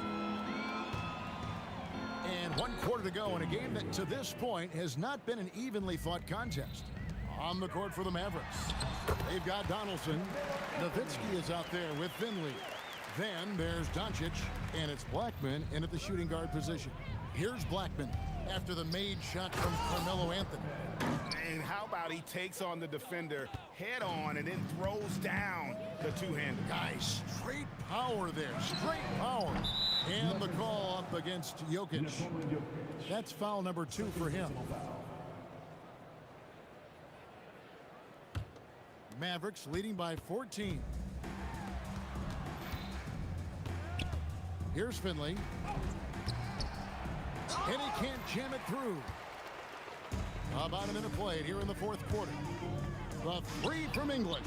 B: And 1 quarter to go in a game that to this point has not been an evenly fought contest. On the court for the Mavericks, they've got Donaldson. Nowitzki is out there with Finley. Then there's Doncic, and it's Blackman in at the shooting guard position. Here's Blackman after the made shot from Carmelo Anthony.
D: And how about he takes on the defender head on and then throws down the two-hander.
B: Guys, straight power there, straight power. And the call up against Jokic. That's foul number 2 for him. Mavericks leading by 14. Here's Finley. And he can't jam it through. About a minute played here in the 4th quarter. The 3 from English.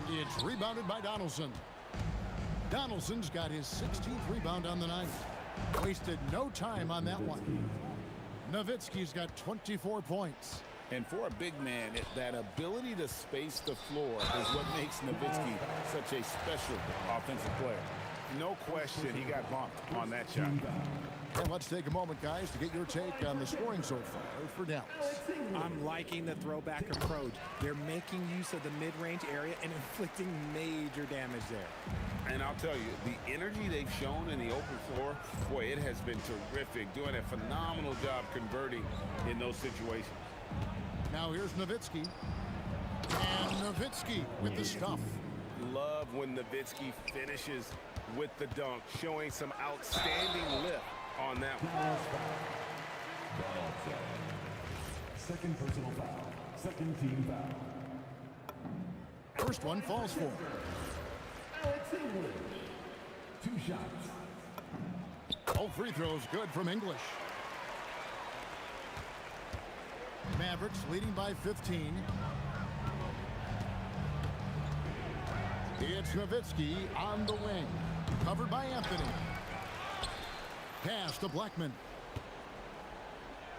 B: It's rebounded by Donaldson. Donaldson's got his 16th rebound on the night. Wasted no time on that one. Nowitzki's got 24 points.
D: And for a big man, that ability to space the floor is what makes Nowitzki such a special offensive player. No question he got bumped on that shot.
B: And let's take a moment, guys, to get your take on the scoring so far for Dallas.
M: I'm liking the throwback approach. They're making use of the mid-range area and inflicting major damage there.
D: And I'll tell you, the energy they've shown in the open floor, boy, it has been terrific. Doing a phenomenal job converting in those situations.
B: Now here's Nowitzki. And Nowitzki with the stuff.
D: Love when Nowitzki finishes with the dunk, showing some outstanding lift on that one.
F: Second personal foul. Second team foul.
B: First one falls for him.
F: Alex English. 2 shots.
B: All free throws good from English. Mavericks leading by 15. It's Nowitzki on the wing. Covered by Anthony. Pass to Blackman.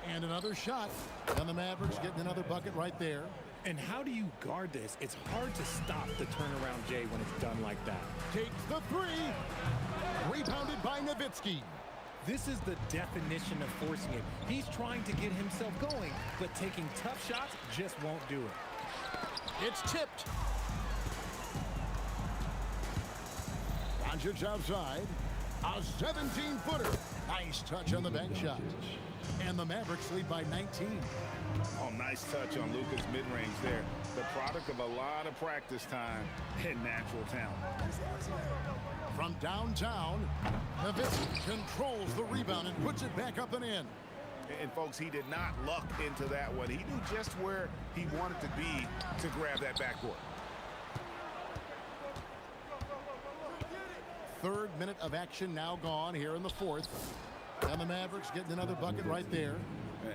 B: And another shot. And the Mavericks getting another bucket right there.
M: And how do you guard this? It's hard to stop the turnaround Jay when it's done like that.
B: Takes the three. Rebounded by Nowitzki.
M: This is the definition of forcing it. He's trying to get himself going, but taking tough shots just won't do it.
B: It's tipped. Doncic outside. A 17-footer. Nice touch on the bank shot. And the Mavericks lead by 19.
D: Oh, nice touch on Luka's mid-range there. The product of a lot of practice time and natural talent.
B: From downtown, Nowitzki controls the rebound and puts it back up and in.
D: And folks, he did not luck into that one. He knew just where he wanted to be to grab that backboard.
B: Third minute of action now gone here in the fourth. And the Mavericks getting another bucket right there.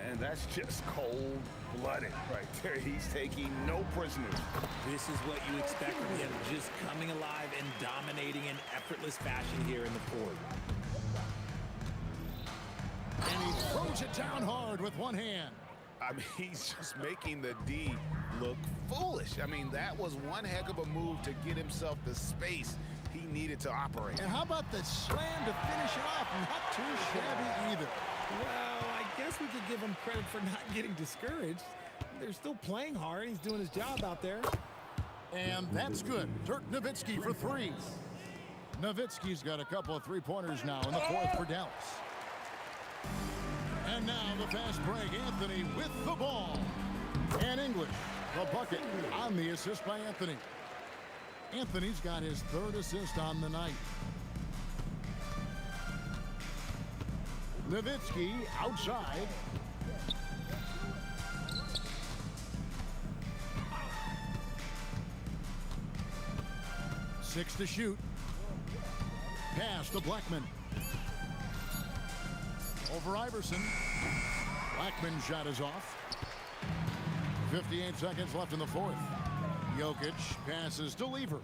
D: And that's just cold-blooded right there. He's taking no prisoners.
M: This is what you expect from him, just coming alive and dominating in effortless fashion here in the fourth.
B: And he throws it down hard with one hand.
D: I mean, he's just making the D look foolish. I mean, that was one heck of a move to get himself the space he needed to operate.
B: And how about the slam to finish it off? Not too shabby either.
M: Well, I guess we could give him credit for not getting discouraged. They're still playing hard. He's doing his job out there.
B: And that's good. Dirk Nowitzki for three. Nowitzki's got a couple of three-pointers now in the fourth for Dallas. And now the fast break. Anthony with the ball. And English, the bucket on the assist by Anthony. Anthony's got his third assist on the night. Nowitzki outside. Six to shoot. Pass to Blackman. Over Iverson. Blackman's shot is off. 58 seconds left in the fourth. Jokic passes to Lever.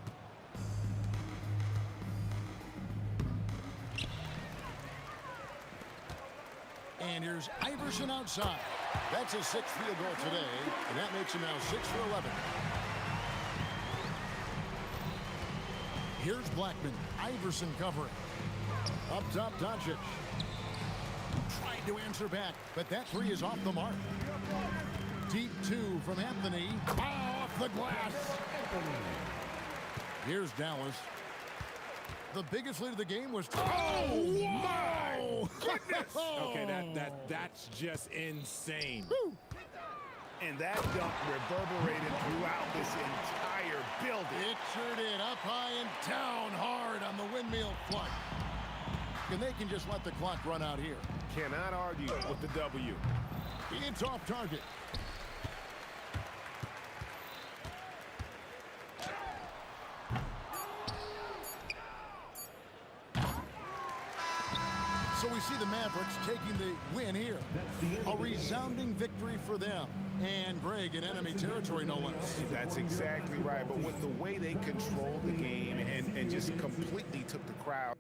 B: And here's Iverson outside. That's his sixth field goal today, and that makes him now 6 for 11. Here's Blackman. Iverson covering. Up top, Doncic. Tried to answer back, but that three is off the mark. Deep two from Anthony. Off the glass. Here's Dallas. The biggest lead of the game was... Oh, my goodness!
M: Okay, that's just insane.
B: Woo.
D: And that dunk reverberated throughout this entire building.
B: It sure did. Up high and down hard on the windmill flush. And they can just let the clock run out here.
D: Cannot argue with the W.
B: It's off target. So we see the Mavericks taking the win here. A resounding victory for them. And Greg in enemy territory, no less.
D: That's exactly right. But with the way they controlled the game and just completely took the crowd